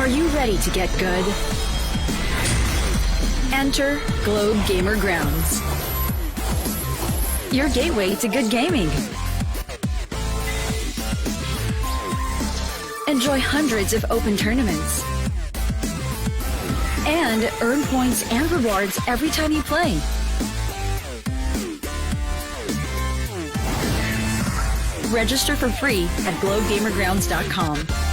Are you ready to get good? Enter Globe Gamer Grounds, your gateway to good gaming. Enjoy hundreds of open tournaments and earn points and rewards every time you play. Register for free at globegamergrounds.com.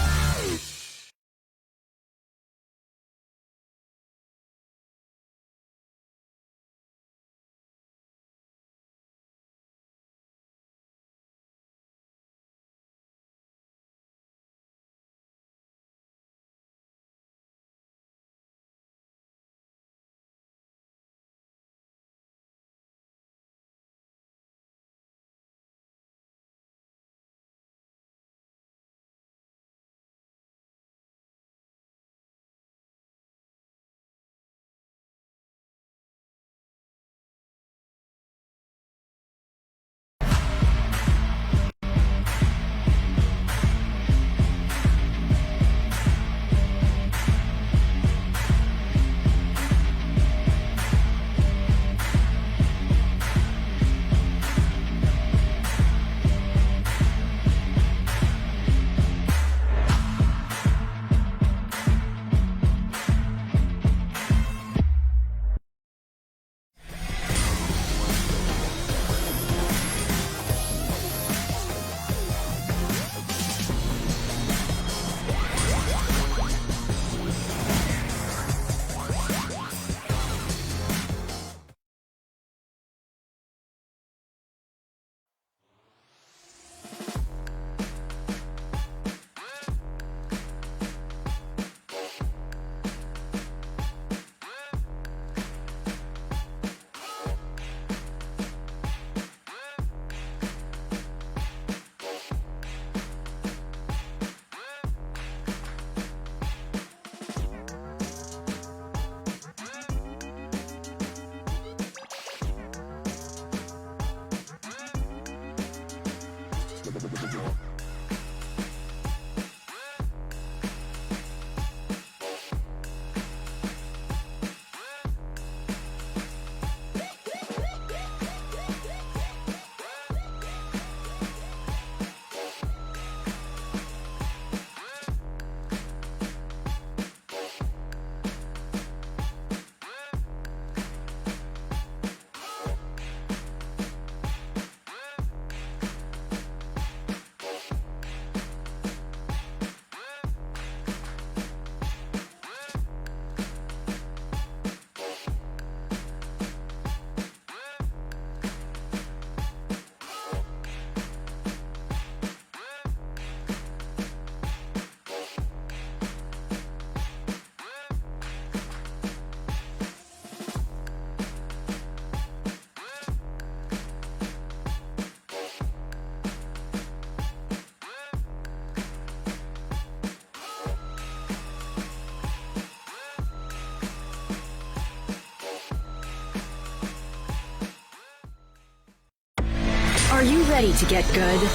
Are you ready to get good?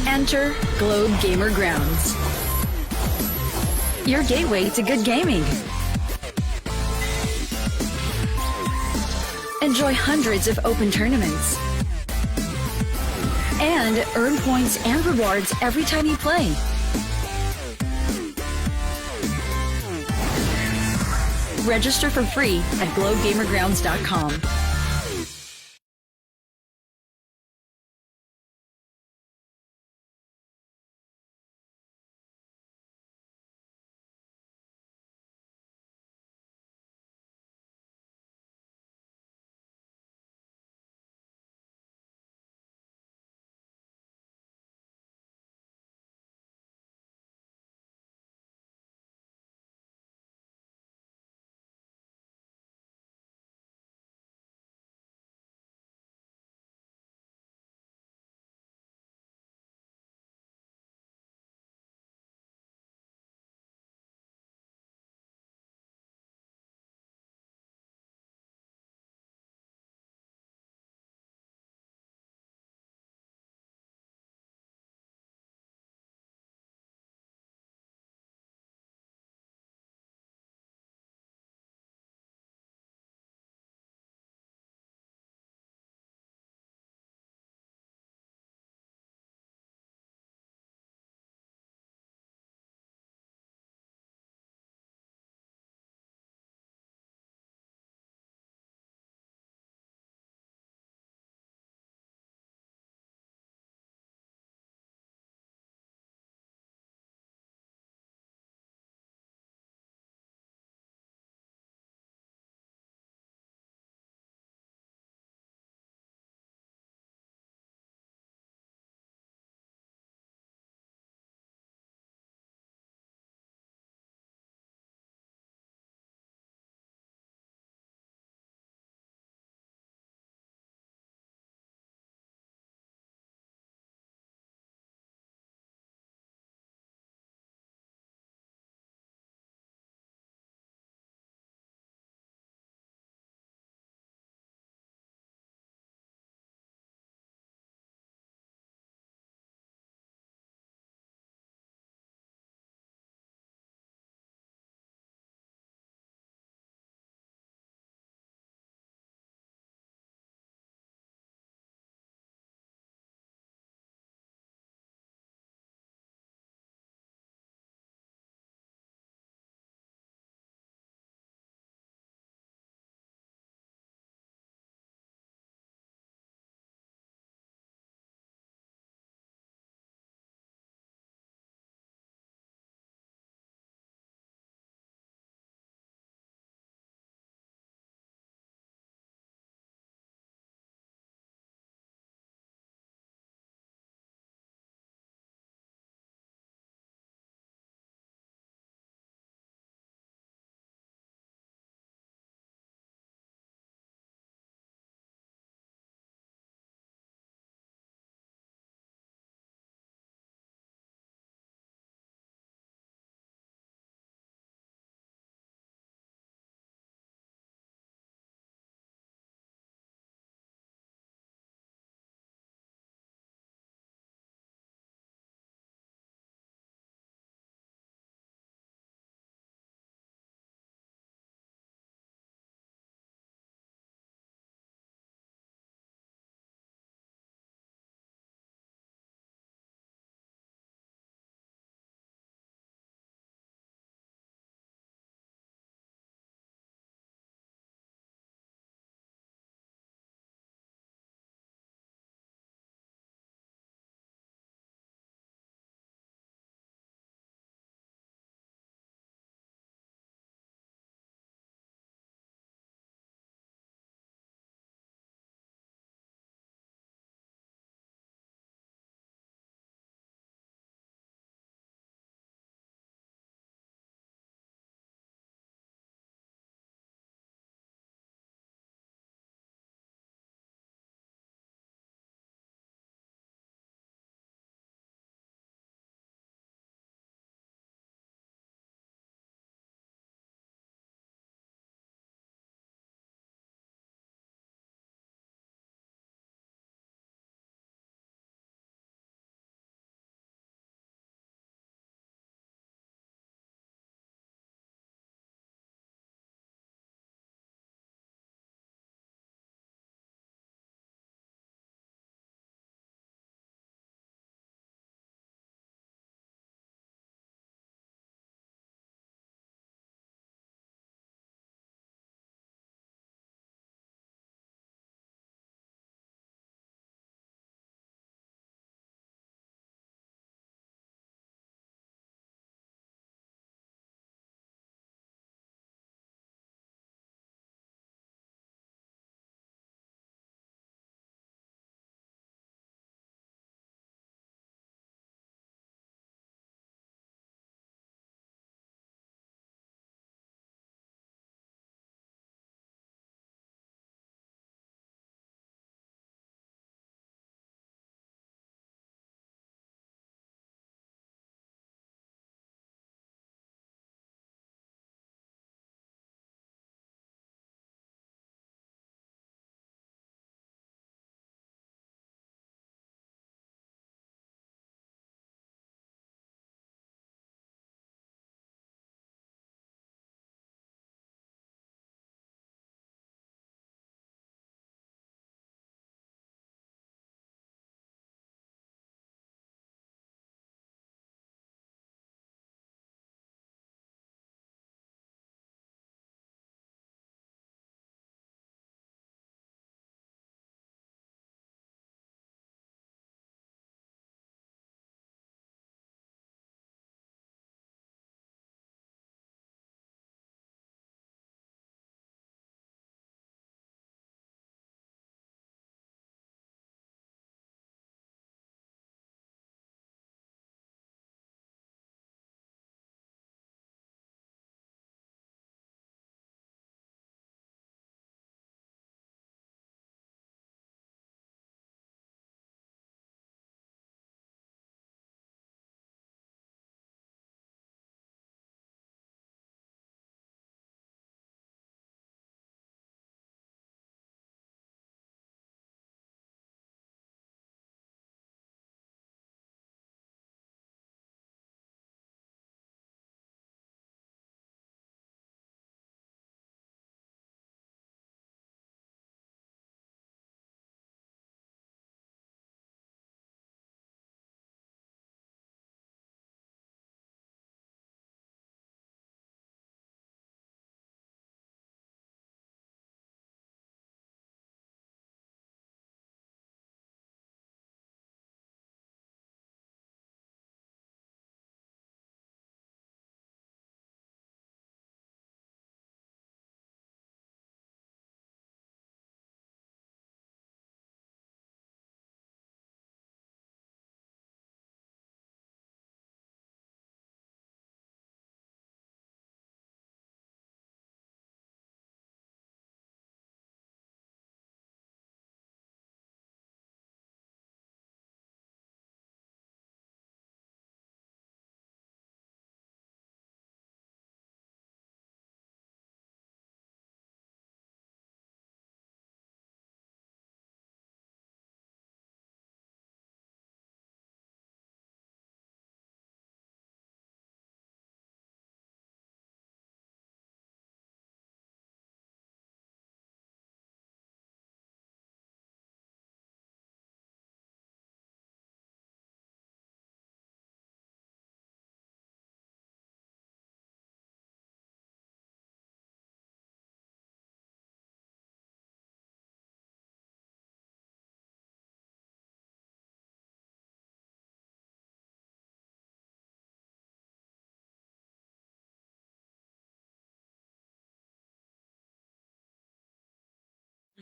Enter Globe Gamer Grounds, your gateway to good gaming. Enjoy hundreds of open tournaments and earn points and rewards every time you play. Register for free at globegamergrounds.com.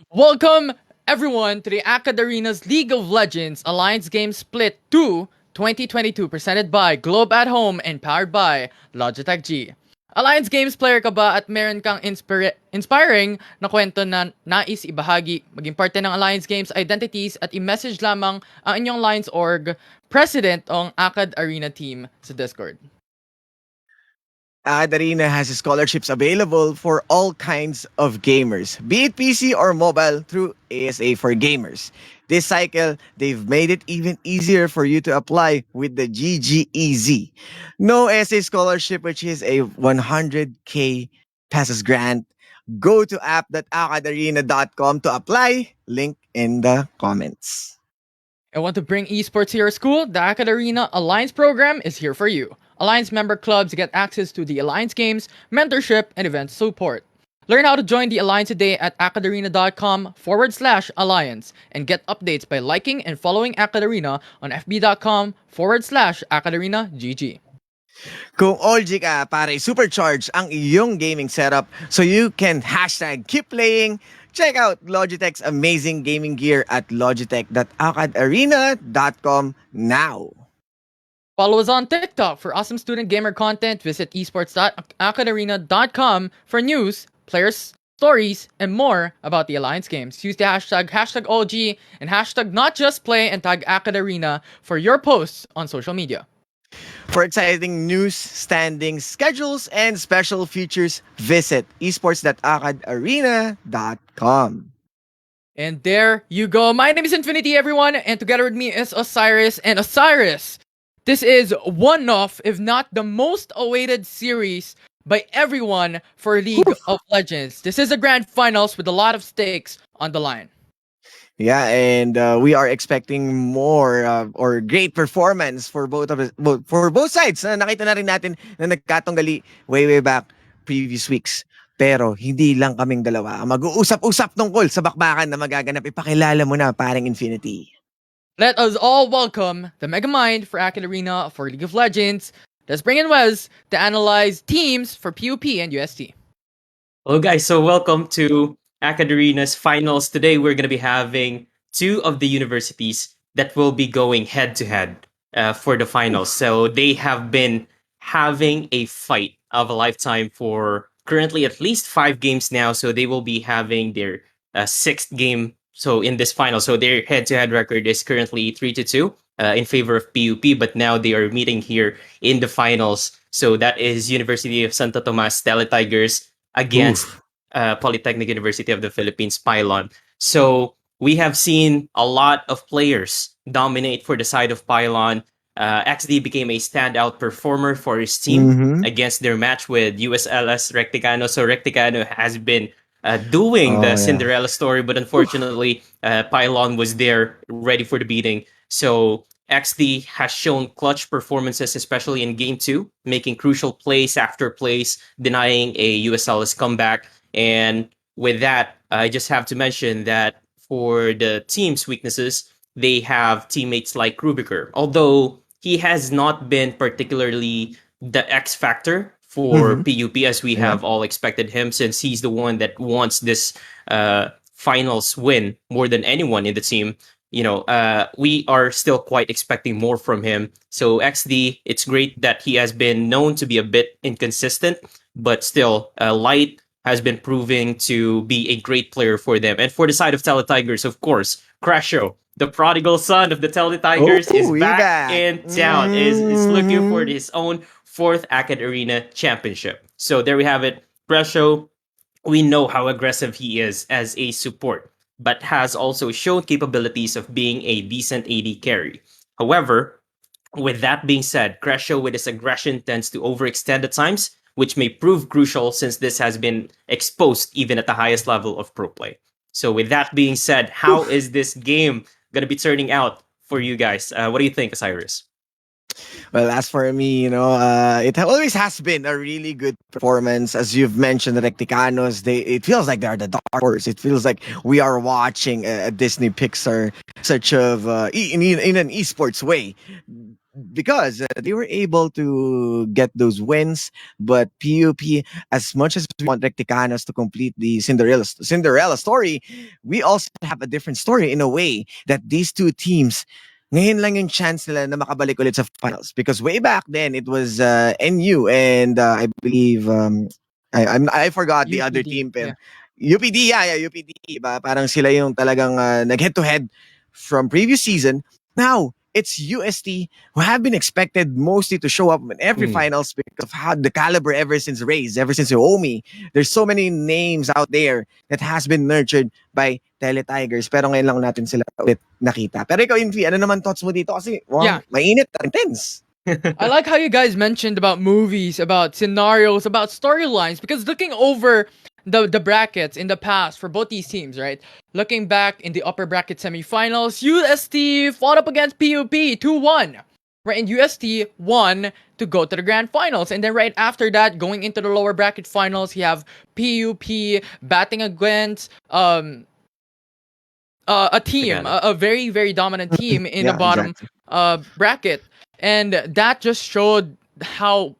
Welcome everyone to the AcadArena's League of Legends Alliance Game Split 2 2022 presented by Globe at Home and powered by Logitech G. Alliance Games player ka ba at meron kang inspiring na kwento na nais ibahagi, maging parte ng Alliance Games identities at i-message lamang ang inyong Alliance org president o ang AcadArena team sa Discord. AcadArena has scholarships available for all kinds of gamers, be it PC or mobile through ASA for Gamers. This cycle, they've made it even easier for you to apply with the GGEZ. No SA scholarship, which is a 100k pesos grant. Go to app.acadarena.com to apply. Link in the comments. And want to bring esports to your school? The AcadArena Alliance program is here for you. Alliance member clubs get access to the Alliance games, mentorship, and event support. Learn how to join the Alliance today at acadarena.com/alliance and get updates by liking and following AcadArena on fb.com/AcadArenaGG. Kung AllG ka, pare, supercharge ang iyong gaming setup so you can hashtag keep playing. Check out Logitech's amazing gaming gear at logitech.acadarena.com now. Follow us on TikTok for awesome student gamer content. Visit esports.acadarena.com for news, players, stories, and more about the Alliance games. Use the hashtag AllG and hashtag NotJustPlay and tag AcadArena for your posts on social media. For exciting news, standings, schedules, and special features, visit esports.acadarena.com. And there you go. My name is Infinity, everyone, and together with me is Osiris. And Osiris, this is one of, if not the most awaited series by everyone for League of Legends. This is the grand finals with a lot of stakes on the line. Yeah, and we are expecting more or great performance for for both sides. Nakita na rin natin na nagkatunggali way back previous weeks. Pero hindi lang kaming dalawa ang mag-uusap-usap tungkol sa bakbakan na magaganap. Ipakilala mo na, paring Infinity. Let us all welcome the Mega Mind for AcadArena for League of Legends. Let's bring in Wes to analyze teams for PUP and UST. Hello, guys. So, welcome to AcadArena's finals. Today, we're going to be having two of the universities that will be going head to head for the finals. So, they have been having a fight of a lifetime for currently at least 5 games now. So, they will be having their sixth game. So, in this final, so their head to head record is currently 3-2 in favor of PUP, but now they are meeting here in the finals. So, that is University of Santo Tomas Teletigers against Polytechnic University of the Philippines Pylon. So we have seen a lot of players dominate for the side of Pylon. XD became a standout performer for his team against their match with USLS Recticano. So Recticano has been doing the Cinderella story, but unfortunately, Pylon was there ready for the beating. So XD has shown clutch performances, especially in Game 2, making crucial plays after plays, denying a USLS comeback. And with that, I just have to mention that for the team's weaknesses, they have teammates like Rubiker. Although he has not been particularly the X factor for PUP as we have all expected him, since he's the one that wants this finals win more than anyone in the team. We are still quite expecting more from him. So XD, it's great that he has been known to be a bit inconsistent, but still, Light has been proving to be a great player for them. And for the side of Teletigers, of course, Crasho, the prodigal son of the Teletigers, is back in town, is looking for his own 4th AcadArena championship. So there we have it. Crasho, we know how aggressive he is as a support, but has also shown capabilities of being a decent AD carry. However, with that being said, Crasho with his aggression tends to overextend at times, which may prove crucial since this has been exposed even at the highest level of pro play. So with that being said, how is this game going to be turning out for you guys? What do you think, Osiris? Well, as for me, it always has been a really good performance. As you've mentioned, the Recticanos, it feels like they're the dark horse. It feels like we are watching a Disney Pixar, such of in an esports way. because they were able to get those wins. But PUP, as much as we want Recticanos to complete the Cinderella story, we also have a different story in a way that these two teams ngayon lang yung chance nila na makabalik ulit sa finals, because way back then it was NU and I believe I forgot the other UPD. team, pero Yeah. UPD, yeah, UPD, parang sila yung talagang nag head to head from previous season. Now it's UST, who have been expected mostly to show up in every Mm. finals because of how the caliber ever since Rays, ever since Omi. There's so many names out there that has been nurtured by Tele Tigers, pero ngayon lang natin sila ulit nakita. Pero ikaw, Infi, ano naman thoughts mo dito? Kasi, Yeah. mainit, intense. I like how you guys mentioned about movies, about scenarios, about storylines, because looking over the brackets in the past for both these teams, right? Looking back in the upper bracket semifinals, UST fought up against PUP 2-1. Right, and UST won to go to the grand finals. And then right after that, going into the lower bracket finals, you have PUP batting against a team, a very, very dominant team in the Yeah, bottom exactly. bracket. And that just showed how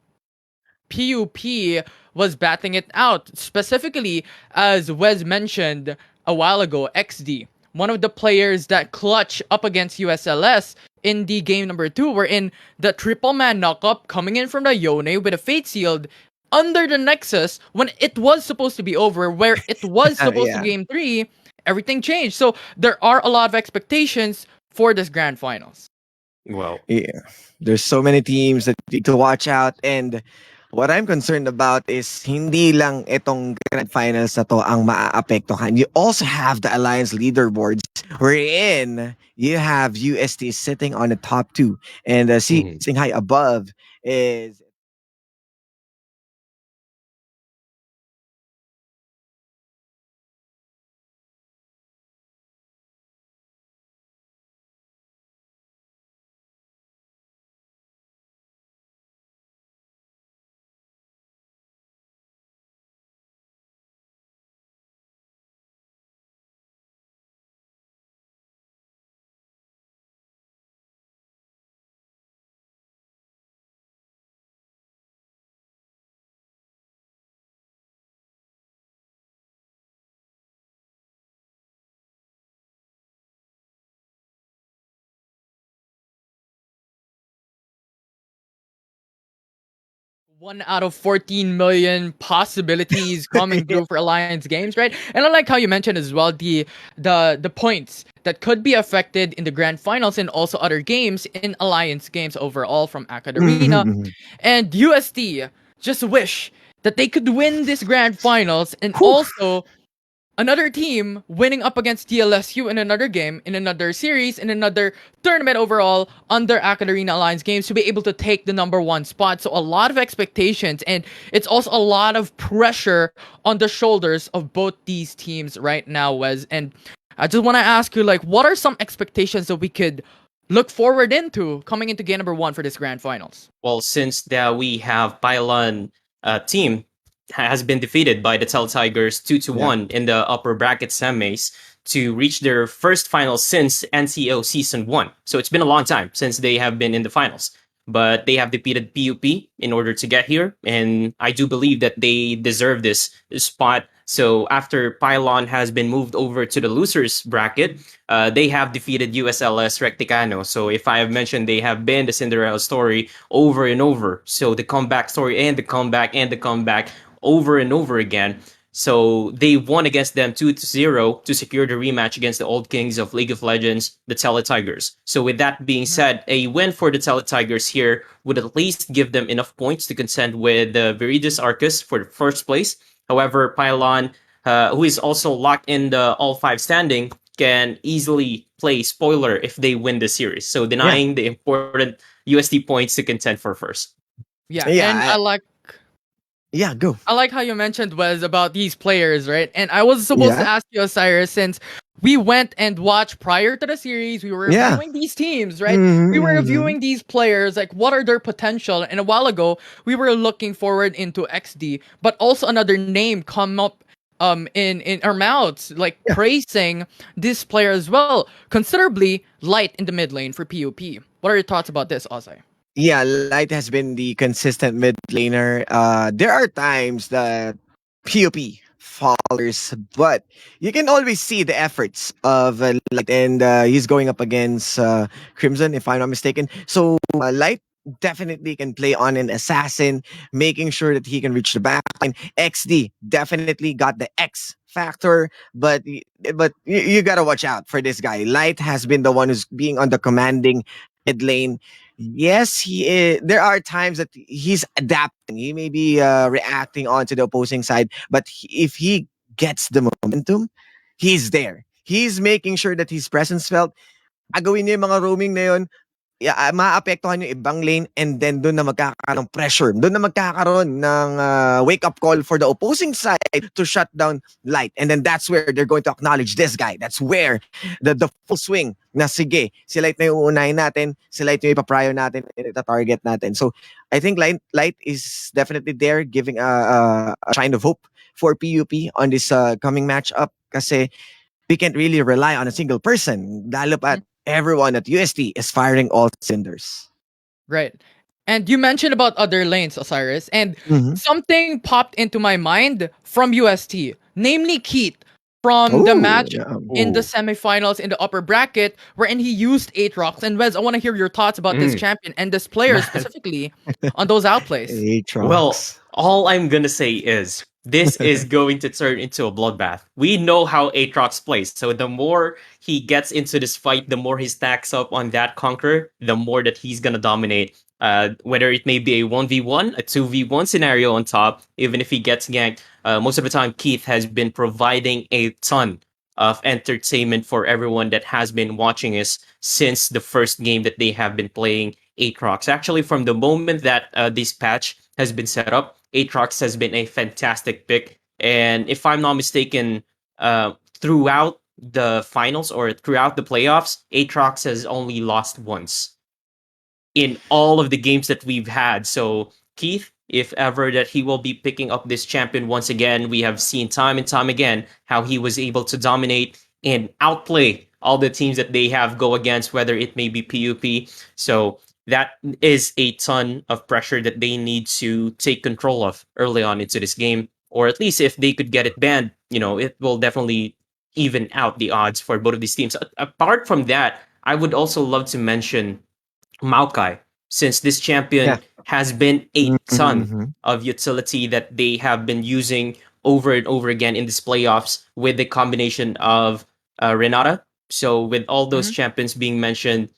PUP was batting it out. Specifically, as Wes mentioned a while ago, XD, one of the players that clutch up against USLS in the game number 2, were in the triple man knockup coming in from the Yone with a Fate Sealed under the Nexus when it was supposed to be over, where it was supposed to Yeah. be game 3, everything changed. So there are a lot of expectations for this grand finals. Well, Yeah. There's so many teams that you need to watch out, and what I'm concerned about is hindi lang itong grand finals na to ang maaapektuhan. You also have the alliance leaderboards wherein you have UST sitting on the top 2, and mhm. sitting high above is One out of 14 million possibilities coming through for Alliance games, right? And I like how you mentioned as well the points that could be affected in the grand finals and also other games in Alliance games overall from AcadArena. Mhm. And UST just wish that they could win this grand finals, and Whew. also another team winning up against TLSU in another game, in another series, in another tournament overall under AcadArena Alliance games to be able to take the number 1 spot. So a lot of expectations, and it's also a lot of pressure on the shoulders of both these teams right now, Wes. And I just want to ask you, like, what are some expectations that we could look forward into coming into game number 1 for this grand finals? Well, since we have Pylon team has been defeated by the Tell Tigers 2-1 in the upper bracket semis to reach their first final since NCO season 1. So it's been a long time since they have been in the finals. But they have defeated PUP in order to get here, and I do believe that they deserve this spot. So after Pylon has been moved over to the losers bracket, they have defeated USLS Recticano. So if I have mentioned, they have been the Cinderella story over and over. So the comeback story and the comeback and the comeback over and over again. So they won against them 2-0 to secure the rematch against the old kings of League of Legends, the Tele Tigers. So with that being said, a win for the Tele Tigers here would at least give them enough points to contend with the Viridius Arcus for the first place. However, Pylon, who is also locked in the all-5 standing, can easily play spoiler if they win the series. So denying the important USD points to contend for first. Yeah, Yeah, and go. I like how you mentioned was about these players, right? And I was supposed to Yeah. ask you, Osiris, since we went and watched prior to the series, we were Yeah. reviewing these teams, right? Mhm, We were mhm. reviewing these players, like what are their potential? And a while ago, we were looking forward into XD, but also another name come up in our mouths, like Yeah. praising this player as well, considerably light in the mid lane for PUP. What are your thoughts about this, Ozai? Yeah, Light has been the consistent mid laner. There are times that PUP falters, but you can always see the efforts of Light, and he's going up against Crimson, if I'm not mistaken. So Light definitely can play on an assassin, making sure that he can reach the backline. XD definitely got the X factor, but you gotta watch out for this guy. Light has been the one who's being on the commanding mid lane. Yes, he is. There are times that he's adapting. He may be reacting onto the opposing side, but if he gets the momentum, he's there. He's making sure that his presence felt. Agawin niya yung mga roaming na yun, maapektuhan yung ibang lane, and then doon na magkakaroon ng pressure. Doon na magkakaroon ng wake-up call for the opposing side to shut down Light. And then that's where they're going to acknowledge this guy. That's where the full swing na sige, si Light na yung uunahin natin, si Light yung ipaprior natin, ita-target natin. So I think Light is definitely there giving a shine of hope for PUP on this coming matchup kasi we can't really rely on a single person. Lalo pat everyone at UST is firing all cylinders. Right. And you mentioned about other lanes, Osiris, and Mm-hmm. something popped into my mind from UST, namely Keith from the Oh, match yeah. in the Ooh. semifinals in the upper bracket, wherein he used 8 rocks. And Wes, I want to hear your thoughts about this Mm. champion and this player Man. specifically on those outplays. Well, Aatrox. all I'm gonna say is this is going to turn into a bloodbath. We know how Aatrox plays, so the more he gets into this fight, the more he stacks up on that conqueror, the more that he's gonna dominate. Whether it may be a 1v1, a 2v1 scenario on top, even if he gets ganked, most of the time Keith has been providing a ton of entertainment for everyone that has been watching us since the first game that they have been playing Aatrox. Actually, from the moment that this patch has been set up, Aatrox has been a fantastic pick. And if I'm not mistaken, throughout the finals or throughout the playoffs, Aatrox has only lost once in all of the games that we've had. So, Keith, if ever that he will be picking up this champion once again, we have seen time and time again how he was able to dominate and outplay all the teams that they have go against, whether it may be PUP. So, that is a ton of pressure that they need to take control of early on into this game. Or at least if they could get it banned, it will definitely even out the odds for both of these teams. Apart from that, I would also love to mention Maokai, since this Yeah. champion has been a ton Mm-hmm. of utility that they have been using over and over again in these playoffs with the combination of Renata. So with all those Mhm. champions being mentioned,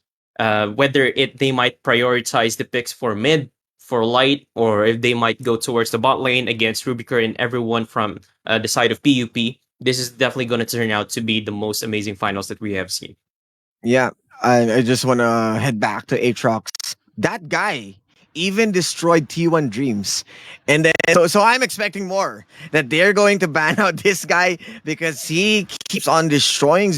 whether they might prioritize the picks for mid, for light, or if they might go towards the bot lane against Rubiker and everyone from the side of PUP, this is definitely going to turn out to be the most amazing finals that we have seen. Yeah, I just want to head back to Aatrox. That guy even destroyed T1 Dreams. And then, so I'm expecting more. That they're going to ban out this guy because he keeps on destroying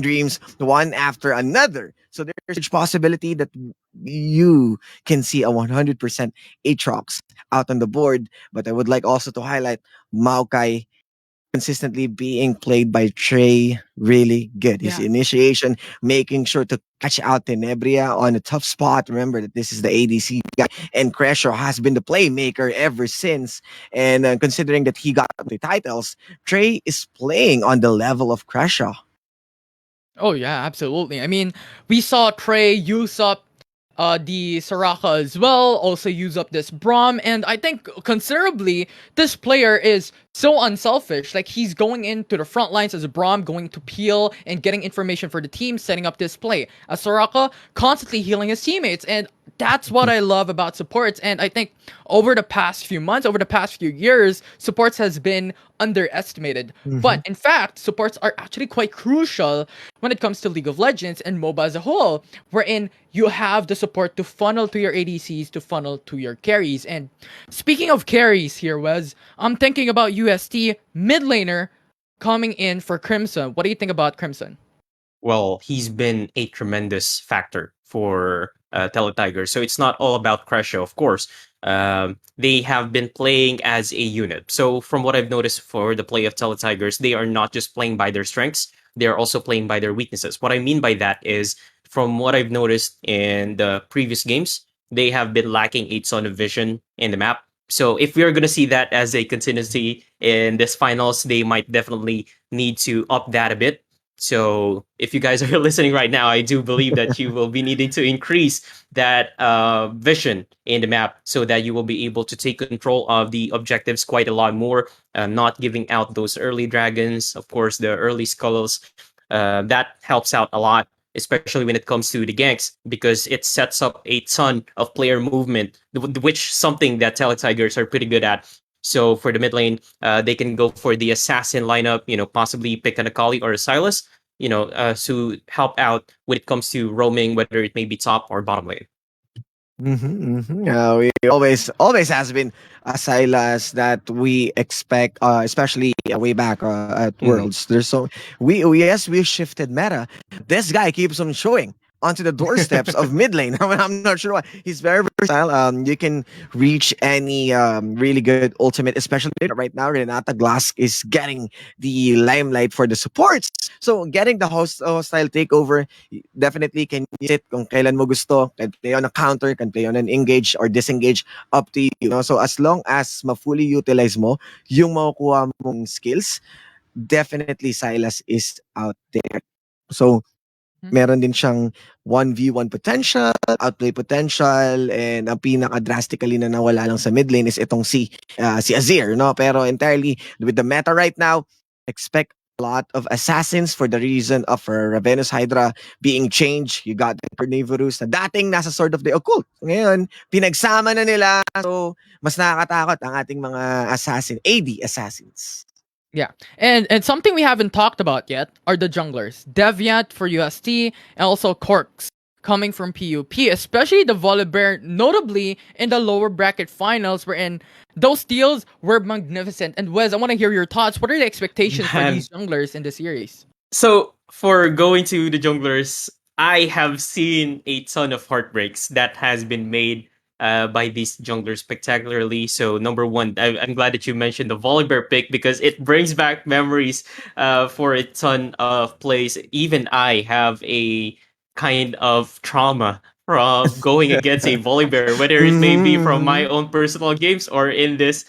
Dreams one after another. So there's a huge possibility that you can see a 100% Aatrox out on the board. But I would like also to highlight Maokai consistently being played by Trey really good. His Yeah. initiation, making sure to catch out Tenebria on a tough spot. Remember that this is the ADC guy, and Cresher has been the playmaker ever since. And considering that he got the titles, Trey is playing on the level of Cresher. Oh yeah, absolutely. I mean, we saw Trey use up the Soraka as well, also use up this Braum, and I think considerably this player is so unselfish. Like he's going into the front lines as a Braum, going to peel and getting information for the team, setting up this play. As Soraka constantly healing his teammates, and that's what I love about supports. And I think over the past few months, over the past few years, supports has been underestimated. Mhm. But in fact, supports are actually quite crucial when it comes to League of Legends and MOBA as a whole, wherein you have the support to funnel to your ADCs, to funnel to your carries. And speaking of carries here, Wes, I'm thinking about UST mid laner coming in for Crimson. What do you think about Crimson? Well, he's been a tremendous factor for Teletiger. So it's not all about Crescio, of course. They have been playing as a unit. So from what I've noticed for the play of Teletigers, they are not just playing by their strengths, they are also playing by their weaknesses. What I mean by that is, from what I've noticed in the previous games, they have been lacking a ton of vision in the map. So if we're going to see that as a contingency in this finals, they might definitely need to up that a bit. So if you guys are listening right now, I do believe that you will be needing to increase that vision in the map so that you will be able to take control of the objectives quite a lot more, not giving out those early dragons, of course, the early skulls. That helps out a lot, especially when it comes to the ganks, because it sets up a ton of player movement, which something that Teletigers are pretty good at. So for the mid lane, they can go for the assassin lineup, possibly pick an Akali or a Silas, to help out when it comes to roaming, whether it may be top or bottom lane. We always has been a Silas that we expect, especially way back at Mhm. Worlds. There's so yes, we shifted meta. This guy keeps on showing onto the doorsteps of mid lane. I'm not sure why. He's very versatile. You can reach any really good ultimate, especially right now. Renata Glass is getting the limelight for the supports. So getting the hostile takeover, definitely can use it kung kailan mo gusto. Can play on a counter, can play on an engage or disengage, up to you. No? So as long as ma-fully utilize mo yung makukuha mong skills, definitely Silas is out there. So meron din siyang 1v1 potential, outplay potential, and ang pinaka-drastically na nawala lang sa mid lane is itong si Azir, no? Pero entirely, with the meta right now, expect a lot of assassins for the reason of Ravenous Hydra being changed. You got the Carnivorous na dating nasa Sword of the Occult. Ngayon, pinagsama na nila. So, mas nakakatakot ang ating mga AD assassins. Yeah, and something we haven't talked about yet are the junglers. Deviant for UST and also Corks coming from PUP, especially the Volibear, notably in the lower bracket finals, wherein those steals were magnificent. And Wes, I want to hear your thoughts. What are the expectations for Man. these junglers in the series? So for going to the junglers, I have seen a ton of heartbreaks that has been made by these junglers spectacularly. So number one, I'm glad that you mentioned the Volibear pick because it brings back memories for a ton of plays. Even I have a kind of trauma from going against a Volibear, whether it may be from my Mhm. own personal games or in this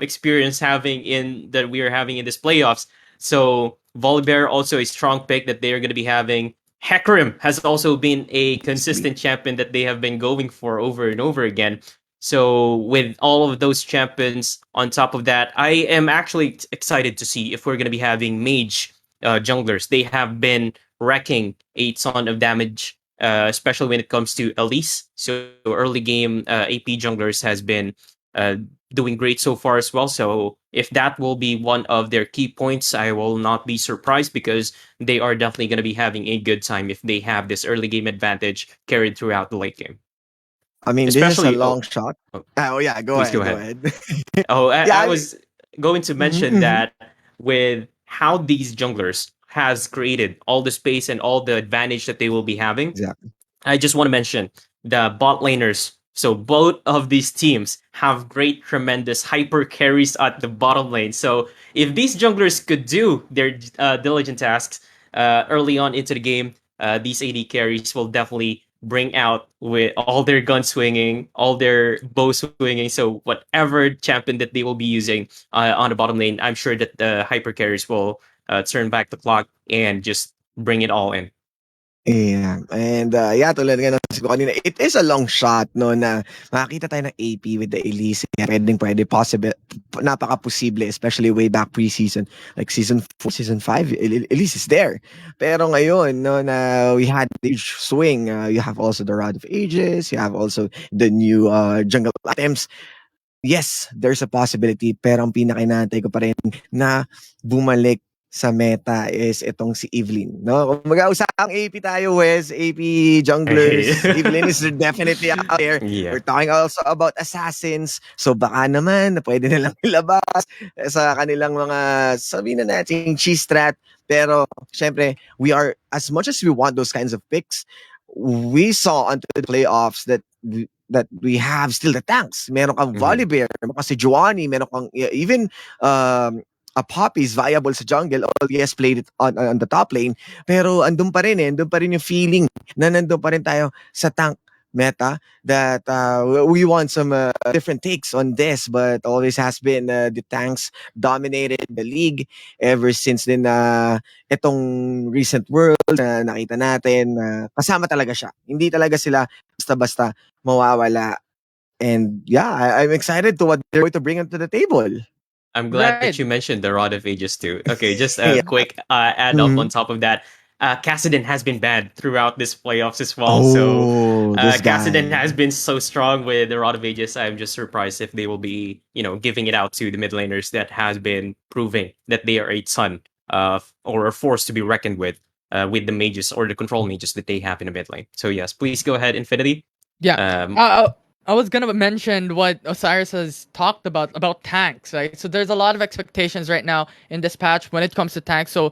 experience having in that we are having in this playoffs. So Volibear also a strong pick that they are going to be having. Hecarim has also been a Sleep. consistent champion that they have been going for over and over again. So with all of those champions on top of that, I am actually excited to see if we're going to be having mage junglers. They have been wrecking a ton of damage, especially when it comes to Elise. So early game AP junglers has been uh, doing great so far as well. So if that will be one of their key points, I will not be surprised because they are definitely going to be having a good time if they have this early game advantage carried throughout the late game. I mean, this is a Especially, long shot. oh, Oh yeah, go please go ahead, go ahead. ahead. Oh, Yeah, I I mean, was going to mention mhm. that with how these junglers has created all the space and all the advantage that they will be having, Exactly. I just want to mention the bot laners. So both of these teams have great, tremendous hyper carries at the bottom lane. So if these junglers could do their diligent tasks early on into the game, these AD carries will definitely bring out with all their gun swinging, all their bow swinging. So whatever champion that they will be using on the bottom lane, I'm sure that the hyper carries will turn back the clock and just bring it all in. Yeah. And yeah, tulad nga ng sabi ko kanina, it is a long shot no na makakita tayo ng AP with the Elise. Pwede possible, napaka-posible, especially way back preseason, like season 4, season 5, Elise is there. Pero ngayon, no, na we had the age swing, you have also the Rod of Ages, you have also the new jungle items. Yes, there's a possibility, pero ang pinaka-inaantay ko pa rin na bumalik sa meta is itong si Evelyn, no? Kumbaga usapang AP tayo, Wes, AP junglers. Evelyn is definitely out there. Yeah. We're talking also about assassins. So baka naman na pwede nilang ilabas sa kanilang mga, sabihin na natin, cheese strat. Pero syempre, we are, as much as we want those kinds of picks, we saw until the playoffs that we have still the tanks. Meron kang Mhm. Volibear, meron kang si Juani, meron kang even a PUP is viable sa jungle. All yes, played it on the top lane. Pero andun pa rin yung feeling na nandun pa rin tayo sa tank meta that we want some different takes on this, but always has been the tanks dominated the league ever since din itong recent world na nakita natin na kasama talaga siya. Hindi talaga sila basta-basta mawawala. And yeah, I'm excited to what they're going to bring onto the table. I'm glad Right. that you mentioned the Rod of Ages too. Okay, just a Yeah. quick add up on Mhm. top of that. Kassadin has been banned throughout this playoffs as well. So Oh, this Kassadin guy. has been so strong with the Rod of Ages. I'm just surprised if they will be, giving it out to the mid laners that has been proving that they are a ton or a force to be reckoned with the mages or the control mages that they have in the mid lane. So yes, please go ahead, Infinity. Yeah. Um, I was gonna mention what Osiris has talked about tanks, right? So there's a lot of expectations right now in this patch when it comes to tanks. So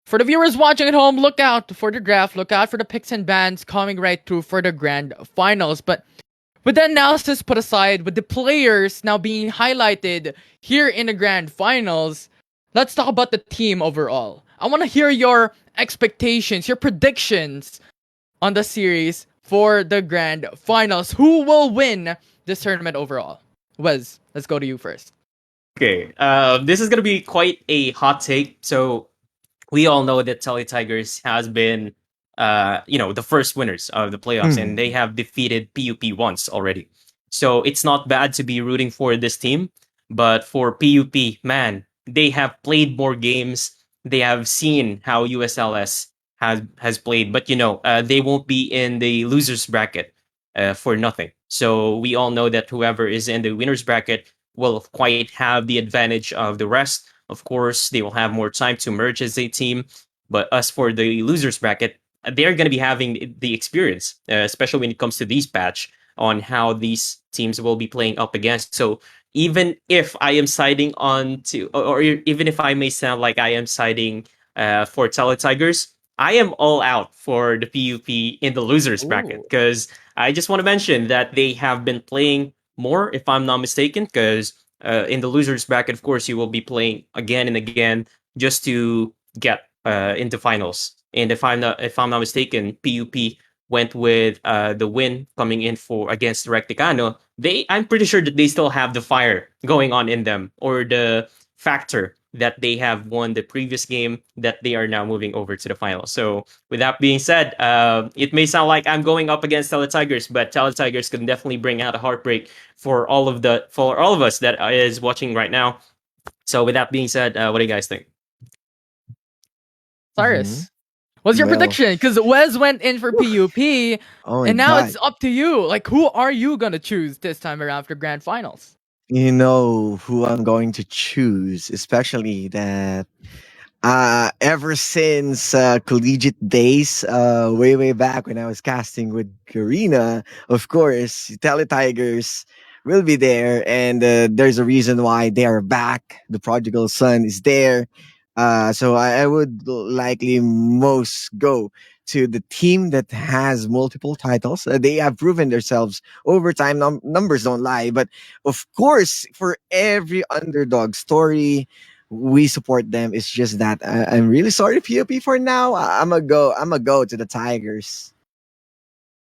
for the viewers watching at home, look out for the draft, look out for the picks and bans coming right through for the grand finals. But with the analysis put aside, with the players now being highlighted here in the grand finals, let's talk about the team overall. I want to hear your expectations, your predictions on the series for the grand finals. Who will win this tournament overall? Wes, let's go to you first. okay, this is gonna be quite a hot take. So we all know that Tele Tigers has been, the first winners of the playoffs, and they Mm. have defeated PUP once already. So it's not bad to be rooting for this team, but for PUP, man, they have played more games. They have seen how USLS has played, but they won't be in the losers bracket for nothing. So we all know that whoever is in the winners bracket will quite have the advantage of the rest. Of course, they will have more time to merge as a team. But as for the losers bracket, they're going to be having the experience, especially when it comes to these patch on how these teams will be playing up against. So even if I am siding on to, or even if I may sound like I am siding for Tele Tigers, I am all out for the PUP in the losers bracket Ooh. because I just want to mention that they have been playing more, if I'm not mistaken, because in the losers bracket, of course, you will be playing again and again just to get into finals. And if I'm not mistaken, PUP went with the win coming in for against Recticano. I'm pretty sure that they still have the fire going on in them, or the factor that they have won the previous game that they are now moving over to the final. So with that being said, it may sound like I'm going up against Tele Tigers, but Tele Tigers can definitely bring out a heartbreak for all of us that is watching right now. So with that being said, what do you guys think? Mhm. Cyrus, what's your Well, prediction? Because Wes went in for PUP, oh my and now god. it's up to you. Like, who are you gonna choose this time around for grand finals? You know who I'm going to choose, especially that ever since collegiate days, way back when I was casting with Karina, of course, Teletigers will be there, and there's a reason why they are back. The prodigal son is there, so I would likely most go to the team that has multiple titles. They have proven themselves over time. Numbers don't lie, but of course, for every underdog story we support them. It's just that I'm really sorry, POP, for now. I'm gonna go. I'm gonna go to the Tigers.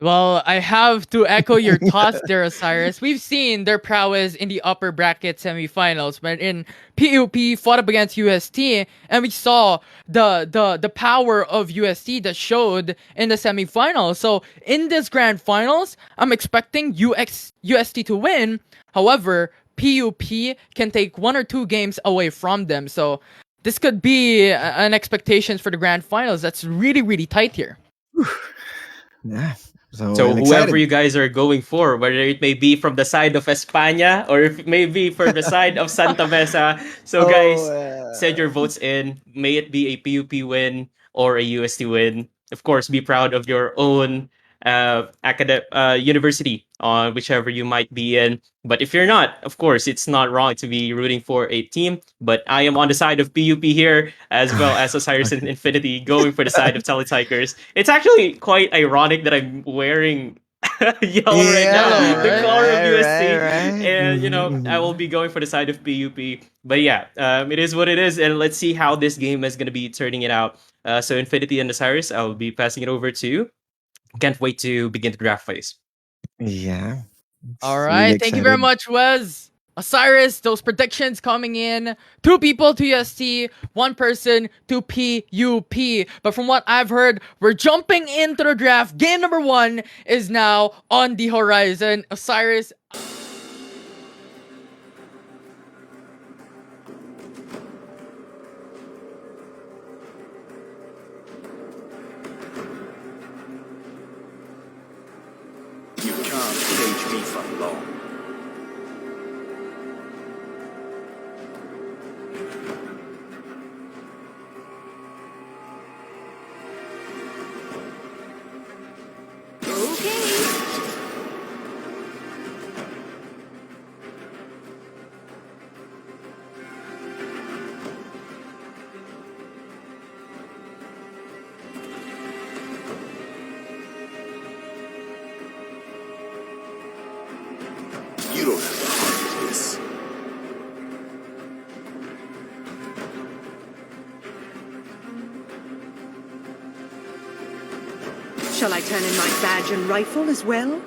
Well, I have to echo your thoughts there, Osiris. We've seen their prowess in the upper bracket semifinals, when in PUP fought up against UST, and we saw the power of UST that showed in the semifinals. So in this grand finals, I'm expecting UST to win. However, PUP can take one or two games away from them. So this could be an expectations for the grand finals that's really tight here. Yeah. So So I'm whoever excited. you guys are going for, whether it may be from the side of España or if it may be from the side of Santa Mesa. So Oh, guys, send your votes in. May it be a PUP win or a UST win. Of course, be proud of your own university on whichever you might be in. But if you're not, of course, it's not wrong to be rooting for a team. But I am on the side of PUP here, as well as Osiris and okay. Infinity going for the side of Teletikers. It's actually quite ironic that I'm wearing yellow right now, Yellow, Yeah. the right? color of Right. Right. UST. Right. And, I will Mhm. be going for the side of PUP. But yeah, it is what it is. And let's see how this game is going to be turning it out. So, Infinity and Osiris, I'll be passing it over to you. Can't wait to begin the draft phase. Yeah. All It's really right. Thank you very excited. much, Wes. Osiris, those predictions coming in. 2 people to UST, 1 person to PUP. But from what I've heard, we're jumping into the draft. Game number 1 is now on the horizon. Osiris, You can't cage me for long. You don't have the heart for this. Shall I turn in my badge and rifle as well?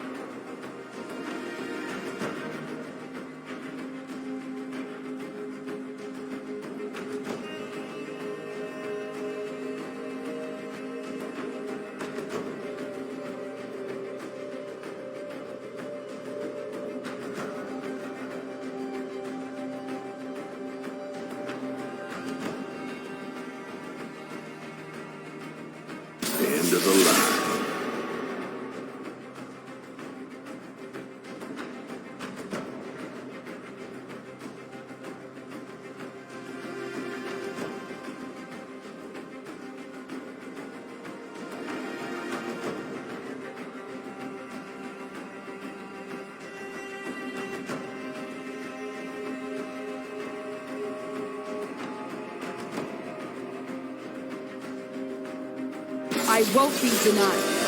End of the line. I won't be denied.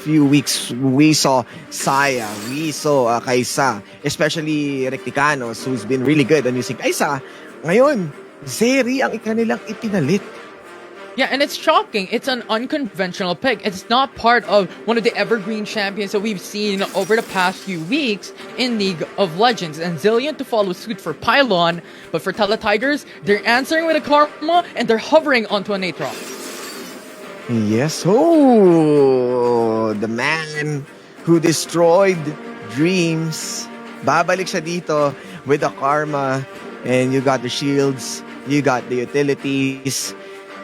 Few weeks, we saw Saya, we saw Kaisa, especially Recticanos, who's been really good on using Kaisa. Ngayon, Zeri ang ikanilang ipinalit. yeah, and it's shocking. It's an unconventional pick. It's not part of one of the evergreen champions that we've seen over the past few weeks in League of Legends. And Zillion to follow suit for Pylon, but for Teletigers, they're answering with a Karma and they're hovering onto an Aatrox. Yes, oh, the man who destroyed dreams. Babalik siya dito with the karma. And you got the shields, you got the utilities.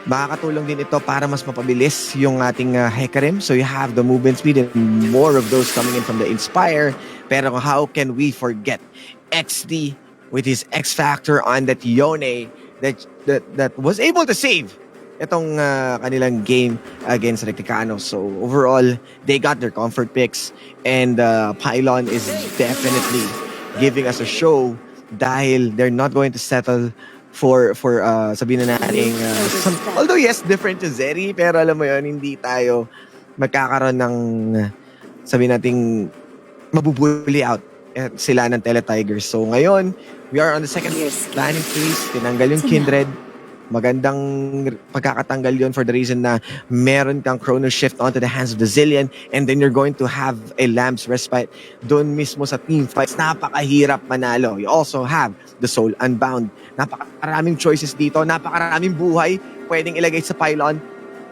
Makakatulong din ito para mas mapabilis yung ating Hecarim. So you have the movement speed and more of those coming in from the Inspire. Pero how can we forget XD with his X Factor on that Yone that was able to save itong kanilang game against Recticanos. So overall, they got their comfort picks and Pylon is definitely giving us a show dahil they're not going to settle for sabihin na natin although yes, different to Zeri, pero alam mo yun, hindi tayo magkakaroon ng sabihin nating mabubuli out sila ng Teletigers. So ngayon, we are on the second planning phase. Tinanggal yung Kindred. Magandang pagkakatanggal yon for the reason na meron kang Chrono Shift onto the hands of the Zillion and then you're going to have a Lamb's Respite doon mismo sa team fights. Napakahirap manalo. You also have the Soul Unbound Napakaraming choices dito, napakaraming buhay pwedeng ilagay sa pylon.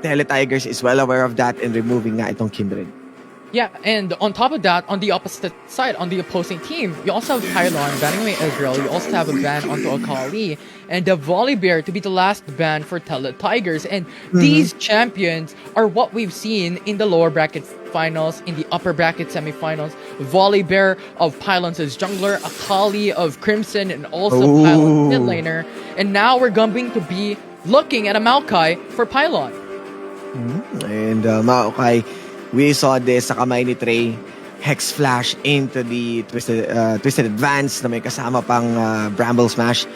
Tigers is well aware of that and removing nga itong Kindred. Yeah, and on top of that, on the opposite side, on the opposing team, you also have Pylon banning away Israel. You also have a ban onto Akali and the Volibear to be the last ban for Tigers. And these champions are what we've seen in the lower bracket finals, in the upper bracket semifinals. Volibear of Pylons as jungler, Akali of Crimson, and also Pylon mid laner. And now we're going to be looking at a Maokai for Pylon. And Maokai, we saw this sa kamay ni Trey. Hex Flash into the Twisted Advance na may kasama pang Bramble Smash.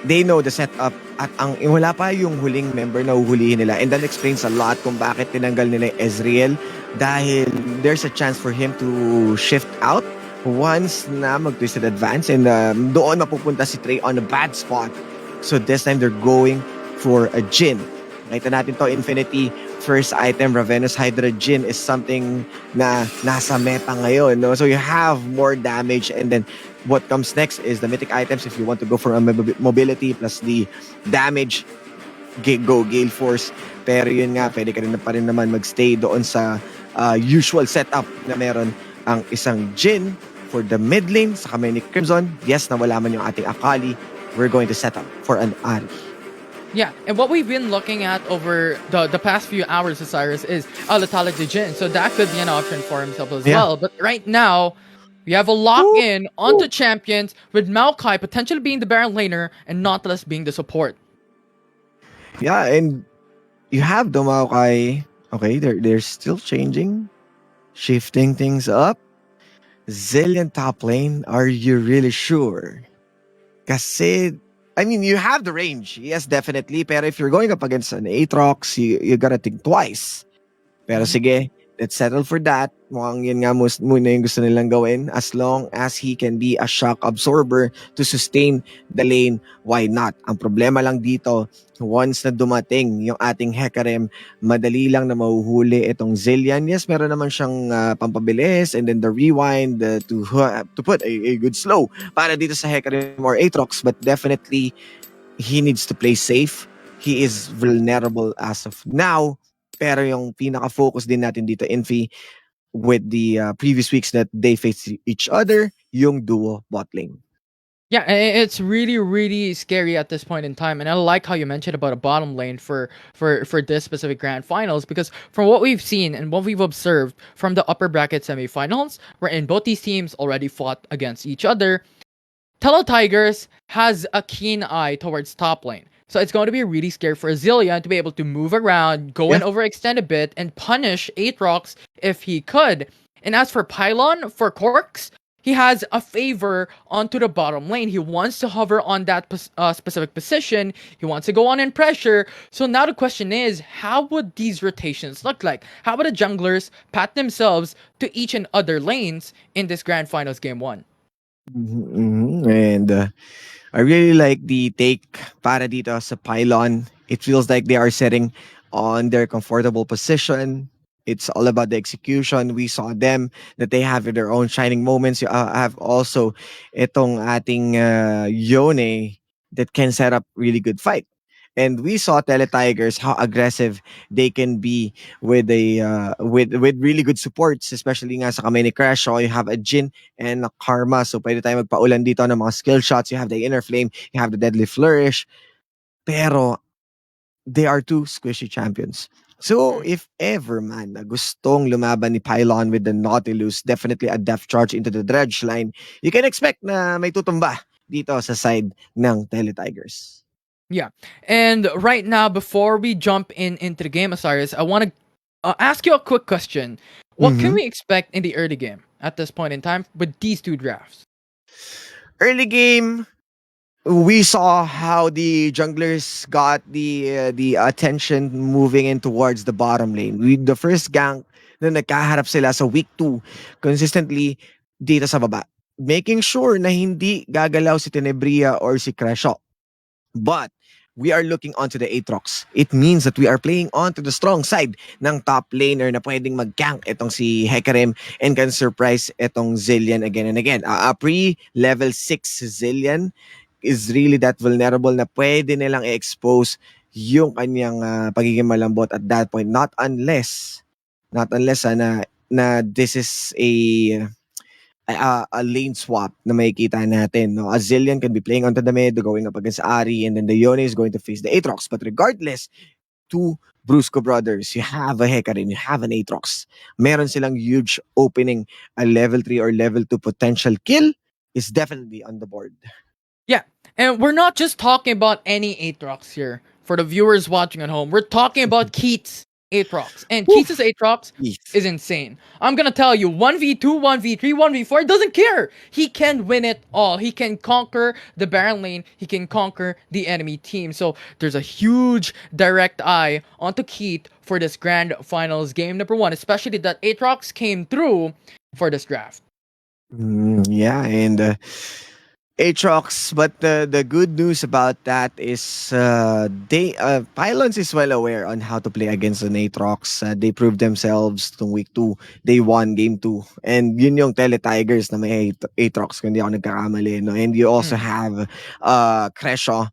They know the setup at wala pa yung huling member na uhulihin nila. And that explains a lot kung bakit tinanggal nila Ezreal. Dahil there's a chance for him to shift out once na mag-Twisted Advance. And doon mapupunta si Trey on a bad spot. So this time they're going for a Jhin. Nakita natin to, Infinity first item, Ravenous Hydra Jhin is something na nasa meta ngayon, no? So you have more damage, and then what comes next is the mythic items if you want to go for a mobility plus the damage, go Gale Force. Pero yun nga, pwede ka rin pa rin naman magstay doon sa usual setup na meron ang isang Jhin for the mid lane sa kamay ni Crimson. Yes, nawala man yung ating Akali. We're going to set up for an Ahri. Yeah, and what we've been looking at over the past few hours, Cyrus, is Lethality Jhin. So that could be an option for himself as well. But right now, we have a lock-in onto champions with Maokai potentially being the Baron laner and Nautilus being the support. Yeah, and you have the Maokai. Okay, they're still changing, shifting things up. Zillion top lane, are you really sure? Kasi I mean, you have the range. Yes, definitely. Pero if you're going up against an Aatrox, you gotta think twice. Pero sige, let's settle for that. Mukhang yun nga muna yung gusto nilang gawin. As long as he can be a shock absorber to sustain the lane, why not? Ang problema lang dito, once na dumating yung ating Hecarim, madali lang na mahuhuli itong Zillion. Yes, meron naman siyang pampabilis and then the rewind to put a good slow para dito sa Hecarim or Aatrox. But definitely, he needs to play safe. He is vulnerable as of now. Pero yung pinaka-focus din natin dito, Infi, with the previous weeks that they faced each other, yung duo bot lane. Yeah, it's really, really scary at this point in time. And I like how you mentioned about a bottom lane for this specific grand finals, because from what we've seen and what we've observed from the upper bracket semifinals, wherein both these teams already fought against each other, Tigers has a keen eye towards top lane. So it's going to be really scary for Zillion to be able to move around, go and overextend a bit, and punish Aatrox if he could. And as for Pylon, for Corks, he has a favor onto the bottom lane. He wants to hover on that specific position. He wants to go on in pressure. So now the question is, how would these rotations look like? How would the junglers pat themselves to each and other lanes in this Grand Finals Game 1? And I really like the take para dito sa Pylon. It feels like they are sitting on their comfortable position. It's all about the execution. We saw them that they have their own shining moments. You have also itong ating Yone that can set up really good fight. And we saw Tigers how aggressive they can be with a with really good supports, especially nga sa kamay ni Crash. So you have a Jhin and a Karma. So pwede tayo magpaulan dito ng mga skill shots. You have the Inner Flame, you have the Deadly Flourish. Pero they are two squishy champions. So if ever man na gustong lumaban ni Pylon with the Nautilus, definitely a depth charge into the dredge line, you can expect na may tutumba dito sa side ng Tigers. Yeah, and right now, before we jump into the game, Osiris, I want to ask you a quick question. What can we expect in the early game at this point in time with these two drafts? Early game, we saw how the junglers got the attention moving in towards the bottom lane. The first gank na nagkaharap sila sa week 2 consistently dito sa baba, making sure na hindi gagalaw si Tenebria or si Crashaw. But we are looking onto the Aatrox. It means that we are playing onto the strong side ng top laner na pwedeng mag-gank itong si Hecarim and can surprise itong Zillion again and again. A pre-level 6 Zillion is really that vulnerable na pwede nilang i-expose yung kanyang pagiging malambot at that point. Not unless na this is a lane swap na makikita natin. No? Azilian can be playing onto the mid, going up against Ari, and then the Yone is going to face the Aatrox. But regardless, two Brusco brothers, you have a Hecarim, you have an Aatrox. Meron silang huge opening. A level 3 or level 2 potential kill is definitely on the board. Yeah, and we're not just talking about any Aatrox here. For the viewers watching at home, we're talking about Keith's Aatrox. And Keith's Aatrox Keith. is insane. I'm gonna tell you, 1v2, 1v3, 1v4, doesn't care. He can win it all. He can conquer the Baron lane. He can conquer the enemy team. So there's a huge direct eye onto Keith for this grand finals game number 1, especially that Aatrox came through for this draft. Yeah, and Aatrox, but the good news about that is Pylons is well aware on how to play against an Aatrox. They proved themselves to week 2. They won game 2. And yun yung Tele-Tigers na may Aatrox kung hindi ako nagkakamali. No? And you also have Creshaw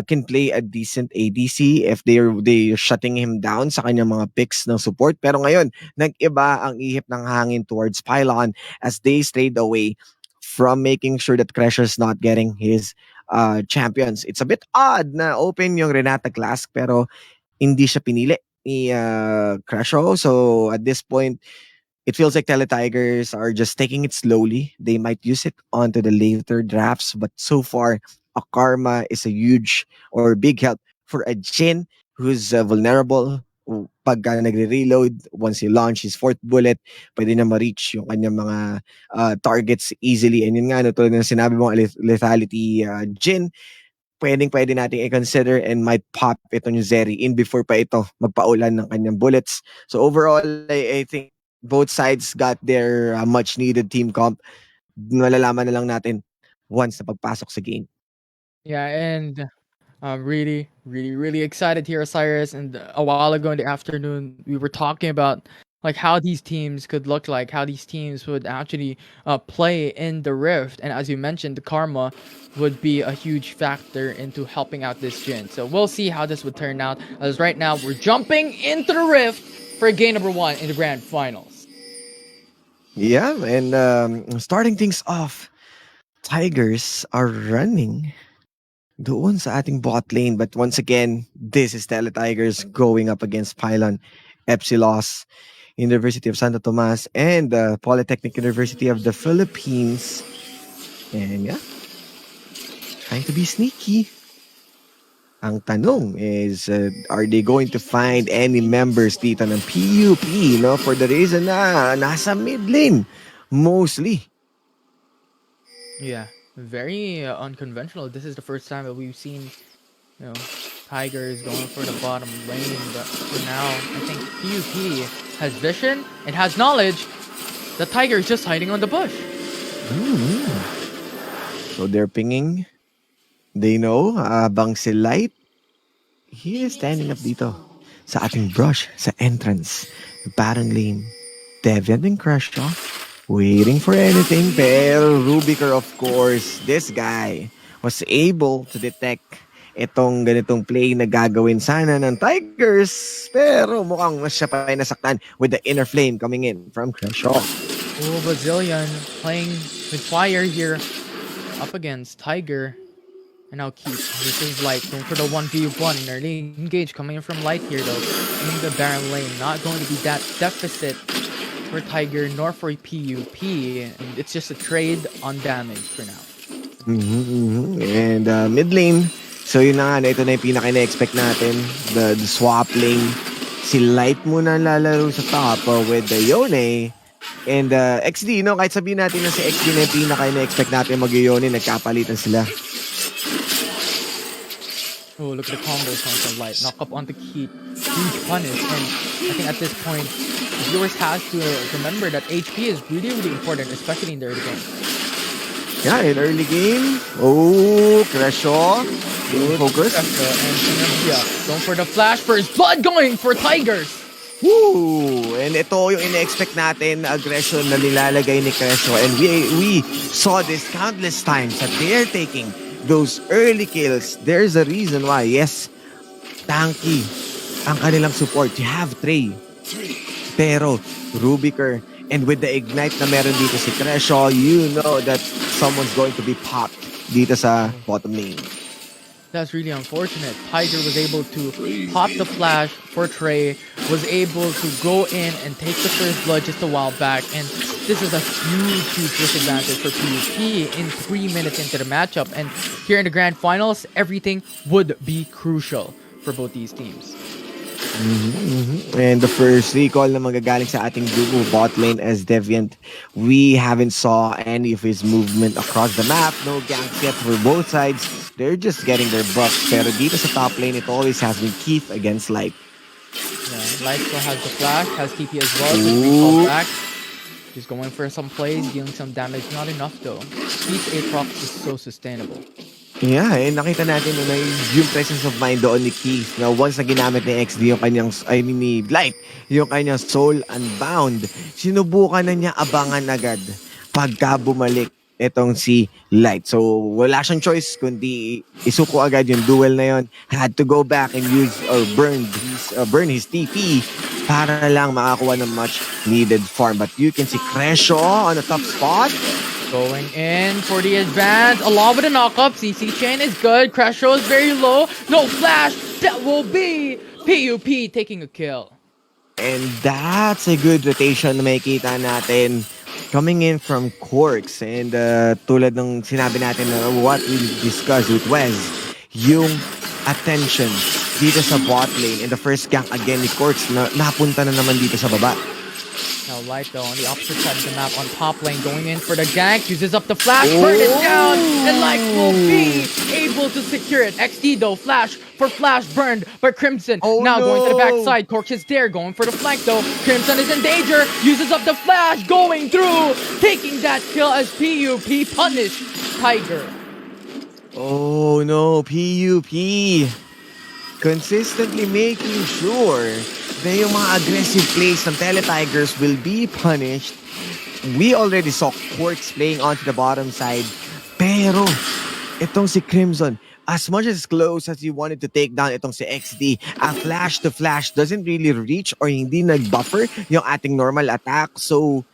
can play a decent ADC if they're shutting him down sa kanyang mga picks ng support. Pero ngayon, nag-iba ang ihip ng hangin towards Pylon as they strayed away from making sure that Crasher's not getting his champions. It's a bit odd na open yung Renata class pero hindi siya pinili ni Crasher. So at this point, it feels like Tele-Tigers are just taking it slowly. They might use it onto the later drafts, but so far, a Karma is a huge or big help for a Jhin who's vulnerable. Pagka nagre-reload, once he launch his fourth bullet, pwede na ma-reach yung kanyang mga targets easily. And yun nga, no, tulad ng sinabi mo, lethality Jhin, pwede nating i-consider and might pop ito yung Zeri in before pa ito magpaulan ng kanyang bullets. So overall, I think both sides got their much needed team comp. Malalaman na lang natin once na pagpasok sa game. Yeah, and I'm really, really, really excited here, Cyrus. And a while ago in the afternoon, we were talking about like how these teams could look like, how these teams would actually play in the Rift. And as you mentioned, the Karma would be a huge factor into helping out this Jhin. So we'll see how this would turn out. As right now, we're jumping into the Rift for game number 1 in the grand finals. Yeah, and starting things off, Tigers are running doon sa ating bot lane. But once again, this is Tele-Tigers going up against Pylon, Epsilos, University of Santo Tomas, and Polytechnic University of the Philippines. And yeah, trying to be sneaky. Ang tanong is, are they going to find any members dito ng PUP, no? For the reason na nasa mid lane, mostly. Yeah, very unconventional. This is the first time that we've seen, Tigers going for the bottom lane. But for now, I think PUP has vision, it has knowledge. The Tiger is just hiding on the bush. So they're pinging. They know, habang si Light, he is standing up dito sa ating brush, sa entrance, Baron lane. Deviant and Crusher, waiting for anything. Pero Rubiker, of course, this guy was able to detect itong ganitong play na gagawin sana ng Tigers. Pero mukhang siya pa ay nasaktan with the inner flame coming in from Crusher. Oh, Bazillion playing with fire here up against Tiger. And now Keith. This is Light going for the 1v1. Early engage coming in from Light here though. In the Baron lane. Not going to be that deficit for Tiger nor for PUP. And it's just a trade on damage for now. And mid lane. So yun na nga, ito na yung pinaka-na-expect natin. The swap lane. Si Light muna lalaro sa top with the Yone. And XD, no? Kahit sabihin natin na si XD na yung pinaka-na-expect natin mag-Yone, nagkapalitan sila. Oh, look at the combos from Light. Knock up onto Keith. Huge punish. And I think at this point, viewers have to remember that HP is really, really important, especially in the early game. Yeah, in early game. Oh, Crashaw. Focus. And Synergia going for the flash burst. Blood going for Tigers. Woo! And ito yung ina-expect natin na aggression na nilalagay ni Crashaw. And we saw this countless times that they are taking those early kills. There's a reason why. Yes, tanky ang kanilang support. You have Trey. Pero Rubiker, and with the ignite na meron dito si Creshaw, you know that someone's going to be popped dito sa bottom lane. That's really unfortunate. Tiger was able to pop the flash for Trey, was able to go in and take the first blood just a while back, and this is a huge disadvantage for PUP in 3 minutes into the matchup. And here in the grand finals, everything would be crucial for both these teams. And the first recall na magagaling sa ating duo bot lane as Deviant, we haven't saw any of his movement across the map. No ganks yet for both sides. They're just getting their buffs. Pero dito sa top lane, it always has been Keith against Light. Yeah, Light still has the flash, has TP as well. Just recall back. Just going for some plays, dealing some damage. Not enough though. Keith's Aatrox is so sustainable. Yeah, nakita natin na yung presence of mind doon ni Keith na once na ginamit ni XD yung kanyang, ni Light, yung kanyang Soul Unbound, sinubukan na niya abangan agad pagka bumalik itong si Light. So, wala siyang choice kundi isuko agad yung duel na yon. Had to go back and use or burn his TP para lang makakuha ng much needed farm. But you can see Creshaw on the top spot. Going in for the advance, along with the knock-up. CC chain is good. Creshaw is very low. No flash. That will be PUP taking a kill. And that's a good rotation na makikita natin coming in from Corks. And tulad ng sinabi natin na what we discussed with Wes, yung attention dito sa bot lane in the first gank again ni Corks na napunta na naman dito sa baba. Now Light though on the opposite side of the map on top lane going in for the gank, uses up the flash, burn it down, and Light will be able to secure it. XD though, flash for flash burned, but Crimson now going to the backside. Corks is there, going for the flank though. Crimson is in danger, uses up the flash, going through, taking that kill as PUP punished Tiger. Oh no, PUP consistently making sure na yung mga aggressive plays ng Tele-Tigers will be punished. We already saw Quarks playing onto the bottom side. Pero, itong si Crimson, as much as close as you wanted to take down itong si XD, a flash to flash doesn't really reach or hindi nag-buffer yung ating normal attack. So,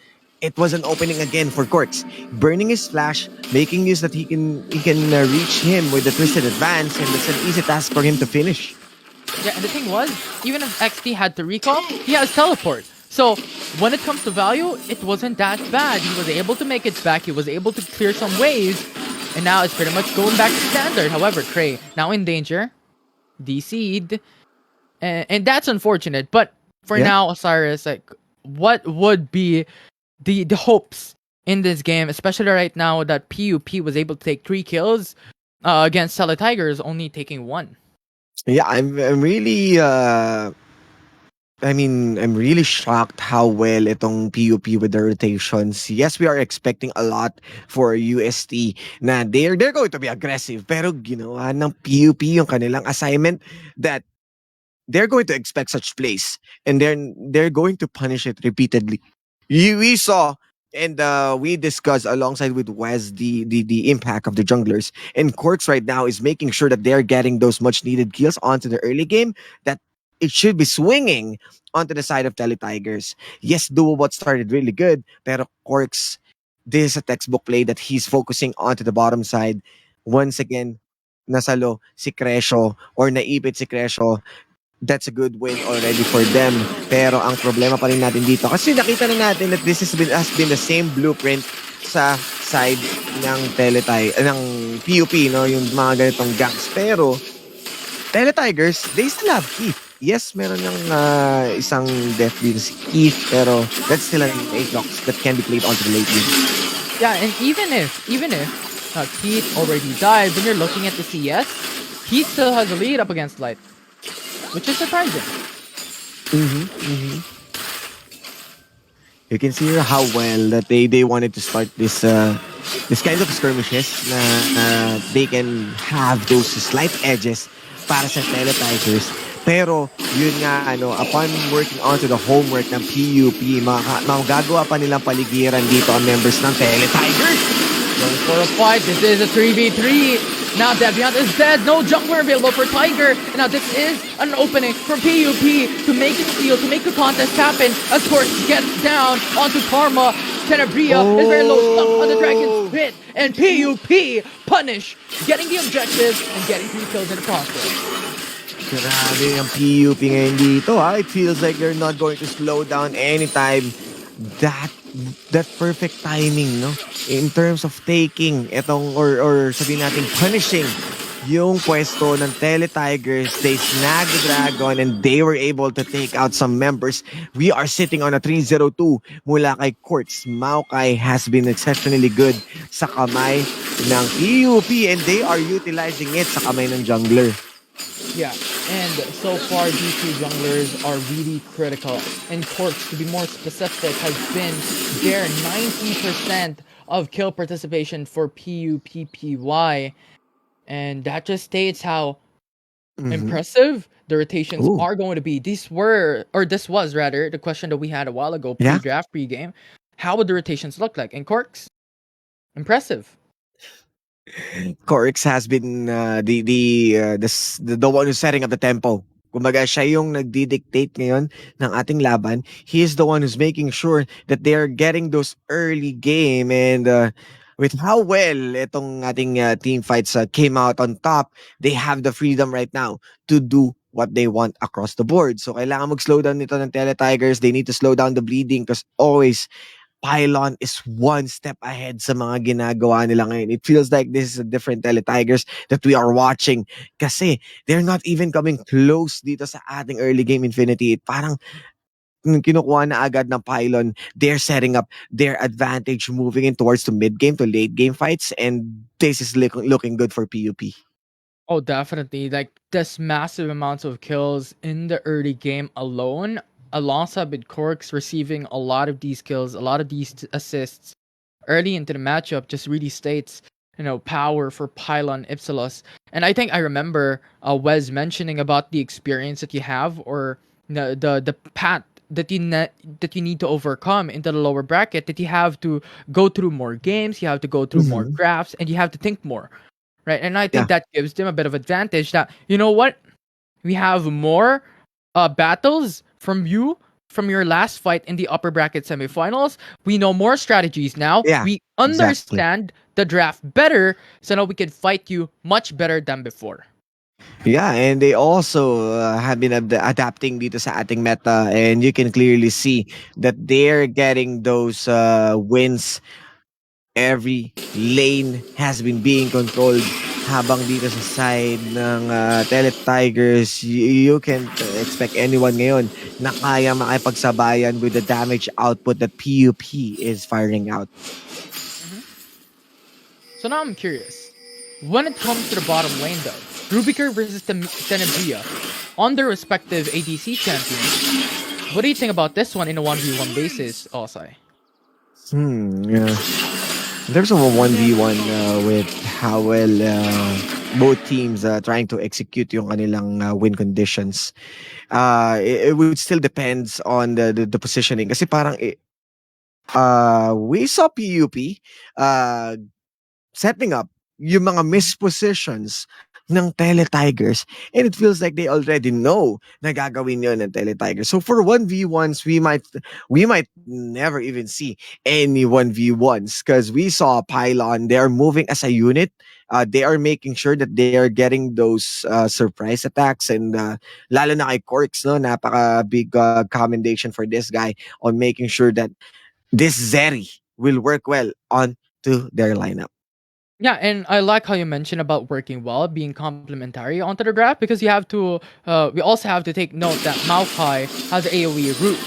it was an opening again for Quarks. Burning his flash, making use that he can reach him with the twisted advance, and it's an easy task for him to finish. Yeah, and the thing was, even if XD had to recall, he has teleport. So, when it comes to value, it wasn't that bad. He was able to make it back, he was able to clear some waves, and now it's pretty much going back to standard. However, Trey, now in danger, DC'd, and that's unfortunate. But for now, Osiris, like, what would be the hopes in this game, especially right now that PUP was able to take 3 kills against Tele-Tigers, only taking 1? Yeah, I'm really I'm really shocked how well itong PUP with the rotations. Yes, we are expecting a lot for UST na they're going to be aggressive, pero ginawa ng PUP yung kanilang assignment that they're going to expect such plays and they're going to punish it repeatedly. We saw and we discussed alongside with Wes the impact of the junglers. And Corks right now is making sure that they're getting those much needed kills onto the early game, that it should be swinging onto the side of Tele-Tigers. Yes, Duobot started really good, pero Corks, this is a textbook play that he's focusing onto the bottom side. Once again, nasalo si Creshaw or naipit si Creshaw. That's a good win already for them. Pero ang problema pa rin natin dito, kasi nakita na natin that this has been the same blueprint sa side ng ng PUP, no? Yung mga ganitong ganks. Pero Tele-Tigers, they still have Keith. Yes, meron ng isang death deal si Keith, pero that's still an Aatrox that can be played onto the late game. Yeah, and even if Keith already died, when you're looking at the CS, he still has a lead up against Light, which is surprising. You can see how well that they wanted to start this kind of skirmishes na they can have those slight edges para sa Tele-Tigers. Pero yun nga, upon working onto the homework ng PUP, magagawa pa nilang paligiran dito ang members ng Tele-Tigers. Going for a fight. This is a 3v3. Now Deviant is dead. No jungler available for Tiger. And now this is an opening for PUP to make it steal, to make the contest happen. Of course, gets down onto Karma. Tenebria is very low, stuck on the Dragon's Pit. And PUP punish, getting the objective and getting 3 kills in the process. Grabe ang PUP ngayon dito. It feels like they're not going to slow down anytime. That perfect timing, no? In terms of taking itong or sabihin natin punishing yung pwesto ng Tele Tigers. They snagged the Dragon and they were able to take out some members. We are sitting on a 3-0-2 mula kay Quartz. Maokai has been exceptionally good sa kamay ng PUP and they are utilizing it sa kamay ng jungler. Yeah, and so far these two junglers are really critical. And Corks, to be more specific, has been their 90% of kill participation for PUPPY. And that just states how impressive the rotations Ooh. are going to be. This was rather the question that we had a while ago, Yeah. pre-draft, pre-game. How would the rotations look like? And Corks, impressive. Corix has been the one who's setting up the tempo. Kumbaga, siya yung nagdi-dictate ngayon ng ating laban. He is the one who's making sure that they are getting those early game and with how well itong ating team fights came out on top, they have the freedom right now to do what they want across the board. So kailangan mag-slow down nito ng Tele Tigers. They need to slow down the bleeding because always Pylon is one step ahead sa mga ginagawa nila ngayon. It feels like this is a different Tele Tigers that we are watching kasi they're not even coming close dito sa ating early game Infinity. Parang kinukuha na agad ng Pylon. They're setting up their advantage moving in towards the mid game to late game fights and this is looking good for PUP. Oh, definitely. Like, this massive amounts of kills in the early game alone, alongside with Corks receiving a lot of these kills, a lot of these assists early into the matchup, just really states, power for Pylon Ipsilos. And I think I remember Wes mentioning about the experience that you have, or the path that you need to overcome into the lower bracket, that you have to go through more games, you have to go through more drafts, and you have to think more. Right, and I think that gives them a bit of advantage that, you know what? We have more battles from your last fight in the upper bracket semifinals. We know more strategies now. Yeah, we understand the draft better, so now we can fight you much better than before. Yeah, and they also have been adapting dito sa ating meta and you can clearly see that they're getting those wins. Every lane has been being controlled habang dito sa side ng Tele Tigers, you can't expect anyone ngayon na kaya makipagsabayan with the damage output that PUP is firing out. So now I'm curious. When it comes to the bottom lane though, Rubiker versus Tenebria on their respective ADC champions, what do you think about this one in a 1v1 basis, Osai? Yeah. There's a 1v1 with how well both teams trying to execute yung kanilang win conditions. It would still depends on the positioning. Kasi parang we saw PUP setting up yung mga mispositions ng Tele Tigers and it feels like they already know na gagawin yun ng Tele Tigers. So for 1v1s, we might never even see any 1v1s because we saw Pylon, they are moving as a unit. They are making sure that they are getting those surprise attacks and lalo na kay Corks, no? Napaka big commendation for this guy on making sure that this Zeri will work well onto their lineup. Yeah, and I like how you mentioned about working well, being complementary onto the draft, because you have to, we also have to take note that Maokai has AoE root,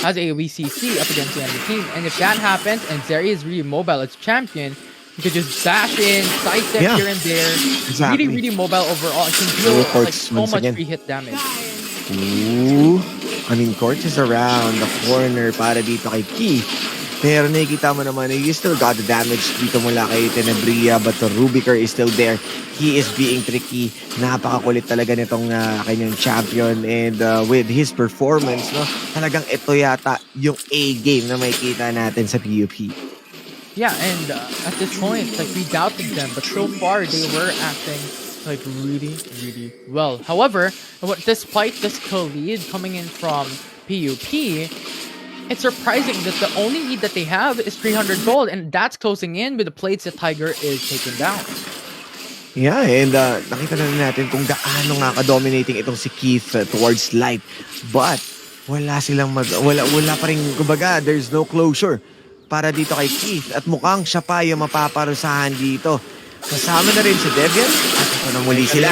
has AoE CC up against the enemy team, and if that happens, and Zeri is really mobile as champion, you could just dash in, sidestep here and there, exactly. really mobile overall, it can deal like so much free hit damage. Ooh, I mean, Corch is around the corner para dito kay Key. Pero nakikita mo naman, you still got the damage dito mula kay Tenebria, but the Rubiker is still there. He is being tricky. Napakakulit talaga nitong kanyang champion. And with his performance, no, talagang ito yata yung A-game na makikita natin sa PUP. Yeah, and at this point, like we doubted them, but so far they were acting like really, really well. However, despite this kill lead coming in from PUP, it's surprising that the only lead that they have is 300 gold, and that's closing in with the plates that Tiger is taking down. Yeah, and nakita na rin natin kung gaano nga ka-dominating itong si Keith towards Light. But wala silang wala pa rin, kumbaga, there's no closure para dito kay Keith. At mukhang siya pa yung mapaparusahan dito. Kasama na rin si Devian at ito na muli sila.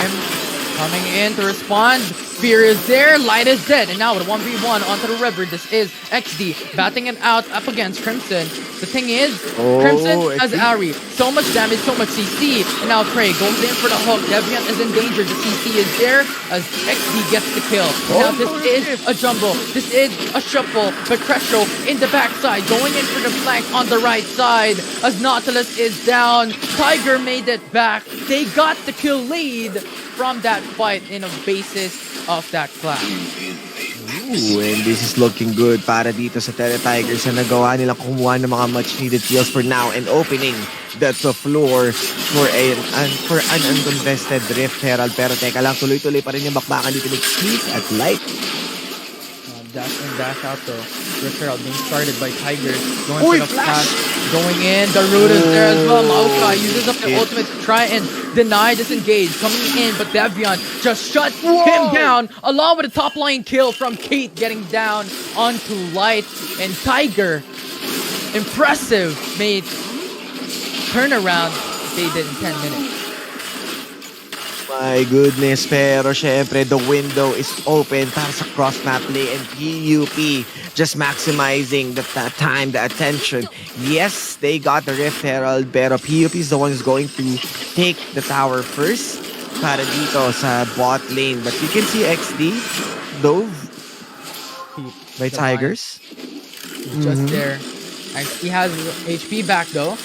Coming in to respond. Fear is there, Light is dead, and now with a 1v1 onto the river, this is XD batting it out up against Crimson. The thing is, Crimson has Ari, so much damage, so much CC, and now Trey goes in for the hook. Deviant is in danger, the CC is there as XD gets the kill. Now this is a jumble, this is a shuffle, but Cresho in the backside, going in for the flank on the right side as Nautilus is down. Tiger made it back, they got the kill lead from that fight in a basis of that class. Ooh, and this is looking good para dito sa Tigers na nagawa nilang kumuha ng mga much needed kills for now and opening the floor for an uncontested Rift Herald. Pero teka lang, tuloy-tuloy pa rin yung bakbakan dito ni Keith at Light. Dash in, dash out though. Rift Herald being started by Tiger. Going for the flash. Going in. The root is there as well. Maoka uses up the ultimate to try and deny disengage. Coming in, but Deviant just shut him down. Along with a top line kill from Kate getting down onto Light. And Tiger, impressive, made turnaround they did in 10 minutes. My goodness, pero syempre the window is open para sa cross-map play and PUP just maximizing the time, the attention. Yes, they got the Rift Herald, pero PUP is the one who's going to take the tower first para dito sa bot lane. But you can see XD dove by Tigers. Just there. He has HP back though.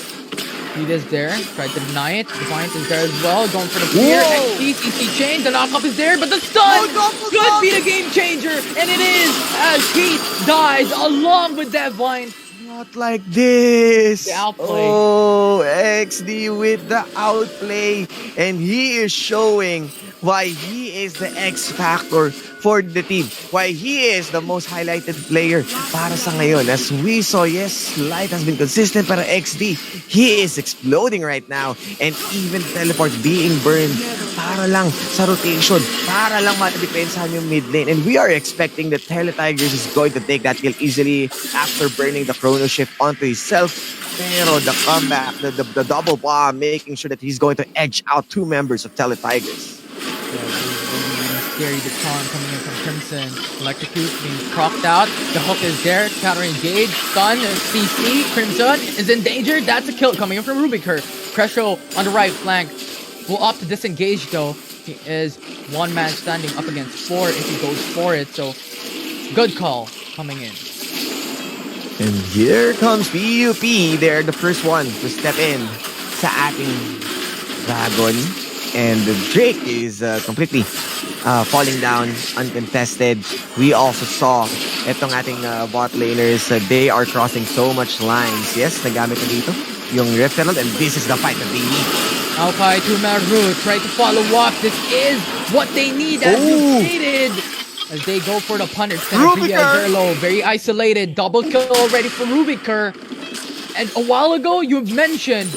He is there. Tried to deny it. Defiant is there as well. Going for the fear. XD, CC chain. The knockup is there, but the stun could be the game changer. And it is as Keith dies along with Defiant. Not like this. The outplay. Oh, XD with the outplay. And he is showing why he is the X factor for the team. Why he is the most highlighted player para sa ngayon. As we saw, yes, Light has been consistent para XD. He is exploding right now. And even teleport being burned para lang sa rotation. Para lang ma-defensahan yung mid lane. And we are expecting that Tigers is going to take that kill easily after burning the chrono shift onto himself. Pero the comeback, the double bomb, making sure that he's going to edge out two members of Tigers. Scary the taunt coming in from Crimson. Electrocute being procced out. The hook is there. Counter engage. Stun. CC. Crimson is in danger. That's a kill coming in from Rubiker. Cresho on the right flank will opt to disengage though. He is one man standing up against four if he goes for it. So good call coming in. And here comes PUP. They're the first one to step in sa ating Dragon. And the Drake is completely falling down uncontested. We also saw itong ating bot laners. They are crossing so much lines. Yes, nagamit na dito yung Rift Herald, and this is the fight that they need. Alkai to Maru try to follow up. This is what they need as you stated. As they go for the punish. Rubiker low, very isolated. Double kill already for Rubiker. And a while ago, you mentioned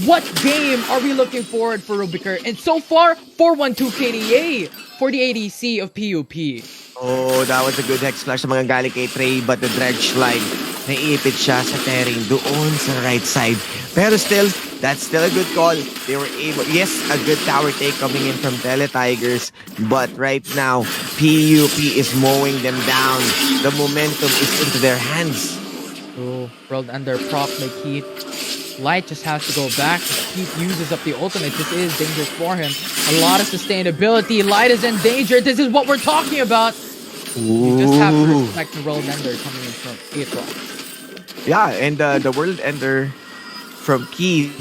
what game are we looking forward for Rubiker? And so far, 412 KDA for the ADC of PUP. Oh, that was a good hex flash sa mga galing kay Trey, but the dredge line, naiipit siya sa terrain doon sa right side. Pero still, that's still a good call. They were able, yes, a good tower take coming in from Tigers, but right now, PUP is mowing them down. The momentum is into their hands. Oh, rolled under proc by Keith. Light just has to go back. Keith uses up the ultimate. This is dangerous for him. A lot of sustainability. Light is in danger. This is what we're talking about. You just have to respect the World Ender coming in from April. Yeah, and the World Ender from Keith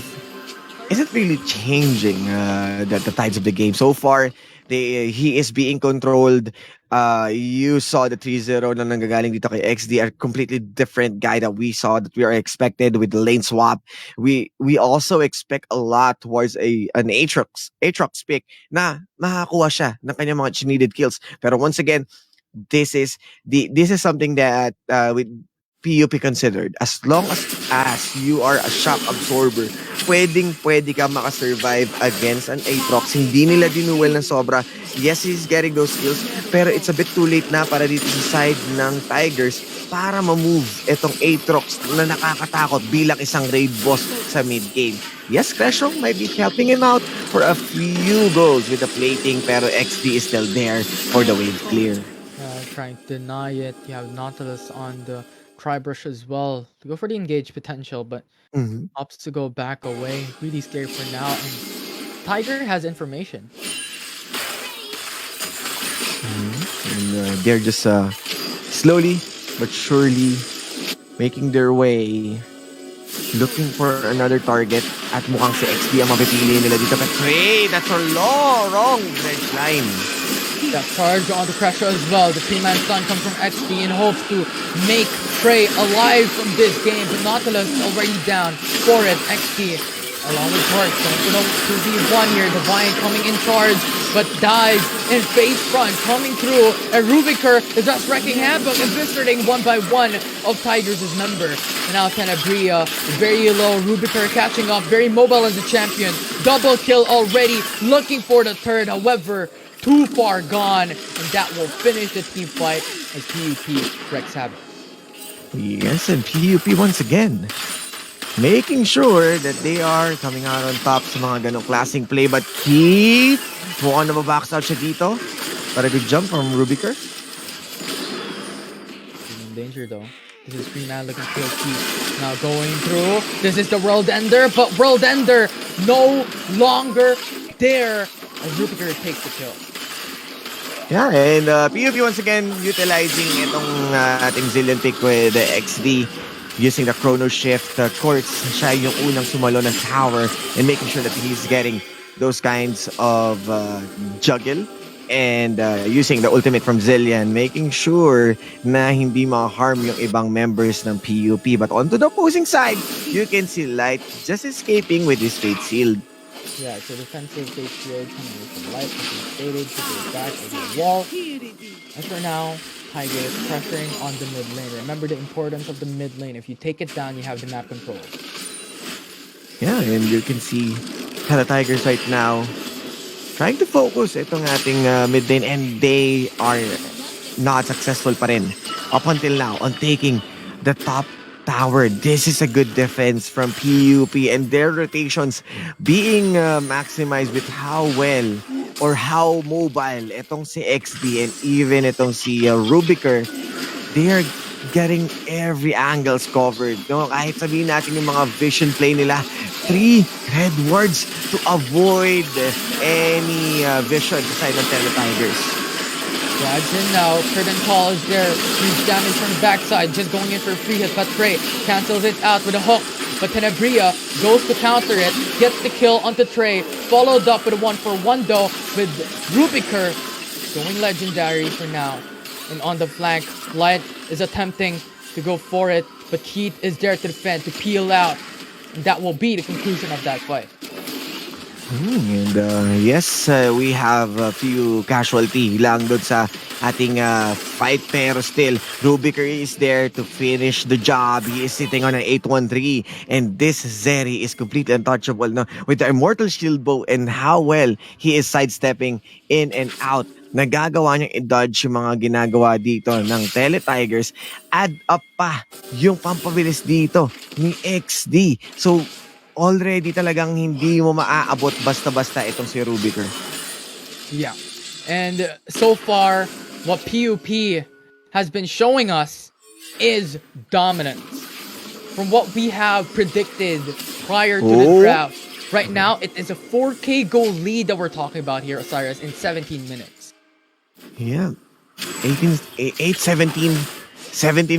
isn't really changing the tides of the game. So far, he is being controlled You saw the 3-0 na nanggagaling dito kay XD, a completely different guy that we saw that we are expected with the lane swap. We also expect a lot towards an Aatrox pick na makakuha siya ng kanyang mga needed kills. Pero once again, this is something that with PUP considered. As long as you are a shock absorber, pwede ka makasurvive against an Aatrox. Hindi nila dinuwel ng sobra. Yes, he's getting those kills, pero it's a bit too late na para dito sa side ng Tigers para ma-move itong Aatrox na nakakatakot bilang isang raid boss sa mid-game. Yes, Crashong might be helping him out for a few goals with the plating, pero XD is still there for the wave clear. Trying to deny it. You have Nautilus on the Tribrush as well to go for the engage potential, but opts to go back away. Really scared for now. And Tiger has information. And they're just slowly but surely making their way, looking for another target. At mukhang si XD ang mapipili nila dito. But wait, that's a wrong red line. That charge on the pressure as well. The 3-man stun comes from XP in hopes to make Trey alive from this game. But Nautilus already down for it. XP along with Torch going for the 2v1 here. Divine coming in charge, but dies in face front. Coming through, and Rubiker is just wrecking havoc, eviscerating one by one of Tigers' member. And now Tenebria, very low. Rubiker catching up, very mobile as a champion. Double kill already, looking for the third. However, too far gone, and that will finish the team fight as PUP wrecks havoc. Yes, and PUP once again making sure that they are coming out on top sa mga ganong klaseng play. But Keith, mukhang nababox out siya dito. But a good jump from Rubiker. In danger though. This is 3-man looking to kill Keith. Now going through. This is the World Ender, but World Ender no longer there as Rubiker takes the kill. Yeah, and PUP once again utilizing itong ating Zillion pick with XD. Using the chrono shift, course, siya yung unang sumalo ng tower and making sure that he's getting those kinds of juggle and using the ultimate from Zillion, making sure na hindi ma-harm yung ibang members ng PUP. But onto the opposing side, you can see Light just escaping with his Fate Shield. Yeah, so defensive Fate Shield coming with some Light, something faded to go back over the wall. And for now, Tiger is pressuring on the mid lane. Remember the importance of the mid lane. If you take it down, you have the map control. Yeah, and you can see how the Tigers right now trying to focus itong ating mid lane, and they are not successful pa rin up until now on taking the top tower. This is a good defense from PUP, and their rotations being maximized with how well or how mobile itong si XD and even itong si Rubiker. They are getting every angles covered. No? Kahit sabihin natin yung mga vision play nila, 3 red wards to avoid any vision sa side ng Tele Tigers. Drives in now. Curtain Call is there. Huge damage from the backside. Just going in for a free hit, but Trey cancels it out with a hook. But Tenebria goes to counter it, gets the kill onto Trey, followed up with a 1-for-1 though, with Rubiker going legendary for now. And on the flank, Light is attempting to go for it, but Keith is there to defend, to peel out. And that will be the conclusion of that fight. And yes, we have a few casualty lang doon sa ating fight, pero still Rubiker is there to finish the job. He is sitting on an 813, and this Zeri is completely untouchable, no? With the Immortal Shield Bow and how well he is sidestepping in and out. Nagagawa niyang i-dodge yung mga ginagawa dito ng Tele Tigers. Add up pa yung pampabilis dito ni XD. So already talagang hindi mo maaabot basta-basta itong si Rubiker. Yeah. And so far, what PUP has been showing us is dominance. From what we have predicted prior to the draft, right now it is a 4K goal lead that we're talking about here, Osiris, in 17 minutes. Yeah. 17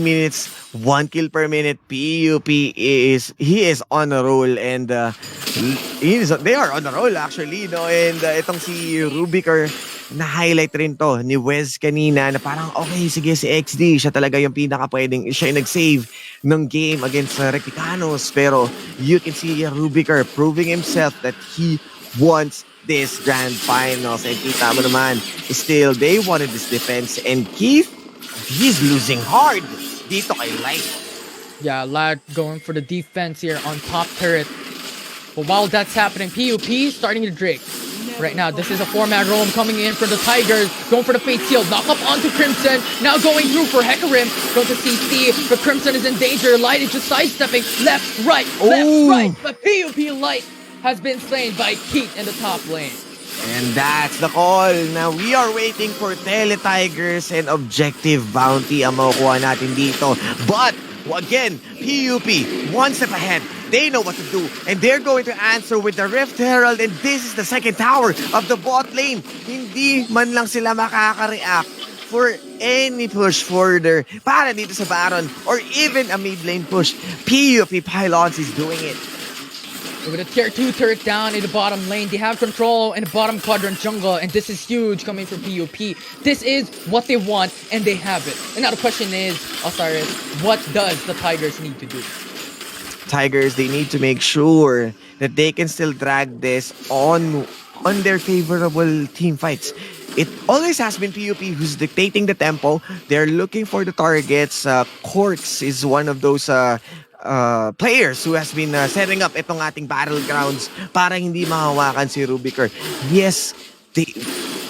minutes, 1 kill per minute. PUP he is on a roll, and they are on a roll actually, no? And itong si Rubiker, na-highlight rin to ni Wes kanina na parang okay, sige, si XD siya talaga yung pinaka pwedeng, siya yung nag-save ng game against Recticanos, pero you can see Rubiker proving himself that he wants this grand finals, and kita mo naman still they wanted this defense, and Keith, he's losing hard dito kay Light. Yeah, Lad going for the defense here on top turret. But while that's happening, PUP starting to drake. Right now, this is a 4-man roam coming in for the Tigers. Going for the Fate Seal. Knock up onto Crimson. Now going through for Hecarim. Going to CC, but Crimson is in danger. Light is just sidestepping. Left, right, left, right. But PUP Light has been slain by Keith in the top lane. And that's the call. Now we are waiting for Tele Tigers and Objective Bounty ang makukuha natin dito. But again, PUP one step ahead. They know what to do, and they're going to answer with the Rift Herald, and this is the second tower of the bot lane. Hindi man lang sila makaka-react for any push further para dito sa Baron or even a mid lane push. PUP Pylons is doing it. With a tier 2 turret down in the bottom lane, they have control in the bottom quadrant jungle, and this is huge coming from PUP. This is what they want, and they have it. And now the question is, Osiris, what does the Tigers need to do? Tigers, they need to make sure that they can still drag this on their favorable team fights. It always has been PUP who's dictating the tempo. They're looking for the targets. Corks is one of those players who has been setting up itong ating battlegrounds para hindi mahawakan si Rubiker. Yes,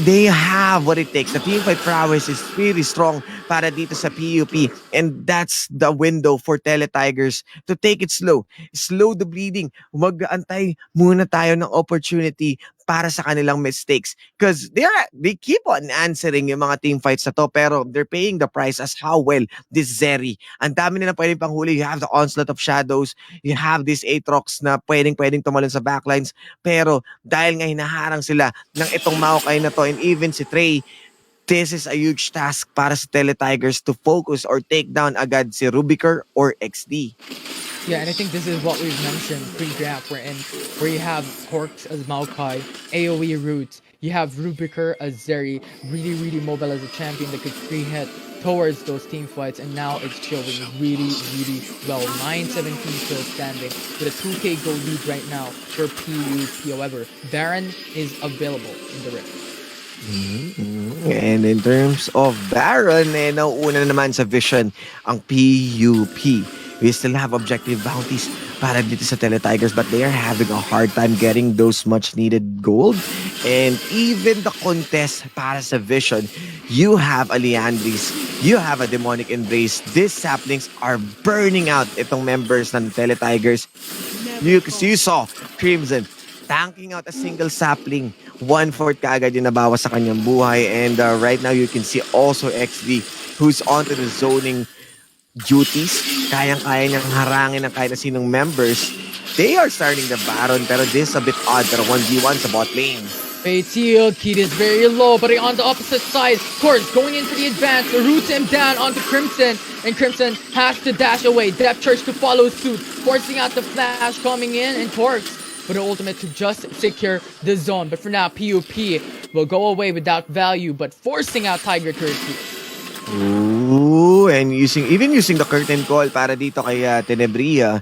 they have what it takes. The teamfight prowess is really strong para dito sa PUP, and that's the window for Tele Tigers to take it slow. Slow the bleeding. Mag-antay muna tayo ng opportunity para sa kanilang mistakes, because they keep on answering yung mga team fights na to, pero they're paying the price as how well this Zeri. Ang dami nila pwedeng panghuli. You have the Onslaught of Shadows, you have this Aatrox na pwedeng tumalon sa backlines, pero dahil nga hinaharang sila ng itong Maokai na to, and even si Trey, this is a huge task para sa Tele Tigers to focus or take down agad si Rubiker or XD. Yeah, and I think this is what we've mentioned pre-draft, where you have Corks as Maokai, AoE roots, you have Rubiker as Zeri, really mobile as a champion that could free hit towards those team fights, and now it's showing really well. 9-17 still standing with a 2k gold lead right now for PUP. However, Baron is available in the Rift. And in terms of Baron, nauuna naman sa Vision ang PUP. We still have objective bounties para dito sa Tele Tigers, but they are having a hard time getting those much needed gold. And even the contest para sa Vision, you have a Liandris, you have a Demonic Embrace. These saplings are burning out itong members ng Tele Tigers. You saw Crimson tanking out a single sapling. 1/4 kaagad yung nabawas sa kanyang buhay. And right now you can see also XD who's onto the zoning duties. Kayang-kaya niyang harangin ng kahit na sinong members. They are starting the Baron, pero this is a bit odd. Pero 1v1 sa bot lane. Fate Seal, Keith is very low, but on the opposite side, Corks going in for the advance, roots him down onto Crimson, and Crimson has to dash away. Depth Church to follow suit, forcing out the flash coming in, and Corks with the ultimate to just secure the zone. But for now, PUP will go away without value, but forcing out Tiger Turret. Ooh, and even using the curtain call para dito kay Tenebria,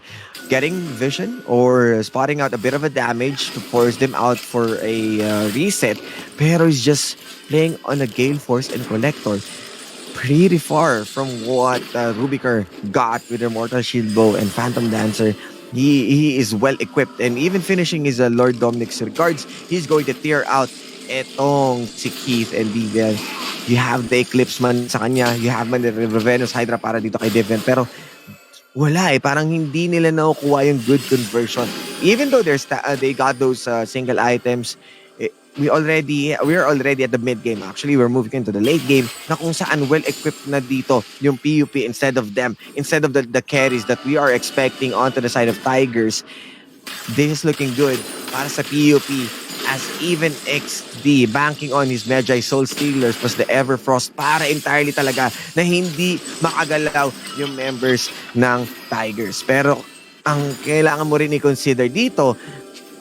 getting vision or spotting out a bit of a damage to force them out for a reset. Pero he's just playing on a Gale Force and Collector. Pretty far from what Rubiker got with their Mortal Shield Bow and Phantom Dancer. He is well equipped, and even finishing his Lord Dominic's regards, he's going to tear out etong si Keith and Vivian. You have the Eclipse man sa kanya, you have man the Venus Hydra para dito kay Devian, pero wala parang hindi nila nakukuha yung good conversion. Even though they got those single items, we're already at the mid game. Actually, we're moving into the late game na kung saan well equipped na dito yung PUP instead of the carries that we are expecting onto the side of Tigers. This is looking good para sa PUP. as even XD banking on his Magi Soul Stealers plus the Everfrost para entirely talaga na hindi makagalaw yung members ng Tigers. Pero ang kailangan mo rin i-consider dito,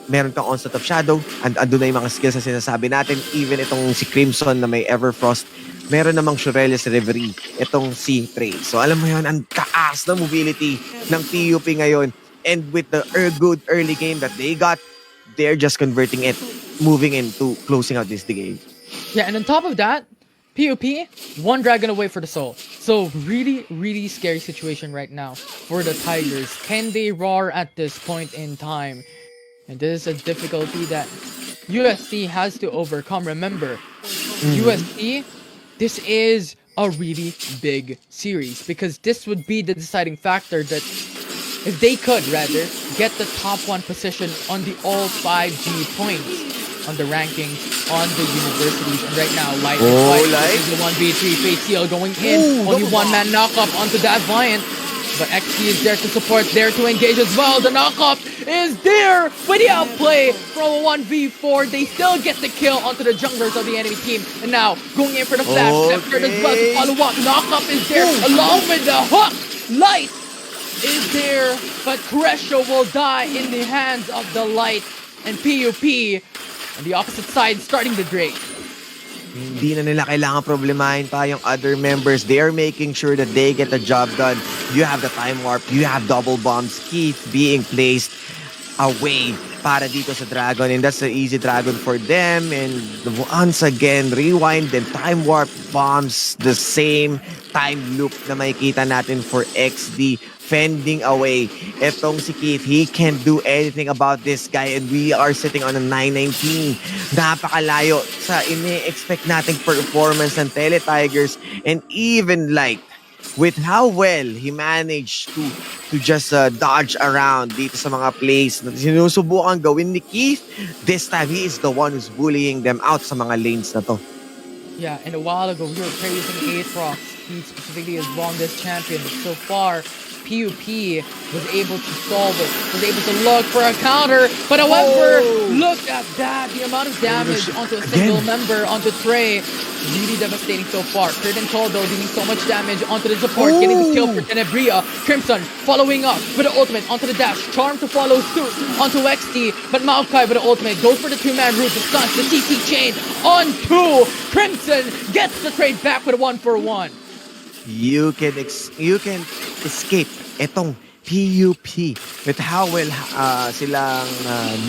meron kang Onslaught of Shadow, andun na yung mga skills na sinasabi natin, even itong si Crimson na may Everfrost, meron namang Shurelya's Reverie, itong si Trey. So alam mo yun, ang taas na mobility ng PUP ngayon. And with the good early game that they got, they're just converting it, moving into closing out this game. Yeah, and on top of that, PUP, one dragon away for the soul. So really, really scary situation right now for the Tigers. Can they roar at this point in time? And this is a difficulty that UST has to overcome. Remember, UST, this is a really big series because this would be the deciding factor that if they could rather get the top 1 position on the all 5G points on the rankings on the universities. And right now, Light is fighting. This is the 1v3 Fate Seal going in. Only one man knock up onto that Viant. But XP is there to support, there to engage as well. The knockup is there with the outplay from a 1v4. They still get the kill onto the junglers of the enemy team. And now, going in for the flash. Scepter as well to follow up. Knockup is there along with the hook. Light is there, but Kresho will die in the hands of the Light. And PUP on the opposite side starting the Drake. Hindi na nila kailangan problemahin pa yung other members. They are making sure that they get the job done. You have the time warp. You have double bombs. Keep being placed away para dito sa Dragon. And that's an easy Dragon for them. And once again, rewind and time warp bombs. The same time loop na makikita natin for XD. Fending away. Etong si Keith, he can't do anything about this guy and we are sitting on a 919. Napakalayo sa ini-expect nating performance ng Tele Tigers and even Light with how well he managed to just dodge around dito sa mga plays na sinusubukan gawin ni Keith. This time, he is the one who's bullying them out sa mga lanes na to. Yeah, and a while ago, we were praising Aatrox. He specifically is longest champion, but so far, PUP was able to solve it, was able to look for a counter, but however, look at that, the amount of damage onto a single member, onto Trey, really devastating so far. Crit and Toldo doing so much damage onto the support, getting the kill for Tenebria. Crimson following up with the ultimate onto the dash, Charm to follow suit onto XD, but Maokai with the ultimate goes for the 2-man route, the stuns, the CC chain onto Crimson, gets the trade back with a 1-for-1. You can escape etong PUP with how well silang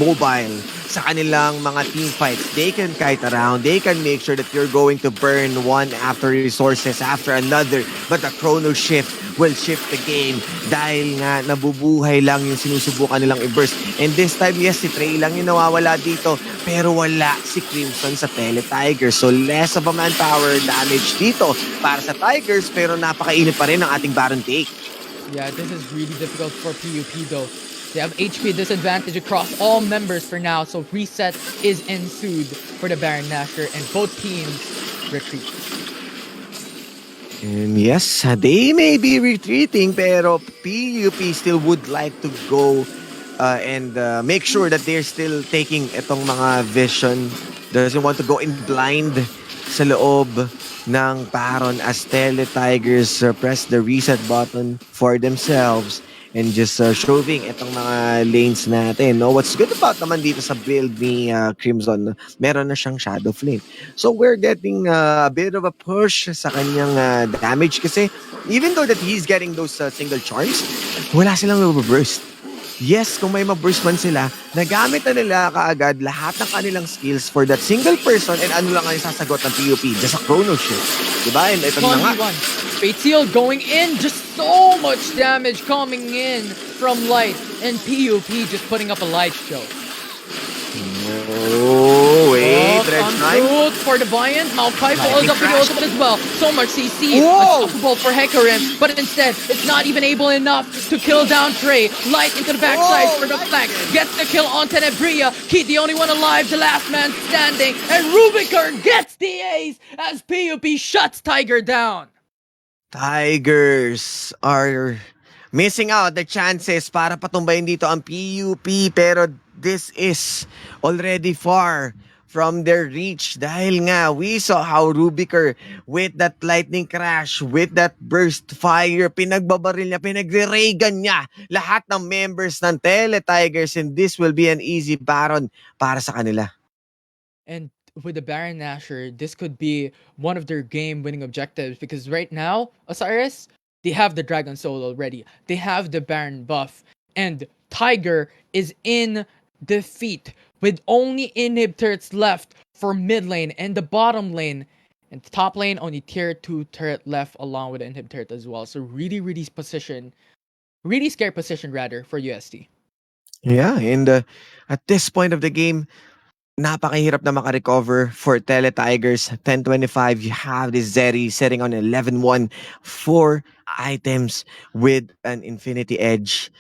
mobile sa kanilang mga team fights. They can kite around. They can make sure that you're going to burn one after resources after another. But the chrono shift will shift the game dahil nga nabubuhay lang yung sinusubukan nilang i-burst. And this time, yes, si Trey lang yung nawawala dito pero wala si Crimson sa Tele Tigers. So less of a manpower damage dito para sa Tigers pero napakainit pa rin ang ating Baron take. Yeah, this is really difficult for PUP though. They have HP disadvantage across all members for now, so reset is ensued for the Baron Nashor and both teams retreat. And yes, they may be retreating pero PUP still would like to go and make sure that they're still taking itong mga vision. Doesn't want to go in blind sa loob ng Baron as Tele Tigers press the reset button for themselves and just shoving itong mga lanes natin. No, what's good about naman dito sa build ni Crimson, meron na siyang Shadow Flame. So we're getting a bit of a push sa kanyang damage kasi even though that he's getting those single charms, wala silang overburst. Yes, kung may ma-burst man sila, nagamit na nila kaagad lahat ng kanilang skills for that single person and ano lang ang sasagot ng PUP? Just a chrono shift. Diba? And ito na nga. Fate Seal going in, just so much damage coming in from Light and PUP just putting up a light show. Oh, wait. Root for the Viant. Maokai follows up with the ultimate as well. So much CC. Unstoppable for Hecarim. But instead, it's not even able enough to kill down Trey. Light into the backside for the flank. Gets the kill on Tenebria. Keith, the only one alive. The last man standing. And Rubiker gets the ace as PUP shuts Tiger down. Tigers are missing out the chances para patumbayin dito ang PUP pero this is already far from their reach dahil nga we saw how Rubiker with that lightning crash, with that burst fire, pinagbabaril niya, pinagre-raygun niya lahat ng members ng Tele Tigers, and this will be an easy baron para sa kanila. And with the Baron Nashor, this could be one of their game-winning objectives because right now, Osiris, they have the Dragon Soul already. They have the Baron buff, and Tiger is in defeat with only inhib turrets left for mid lane and the bottom lane. And the top lane, only tier 2 turret left along with the inhib turret as well. So really scary position rather for UST. Yeah, and at this point of the game, napakahirap na makarecover for Tele Tigers. 10-25, you have this Zeri sitting on 11-1, 4 items with an Infinity Edge.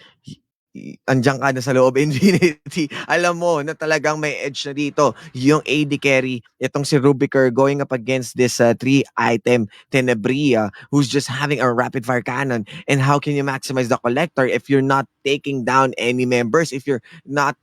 Andiyan ka na sa loob, Infinity. Alam mo na talagang may edge na dito. Yung AD carry, itong si Rubiker going up against this 3-item Tenebria who's just having a rapid fire cannon. And how can you maximize the collector if you're not taking down any members? If you're not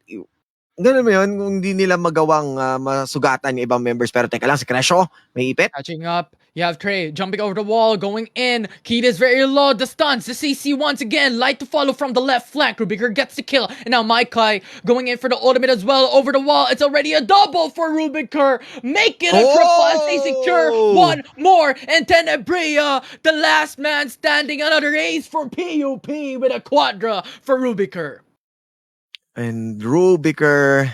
Gano'n mo 'yun, kung hindi nila magawang, masugatan yung ibang members. Pero teka lang, si Crescio may ipit. Catching up. You have Trey jumping over the wall, going in. Keed is very low. The stuns. The CC once again. Light to follow from the left flank. Rubiker gets the kill. And now Maikai going in for the ultimate as well. Over the wall. It's already a double for Rubiker. Make it a triple as they secure Oh! one more. And Tenebria, the last man standing. Another ace for PUP with a quadra for Rubiker. And Rubiker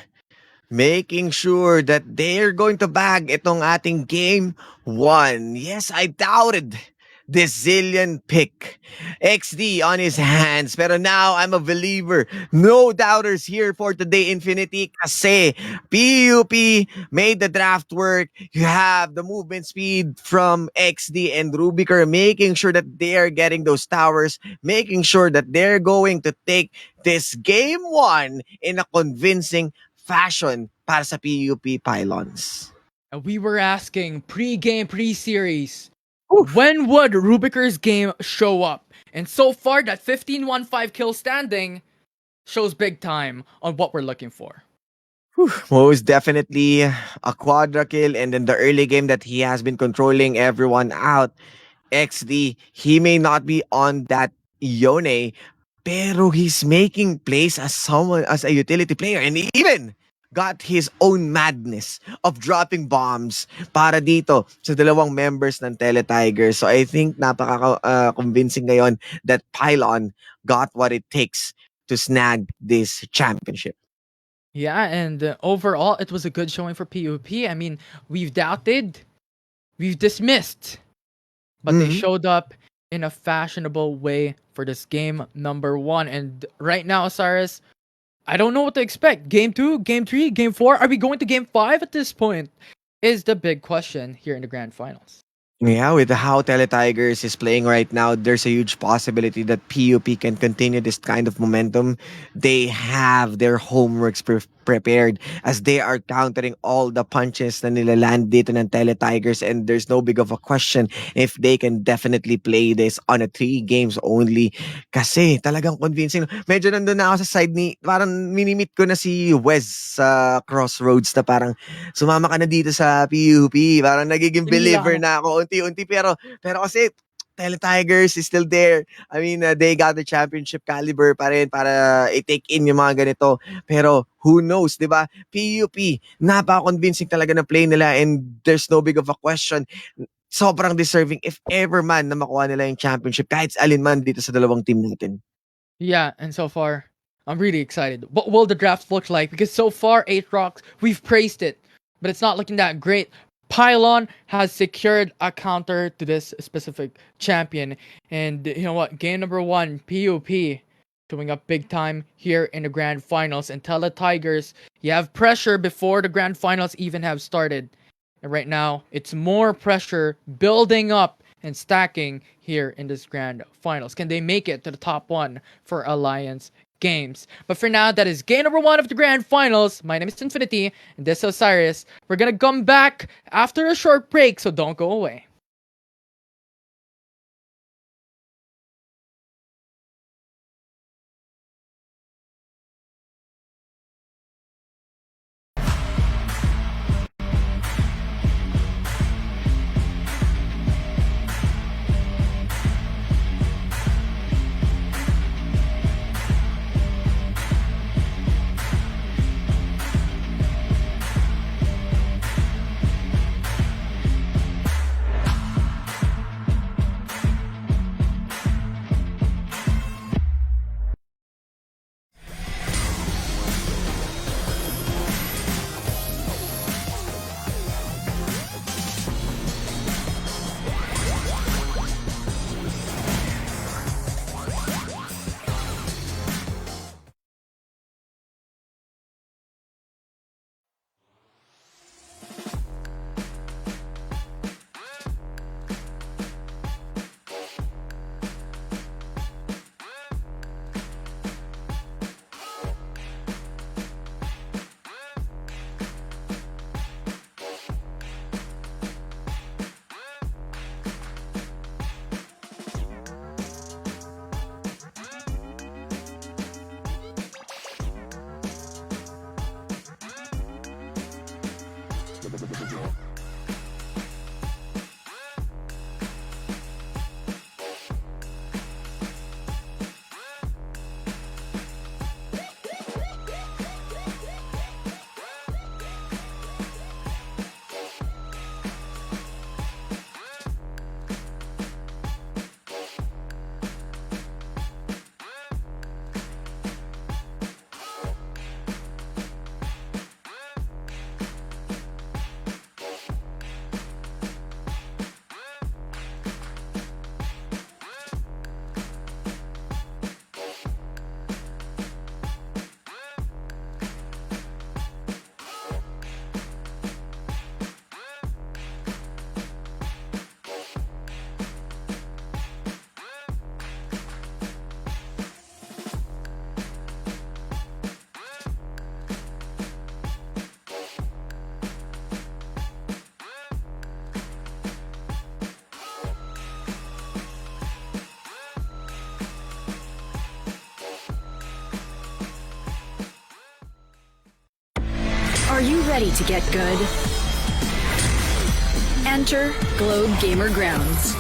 making sure that they're going to bag itong ating game 1. Yes, I doubted this Zillion pick. XD on his hands. Pero now, I'm a believer. No doubters here for today, Infinity. Kasi PUP made the draft work. You have the movement speed from XD and Rubiker making sure that they are getting those towers, making sure that they're going to take this game 1 in a convincing fashion para sa PUP Pylons. And we were asking pre-game, pre-series, when would Rubiker's game show up? And so far, that 15-1-5 kill standing shows big time on what we're looking for. Most definitely a quadra kill, and in the early game that he has been controlling everyone out. XD, he may not be on that Yone, pero he's making plays as a utility player, and he even got his own madness of dropping bombs para dito sa dalawang members ng Tele Tigers. So I think napaka-convincing ngayon that Pylon got what it takes to snag this championship. Yeah, and overall, it was a good showing for PUP. I mean, we've doubted, we've dismissed, but they showed up in a fashionable way for this game number 1. And right now, Osiris, I don't know what to expect. Game 2, Game 3, Game 4? Are we going to Game 5 at this point? Is the big question here in the grand finals. Yeah, with how Tele Tigers is playing right now, there's a huge possibility that PUP can continue this kind of momentum. They have their homeworks prepared as they are countering all the punches na nilaland dito ng Tele Tigers, and there's no big of a question if they can definitely play this on a 3 games only. Kasi talagang convincing. Medyo nandun na ako sa side ni, parang minimit ko na si Wes sa Crossroads na parang sumama ka na dito sa PUP. Parang nagiging Tumila believer ka na. na ako unti-unti, pero kasi Tele Tigers is still there. I mean, they got the championship caliber pa rin para i-take in yung mga ganito. Pero who knows, di ba? PUP, napaka-convincing talaga na play nila, and there's no big of a question. Sobrang deserving if ever man na makuha nila yung championship kahit alin man dito sa dalawang team natin. Yeah, and so far, I'm really excited. What will the draft look like? Because so far, 8 Rocks, we've praised it, but it's not looking that great. Pylon has secured a counter to this specific champion. And you know what? Game number 1, PUP, showing up big time here in the grand finals. And tell the Tigers, you have pressure before the grand finals even have started. And right now, it's more pressure building up and stacking here in this grand finals. Can they make it to the top 1 for Alliance Games? But for now, that is game number 1 of the grand finals. My name is Infinity, and this is Osiris. We're gonna come back after a short break, so don't go away. Are you ready to get good? Enter Globe Gamer Grounds,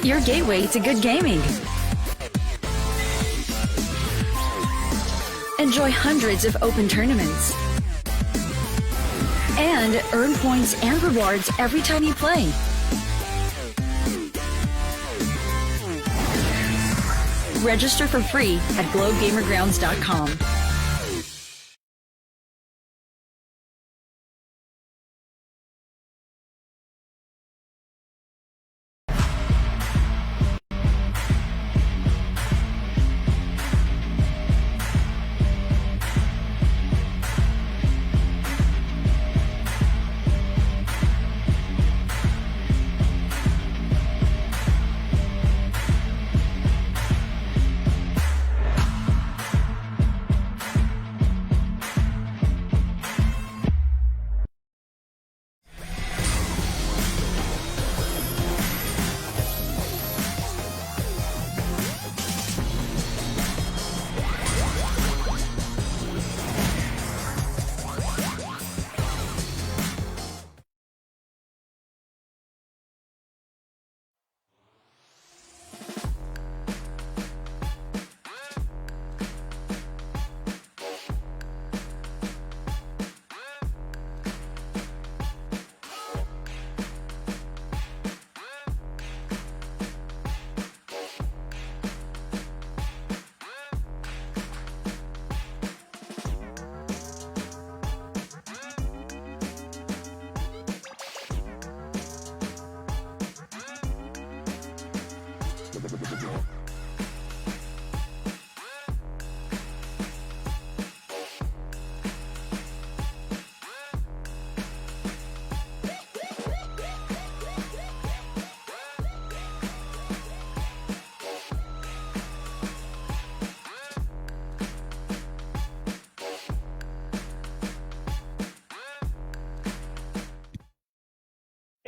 your gateway to good gaming. Enjoy hundreds of open tournaments and earn points and rewards every time you play. Register for free at globegamergrounds.com.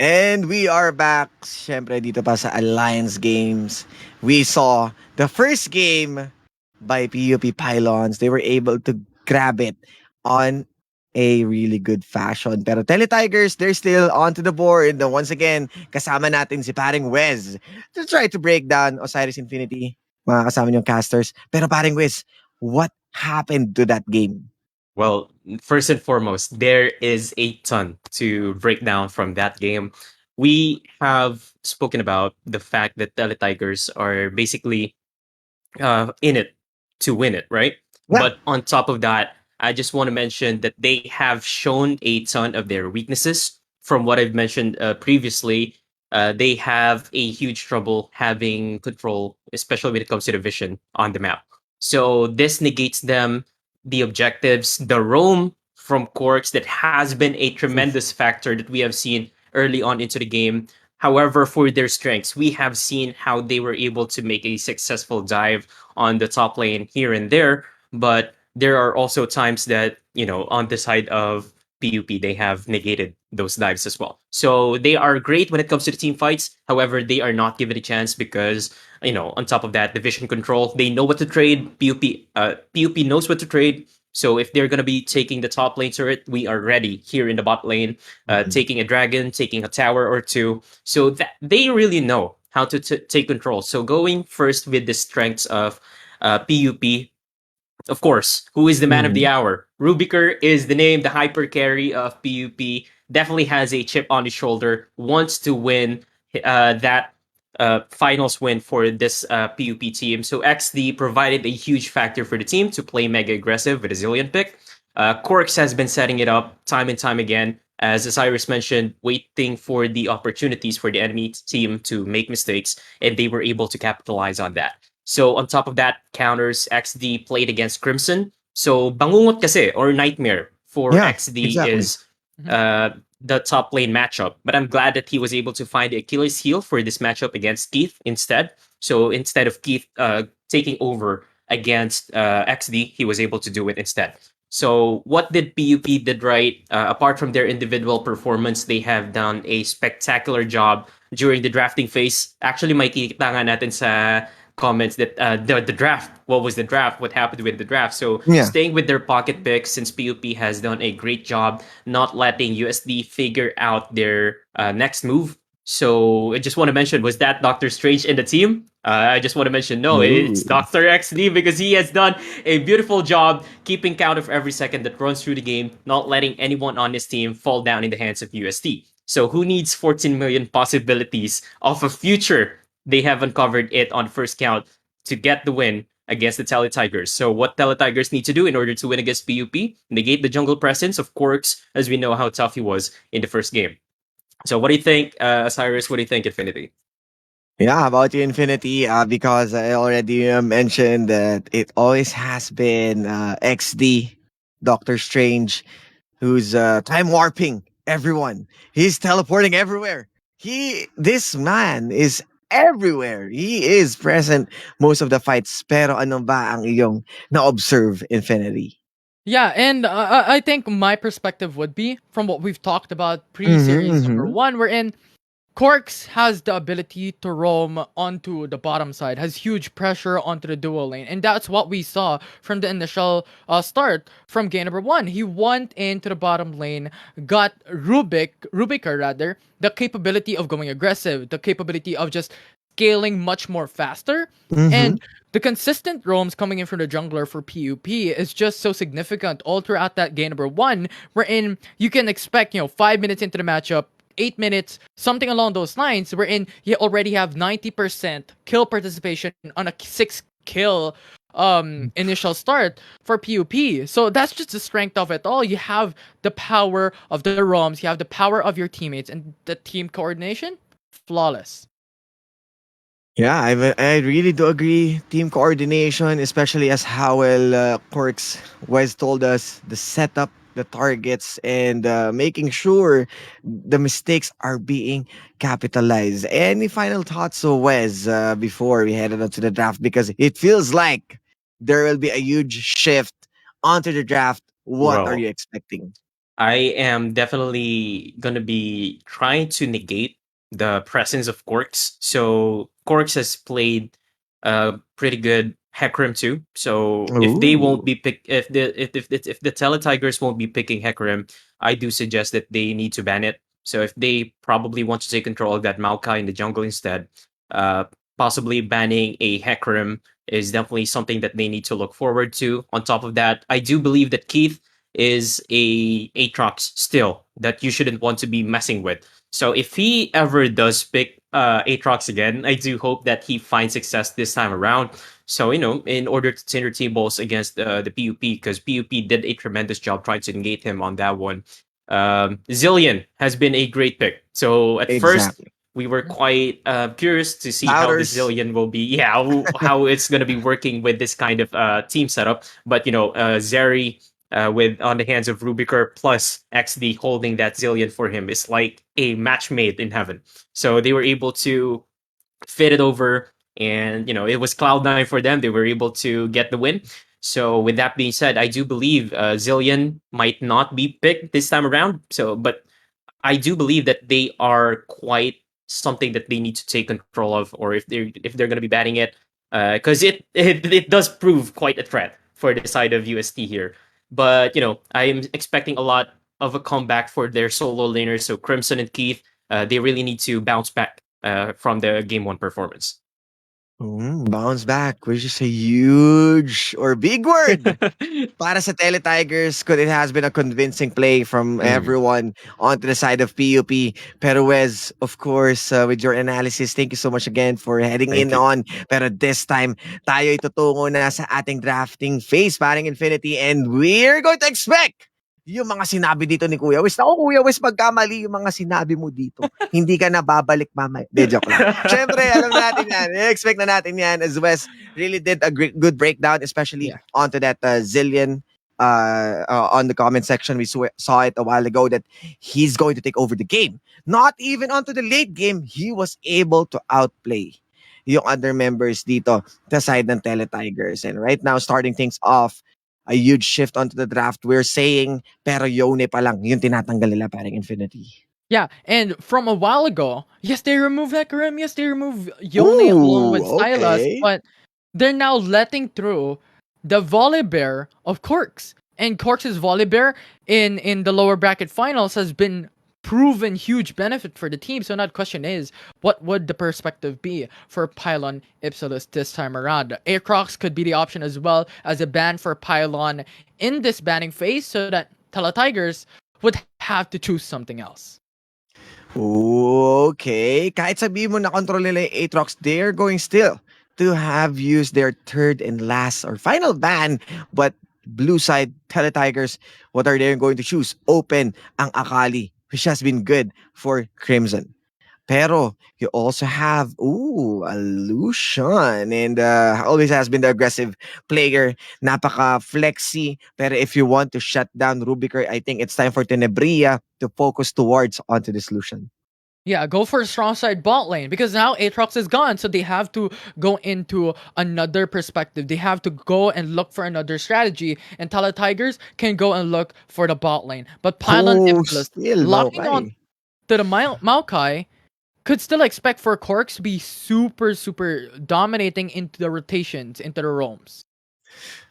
And we are back, syempre, dito pa sa Alliance Games. We saw the first game by PUP Pylons. They were able to grab it on a really good fashion. Pero Teletigers, they're still onto the board. And once again, kasama natin si paring Wez to try to break down Osiris Infinity. Mga kasama niyong casters. Pero paring Wez, what happened to that game? Well, first and foremost, there is a ton to break down from that game. We have spoken about the fact that Teletigers are basically in it to win it, right? Yeah. But on top of that, I just want to mention that they have shown a ton of their weaknesses. From what I've mentioned previously, they have a huge trouble having control, especially when it comes to the vision on the map. So this negates them, the objectives, the roam from Corks that has been a tremendous factor that we have seen early on into the game. However, for their strengths, we have seen how they were able to make a successful dive on the top lane here and there. But there are also times that, on the side of PUP, they have negated those dives as well. So they are great when it comes to the team fights. However, they are not given a chance because, on top of that, division control, they know what to trade. PUP knows what to trade. So if they're going to be taking the top lane turret, we are ready here in the bot lane, taking a dragon, taking a tower or two. So that they really know how to take control. So going first with the strengths of PUP, of course, who is the man of the hour? Rubiker is the name, the hyper carry of PUP. Definitely has a chip on his shoulder, wants to win that finals win for this PUP team. So XD provided a huge factor for the team to play mega aggressive with a Zillion pick. Corks has been setting it up time and time again. As Osiris mentioned, waiting for the opportunities for the enemy team to make mistakes, and they were able to capitalize on that. So on top of that, counters XD played against Crimson. So bangungot kasi or nightmare for Yeah, XD exactly. is the top lane matchup. But I'm glad that he was able to find the Achilles heel for this matchup against Keith instead. So instead of Keith taking over against XD, he was able to do it instead. So what did PUP did right? Apart from their individual performance, they have done a spectacular job during the drafting phase. Actually, makikita nga natin sa comments that the draft. What was the draft? What happened with the draft? So Yeah. staying with their pocket picks, since PUP has done a great job not letting USD figure out their next move. So I just want to mention, was that Doctor Strange in the team? I just want to mention, no, it's Ooh. Doctor XD because he has done a beautiful job keeping count of every second that runs through the game, not letting anyone on his team fall down in the hands of UST. So who needs 14 million possibilities of a future? They have uncovered it on first count to get the win against the Tele Tigers. So what Tele Tigers need to do in order to win against PUP? Negate the jungle presence of Quarks, as we know how tough he was in the first game. So what do you think, Cyrus? What do you think, Infinity? Yeah, about the Infinity, because I already mentioned that it always has been XD, Doctor Strange, who's time warping everyone. He's teleporting everywhere. This man is everywhere. He is present most of the fights. Pero ano ba ang iyong na-observe, Infinity? Yeah, and I think my perspective would be from what we've talked about Mm-hmm, pre-series number mm-hmm. one, wherein Corks has the ability to roam onto the bottom side, has huge pressure onto the dual lane, and that's what we saw from the initial start from game number one. He went into the bottom lane, got Rubiker rather, the capability of going aggressive, the capability of just scaling much more faster, Mm-hmm. and the consistent roams coming in from the jungler for PUP is just so significant all throughout that game number one, wherein you can expect, 5 minutes into the matchup, 8 minutes, something along those lines, wherein you already have 90% kill participation on a 6 kill initial start for PUP. So that's just the strength of it all. You have the power of the ROMs, you have the power of your teammates, and the team coordination, flawless. Yeah, I really do agree. Team coordination, especially as Howell Quirks Wes told us, the setup, the targets, and making sure the mistakes are being capitalized. Any final thoughts, so Wes, before we head on to the draft? Because it feels like there will be a huge shift onto the draft. What are Well, you expecting? I am definitely gonna be trying to negate the presence of Quarks. So Quarks has played pretty good Hecarim too. So if they won't Ooh. be pick if the Teletigers won't be picking Hecarim, I do suggest that they need to ban it. So if they probably want to take control of that Maokai in the jungle instead, uh, possibly banning a Hecarim is definitely something that they need to look forward to. On top of that, I do believe that Keith is a Aatrox still that you shouldn't want to be messing with. So if he ever does pick Aatrox again, I do hope that he finds success this time around. So in order to turn tables against the PUP, because PUP did a tremendous job trying to negate him on that one. Zillion has been a great pick. So at first Exactly. we were quite curious to see how the Doubters. Zillion will be. Yeah, how it's going to be working with this kind of team setup. But Zeri with on the hands of Rubiker plus XD holding that Zillion for him is like a match made in heaven. So they were able to fit it over, and it was Cloud9 for them. They were able to get the win. So with that being said, I do believe Zillion might not be picked this time around. So, but I do believe that they are quite something that they need to take control of, or if they're going to be batting it, because it does prove quite a threat for the side of UST here. But I'm expecting a lot of a comeback for their solo laners. So Crimson and Keith, they really need to bounce back from the game one performance. Bounce back, which is a huge or big word para sa Tele Tigers. It has been a convincing play from Mm, everyone onto the side of PUP. Pero Wes, of course, with your analysis, thank you so much again for heading thank in you. on. Pero this time, tayo itutungo na sa ating drafting phase, paring Infinity, and we're going to expect yung mga sinabi dito ni Kuya Wes. Naku, Kuya Wes, pagkamali yung mga sinabi mo dito. Hindi ka na babalik mamaya. De, joke lang. Siyempre, alam na natin yan. Expect na natin yan as Wes really did a good breakdown, especially Yeah. onto that Zillion on the comment section. We saw it a while ago that he's going to take over the game. Not even onto the late game, he was able to outplay yung other members dito sa side ng Tele Tigers. And right now, starting things off, a huge shift onto the draft. We're saying, pero Yone pa lang, yung tinatanggal nila parang Infinity. Yeah, and from a while ago, yes, they removed Hecarim, yes, they removed Yone along Ooh, with Sylas, okay. but they're now letting through the Volibear of Corks. And Corks' Volibear in the lower bracket finals has been proven huge benefit for the team. So now the question is, what would the perspective be for Pylon Ipsilus this time around? Aatrox could be the option as well as a ban for Pylon in this banning phase so that Teletigers would have to choose something else. Okay. Kahit sabihin mo na control nila yung Aatrox, they're going still to have used their third and last or final ban. But blue side, Teletigers, what are they going to choose? Open ang Akali, which has been good for Crimson. Pero you also have Illusion and always has been the aggressive player. Napaka flexy. Pero if you want to shut down Rubiker, I think it's time for Tenebria to focus towards onto this Lucian. Yeah, go for a strong side bot lane because now Aatrox is gone, so they have to go into another perspective. They have to go and look for another strategy, and Tigers can go and look for the bot lane. But Pylon Oh, Ipsilus still locking on Maokai. to the Maokai could still expect for Corks to be super dominating into the rotations, into the roams.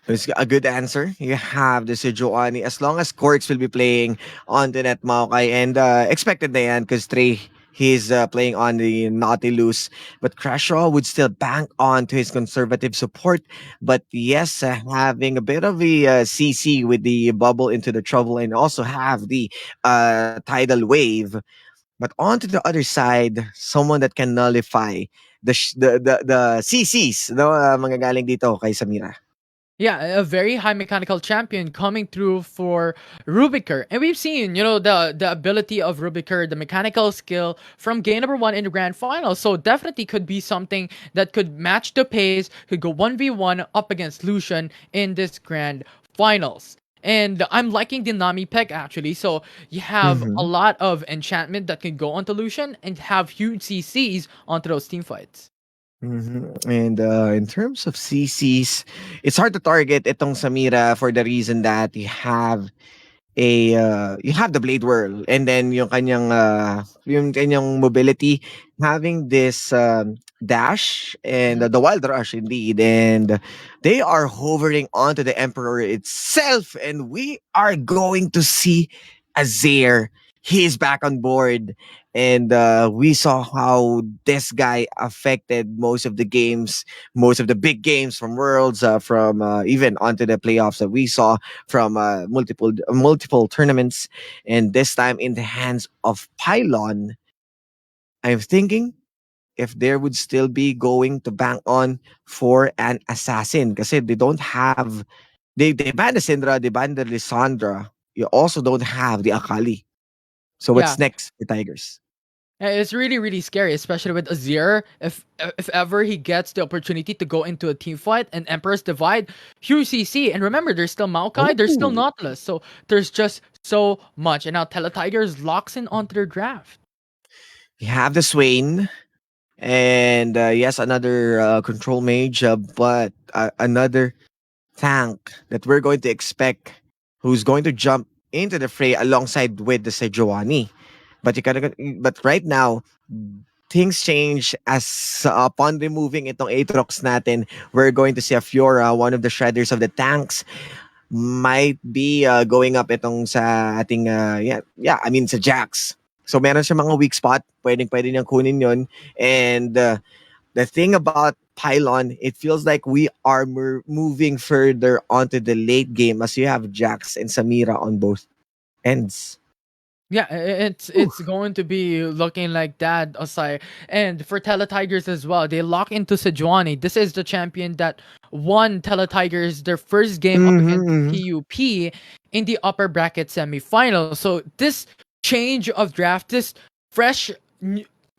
It's a good answer. You have the Sejuani. As long as Corks will be playing on the net Maokai and expected na yan because Trey he's playing on the Nautilus. But Crashaw would still bank on to his conservative support. But yes, having a bit of a CC with the bubble into the trouble and also have the tidal wave. But on to the other side, someone that can nullify the CCs no manggagaling dito kay Samira. Yeah, a very high mechanical champion coming through for Rubiker. And we've seen, the ability of Rubiker, the mechanical skill from game number 1 in the grand final. So definitely could be something that could match the pace, could go 1v1 up against Lucian in this grand finals. And I'm liking the Nami Peg actually. So you have a Mhm. lot of enchantment that can go onto Lucian and have huge CCs onto those team fights. And in terms of CCs, it's hard to target itong Samira for the reason that you have the blade whirl and then yung kanyang mobility having this dash and Mhm. the wild rush indeed and they are hovering onto the emperor itself and we are going to see Azir. He's back on board and we saw how this guy affected most of the games, most of the big games from worlds, from even onto the playoffs that we saw from multiple tournaments, and this time in the hands of Pylon. I'm thinking if there would still be going to bank on for an assassin kasi they don't have they banned the Syndra, they banned the Lissandra. You also don't have the Akali. So Yeah. what's next for Tigers? It's really scary, especially with Azir. If ever he gets the opportunity to go into a team fight and Emperor's Divide, huge CC. And remember, there's still Maokai, there's still Oh, Nautilus. So there's just so much. And now Teletigers locks in onto their draft. you have the Swain, and yes, another control mage, but another tank that we're going to expect who's going to jump into the fray alongside with the Sejuani. But right now, things change as upon removing itong Aatrox natin, we're going to see a Fiora, one of the shredders of the tanks, might be going up itong sa ating I mean sa Jax. So meron siya mga weak spot, pwede niyang kunin yon and the thing about Pylon, it feels like we are moving further onto the late game as you have Jax and Samira on both ends. Yeah, Ooh. it's going to be looking like that, Osai. And for Teletigers as well, they lock into Sejuani. This is the champion that won Teletigers their first game up Mm-hmm, against mm-hmm. PUP in the upper bracket semifinal. So this change of draft, this fresh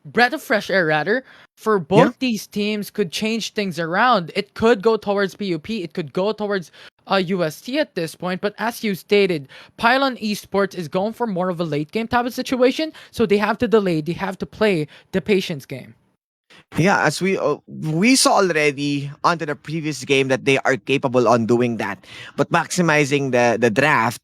breath of fresh air rather for Yeah. both these teams could change things around. It could go towards PUP, it could go towards UST at this point, but as you stated, Pylon Esports is going for more of a late game type of situation, so they have to delay, they have to play the patience game. Yeah, as we saw already onto the previous game that they are capable on doing that. But maximizing the draft,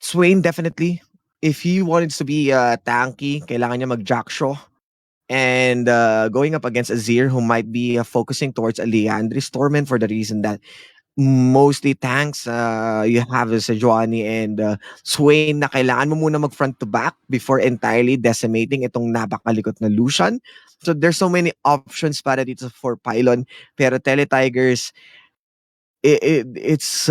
Swain definitely if he wants to be tanky, kailangan niya mag-Jackshaw. And going up against Azir, who might be focusing towards a Leandris Torment for the reason that mostly tanks, you have Sejuani and Swain na kailangan mo muna mag-front to back before entirely decimating itong napakalikot na Lucian. So there's so many options para dito for Pylon. Pero Teletigers, it's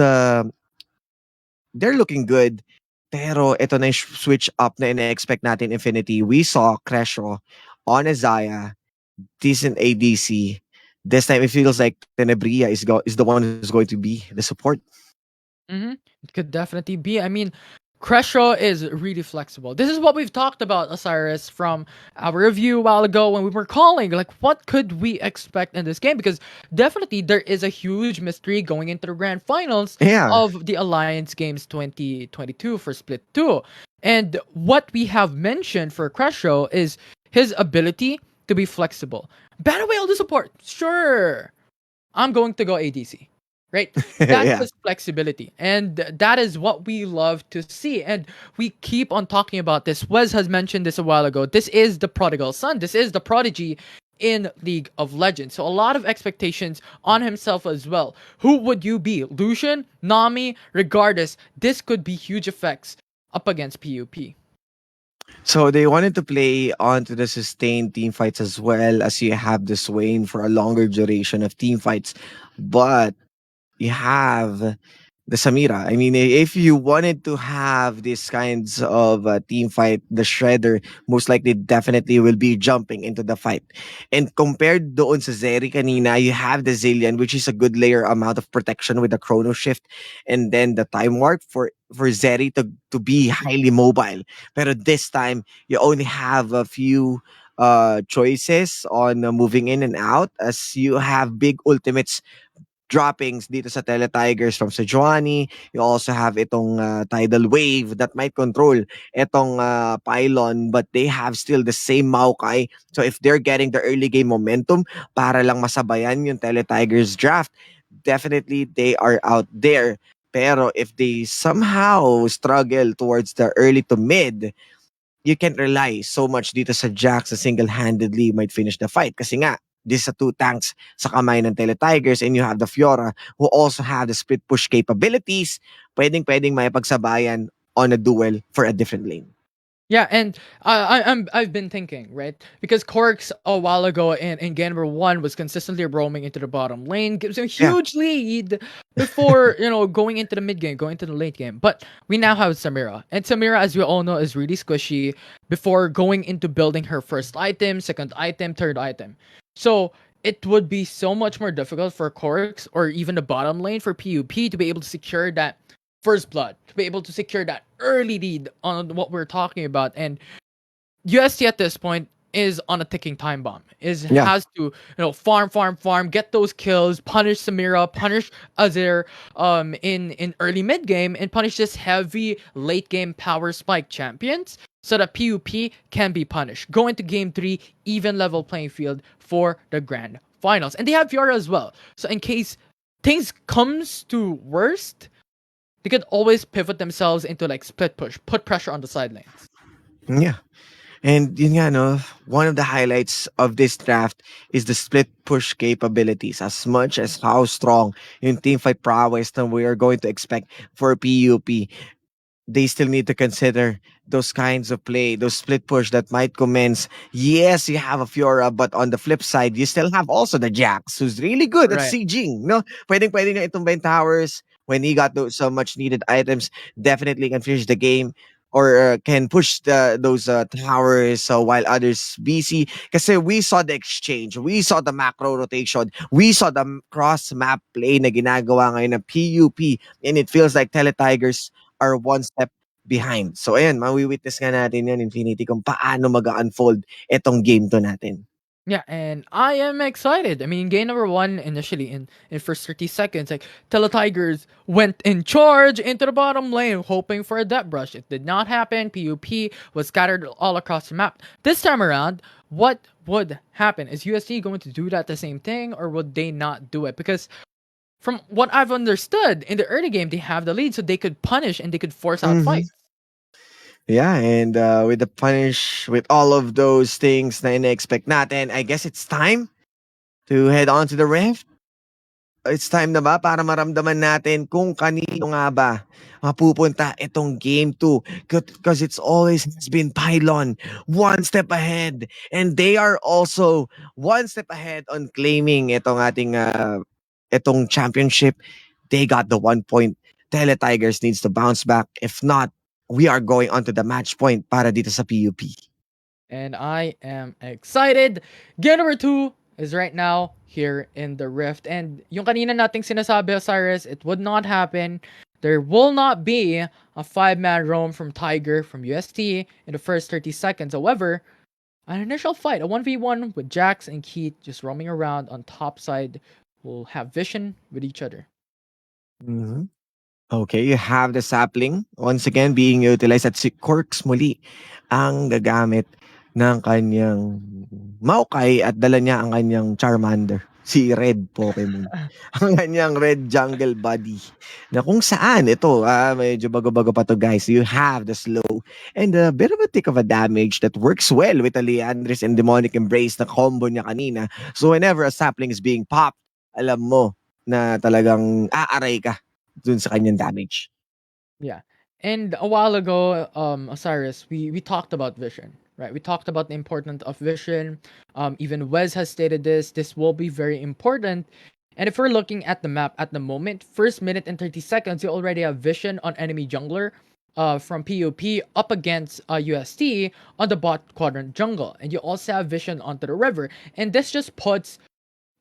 they're looking good. Pero ito na yung switch up na ina-expect natin Infinity. We saw Cresho on Isaiah, decent ADC. This time it feels like Tenebria is the one who's going to be the support. It could definitely be. I mean, Cresho is really flexible. This is what we've talked about, Osiris, from our review a while ago when we were calling. Like, what could we expect in this game? Because definitely there is a huge mystery going into the grand finals Yeah. of the Alliance Games 2022 for Split 2. And what we have mentioned for Cresho is his ability to be flexible. Battle Whale to support. Sure. I'm going to go ADC. Right? That's Yeah. his flexibility. And that is what we love to see. And we keep on talking about this. Wes has mentioned this a while ago. This is the prodigal son. This is the prodigy in League of Legends. So a lot of expectations on himself as well. Who would you be? Lucian? Nami? Regardless, this could be huge effects up against PUP. So they wanted to play onto the sustained team fights as well as you have the Swain for a longer duration of team fights. But you have the Samira. I mean, if you wanted to have these kinds of team fight, the Shredder most likely definitely will be jumping into the fight. And compared doon sa Zeri kanina, you have the Zillion, which is a good layer amount of protection with the Chrono Shift, and then the Time Warp for Zeri to be highly mobile. Pero this time, you only have a few choices on moving in and out as you have big ultimates droppings dito sa Teletigers from Sejuani. You also have itong tidal wave that might control itong pylon, but they have still the same Maokai. So if they're getting the early game momentum para lang masabayan yung Teletigers draft, definitely they are out there. Pero if they somehow struggle towards the early to mid, you can't rely so much dito sa Jax na single-handedly might finish the fight. Kasi nga, these are two tanks sa kamay ng Teletigers and you have the Fiora who also have the split push capabilities. Pwedeng-pwedeng may pagsabayan on a duel for a different lane. Yeah, and I've been thinking, right? Because Corks a while ago in game number 1 was consistently roaming into the bottom lane, gives him a Yeah. huge lead before going into the mid game, going into the late game. But we now have Samira, and Samira, as we all know, is really squishy before going into building her first item, second item, third item. So it would be so much more difficult for Corks or even the bottom lane for PUP to be able to secure that first blood, to be able to secure that early lead on what we're talking about. And UST at this point is on a ticking time bomb. Yeah. Has to farm, get those kills, punish Samira, punish Azir in early mid game, and punish this heavy late game power spike champions so that PUP can be punished. Go into game 3, even level playing field for the grand finals. And they have Fiora as well. So in case things comes to worst, they could always pivot themselves into like split push, put pressure on the side lanes. Yeah. And yun nga, no, one of the highlights of this draft is the split push capabilities. As much as how strong yung teamfight prowess that we are going to expect for PUP, they still need to consider those kinds of play, those split push that might commence. Yes, you have a Fiora, but on the flip side, you still have also the Jax, who's really good at Right. sieging. No, pwedeng niya itumba yung towers when he got those so much needed items. Definitely can finish the game or can push those towers while others busy. Kasi we saw the exchange, we saw the macro rotation, we saw the cross map play na ginagawa ngayon ng PUP, and it feels like Teletigers are one step behind. So ayan, mawi-witness nga natin yan, Infinity, kung paano mag-unfold itong game to natin. Yeah, and I am excited. I mean, game number 1 initially in first 30 seconds, like Teletigers went in charge into the bottom lane, hoping for a depth brush. It did not happen. PUP was scattered all across the map. This time around, what would happen? Is UST going to do that the same thing, or would they not do it? Because from what I've understood, in the early game, they have the lead, so they could punish and they could force out Mhm. fights. Yeah, and with the punish, with all of those things na ina-expect natin, I guess it's time to head on to the rift. It's time na ba para maramdaman natin kung kanino nga ba mapupunta itong game 2? Because it's always has been Pylon one step ahead, and they are also one step ahead on claiming itong championship. They got the 1 point. Tele Tigers needs to bounce back. If not, we are going on to the match point para dito sa PUP. And I am excited. Game number 2 is right now here in the Rift. And yung kanina nating sinasabi, Osiris, it would not happen. There will not be a 5-man roam from Tiger from UST in the first 30 seconds. However, an initial fight, a 1v1 with Jax and Keith just roaming around on top side, will have vision with each other. Mhm. Okay, you have the sapling once again being utilized at si Corks muli ang gagamit ng kanyang Maokai at dala niya ang kanyang Charmander, si Red Pokemon. Ang kanyang Red Jungle Buddy. Na kung saan ito, medyo bago-bago pa to guys. You have the slow and a bit of a tick of a damage that works well with the Leandris and Demonic Embrace na combo niya kanina. So whenever a sapling is being popped, alam mo na talagang aaray ka dun sa kanyang damage. Yeah. And a while ago, Osiris, we talked about vision, right? We talked about the importance of vision. Even Wes has stated this. This will be very important. And if we're looking at the map at the moment, first minute and 30 seconds, you already have vision on enemy jungler from PUP up against UST on the bot quadrant jungle. And you also have vision onto the river. And this just puts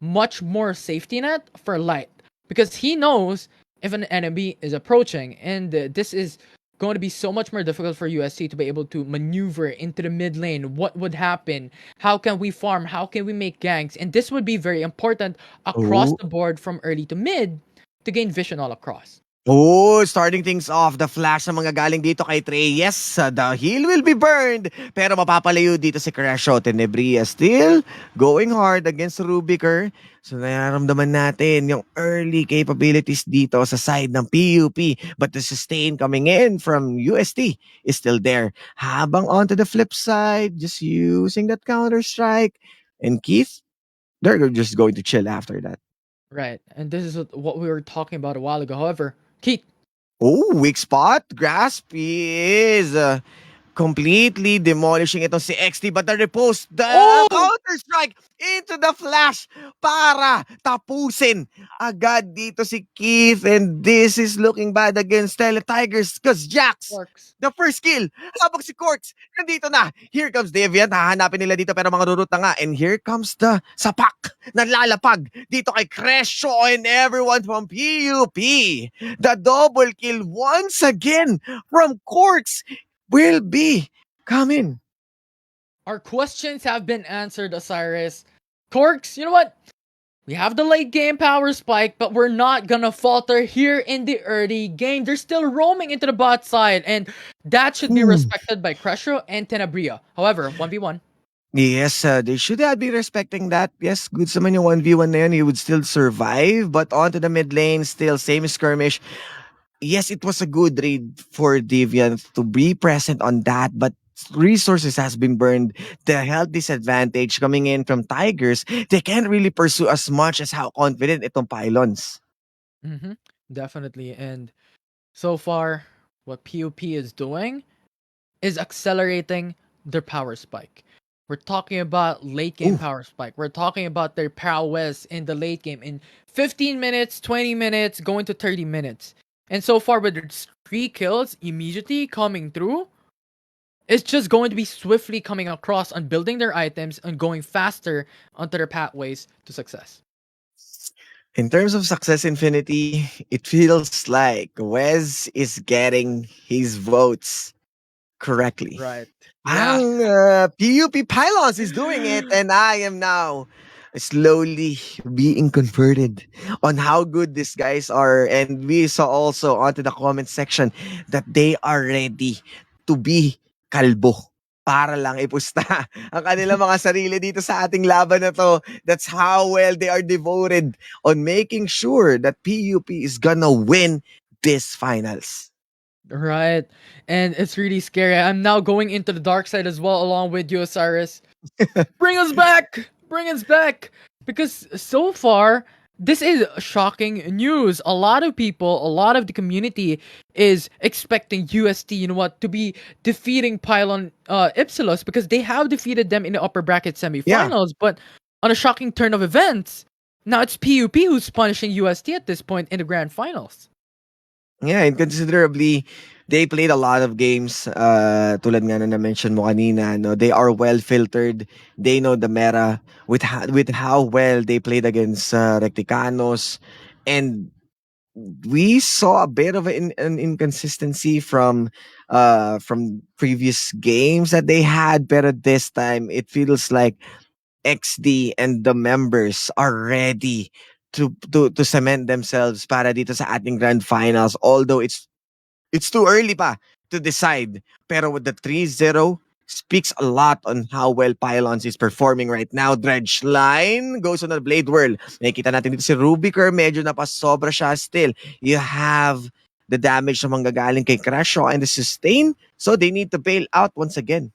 much more safety net for Light because he knows if an enemy is approaching, and this is going to be so much more difficult for USC to be able to maneuver into the mid lane. What would happen? How can we farm? How can we make ganks? And this would be very important across Oh. the board from early to mid to gain vision all across. Oh, starting things off, the flash na mga galing dito kay Trey. Yes, the heal will be burned. Pero mapapalayo dito si Crasho. Tenebria still going hard against Rubiker. So nararamdaman natin yung early capabilities dito sa side ng PUP. But the sustain coming in from UST is still there. Habang onto the flip side, just using that counter-strike. And Keith, they're just going to chill after that. Right. And this is what we were talking about a while ago. However, Keith, Oh, weak spot. Grasp is completely demolishing itong si XT, but the repost, the oh, counter-strike into the flash para tapusin agad dito si Keith, and this is looking bad against Tele Tigers because Jax, works. the first kill, habang si Corks, nandito na. Here comes Deviant, hahanapin nila dito pero mga rurut na nga, and here comes the sapak na lalapag dito kay Crescio and everyone from PUP. The double kill once again from Corks will be coming. Our questions have been answered, Osiris. Corks, you know what? We have the late game power spike, but we're not gonna falter here in the early game. They're still roaming into the bot side, and that should be respected by Crescio and Tenebria. However, 1v1. Yes, they should have been respecting that. Yes, good naman yung 1v1 na yun. He would still survive, but onto the mid lane, still same skirmish. Yes, it was a good raid for Deviant to be present on that, but resources has been burned. The health disadvantage coming in from Tigers, they can't really pursue as much as how confident itong pylons. Mm-hmm. Definitely. And so far, what PUP is doing is accelerating their power spike. We're talking about late game Ooh. power spike. We're talking about their prowess in the late game in 15 minutes, 20 minutes, going to 30 minutes. And so far, with their 3 kills immediately coming through, it's just going to be swiftly coming across on building their items and going faster onto their pathways to success. In terms of Success Infinity, it feels like Wes is getting his votes correctly. Right. Yeah. Ang PUP Pylons is doing it, and I am now slowly being converted on how good these guys are. And we saw also onto the comment section that they are ready to be kalbo para lang ipusta ang kanilang mga sarili dito sa ating laban na to. That's how well they are devoted on making sure that PUP is gonna win this finals. Right. And it's really scary. I'm now going into the dark side as well, along with you, Osiris. Bring us back! Bring us back! Because so far, this is shocking news. A lot of people, a lot of the community is expecting UST, you know what, to be defeating Pylon Ipsilos because they have defeated them in the upper bracket Yeah. semifinals. But on a shocking turn of events, now it's PUP who's punishing UST at this point in the grand finals. Yeah, and considerably, they played a lot of games. Tulad nga na na-mention mo kanina, no, they are well filtered. They know the meta with how well they played against Recticanos, and we saw a bit of an inconsistency from previous games that they had. But this time, it feels like XD and the members are ready to cement themselves para dito sa ating grand finals. Although it's too early pa to decide. Pero with the 3-0 speaks a lot on how well Pylons is performing right now. Dredge line goes on the Blade Whirl. Nakikita natin dito si Rubiker, medyo napasobra siya still. You have the damage na manggagaling kay Crashaw and the sustain. So they need to bail out once again.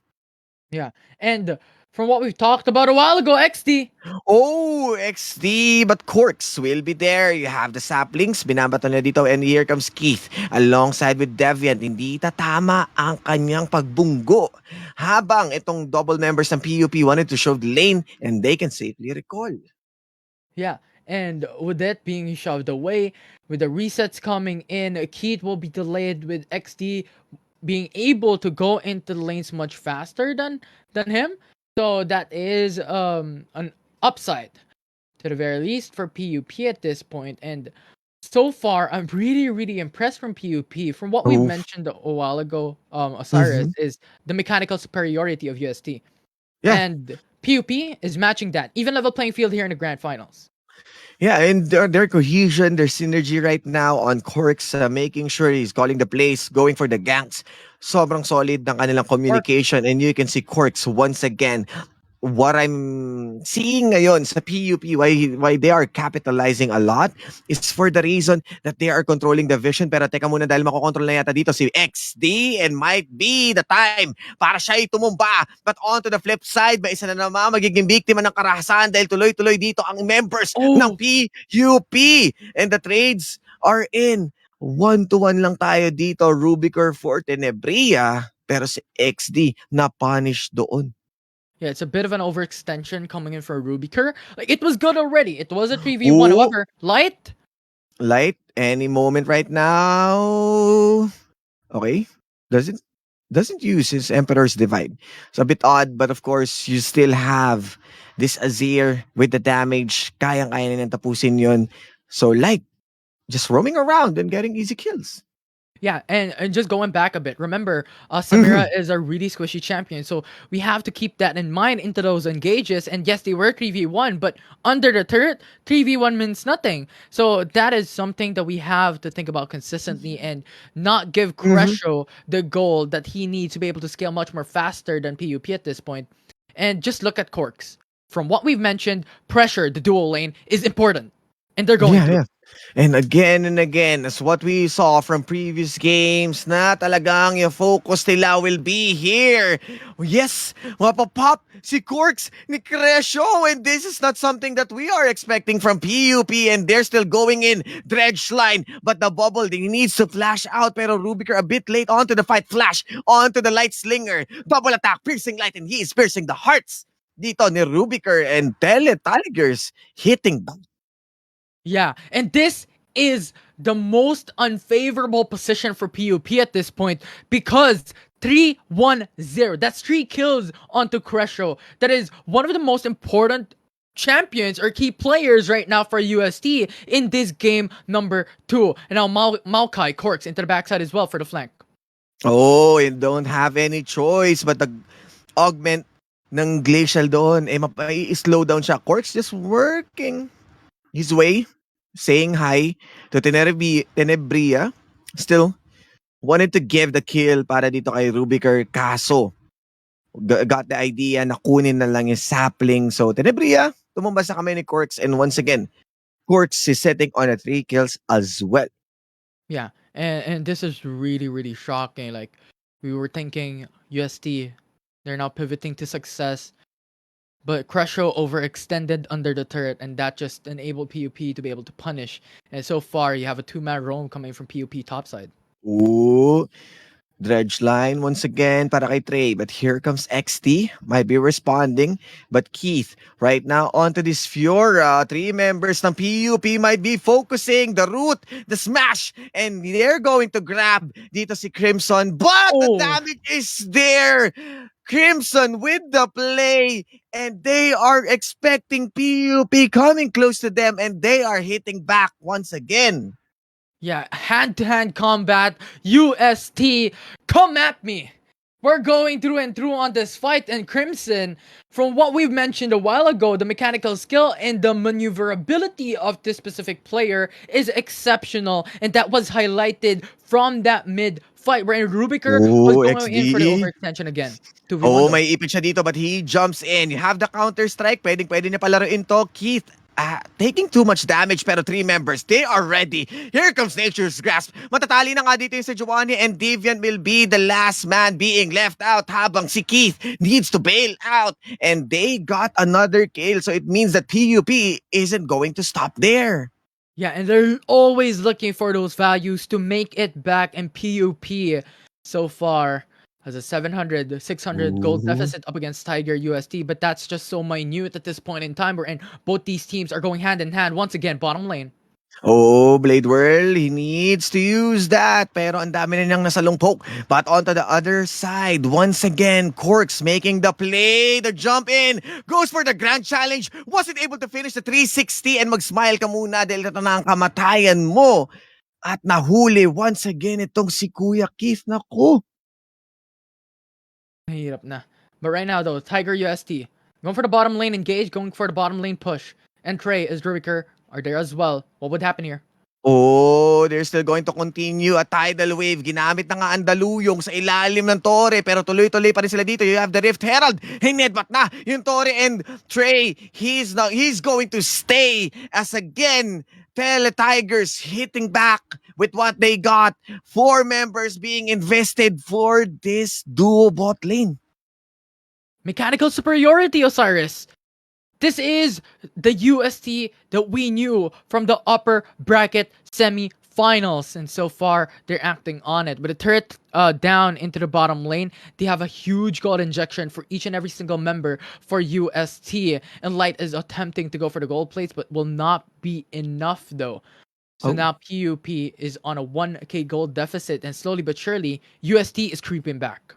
Yeah. And from what we've talked about a while ago, XD. Oh, XD, but Corks will be there. You have the saplings, binabato na dito, and here comes Keith alongside with Deviant. Hindi tatama ang kanyang pagbunggo. Habang itong double members ng PUP wanted to show the lane and they can safely recall. Yeah, and with it being shoved away, with the resets coming in, Keith will be delayed with XD being able to go into the lanes much faster than him. So that is an upside to the very least for PUP at this point. And so far, I'm really impressed from PUP. From what we've Oh, mentioned a while ago, Osiris mhm. is the mechanical superiority of UST, Yeah. and PUP is matching that, even level playing field here in the grand finals. Yeah, and their cohesion, their synergy right now on Corks, making sure he's calling the plays, going for the ganks. Sobrang solid ng kanilang Or communication, and you can see Corks once again what I'm seeing ngayon sa PUP, why they are capitalizing a lot is for the reason that they are controlling the vision. Pero teka muna, dahil makokontrol na yata dito si XD, and might be the time para siya ay tumumba. But on to the flip side, ba isa na naman magiging biktima ng karahasan dahil tuloy-tuloy dito ang members ng oh PUP. And the trades are in. 1-1 lang tayo dito. Rubiker for Tenebria. Pero si XD na-punish doon. yeah, it's a bit of an overextension coming in for Rubiker. Like it was good already. It was a 3v1. Oh, However, light. light any moment right now. Okay. Doesn't use his Emperor's Divide. So a bit odd, but of course, you still have this Azir with the damage. Kayang-kaya niyang tapusin yun. So light, just roaming around and getting easy kills. Yeah, and just going back a bit, remember, Samira is a really squishy champion, so we have to keep that in mind into those engages. And yes, they were 3v1, but under the turret, 3v1 means nothing. So that is something that we have to think about consistently and not give Mhm. Crescio the goal that he needs to be able to scale much more faster than PUP at this point. And just look at Corks. From what we've mentioned, pressure, the dual lane, is important. And they're going Yeah, through. yeah. And again, as what we saw from previous games, na talagang yung focus nila will be here. Yes, mapapop si Corks ni Crescio, and this is not something that we are expecting from PUP, and they're still going in dredge line, but the bubble, they needs to flash out, pero Rubiker a bit late onto the fight, flash onto the light slinger, double attack, piercing light, and he is piercing the hearts dito ni Rubiker, and Tigers hitting back. Yeah, and this is the most unfavorable position for PUP at this point because 3-1-0. That's 3 kills onto Crescio. That is one of the most important champions or key players right now for UST in this game number 2. And now Maokai Corks into the backside as well for the flank. Oh, and don't have any choice but the augment ng glacial doon. Eh, slow down siya. Corks just working his way, saying hi to Tenebria. Still wanted to give the kill para dito kay Rubiker. Kaso, got the idea na kunin na lang yung sapling. So, Tenebria, tumumba sa kamay ni Corks. And once again, Corks is setting on a 3 kills as well. Yeah, And this is really really shocking. Like we were thinking UST, they're now pivoting to success, but Crusho overextended under the turret, and that just enabled PUP to be able to punish. And so far, you have a two-man roam coming from PUP topside. Ooh. Dredge line once again para kay Trey. But here comes XT. Might be responding. But Keith, right now onto this Fiora. Three members ng PUP might be focusing the root, the smash. And they're going to grab dito si Crimson. But the Oh, damage is there. Crimson with the play. And they are expecting PUP coming close to them. And they are hitting back once again. yeah, hand-to-hand combat. UST, come at me. We're going through and through on this fight, and Crimson, from what we've mentioned a while ago, the mechanical skill and the maneuverability of this specific player is exceptional, and that was highlighted from that mid fight where Rubiker was Ooh, going in for the XD. overextension again. 2v1 Oh, though. may ipit siya dito but he jumps in. You have the counter strike. Pwede niya palaruin to. Keith, taking too much damage pero three members, they are ready. Here comes Nature's Grasp. Matatali na nga dito yung Sejuani and Deviant will be the last man being left out habang si Keith needs to bail out. And they got another kill. So it means that PUP isn't going to stop there. Yeah, and they're always looking for those values to make it back, and PUP so far has a 700, 600 gold Ooh. deficit up against Tiger UST, but that's just so minute at this point in time, and both these teams are going hand in hand once again, bottom lane. Oh, Blade Whirl, he needs to use that. Pero ang dami na niyang nasalong poke. But onto the other side, once again, Corks making the play. The jump in, goes for the grand challenge. Wasn't able to finish the 360 and mag-smile ka muna dahil ito na ang kamatayan mo. At nahuli once again itong si Kuya Keith. Naku. Mahirap na. But right now though, Tiger UST, going for the bottom lane engage, going for the bottom lane push. And Trey as Rubiker are there as well. What would happen here? Oh, they're still going to continue a tidal wave. Ginamit na nga ang daluyong sa ilalim ng Torre pero tuloy-tuloy pa rin sila dito. You have the Rift Herald. Hinedbat na yung Torre and Trey. He's going to stay as again Tele Tigers hitting back with what they got. 4 members being invested for this duo bot lane. Mechanical superiority, Osiris. This is the UST that we knew from the upper bracket semi-finals, and so far they're acting on it. With the turret down into the bottom lane, they have a huge gold injection for each and every single member for UST, and Light is attempting to go for the gold plates, but will not be enough though. So now PUP is on a 1k gold deficit, and slowly but surely, UST is creeping back.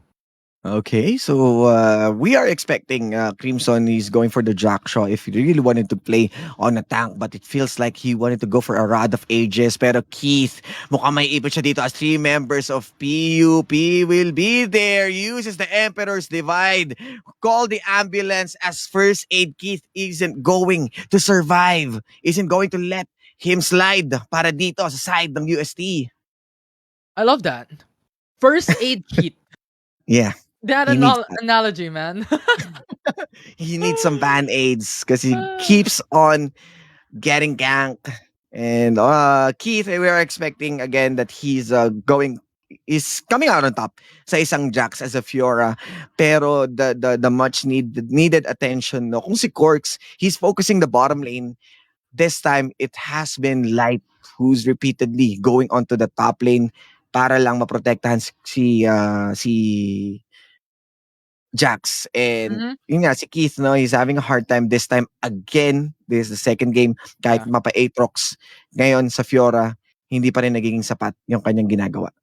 Okay, so we are expecting Crimson is going for the Jackshaw if he really wanted to play on a tank, but it feels like he wanted to go for a Rod of Ages. Pero Keith, mukhang may ipit siya dito as 3 members of PUP will be there. Uses the Emperor's Divide. Call the ambulance as first aid. Keith isn't going to survive. Isn't going to let him slide para dito sa side ng UST. I love that. First aid kit. Yeah. That He needs that. analogy, man. He needs some band-aids because he keeps on getting ganked. And Keith, we are expecting again that he's is coming out on top sa isang Jax as a Fiora. Pero the much needed attention, no? Kung si Corks, he's focusing the bottom lane. This time, it has been Light who's repeatedly going onto the top lane para lang maprotektahan si Jax. And yun nga, si Keith, no, he's having a hard time this time again. This is the second game. Kahit mapa Aatrox ngayon sa Fiora, hindi pa rin nagiging sapat yung kanyang ginagawa.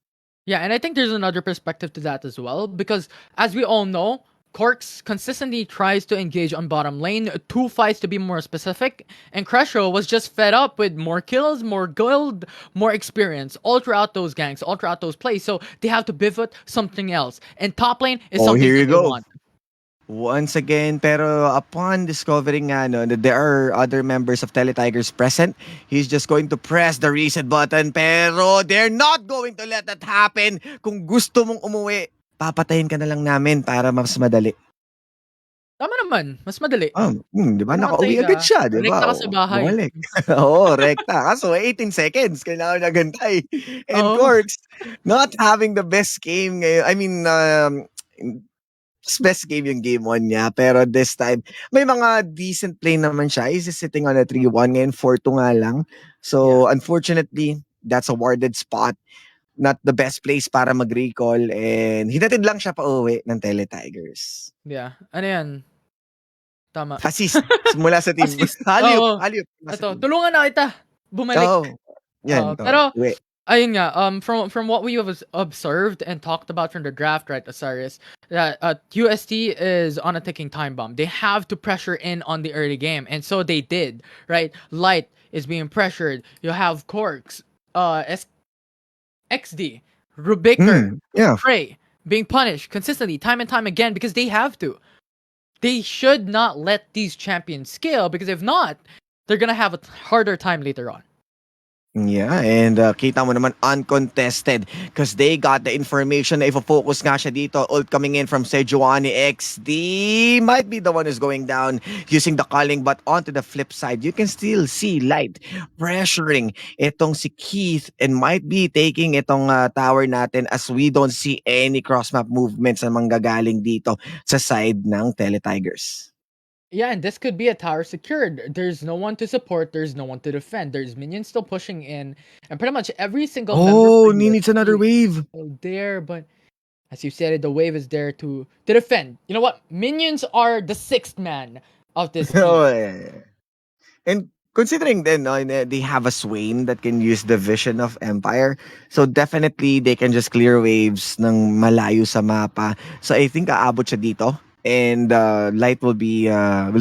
Yeah, and I think there's another perspective to that as well, because as we all know, Corks consistently tries to engage on bottom lane, 2 fights to be more specific, and Cresho was just fed up with more kills, more gold, more experience, all throughout those ganks, all throughout those plays, so they have to pivot something else, and top lane is something here you that they go. want. Once again, pero upon discovering that there are other members of Teletigers present, he's just going to press the reset button, pero they're not going to let that happen. Kung gusto mong umuwi, papatayin ka na lang namin para mas madali. Tama naman, mas madali. Di ba Namatay nakauwi agad ka, siya, di rekta ba? ka sa bahay. Bumalik. Oo, rekta. Kaso 18 seconds kailangan niya gantay. And Oo. Corks, not having the best game ngayon. I mean, best game yung game 1 niya. Pero this time, may mga decent play naman siya. He's just sitting on a 3-1. Ngayon, 4-2 nga lang. Yeah. So, unfortunately, that's a warded spot. Not the best place para mag-recall. And hinatid lang siya pa uwi ng Tele Tigers. Yeah. Ano yan? Tama. Assist mula sa team. Assist. Haliop, Oo. haliop mula sa Ito, team. tulungan na kita. Bumalik. Oo. Yan, to. Pero Uwi. ayun nga, from what we have observed and talked about from the draft, right, Osiris, that UST is on a ticking time bomb. They have to pressure in on the early game, and so they did, right? Light is being pressured. You have Corks, XD, Rubiker, Yeah. Prey being punished consistently, time and time again, because they have to. They should not let these champions scale, because if not, they're gonna have a harder time later on. Yeah, and kita mo naman uncontested because they got the information na ifo-focus nga siya dito. Ult coming in from Sejuani XD might be the one who's going down using the calling, but onto the flip side, you can still see Light pressuring itong si Keith and might be taking itong tower natin as we don't see any cross-map movements na manggagaling dito sa side ng Tele Tigers. Yeah, and this could be a tower secured. There's no one to support. There's no one to defend. There's minions still pushing in, and pretty much every single member Oh, for he needs another UST wave. is still there. But as you said, the wave is there to defend. You know what? Minions are the sixth man of this team. Oh, yeah. And considering then they have a Swain that can use the vision of Empire, so definitely they can just clear waves ng malayo sa mapa. So I think aabot siya dito and Light will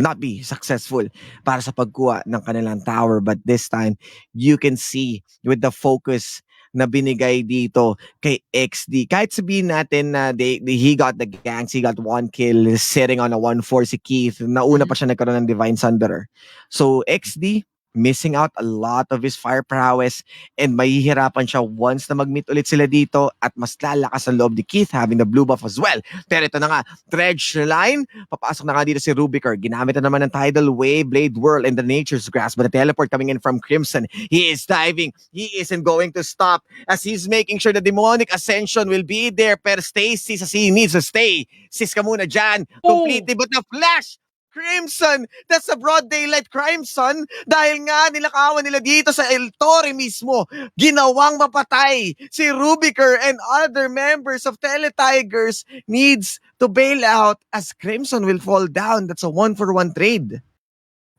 not be successful para sa pagkuha ng kanilang tower, but this time you can see with the focus na binigay dito kay XD. Kahit sabihin natin na he got the ganks, he got 1 kill sitting on a 1-4 si Keith. Nauna pa siya nagkaroon ng Divine Sunderer. So XD missing out a lot of his fire prowess and mahihirapan siya once na mag-meet ulit sila dito at mas lalakas ang loob ni Keith having the blue buff as well. Pero ito na nga, Dredge line, papasok na nga dito si Rubiker. Ginamit na naman ng Tidal Wave, Blade Whirl, and the Nature's Grasp. But a teleport coming in from Crimson. He is diving. He isn't going to stop as he's making sure the Demonic Ascension will be there. Pero Stacy as he needs to stay. Sis ka muna dyan. Completely. But the flash! Crimson! That's a broad daylight crime, son! Dahil nga nilakawan nila dito sa El Torre mismo, ginawang mapatay si Rubiker and other members of Tele Tigers needs to bail out as Crimson will fall down. That's a 1-for-1 trade.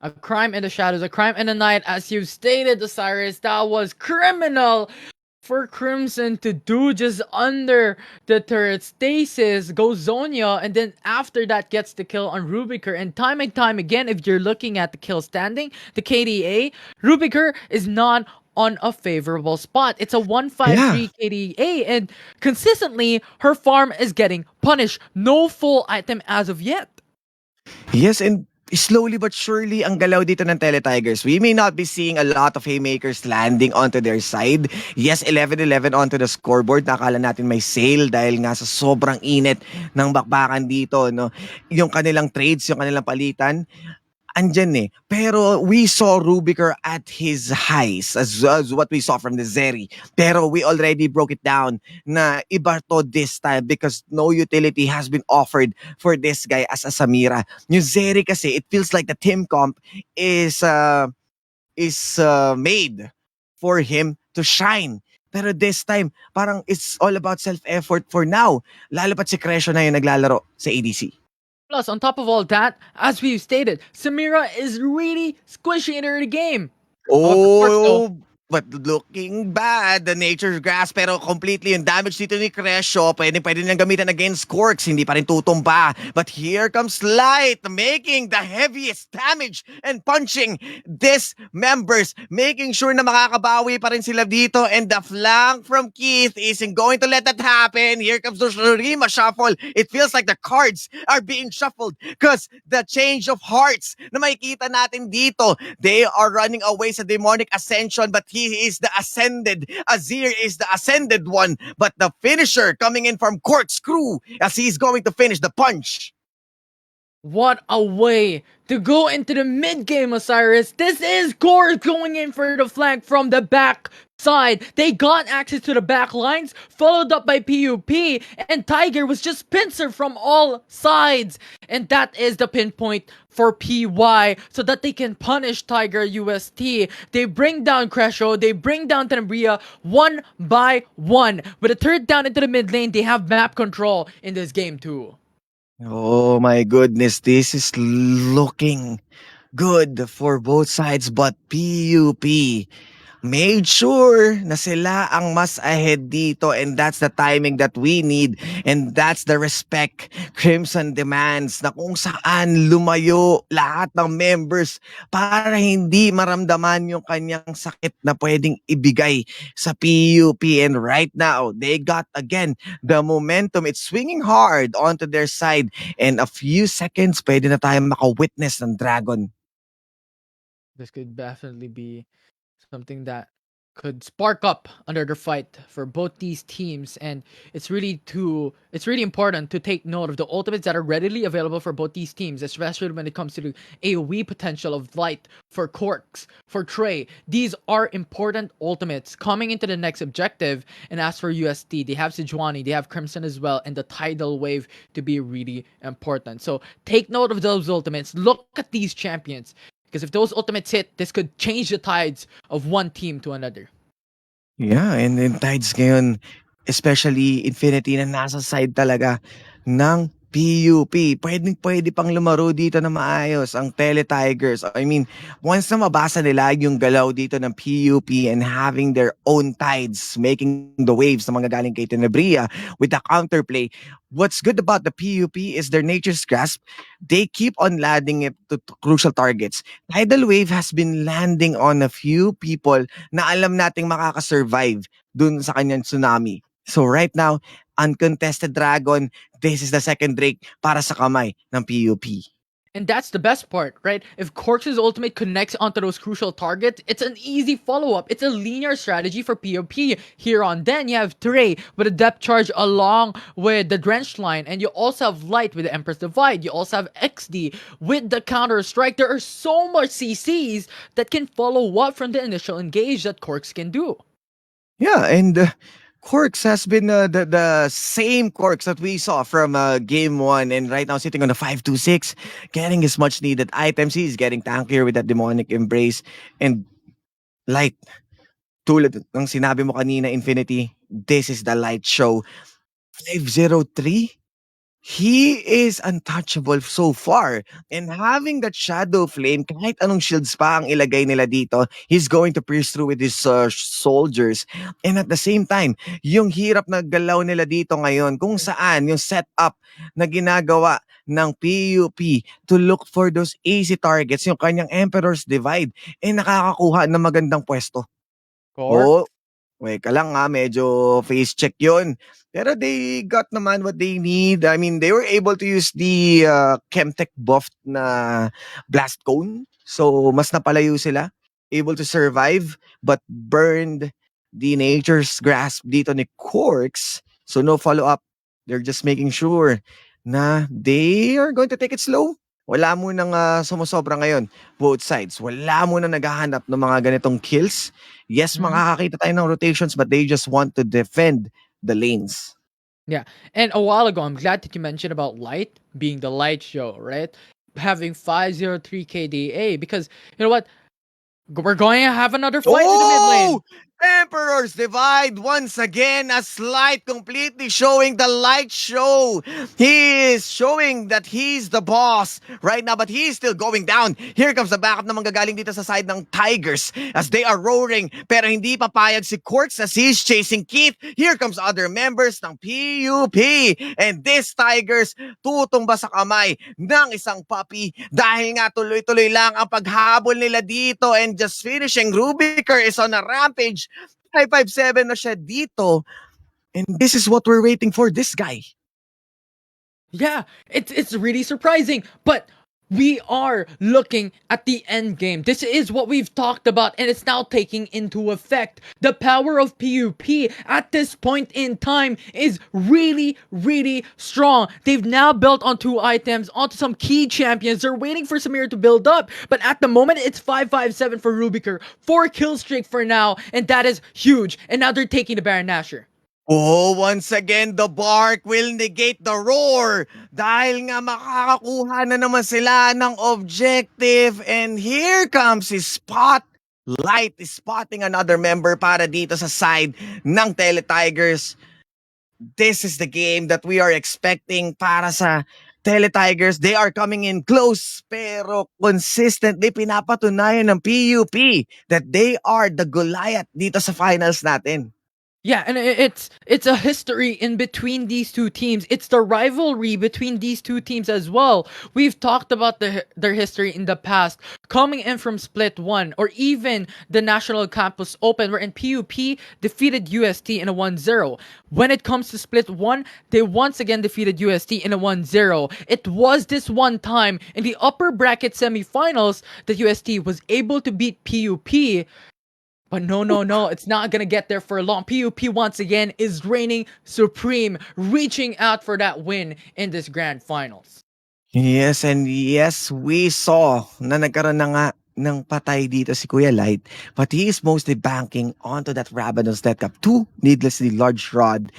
A crime in the shadows, a crime in the night, as you stated, Osiris. That was criminal for Crimson to do just under the turret stasis, goes Zonia, and then after that gets the kill on Rubiker. And time again, if you're looking at the kill standing, the KDA, Rubiker is not on a favorable spot. It's a 153 KDA, and consistently her farm is getting punished. No full item as of yet. Yes, and slowly but surely ang galaw dito ng Tele Tigers. We may not be seeing a lot of haymakers landing onto their side. Yes, 11-11 onto the scoreboard. Nakala natin may sale dahil nga sa sobrang init ng bakbakan dito, no. Yung kanilang trades, yung kanilang palitan, andyan eh. Pero we saw Rubiker at his highs as what we saw from the Zeri. Pero we already broke it down na iba to this time because no utility has been offered for this guy as a Samira. Yung Zeri kasi, it feels like the team comp is made for him to shine. Pero this time, parang it's all about self-effort for now. Lalo pat si Crescio na yung naglalaro sa ADC. Plus, on top of all that, as we've stated, Samira is really squishing it in the game. Oh, but looking bad, the Nature's Grasp, pero completely yung damage dito ni Crescio, pwede niyang gamitan against Corks, hindi pa rin tutumba. But here comes Light, making the heaviest damage and punching these members, making sure na makakabawi pa rin sila dito, and the flank from Keith isn't going to let that happen. Here comes the Shurima shuffle. It feels like the cards are being shuffled because the change of hearts na makikita natin dito, they are running away sa Demonic Ascension, but he is the ascended. Azir is the ascended one. But the finisher coming in from Corkscrew as he's going to finish the punch. What a way to go into the mid game, Osiris. This is Gore going in for the flank from the back side. They got access to the back lines, followed up by PUP, and Tiger was just pincer from all sides. And that is the pinpoint for PY so that they can punish Tiger UST. They bring down Cresho, they bring down Tenebria one by one. With a third down into the mid lane, they have map control in this game too. Oh my goodness, this is looking good for both sides, but PUP made sure na sila ang mas ahead dito, and that's the timing that we need, and that's the respect Crimson demands, na kung saan lumayo lahat ng members para hindi maramdaman yung kanyang sakit na pwedeng ibigay sa PUP. And right now they got again the momentum, it's swinging hard onto their side, and a few seconds pwede na tayo maka-witness ng Dragon. This could definitely be something that could spark up another fight for both these teams, and it's really important to take note of the ultimates that are readily available for both these teams, especially when it comes to the AoE potential of Light for Corks, for Trey. These are important ultimates coming into the next objective. And as for UST, they have Sejuani, they have Crimson as well, and the Tidal Wave to be really important. So take note of those ultimates, look at these champions, because if those ultimates hit, this could change the tides of one team to another. Yeah, and then Tides ngayon, especially Infinity na nasa side talaga ng PUP. Pwede pang lumaro dito na maayos ang Tele Tigers. I mean, once na mabasa nila yung galaw dito ng PUP and having their own tides, making the waves na mga galing kay Tenebria with the counterplay, what's good about the PUP is their nature's grasp. They keep on landing it to crucial targets. Tidal Wave has been landing on a few people na alam nating makakasurvive dun sa kanyang tsunami. So right now, uncontested Dragon, this is the second Drake para sa kamay ng PUP. And that's the best part, right? If Corks' ultimate connects onto those crucial targets, it's an easy follow-up. It's a linear strategy for PUP. Here on then, you have Trey with a depth charge along with the Drenched line, and you also have Light with the Empress Divide. You also have XD with the Counter-Strike. There are so much CCs that can follow up from the initial engage that Corks can do. Yeah, and Corks has been the same Corks that we saw from game 1, and right now sitting on the 526, getting his much needed items. He's getting tankier with that demonic embrace. And Light, tulad ng sinabi mo kanina, Infinity, this is the Light show. 503? He is untouchable so far. And having that Shadow Flame, kahit anong shields pa ang ilagay nila dito, he's going to pierce through with his soldiers. And at the same time, yung hirap na galaw nila dito ngayon, kung saan yung setup na ginagawa ng PUP to look for those easy targets, yung kanyang Emperor's Divide, nakakakuha ng magandang pwesto. Cork? Oh, wait ka lang ha, medyo face check yun. Pero they got naman what they need. I mean, they were able to use the Chemtech buff na Blast Cone. So, mas napalayo sila. Able to survive, but burned the nature's grasp dito ni Corks. So, no follow-up. They're just making sure na they are going to take it slow. Wala mo nang sumusobra ngayon, both sides. Wala mo nang naghahanap ng mga ganitong kills. Yes, makakakita tayo ng rotations, but they just want to defend the lanes. Yeah, and a while ago, I'm glad that you mentioned about Light being the Light show, right? Having 503 KDA, because you know what? We're going to have another fight in the mid lane. Emperor's Divide once again, a Light completely showing the Light show. He is showing that he's the boss right now, but he's still going down. Here comes the backup na manggagaling dito sa side ng Tigers as they are roaring, pero hindi papayag si Corks as he's chasing Keith. Here comes other members ng PUP, and this Tigers tutumba sa kamay ng isang puppy dahil nga tuloy-tuloy lang ang paghabol nila dito, and just finishing. Rubiker is on a rampage. 557 na siya dito. And this is what we're waiting for, this guy. Yeah, it's really surprising. But We are looking at the end game. This is what we've talked about, and it's now taking into effect. The power of PUP at this point in time is really, really strong. They've now built on 2 items, onto some key champions. They're waiting for Samir to build up, but at the moment, it's 5-5-7 for Rubiker. 4 kill streak for now, and that is huge. And now they're taking the Baron Nashor. Oh, once again, the bark will negate the roar dahil nga makakakuha na naman sila ng objective. And here comes si Spotlight spotting another member para dito sa side ng Teletigers. This is the game that we are expecting para sa Teletigers. They are coming in close pero consistently pinapatunayan ng PUP that they are the Goliath dito sa finals natin. Yeah, and it's a history in between these two teams. It's the rivalry between these two teams as well. We've talked about their history in the past, coming in from Split 1 or even the National Campus Open, wherein PUP defeated UST in a 1-0. When it comes to Split 1, they once again defeated UST in a 1-0. It was this one time in the upper bracket semifinals that UST was able to beat PUP. But no, it's not gonna get there for long. PUP once again is reigning supreme, reaching out for that win in this grand finals. Yes, and yes, we saw na nagkaroon na nga ng patay dito si Kuya Light, but he is mostly banking onto that Ravenous Death Cup 2 needlessly large rod.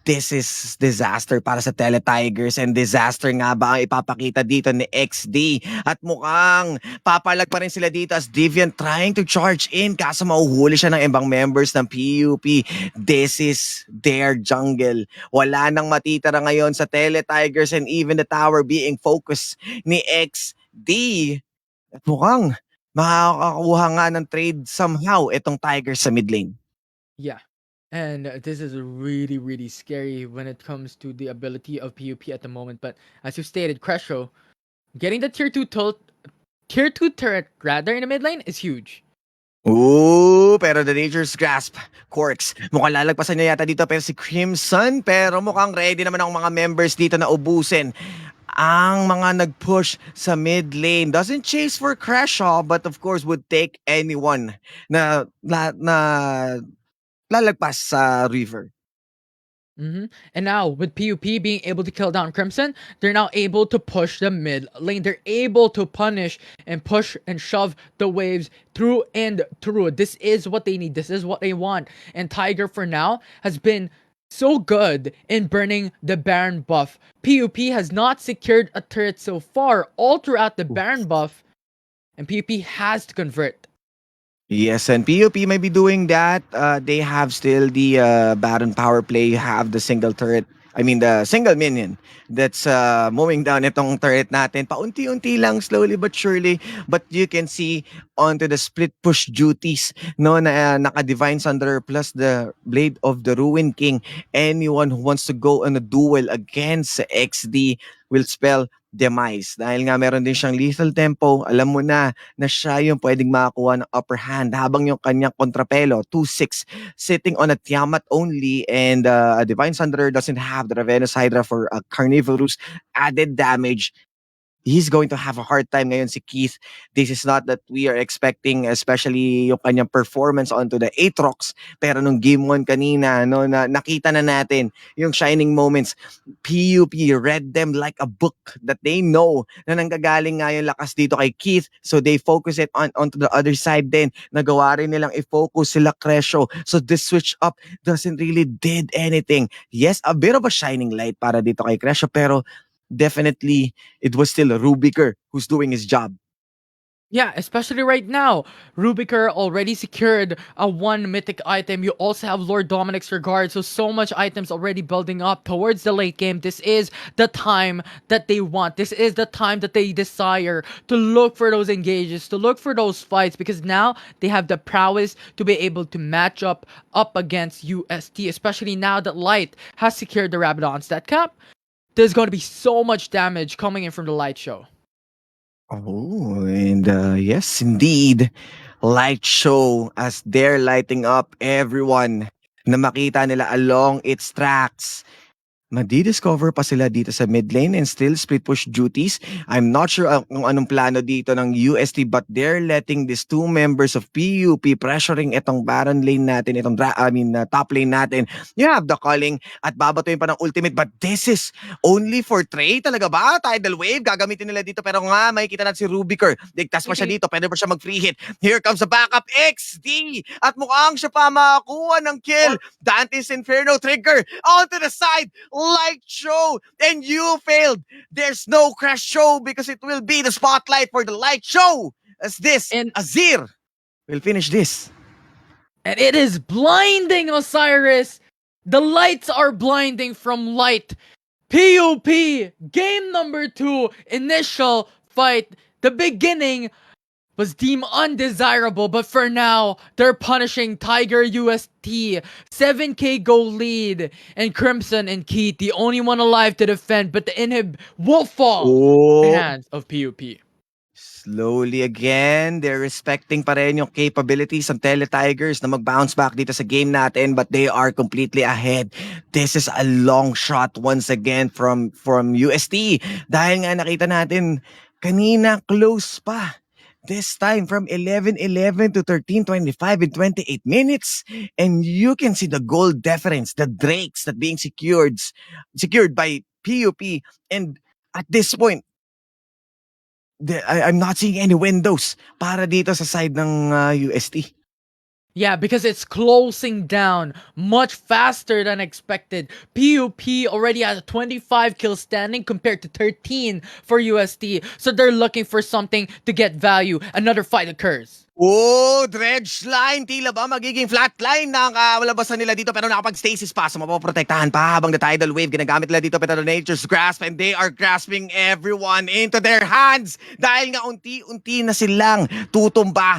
This is disaster para sa Teletigers, and disaster nga ba ang ipapakita dito ni XD, at mukhang papalag pa rin sila dito as Deviant trying to charge in kaso mauhuli siya ng ibang members ng PUP. This is their jungle. Wala nang matitira ngayon sa Teletigers, and even the tower being focused ni XD. At mukhang makakakuha nga ng trade somehow itong Tigers sa mid lane. Yeah. And this is really, really scary when it comes to the ability of PUP at the moment. But as you stated, Cresho, getting the tier 2 turret rather in the mid lane is huge. Ooh, pero the Nature's Grasp, Corks, mukhang lalagpasan niya yata dito pero si Crimson, pero mukhang ready naman ang mga members dito na ubusin ang mga nag-push sa mid lane. Doesn't chase for Crashaw, but of course would take anyone na lalagpas sa river. And now, with PUP being able to kill down Crimson, they're now able to push the mid lane. They're able to punish and push and shove the waves through and through. This is what they need. This is what they want. And Tiger, for now, has been so good in burning the Baron buff. PUP has not secured a turret so far all throughout the Baron buff, and PUP has to convert. Yes, and PUP may be doing that. They have still the Baron power play, have the single turret. I mean, the single minion that's mowing down itong turret natin. Paunti-unti lang, slowly but surely. But you can see onto the split push duties, no, na naka-Divine Sunder plus the Blade of the Ruin King. Anyone who wants to go on a duel against XD will spell demise. Dahil nga meron din siyang lethal tempo, alam mo na siya yung pwedeng makakuha ng upper hand habang yung kanyang kontrapelo, 2-6, sitting on a Tiamat only, and a Divine Sunderer doesn't have the Ravenous Hydra for a Carnivorous added damage. He's going to have a hard time ngayon si Keith. This is not that we are expecting, especially yung kanyang performance onto the Aatrox. Pero nung game 1 kanina, no, na nakita na natin yung shining moments. PUP read them like a book that they know na nanggagaling nga yung lakas dito kay Keith. So they focus it onto the other side din. Nagawa rin nilang i-focus sila Cresho. So this switch up doesn't really did anything. Yes, a bit of a shining light para dito kay Cresho, pero definitely it was still Rubiker who's doing his job. Yeah, especially right now. Rubiker already secured a 1 mythic item. You also have Lord Dominic's Regard. So much items already building up towards the late game. This is the time that they want. This is the time that they desire to look for those engages, to look for those fights, because now they have the prowess to be able to match up against UST, especially now that Light has secured the Rabadon stat cap. There's going to be so much damage coming in from the Light Show. Oh, and yes, indeed. Light show as they're lighting up everyone na makita nila along its tracks. Madidiscover pa sila dito sa mid lane and still split push duties. I'm not sure kung anong plano dito ng UST, but they're letting these two members of PUP pressuring itong Baron lane natin, itong top lane natin. You have the calling at babatuin pa ng ultimate, but this is only for Trey. Talaga ba? Tidal Wave gagamitin nila dito, pero nga makikita natin si Rubiker. Ligtas pa siya dito, pwede pa siya mag-free hit. Here comes the backup XD at mukhang siya pa makakuha ng kill. Dante's Inferno trigger onto the side. Light show, and you failed. There's no crash show because it will be the spotlight for the light show as this And- Azir will finish this. And it is blinding, Osiris! The lights are blinding from light. PUP, game number 2, initial fight. The beginning was deemed undesirable, but for now, they're punishing Tiger UST. 7k gold lead, and Crimson and Keith, the only one alive to defend, but the inhib will fall in the hands of PUP. Slowly again, they're respecting pa rin yung capabilities ng Tele Tigers na mag-bounce back dito sa game natin, but they are completely ahead. This is a long shot once again from UST. Dahil nga nakita natin, kanina close pa. This time from 11:11 to 13:25 in 28 minutes. And you can see the goal difference, the drakes that being secured by PUP. And at this point, I'm not seeing any windows para dito sa side ng UST. Yeah, because it's closing down much faster than expected. PUP already has 25 kills standing compared to 13 for UST. So they're looking for something to get value. Another fight occurs. Oh, dredge line. Tila ba magiging flat line na walabasan nila dito, pero nakapag-stasis pa. So mapoprotektahan pa habang the tidal wave ginagamit nila dito, pero nature's grasp, and they are grasping everyone into their hands. Dahil nga unti-unti na silang tutumba,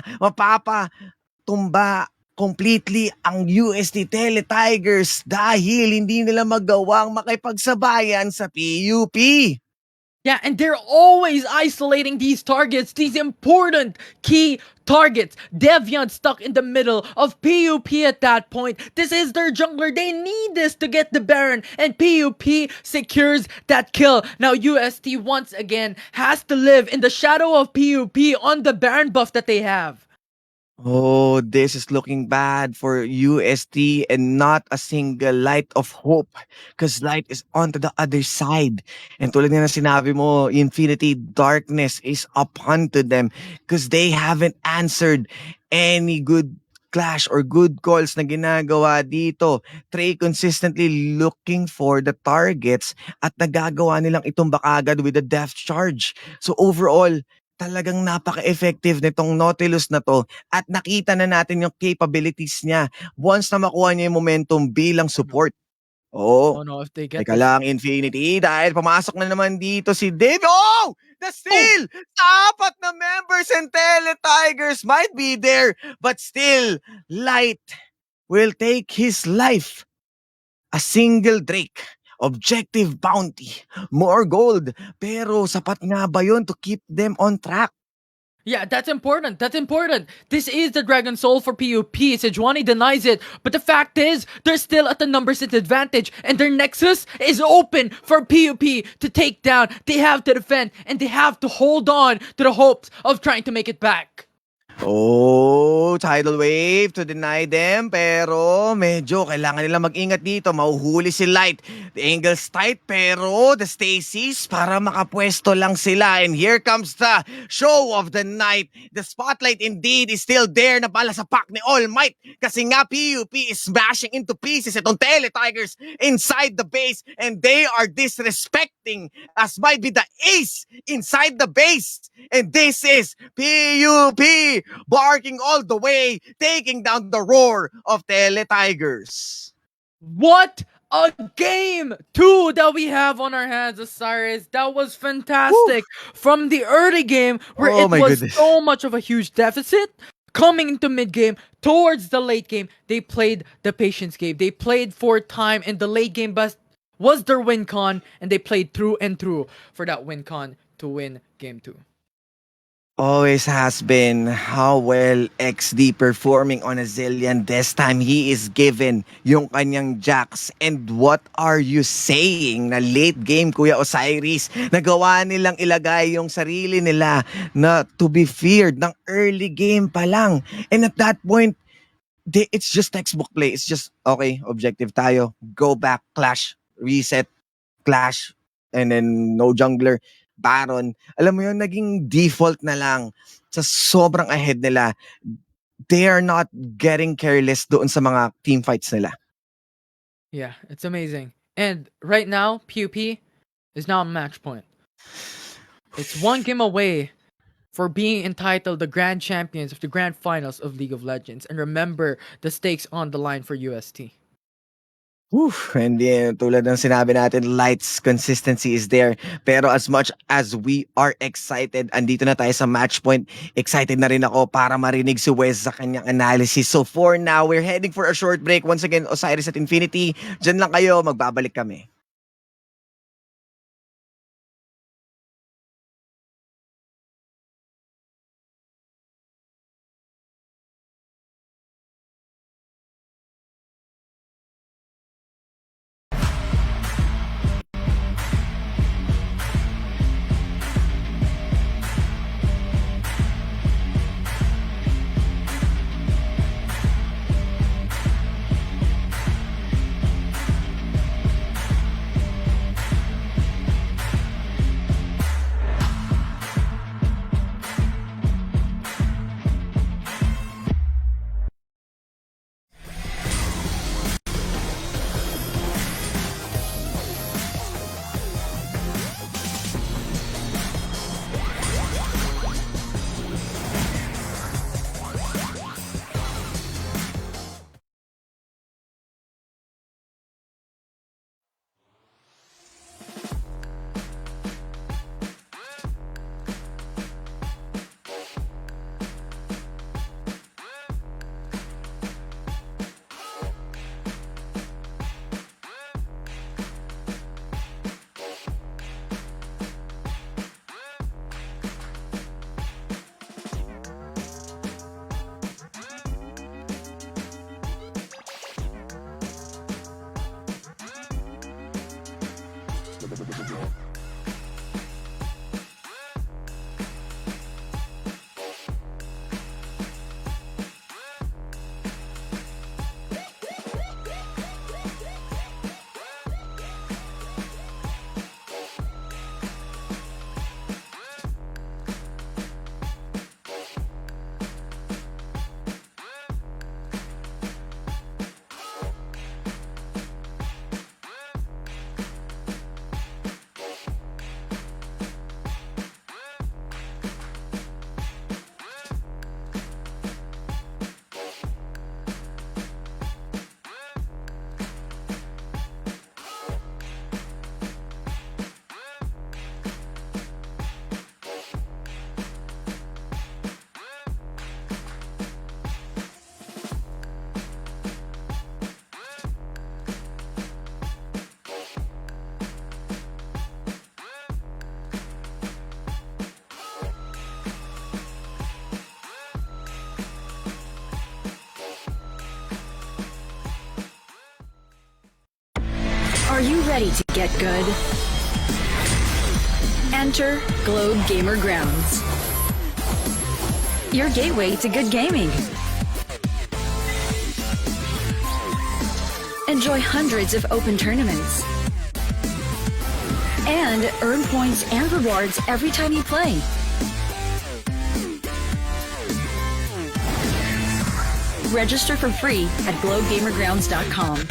tumba completely ang UST Tele Tigers dahil hindi nila magawang makipagsabayan sa PUP. Yeah, and they're always isolating these targets, these important key targets. Deviant stuck in the middle of PUP at that point. This is their jungler. They need this to get the Baron, and PUP secures that kill. Now UST once again has to live in the shadow of PUP on the Baron buff that they have. Oh, this is looking bad for UST and not a single light of hope because light is onto the other side. And tulad nga na sinabi mo, infinity darkness is upon to them because they haven't answered any good clash or good calls na ginagawa dito. Trey consistently looking for the targets at nagagawa nilang itumba agad with the death charge. So overall, talagang napaka-effective nitong Nautilus na to at nakita na natin yung capabilities niya once na makuha niya yung momentum bilang support. Oh, Oh no, if they get teka this. lang, Infinity, dahil pumasok na naman dito si Dave. Oh! The steal! Apat na members and Tele Tigers might be there, but still, Light will take his life. A single Drake. Objective bounty. More gold. Pero sapat nga ba yun to keep them on track? Yeah, that's important. That's important. This is the Dragon Soul for PUP. Sejuani denies it. But the fact is, they're still at the numbers advantage. And their Nexus is open for PUP to take down. They have to defend. And they have to hold on to the hopes of trying to make it back. Oh, tidal wave to deny them, pero medyo kailangan nila mag-ingat dito. Mahuhuli si Light. The angle's tight, pero the stasis para makapwesto lang sila. And here comes the show of the night. The spotlight indeed is still there na pala sa pack ni All Might. Kasi nga PUP is smashing into pieces itong Tele Tigers inside the base. And they are disrespecting as might be the ace inside the base. And this is PUP barking all the way, taking down the roar of Tele Tigers. What a game 2 that we have on our hands, Osiris. That was fantastic. From the early game where Oh it my was goodness. so much of a huge deficit, coming into mid game, towards the late game, they played the patience game. They played for time, and the late game was their win con, and they played through and through for that win con to win game 2. Always has been. How well XD performing on a zillion. This time he is given yung kanyang jacks. And what are you saying na late game Kuya Osiris? Nagawa nilang ilagay yung sarili nila na to be feared ng early game pa lang. And at that point, it's just textbook play. It's just, okay, objective tayo. Go back, clash, reset, clash, and then no jungler, Baron. Alam mo yun, naging default na lang sa sobrang ahead nila. They are not getting careless doon sa mga team fights nila. Yeah, it's amazing. And right now, PUP is now on match point. It's one game away for being entitled the grand champions of the grand finals of League of Legends. And remember the stakes on the line for UST. Hindi, tulad ng sinabi natin, lights consistency is there. Pero as much as we are excited, andito na tayo sa match point. Excited na rin ako para marinig si Wes sa kanyang analysis. So for now, we're heading for a short break. Once again, Osiris at Infinity, dyan lang kayo, magbabalik kami. Are you ready to get good? Enter Globe Gamer Grounds, your gateway to good gaming. Enjoy hundreds of open tournaments and earn points and rewards every time you play. Register for free at globegamergrounds.com.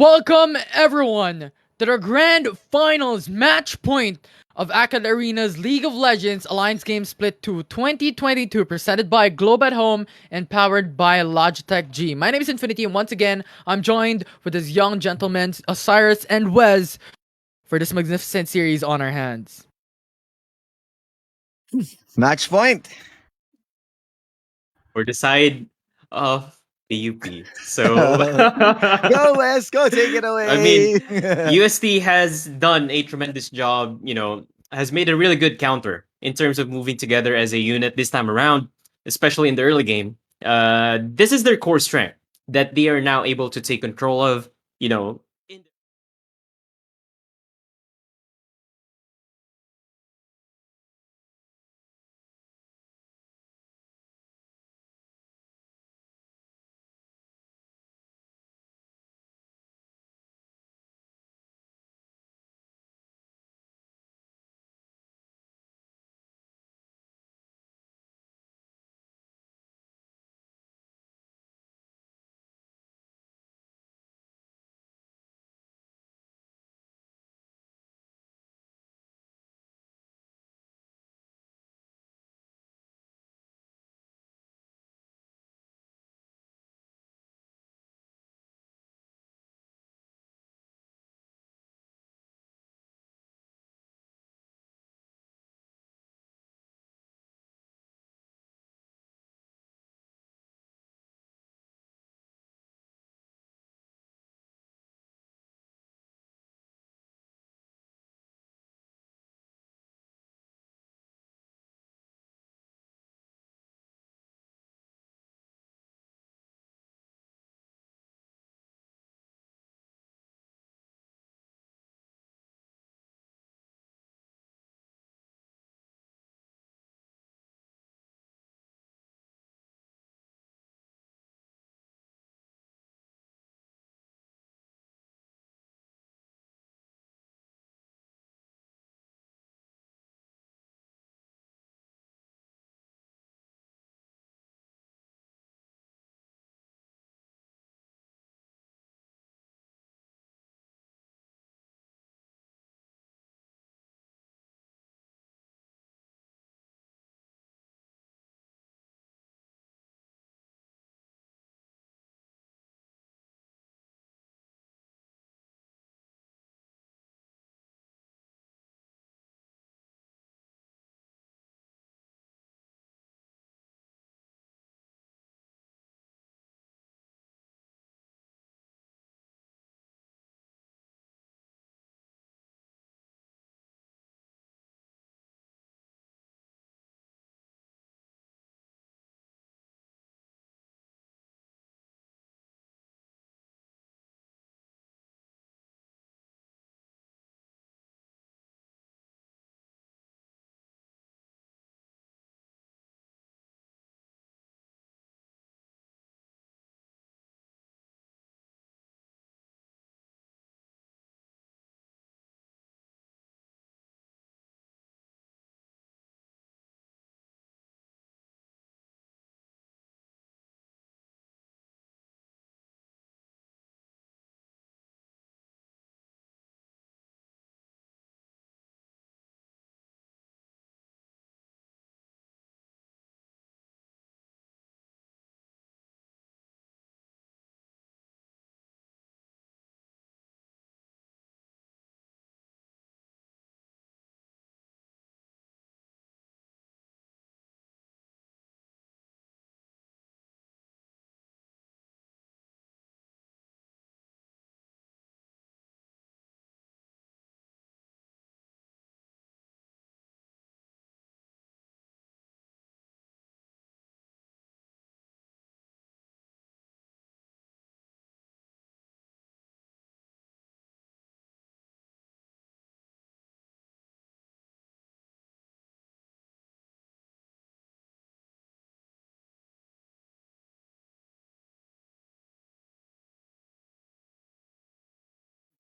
Welcome everyone to the grand finals match point of AcadArena's League of Legends Alliance Game Split 2 2022 presented by Globe at Home and powered by Logitech G. My name is Infinity and once again I'm joined with this young gentlemen Osiris and Wes for this magnificent series on our hands. Match point. For the side of PUP. So, Go West, go take it I mean, away. UST has done a tremendous job, has made a really good counter in terms of moving together as a unit this time around, especially in the early game. This is their core strength that they are now able to take control of, you know,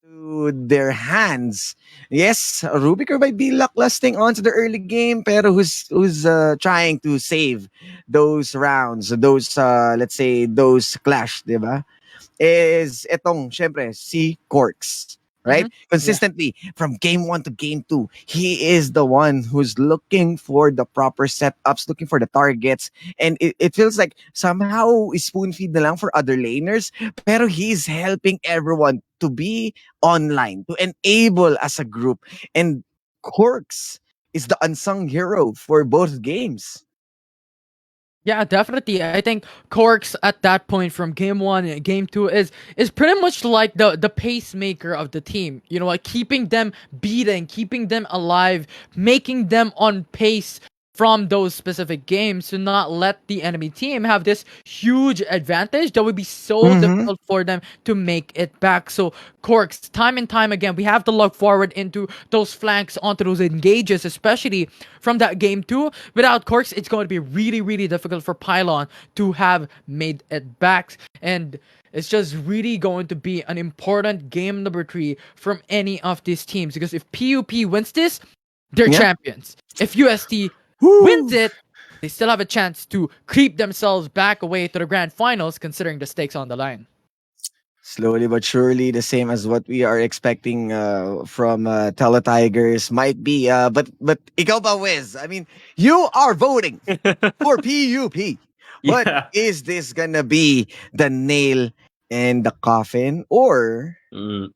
To their hands. Yes, Rubiker might be lacklusting onto the early game, pero who's trying to save those rounds, those let's say those clash, 'di ba? is itong, syempre, si Corks. Right? Mhm. Yeah. Consistently from game one to game two, he is the one who's looking for the proper setups, looking for the targets. And it feels like somehow spoon feed na lang for other laners, pero he's helping everyone to be online, to enable as a group. And Corks is the unsung hero for both games. Yeah, definitely. I think Corks at that point from game one and game two is pretty much like the pacemaker of the team. You know, like keeping them beating, keeping them alive, making them on pace from those specific games to not let the enemy team have this huge advantage that would be so Mm-hmm. difficult for them to make it back. So Corks, time and time again, we have to look forward into those flanks onto those engages, especially from that game two. Without Corks, it's going to be really, really difficult for Pylon to have made it back. And it's just really going to be an important game number 3 from any of these teams. Because if PUP wins this, they're Yeah. champions. If UST wins Woo! it, they still have a chance to creep themselves back away to the grand finals, considering the stakes on the line. Slowly but surely, the same as what we are expecting from Teletigers might be. But ikaw ba, Wiz? I mean, you are voting for PUP. But Yeah. is this gonna be the nail in the coffin, or Mm.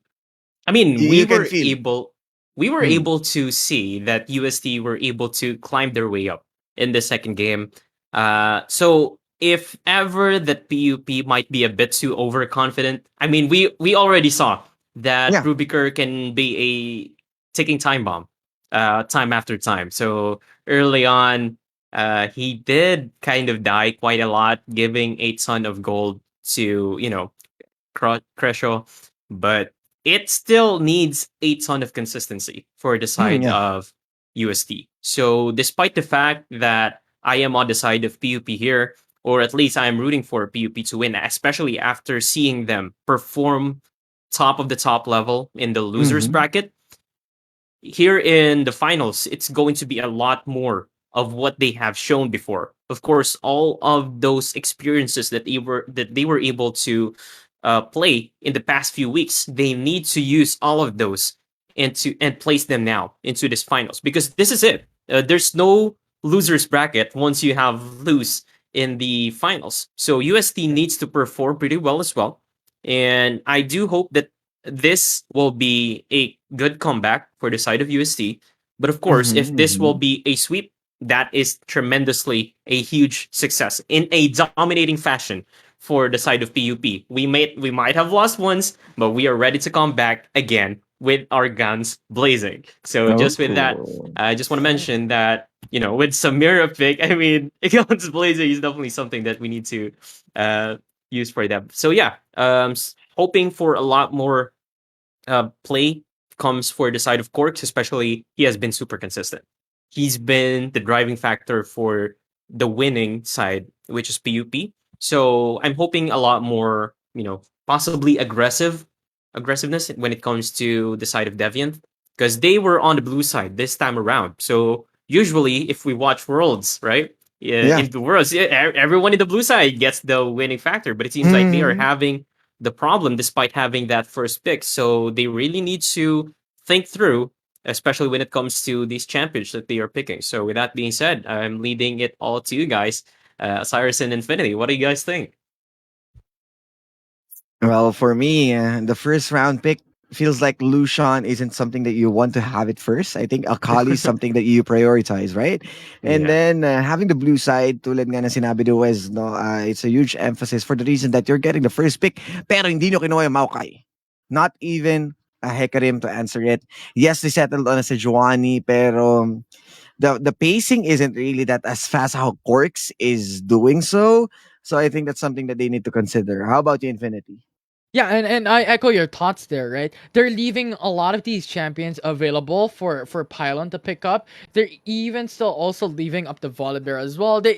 I mean, you can feel? we were Mm, able to see that UST were able to climb their way up in the second game. So if ever that PUP might be a bit too overconfident, I mean, we already saw that yeah. Rubiker can be a ticking time bomb, time after time. So early on, he did kind of die quite a lot, giving a ton of gold to Cresho, but it still needs a ton of consistency for the side Yeah. of UST. So, despite the fact that I am on the side of PUP here, or at least I am rooting for PUP to win, especially after seeing them perform top of the top level in the losers Mm-hmm. bracket, here in the finals, it's going to be a lot more of what they have shown before. Of course, all of those experiences that they were able to play in the past few weeks, they need to use all of those and place them now into this finals because this is it. There's no losers bracket once you have lose in the finals. So UST needs to perform pretty well as well, and I do hope that this will be a good comeback for the side of UST. But of course, if Mm-hmm. this will Mm-hmm. be a sweep, that is tremendously a huge success in a dominating fashion for the side of PUP. We might have lost once, but we are ready to come back again with our guns blazing. So just with that, Oh. I just want to mention that with Samira pick, I mean, guns blazing is definitely something that we need to uh, use for them. So yeah, hoping for a lot more play comes for the side of Corks, especially he has been super consistent. He's been the driving factor for the winning side, which is PUP. So I'm hoping a lot more, possibly aggressiveness when it comes to the side of Deviant, because they were on the blue side this time around. So usually, if we watch Worlds, right? Yeah, Yeah. in the worlds, yeah, everyone in the blue side gets the winning factor, but it seems like they are Mm-hmm. having the problem despite having that first pick. So they really need to think through, especially when it comes to these champions that they are picking. So with that being said, I'm leading it all to you guys, Cyrus and Infinity. What do you guys think? Well, for me, the first round pick feels like Lucian isn't something that you want to have it first. I think Akali is something that you prioritize, right? And Yeah. then having the blue side, tulad nga na sinabi ni Wes, no, it's a huge emphasis for the reason that you're getting the first pick, pero hindi nyo kinuha yung Maokai. Not even a Hecarim to answer it. Yes, they settled on a Sejuani, pero the pacing isn't really that as fast how Corks is doing so. So I think that's something that they need to consider. How about you, Infinity? Yeah, and I echo your thoughts there, right? They're leaving a lot of these champions available for Pylon to pick up. They're even still also leaving up the Volibear as well. They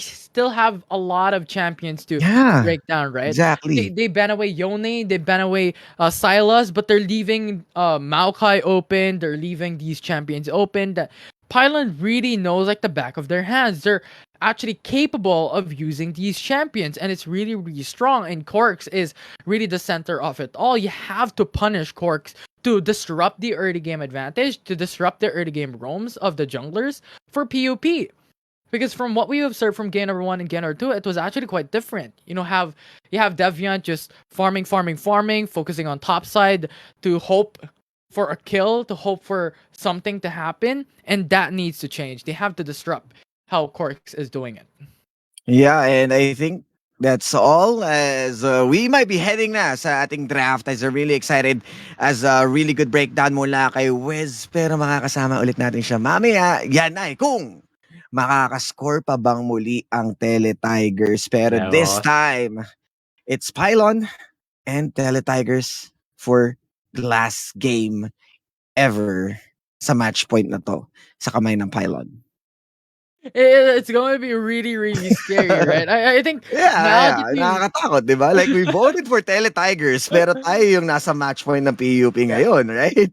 still have a lot of champions to Yeah, break down, right? They exactly. they ban away Yone, they ban away Silas, but they're leaving Maokai open. They're leaving these champions open. That Pylon really knows like the back of their hands. They're actually capable of using these champions, and it's really, really strong. And Corks is really the center of it all. You have to punish Corks to disrupt the early game advantage, to disrupt the early game roams of the junglers for PUP. Because from what we observed from game number 1 and game number 2, it was actually quite different. You have Deviant just farming, focusing on top side to hope for a kill, to hope for something to happen, and that needs to change. They have to disrupt how Corks is doing it. Yeah, and I think that's all as we might be heading na sa ating draft as really excited as a really good breakdown mula kay Wiz. Pero makakasama ulit natin siya mamaya. Yan ay kung makakascore pa bang muli ang Tele Tigers. Pero this No. time, it's Pylon and Tele Tigers for the last game ever sa match point na to sa kamay ng Pylon. It's going to be really, really scary, right? I think now Yeah, that you nakakatakot, 'di ba? Like we voted for Tele Tigers pero tayo yung nasa match point ng PUP ngayon, right?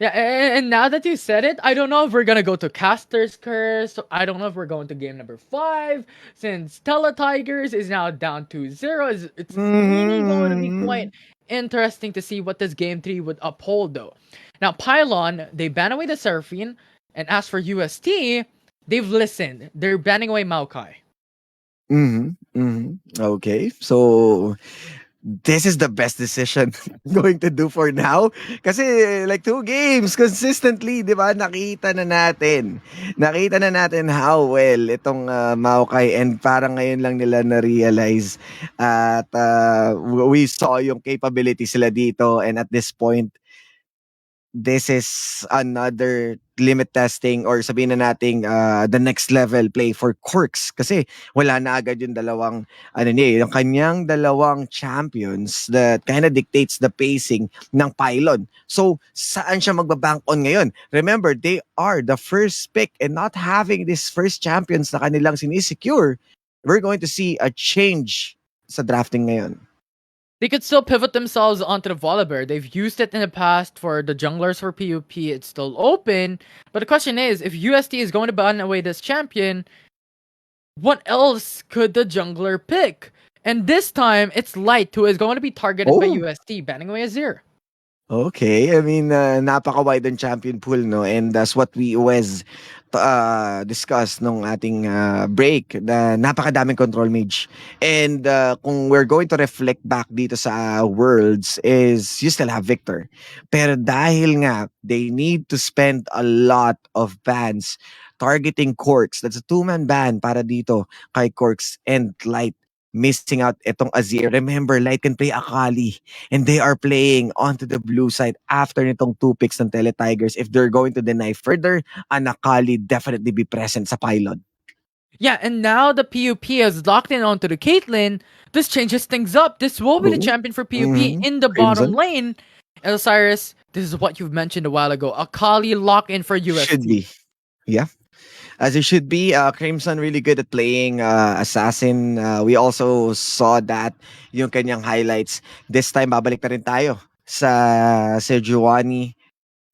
Yeah, and now that you said it, I don't know if we're gonna go to Caster's Curse. I don't know if we're going to game number 5, since Teletigers is now down to 0. It's really going to be quite interesting to see what this game 3 would uphold, though. Now, Pylon, they ban away the Seraphine, and as for UST, they've listened. They're banning away Maokai. Okay. So this is the best decision I'm going to do for now. Kasi like 2 games consistently, 'di ba? Nakita na natin. Nakita na natin how well itong Maokai, and parang ngayon lang nila na-realize at we saw yung capability sila dito, and at this point this is another limit testing, or sabihin na nating the next level play for Corks, kasi wala na agad yung dalawang yung kanyang dalawang champions that kind of dictates the pacing ng Pylon. So saan siya magbabank on ngayon? Remember, they are the first pick, and not having this first champions na kanilang sinisecure, we're going to see a change sa drafting ngayon. They could still pivot themselves onto the Volibear. They've used it in the past for the junglers for PUP. It's still open. But the question is, if UST is going to ban away this champion, what else could the jungler pick? And this time, it's Light who is going to be targeted by UST, banning away Azir. Okay, I mean, napaka-wide ang champion pool, no? And that's what we always discussed nung ating break, na napakadaming control mage. And kung we're going to reflect back dito sa Worlds, is you still have Victor. Pero dahil nga, they need to spend a lot of bans targeting Corks. That's a 2-man ban para dito kay Corks and Light. Missing out itong Azir. Remember, Light can play Akali, and they are playing onto the blue side after nitong 2 picks ng Tele Tigers. If they're going to deny further, an Akali definitely be present sa Pylon. Yeah, and now the PUP has locked in onto the Caitlyn. This changes things up. This will be the champion for PUP in the bottom lane. Osiris, this is what you've mentioned a while ago. Akali lock in for UST. Should be. Yeah. As it should be. Crimson really good at playing Assassin. We also saw that yung kanyang highlights. This time, babalik na rin tayo sa Sejuani.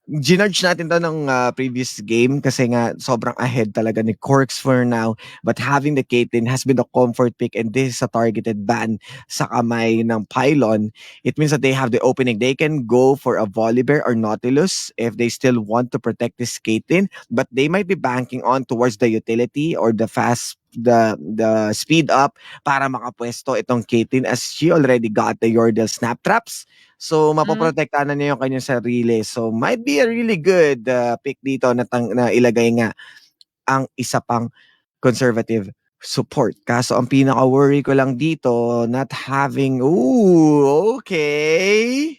Ginudge natin to ng previous game kasi nga sobrang ahead talaga ni Corks for now. But having the Caitlyn has been the comfort pick, and this is a targeted ban sa kamay ng Pylon. It means that they have the opening. They can go for a Volibear or Nautilus if they still want to protect this Caitlyn, but they might be banking on towards the utility or the speed up para makapwesto itong Caitlyn, as she already got the Yordle snap traps. So, mapoprotektahan na niya yung kanyang sarili. So, might be a really good pick dito na ilagay nga ang isa pang conservative support. Kaso, ang pinaka-worry ko lang dito, not having... Ooh, okay.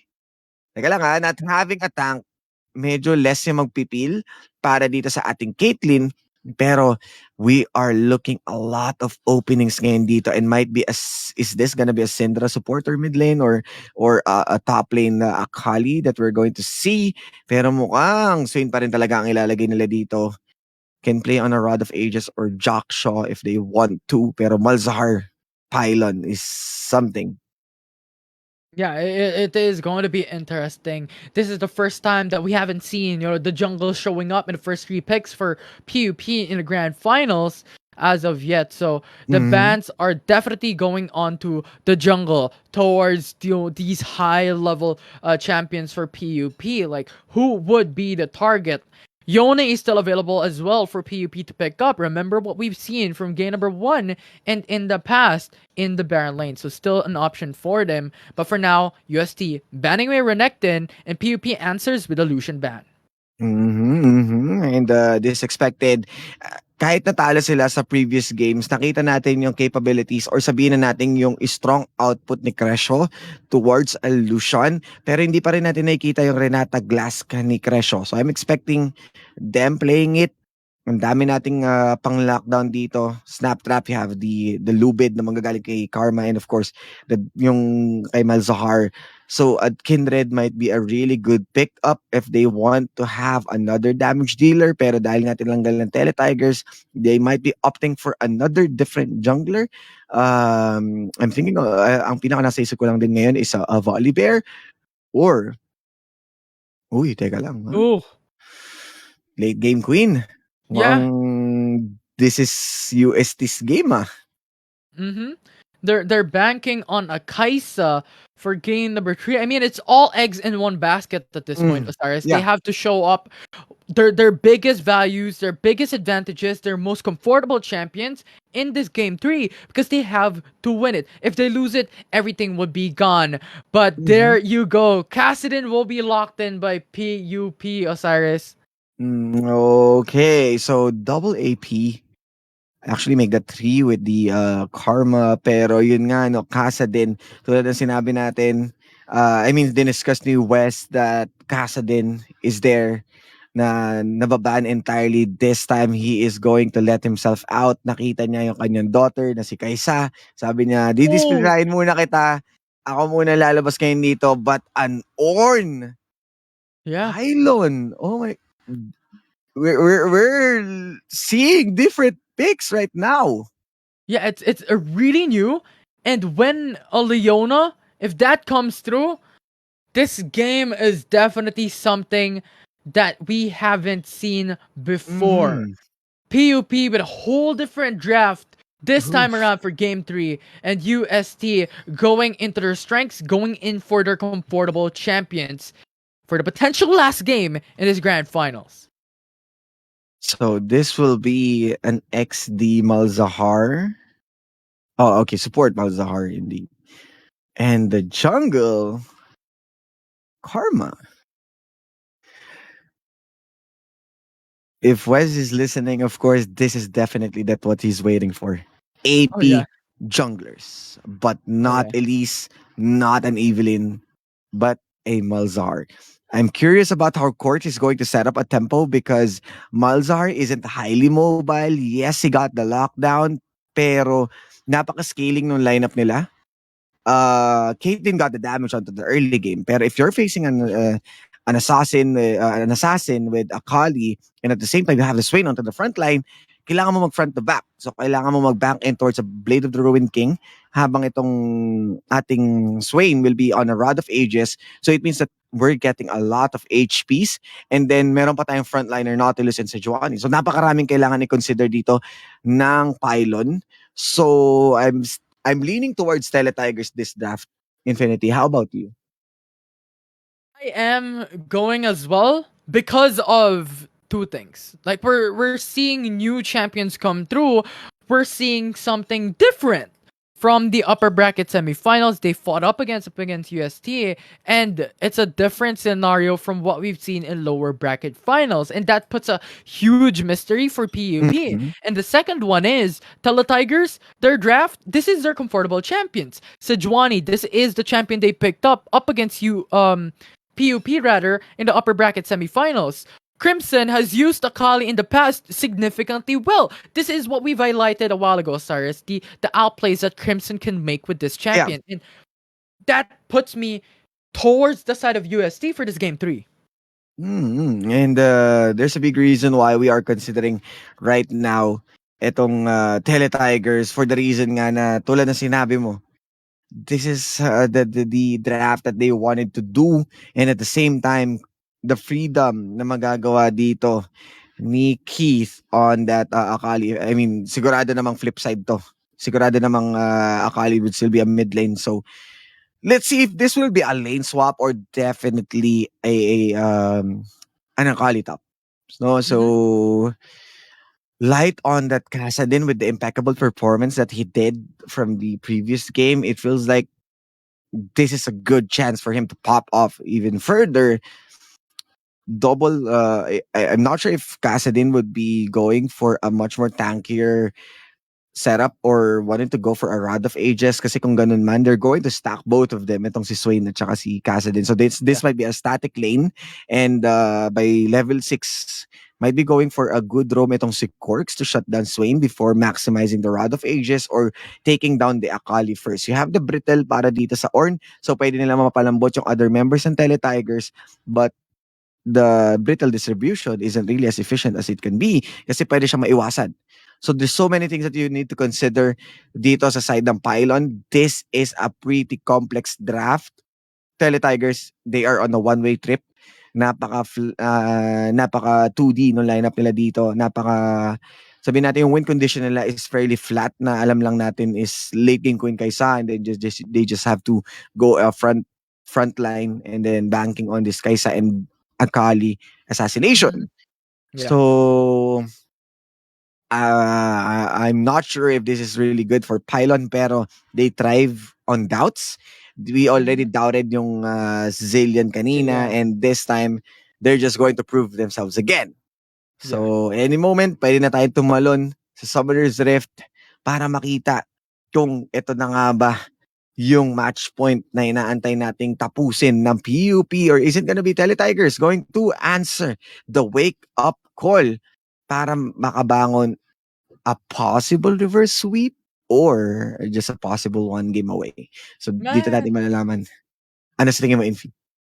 Teka lang not having a tank, medyo less yung magpipil para dito sa ating Caitlyn. Pero we are looking a lot of openings ngayon dito, and might be is this gonna be a Syndra supporter mid lane or a top lane na Akali that we're going to see. Pero mukhang Swain pa rin talaga ang ilalagay nila dito. Can play on a Rod of Ages or Jackshaw if they want to, pero Malzahar Pylon is something. Yeah, it is going to be interesting. This is the first time that we haven't seen, the jungle showing up in the first 3 picks for PUP in the grand finals. as of yet. So the Mhm. bans are definitely going on to the jungle towards these high level champions for PUP. Like who would be the target? Yone is still available as well for PUP to pick up. Remember what we've seen from game number 1 and in the past in the Baron lane. So still an option for them. But for now, UST banning away Renekton and PUP answers with a Lucian ban. Mhm, mhm. And this expected, kahit natalo sila sa previous games, nakita natin yung capabilities or sabihin na natin yung strong output ni Crescio towards Lucian. Pero hindi pa rin natin nakikita yung Renata Glass ni Crescio. So I'm expecting them playing it. Ang dami nating pang-lockdown dito. Snaptrap, you have the Lubid na manggagaling kay Karma and of course, yung kay Malzahar. So Kindred might be a really good pickup if they want to have another damage dealer. Pero dahil nga tinanggal ng Teletigers, they might be opting for another different jungler. I'm thinking, ang pinaka nasa isip ko lang din ngayon is a Volibear or, uy, teka lang, ha? Ooh, Late game queen. yeah. Mukhang this is UST's game, ah. Mm-hmm. They're banking on a Kaisa for game number 3. I mean, it's all eggs in one basket at this point, Osiris. They Yeah. have to show up their biggest values, their biggest advantages, their most comfortable champions in this game 3 because they have to win it. If they lose it, everything would be gone. But there you go. Kassadin will be locked in by PUP, Osiris. Okay, so double AP. Actually make that 3 with the Karma, pero yun nga no, Casa din tulad ng sinabi natin, I mean diniscuss ni West that Casa din is there na nababan entirely. This time he is going to let himself out. Nakita niya yung kanyang daughter na si Kaisa. Sabi niya, Oh, didisciplinahin muna kita. Ako muna lalabas ngayon dito, but an Orn yeah. Pylon. Oh my, we're seeing different picks right now. Yeah, it's a really new. And when a Leona, if that comes through, this game is definitely something that we haven't seen before. Mhm. PUP with a whole different draft this time Oof. around for game 3 and UST going into their strengths, going in for their comfortable champions for the potential last game in this grand finals. So this will be an XD Malzahar. Oh, okay. Support Malzahar indeed. And the jungle Karma. If Wes is listening, of course, this is definitely that what he's waiting for. Oh yeah. AP junglers, but Oh not yeah. Elise, not an Evelyn, but a Malzar. I'm curious about how Court is going to set up a tempo because Malzar isn't highly mobile. Yes, he got the lockdown, pero napaka-scaling ng lineup nila. Caitlyn got the damage onto the early game. Pero if you're facing an assassin with a Kali, and at the same time you have the Swain onto the front line, kailangan mo mag front to back. So kailangan mo mag bank in towards a Blade of the Ruined King habang itong ating Swain will be on a Rod of Ages. So it means that we're getting a lot of HPs and then meron pa tayong frontliner Nautilus and Sejuani. So napakaraming kailangan i-consider dito ng pylon. So I'm leaning towards Teletigers this draft. Infinity, how about you? I am going as well because of two things. Like we're seeing new champions come through. We're seeing something different from the upper bracket semifinals. They fought up against UST, and it's a different scenario from what we've seen in lower bracket finals, and that puts a huge mystery for PUP. Mhm. And the second one is Teletigers. Their draft. This is their comfortable champions. Sejuani. This is the champion they picked up against you. PUP rather, in the upper bracket semifinals. Crimson has used Akali in the past significantly well. This is what we've highlighted a while ago, Cyrus. The outplays that Crimson can make with this Yeah. champion. And that puts me towards the side of UST for this game 3. And there's a big reason why we are considering right now itong Teletigers for the reason nga na tulad ng sinabi mo, this is the draft that they wanted to do and at the same time the freedom na magagawa dito ni Keith on that Akali. I mean, sigurado namang flip side to. Sigurado namang Akali would still be a mid lane. So, let's see if this will be a lane swap or definitely an Akali top. No, Mhm. so light on that Kassadin with the impeccable performance that he did from the previous game. It feels like this is a good chance for him to pop off even further. Double, I'm not sure if Kassadin would be going for a much more tankier setup or wanted to go for a Rod of Ages kasi kung ganun man, they're going to stack both of them, itong si Swain at saka si Kassadin. So this Yeah. might be a static lane and by level 6, might be going for a good roam itong si Corks to shut down Swain before maximizing the Rod of Ages or taking down the Akali first. You have the Brittle para dito sa Ornn, so pwede nila mapalambot yung other members ng Tele Tigers, but the brittle distribution isn't really as efficient as it can be kasi pwede siya maiwasan. So there's so many things that you need to consider dito sa side ng pylon. This is a pretty complex draft. Tele Tigers, they are on a one-way trip. Napaka 2D no lineup nila dito. Sabihin natin yung win condition nila is fairly flat na alam lang natin is late game queen Kaysa and then they just have to go front line and then banking on this Kaysa and Akali Mhm. assassination. Yeah. So I'm not sure if this is really good for Pylon pero they thrive on doubts. We already Mhm. doubted yung Zillion kanina Yeah. and this time they're just going to prove themselves again. Yeah. So any moment pwede na tayo tumalon sa Summoner's Rift para makita kung ito na nga ba yung match point na inaantay nating tapusin ng PUP or is it gonna be Tele Tigers going to answer the wake up call para makabangon a possible reverse sweep or just a possible one game away. So dito natin Man, malalaman. Ano sa tingin mo, Infi?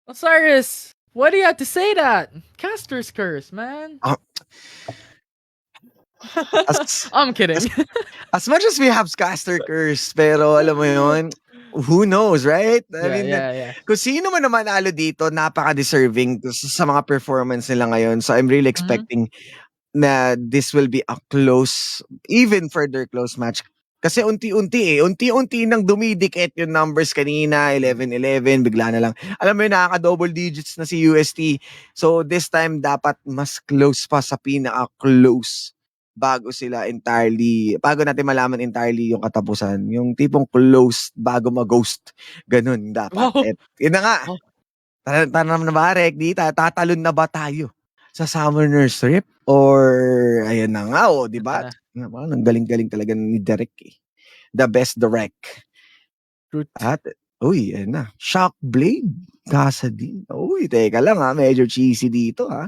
Osiris, why do you have to say that? Caster's curse, man. Ah, as, I'm kidding. as, as much as we have Caster Curse, pero alam mo yun, who knows, right? I Yeah, mean, yeah, yeah. kung sino man naman manalo dito, napaka-deserving sa mga performance nila ngayon. So I'm really Mhm. expecting na this will be a close, even further close match. Kasi unti-unti nang dumidikit yung numbers kanina, 11-11, bigla na lang. Alam mo yun, nakaka-double digits na si UST. So this time, dapat mas close pa sa pinaka-close bago natin malaman entirely yung katapusan. Yung tipong close bago mag-ghost. Ganun dapat. Wow. At yun na nga, Oh, tanam na ba, Rek? Tatalon na ba tayo sa Summoner's Rift? Or, ayan na nga, di ito ba? na. Parang ang galing-galing talaga ni Derek eh. The best direct. Truth. At, uy, ayan na. Shock Blade. Kasa din. Uy, teka lang ha. Medyo cheesy dito ha.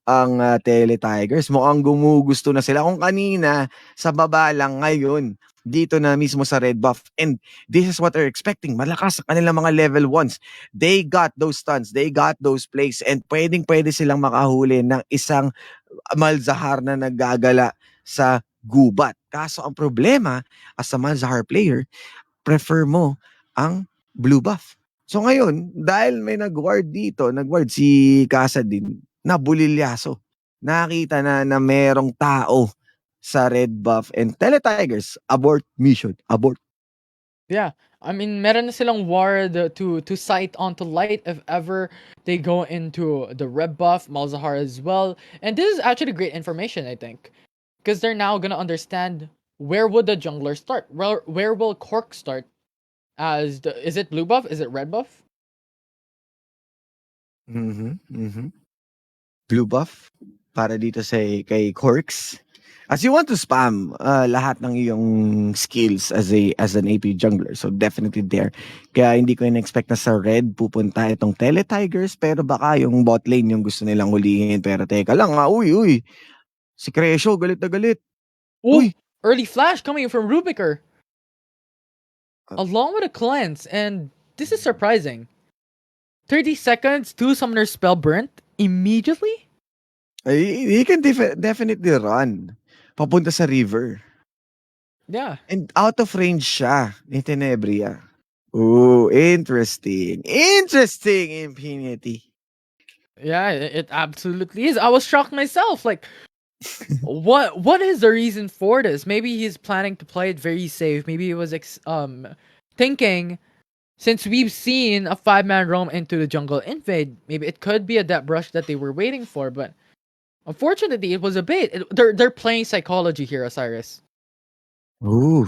Ang Tele Tigers. Mukhang gumugusto na sila. Kung kanina, sa baba lang ngayon, dito na mismo sa red buff. And this is what they're expecting. Malakas sa kanilang mga level 1s. They got those stuns. They got those plays. And pwedeng-pwede silang makahuli ng isang Malzahar na naggagala sa gubat. Kaso ang problema, as a Malzahar player, prefer mo ang blue buff. So ngayon, dahil may nag-ward si Casa din, nabulilyaso. Nakita na merong tao sa red buff and Tele Tigers, abort mission, abort. Yeah. I mean, meron na silang ward to sight onto light if ever they go into the red buff, Malzahar as well. And this is actually great information, I think. Because they're now gonna understand where would the jungler start? Where will Cork start? Is it blue buff? Is it red buff? Blue buff para dito kay Corks. As you want to spam lahat ng iyong skills as an AP jungler. So definitely there. Kaya hindi ko in-expect na sa red pupunta itong Tele Tigers pero baka yung bot lane yung gusto nilang hulihin. Pero teka lang uy. Si Crescio galit na galit. Oh, Uy. early flash coming from Rubiker. Uh, Along with a cleanse, and this is surprising. 30 seconds, 2 summoner spell burnt immediately? He can definitely run papunta sa river. Yeah. And out of range siya ni Tenebria. Oh, interesting. Interesting, Infinity. Yeah, it absolutely is. I was shocked myself. Like, What is the reason for this? Maybe he's planning to play it very safe. Maybe he was thinking, since we've seen a 5-man roam into the jungle invade, maybe it could be a death brush that they were waiting for. But unfortunately, it was a bait. They're playing psychology here, Osiris. Ooh.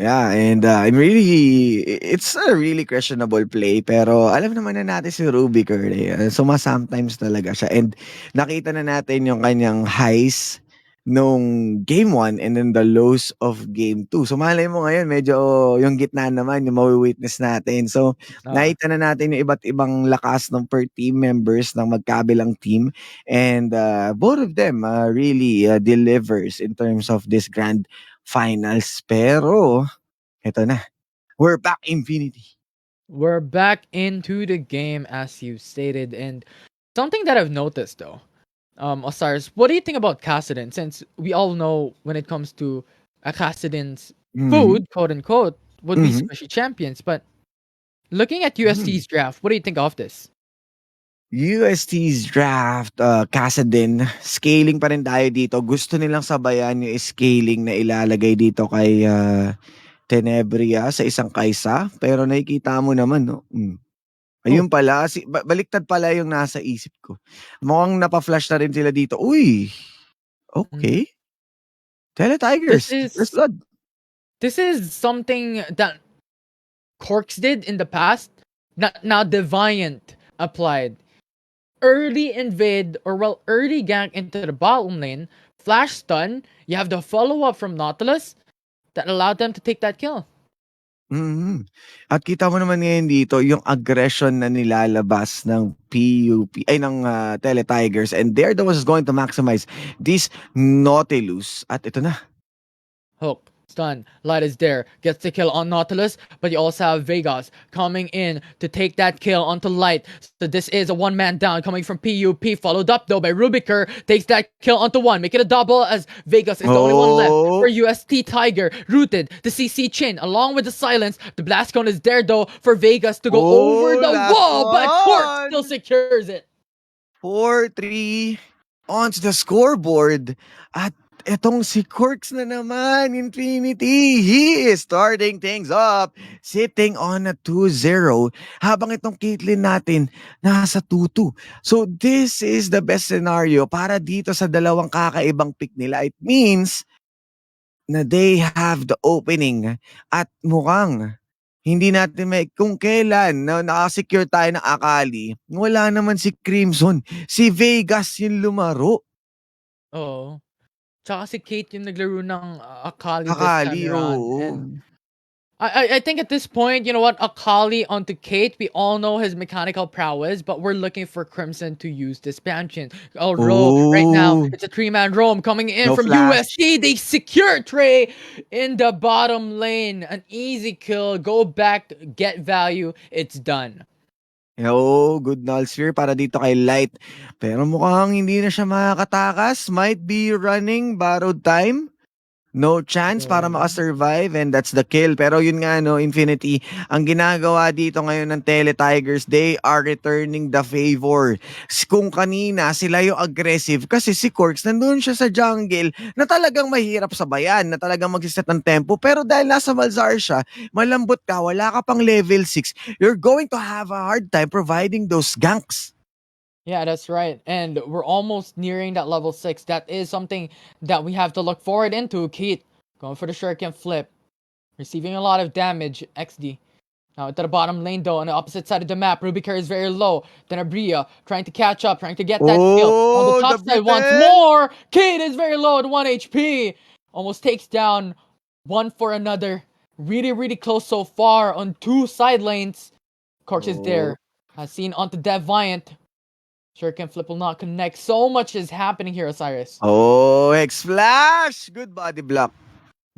Yeah, and I'm really it's a really questionable play pero alam naman na natin si Ruby Curry, sometimes talaga siya and nakita na natin yung kanyang highs nung game 1 and then the lows of game 2. So malay mo ngayon medyo yung gitna naman yung mawi-witness natin. So Ah, nakita na natin yung iba't ibang lakas ng per team members ng magkabilang team and both of them really delivers in terms of this grand finals. Pero eto na, we're back Infinity. we're back into the game as you stated, and something that I've noticed though, Osiris, what do you think about Kassadin? Since we all know when it comes to a Kassadin's Mhm, food, quote unquote, would be mhm, squishy champions. But looking at hmm. UST's draft, what do you think of this? UST's draft, Kassadin, scaling pa rin tayo dito. Gusto nilang sabayan yung scaling na ilalagay dito kay, Tenebria sa isang kaysa, pero nakikita mo naman 'no, Oh, ayun pala baliktad pala yung nasa isip ko. Mukhang napa-flash na rin sila dito. Uy, mhm. okey. Tele this Tigers, first is blood. this is something that Corks did in the past. Now Deviant applied early invade or early gank into the bottom lane, flash stun. You have the follow up from Nautilus that allowed them to take that kill. Mhm. At kita mo naman ngayon dito yung aggression na nilalabas ng PUP ay ng, Tele Tigers and they're the ones going to maximize this Nautilus at ito na. Hook, stun, Light is there, gets the kill on Nautilus, but you also have Vegas coming in to take that kill onto Light. So this is a one-man down coming from PUP, followed up though by Rubiker, takes that kill onto one, make it a double as Vegas is the only one left for Oh, UST Tiger, rooted, the CC Chin, along with the silence. The blast cone is there though for Vegas to go over oh, the last wall, but Cork still one. secures it. 4-3 onto the scoreboard at etong si Corks na naman, Infinity. He is starting things up, sitting on a 2-0 habang itong Caitlyn natin nasa 2-2. So this is the best scenario para dito sa dalawang kakaibang pick nila. It means na they have the opening at mukhang hindi natin may kung kailan na naka-secure tayo ng Akali, wala naman si Crimson, si Vegas yung lumaro. Oo. Tsaka si Kate yung naglaro ng Akali this time Akali, around. oo. And I think at this point, you know what, Akali onto Kate, we all know his mechanical prowess, but we're looking for Crimson to use this expansion. Although right now Oh, it's a 3-man roam coming in no from flash. UST. They secure Trey in the bottom lane. An easy kill. Go back, get value. It's done. Oo, good null sphere para dito kay Light. Pero mukhang hindi na siya makakatakas. Might be running borrowed time. No chance para Oh. maka-survive and that's the kill. Pero yun nga no, Infinity, ang ginagawa dito ngayon ng Tele Tigers, they are returning the favor. Kung kanina sila yung aggressive kasi si Corks nandun siya sa jungle na talagang mahirap sabayan, na talagang magsiset ng tempo. Pero dahil nasa Malzar siya, malambot ka, wala ka pang level 6, you're going to have a hard time providing those ganks. Yeah, that's right. And we're almost nearing that level 6. That is something that we have to look forward into. Keith going for the shuriken flip. Receiving a lot of damage. XD. Now into the bottom lane though, on the opposite side of the map. Rubiker is very low. Then Abria trying to catch up, trying to get that kill. On the Oh, the top side once Britain! more. Kate is very low at 1 HP. Almost takes down one for another. Really, really close so far on two side lanes. Corks is Oh, there. Has seen onto Deviant. Shuriken flip will not connect. So much is happening here, Osiris. oh, X-Flash! Good body block.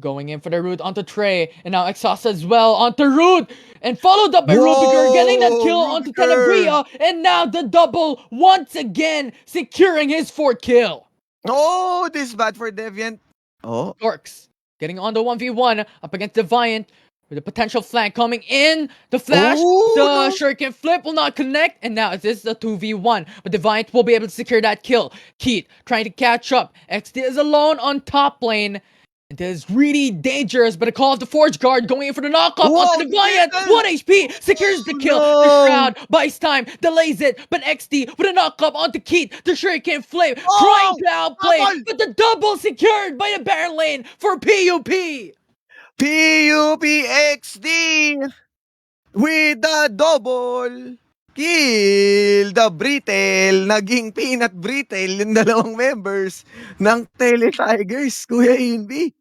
Going in for the root onto Trey. And now Exhaust as well onto Root. And followed up by Rubiger getting that Whoa, kill onto Rubiker! Tenebria. And now the double once again securing his fourth kill. Oh, this is bad for Deviant. Oh, Orcs getting on the 1v1 up against Deviant. With a potential flank coming in, the flash, the shuriken flip will not connect, and now this is a 2v1. But Deviant will be able to secure that kill. Keith trying to catch up. XD is alone on top lane. It is really dangerous, but a call of the Forge Guard going in for the knockoff Wow, onto Deviant. 1 HP, secures the kill. The no. Shroud buys time, delays it, but XD with a knockup onto Keith. The Shuriken flip, trying Oh! to outplay, Double! but the double secured by the Baron lane for PUP. PUPXD with the double kill. The Brittle, naging peanut brittle yung dalawang members ng Tele Tigers, Kuya Inby.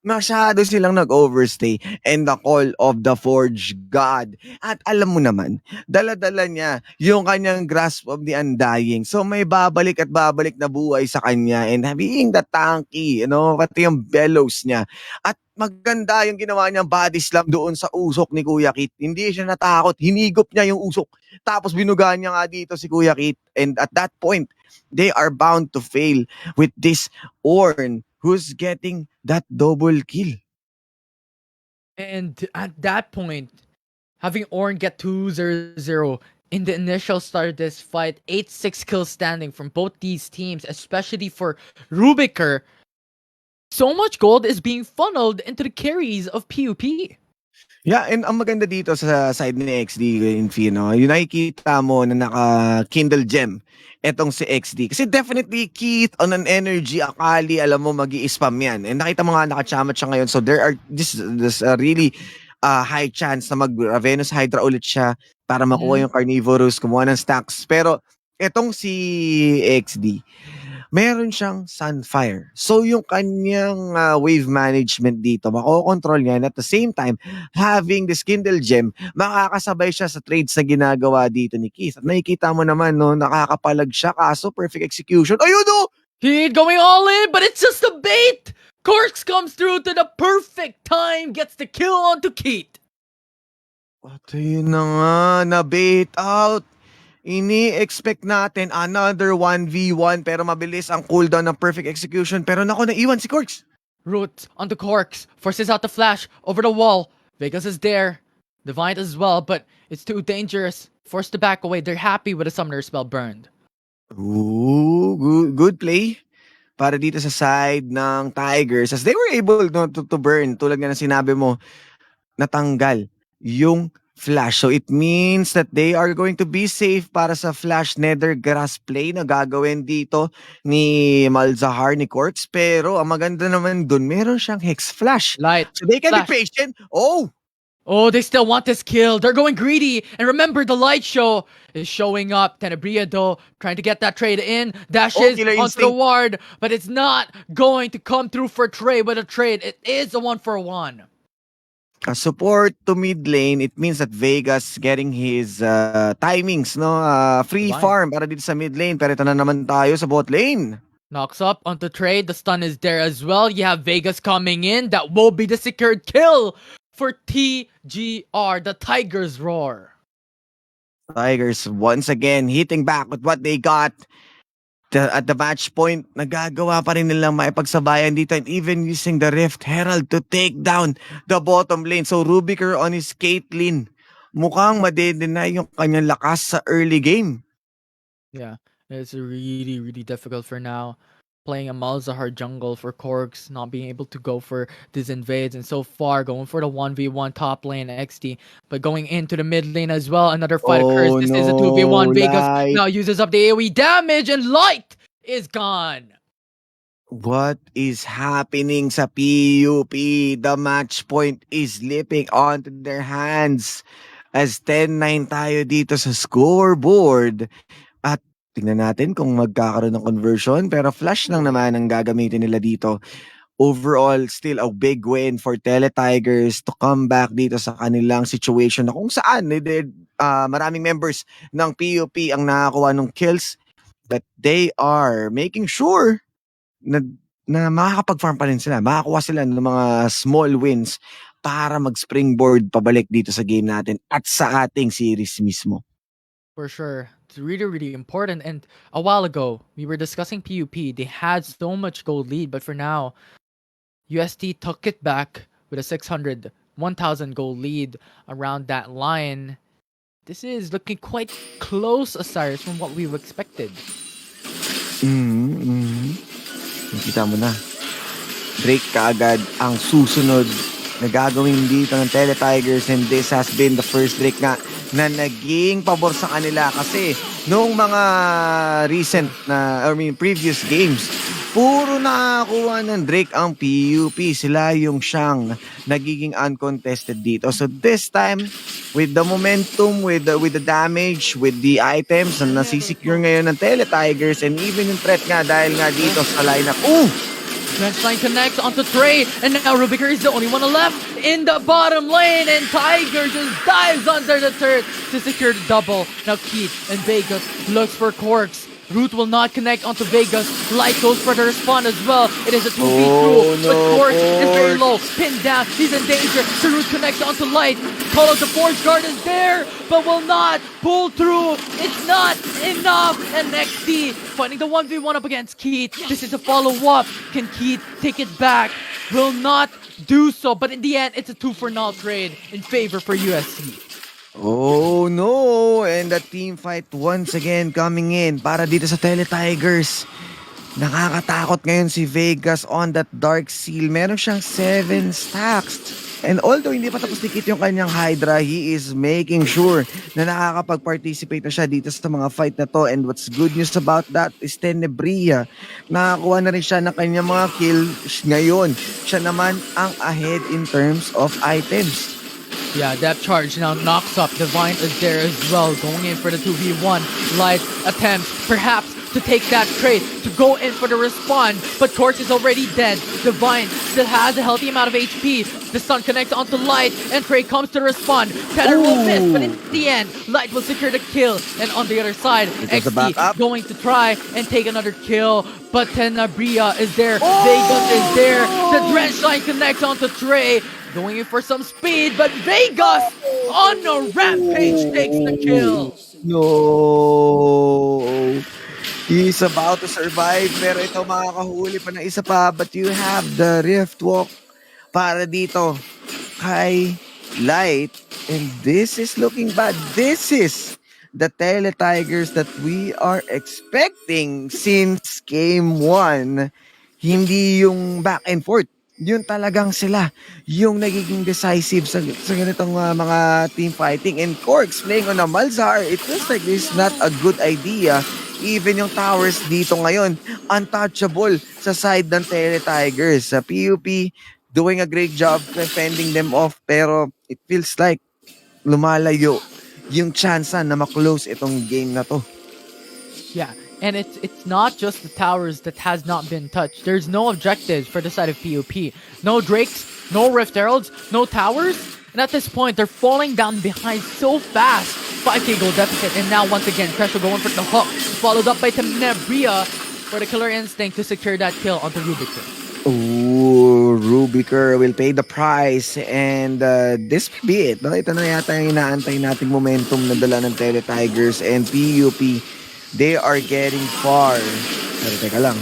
Masyado silang nag-overstay and the call of the Forge God. At alam mo naman, dala-dala niya yung kanyang grasp of the undying. So may babalik at babalik na buhay sa kanya and being the tanky, pati yung bellows niya. At maganda yung ginawa niyang body slam doon sa usok ni Kuya Kit. Hindi siya natakot, hinigop niya yung usok. Tapos binugaan niya nga dito si Kuya Kit. And at that point, they are bound to fail with this Ornn who's getting that double kill. And at that point, having Ornn get 2-0 in the initial start of this fight, 8-6 kills standing from both these teams, especially for Rubiker, so much gold is being funneled into the carries of PUP. Yeah, and ang maganda dito sa side ni XD Infino, yung nakikita mo na naka-Kindle Gem etong si XD. Kasi definitely Keith on an energy, akali, alam mo, magi-spam yan. And nakita mo nga naka-chamat siya ngayon. So there are, this a really high chance na mag-Venus Hydra ulit siya para makuha yung Carnivorous, kumuha ng stacks. Pero etong si XD, meron siyang Sunfire. So yung kanyang wave management dito, makokontrol niya, and at the same time, having this Kindle Gem, makakasabay siya sa trades na ginagawa dito ni Keith. At nakikita mo naman, no, nakakapalag siya, kaso perfect execution. Ayun, no! Keith going all in, but it's just a bait! Corks comes through to the perfect time, gets the kill onto Keith. At yun na nga, na-bait out. Ini-expect natin another 1v1 pero mabilis ang cooldown ng perfect execution. Pero nako, naiwan si Corks. Root onto Corks, forces out the flash over the wall. Vegas is there, Deviant as well, but it's too dangerous. Forced to back away. They're happy with the summoner spell burned. Ooh, good play para dito sa side ng Tigers as they were able to burn. Tulad nga ng sinabi mo, natanggal yung flash. So it means that they are going to be safe para sa flash nether grass play na gagawin dito ni Malzahar, ni Corks. Pero ang maganda naman dun, meron siyang Hex Flash. Light. So they can Flash. be patient. Oh, they still want this kill. They're going greedy. And remember, the light show is showing up. Tenebria, though, trying to get that trade in. Dashes Killer onto the Instinct. ward. But it's not going to come through for trade with a trade. It is a 1-for-1. a support to mid lane, it means that Vegas getting his timings, no? Free Fine. farm para dito sa mid lane. Pero ito na naman tayo sa bot lane. Knocks up onto trade. The stun is there as well. You have Vegas coming in. That will be the secured kill for TGR, the Tigers Roar. Tigers once again hitting back with what they got. At the match point, nagagawa pa rin nilang maipagsabayan dito and even using the Rift Herald to take down the bottom lane. So Rubiker on his Caitlyn, mukhang madedenay yung kanyang lakas sa early game. Yeah, it's really, really difficult for now. Playing a Malzahar jungle for Corks, not being able to go for these invades, and so far going for the 1v1 top lane XD, but going into the mid lane as well. Another fight occurs. This is a 2v1. Vegas Light. now uses up the AoE damage, and Light is gone. What is happening sa PUP? The match point is slipping onto their hands as 10-9 tayo dito sa scoreboard. At tingnan natin kung magkakaroon ng conversion, pero flash lang naman ang gagamitin nila dito. Overall, still a big win for Tele Tigers to come back dito sa kanilang situation na kung saan maraming members ng PUP ang nakakuha ng kills, but they are making sure na makakapag-farm pa rin sila. Makakuha sila ng mga small wins para mag-springboard pabalik dito sa game natin at sa ating series mismo. For sure. It's really, really important. And a while ago, we were discussing PUP. They had so much gold lead, but for now, UST took it back with a 600 1,000 goal lead around that line. This is looking quite close, Osiris, from what we've expected. Nakita mo na. Drake kaagad ang susunod na gagawin dito ng Tele Tigers, and this has been the first Drake nga na naging pabor sa kanila kasi noong mga previous games, puro nakakuha ng Drake ang PUP. Sila yung siyang nagiging uncontested dito. So this time, with the momentum, with the damage, with the items na nasisecure ngayon ng Tele Tigers, and even yung threat nga dahil nga dito sa lineup. Trench line connects onto Trey, and now Rubiker is the only one left in the bottom lane, and Tiger just dives under the turret to secure the double. Now Keith and Vegas looks for Corks. Root will not connect onto Vegas. Light goes for the respawn as well. It is a 2v2, but Corks is very low. Pinned down, he's in danger. So Root connects onto Light. Call out the Forge Guard is there, but will not pull through. It's not enough. And XD finding the 1v1 up against Keith. This is a follow-up. Can Keith take it back? Will not do so, but in the end, it's a 2-for-0 trade in favor for UST. Oh no! And the team fight once again coming in para dito sa Tele Tigers. Nakakatakot ngayon si Vegas on that Dark Seal. Meron siyang 7 stacks. And although hindi pa tapos dikit yung kanyang Hydra, he is making sure na nakakapag-participate na siya dito sa mga fight na to. And what's good news about that is Tenebria. Nakakuha na rin siya ng kanyang mga kills ngayon. Siya naman ang ahead in terms of items. Yeah, depth charge now knocks up. Divine is there as well, going in for the 2v1. Light attempts, perhaps, to take that trade, to go in for the respawn, but Corks is already dead. Divine still has a healthy amount of HP. The stun connects onto Light, and Trey comes to respawn. Tether will miss, but in the end, Light will secure the kill. And on the other side, XD going to try and take another kill, but Tenebria is there. Vegas is there. The Drench line connects onto Trey. Going in for some speed, but Vegas on a rampage takes the kill. No. He's about to survive, pero ito makakahuli pa ng isa pa. But you have the Rift Walk para dito kay Light. And this is looking bad. This is the Tele Tigers that we are expecting since Game 1. Hindi yung back and forth. Yun talagang sila yung nagiging decisive sa ganitong mga team fighting. And Corks playing on a Malzahar, it feels like this is not a good idea. Even yung towers dito ngayon, untouchable sa side ng Tele Tigers. Sa PUP, doing a great job defending them off, pero it feels like lumalayo yung chance na ma-close itong game na to. Yeah. And it's not just the towers that has not been touched. There's no objectives for the side of PUP. No Drakes, no Rift Heralds, no towers. And at this point, they're falling down behind so fast. 5k goal deficit. And now once again, Pressure going for the hook. Followed up by Tenebria for the Killer Instinct to secure that kill onto Rubiker. Ooh, Rubiker will pay the price. And this will be it. No? Ito na yata yung inaantay nating momentum na dala ng Tele Tigers and PUP. They are getting far. Pero teka lang.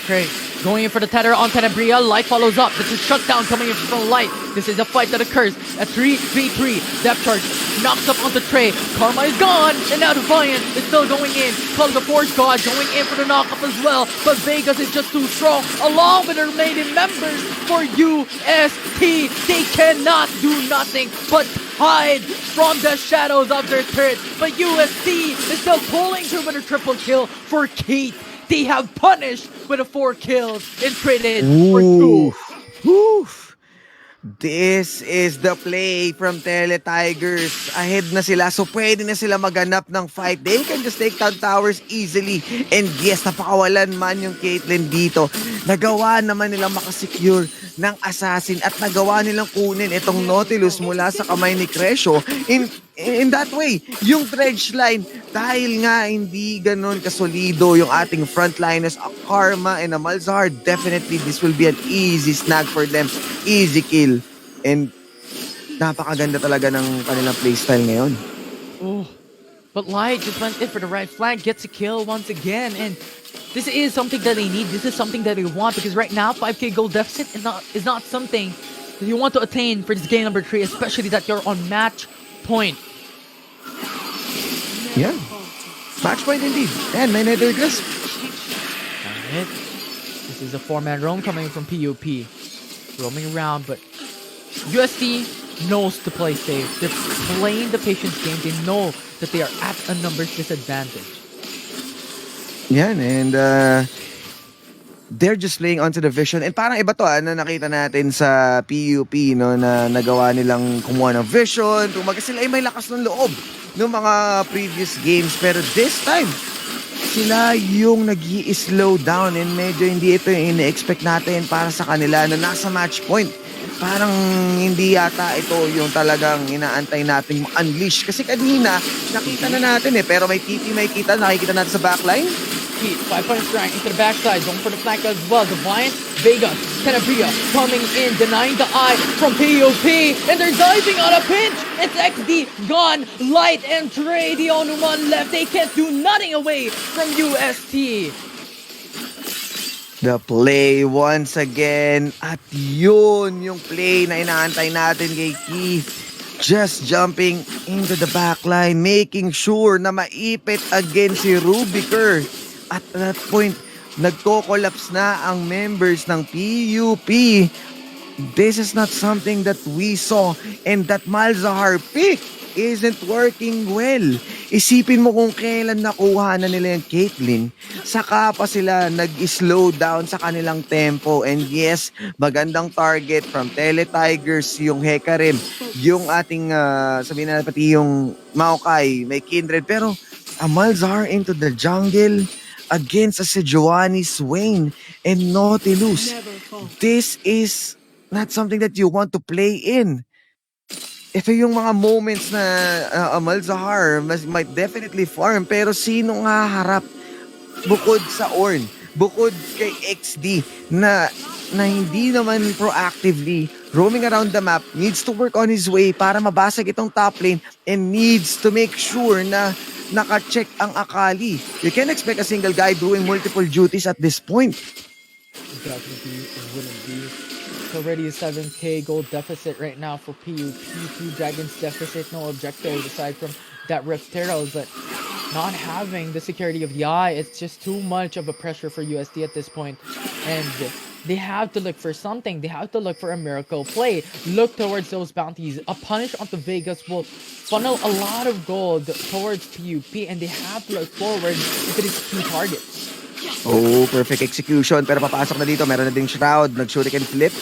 Great. Going in for the tether on Tenebria. Light follows up. This is shutdown coming in from Light. This is a fight that occurs at 3v3. Depth charge knocks up onto Trey. Karma is gone. And now Defiant is still going in. Calls the Force God going in for the knockup as well. But Vegas is just too strong. Along with the remaining members for UST. They cannot do nothing but hide from the shadows of their turret. But UST is still pulling through with a triple kill for Keith. They have punished with a 4 kills and traded for 2. Oof. This is the play from Tele Tigers. Ahead na sila, so pwede na sila maganap ng fight. They can just take down towers easily. And yes, napakawalan man yung Caitlyn dito. Nagawa naman nilang makasecure ng assassin at nagawa nilang kunin itong Nautilus mula sa kamay ni Crescio. In that way, yung dredge line, dahil nga hindi ganun kasolido yung ating frontliners, a Karma and a Malzahar, definitely this will be an easy snag for them. Easy kill. And napakaganda talaga ng kanilang playstyle ngayon. Oh, but Light just went in for the right flank, gets a kill once again, and this is something that they need. This is something that they want, because right now 5k goal deficit is not something that you want to attain for this game number 3, especially that you're on match point. Yeah. Match point indeed. And may nether grasp. Alright. This is a 4-man roam coming from PUP. Roaming around, but UST knows to play safe. They're playing the patience game. They know that they are at a numbers disadvantage. Yan, and they're just playing onto the vision. And parang iba to na nakita natin sa PUP, no, na nagawa nilang kumuha ng vision. Tumaga sila ay may lakas ng loob ng mga previous games. Pero this time, sila yung nag-i-slow down and medyo hindi ito yung ina-expect natin para sa kanila na nasa match point. Parang hindi yata ito yung talagang inaantay natin unleash. Kasi kanina, nakita na natin pero may TP makikita, nakikita natin sa backline. 5-point strike into the backside, going for the flank as well. Defiant, Vegas, Tenebria coming in, denying the eye from PUP, and they're diving on a pinch. It's XD gone, Light and Trey, the only one left. They can't do nothing away from UST. The play once again. At yun yung play na inaantay natin kay Keith. Just jumping into the backline, making sure na maipit again si Rubiker. At that point, nagko-collapse na ang members ng PUP. This is not something that we saw, and that Malzahar pick isn't working well. Isipin mo kung kailan nakuha na nila yung Caitlyn, saka pa sila nag-slow down sa kanilang tempo. And yes, magandang target from Tele Tigers, yung Hecarim, yung ating, sabihin na pati yung Maokai, may Kindred. Pero Malzahar into the jungle against a Sejuani, Swain, and Nautilus. This is not something that you want to play in. Ito yung mga moments na Malzahar might definitely farm, pero sino nga harap bukod sa Ornn, bukod kay XD na hindi naman proactively roaming around the map, needs to work on his way para mabasag itong top lane and needs to make sure na naka-check ang Akali. You can't expect a single guy doing multiple duties at this point. Definitely wouldn't be. It's already a 7k gold deficit right now for PUP. 2 Dragons deficit, no objective aside from that Rift Herald, but not having the security of the eye, it's just too much of a pressure for USD at this point. And they have to look for something. They have to look for a miracle play. Look towards those bounties. A punish onto Vegas will funnel a lot of gold towards PUP, and they have to look forward into these 2 targets. Oh, perfect execution. Pero papasok na dito. Meron na ding Shroud. Nag-shuriken flip.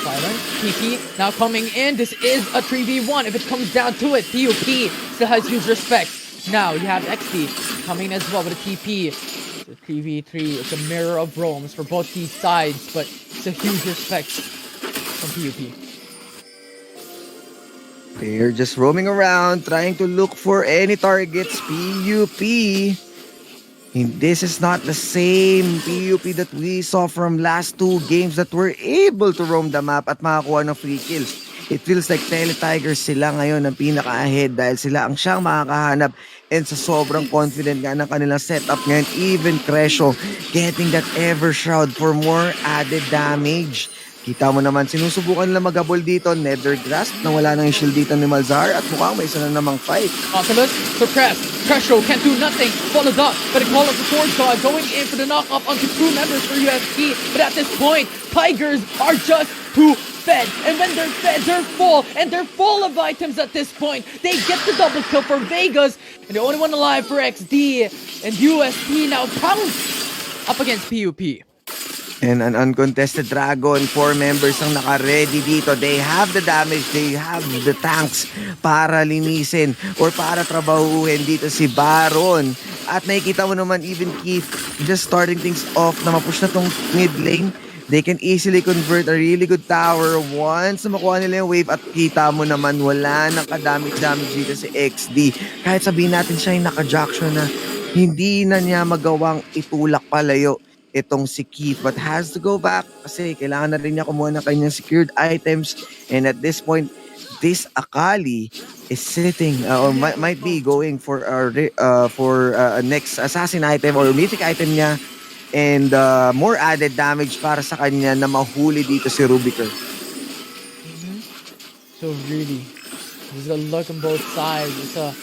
Silent. PP now coming in. This is a 3v1. If it comes down to it, PUP still has huge respect. Now you have XD coming as well with a TP. It's a 3v3. It's a mirror of roams for both these sides, but it's a huge respect from PUP. They're just roaming around, trying to look for any targets. PUP. And this is not the same PUP that we saw from last 2 games that were able to roam the map at makakuha ng free kills. It feels like Tele Tigers sila ngayon ang pinaka-ahead dahil sila ang siyang makakahanap, and sa sobrang confident nga ng kanilang setup ngayon, even Crescio getting that Ever Shroud for more added damage. Kita mo naman, sinusubukan nila mag-habol dito. Nether Grasp na wala nang shield dito ni Malzahar at mukhang may isa na namang fight. Nautilus suppressed. Crescio can't do nothing. Followed up by the call of the Sword God going in for the knock-up onto 2 members for UST. But at this point, Tigers are just too fed. And when they're fed, they're full. And they're full of items at this point. They get the double kill for Vegas. And the only one alive for XD. And UST now pounce up against PUP. And an uncontested Dragon, 4 members ang naka-ready dito. They have the damage, they have the tanks para linisin or para trabahuhin dito si Baron. At nakikita mo naman even Keith just starting things off na mapush na tong mid lane. They can easily convert a really good tower once na makuha nila yung wave, at kita mo naman wala nang kadamage-damage dito si XD. Kahit sabihin natin siya yung naka-jackson na hindi na niya magawang itulak palayo itong si Keith, but has to go back kasi kailangan na rin niya kumuha ng kanyang secured items. And at this point, this Akali is sitting or might be going for a next assassin item or mythic item niya, and more added damage para sa kanya na mahuli dito si Rubiker. So really, just a look on both sides. It's a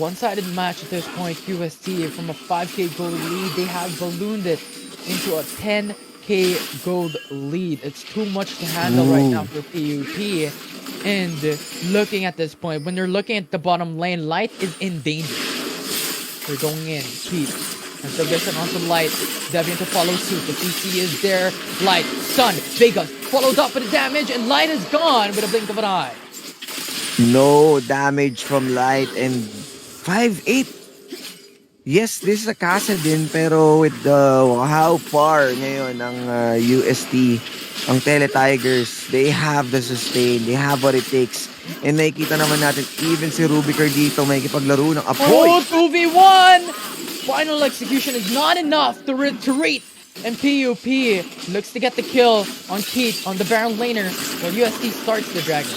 one-sided match at this point. UST from a 5k gold lead, they have ballooned it into a 10k gold lead. It's too much to handle right now for PUP. And looking at this point, when you're looking at the bottom lane, Light is in danger. They're going in, Keep. And so Vision onto Light. Deviant to follow suit. The CC is there. Light, Stun, Vegas follows up with the damage, and Light is gone with a blink of an eye. No damage from Light and 5-8. Yes, this is a castle din pero with how far ngayon ang UST, ang Tele Tigers, they have the sustain, they have what it takes. And nakikita naman natin, even si Rubiker dito may kipaglaro ng apoy. Oh, 2v1! Final execution is not enough to retreat. And PUP looks to get the kill on Keith on the Baron laner while UST starts the dragon.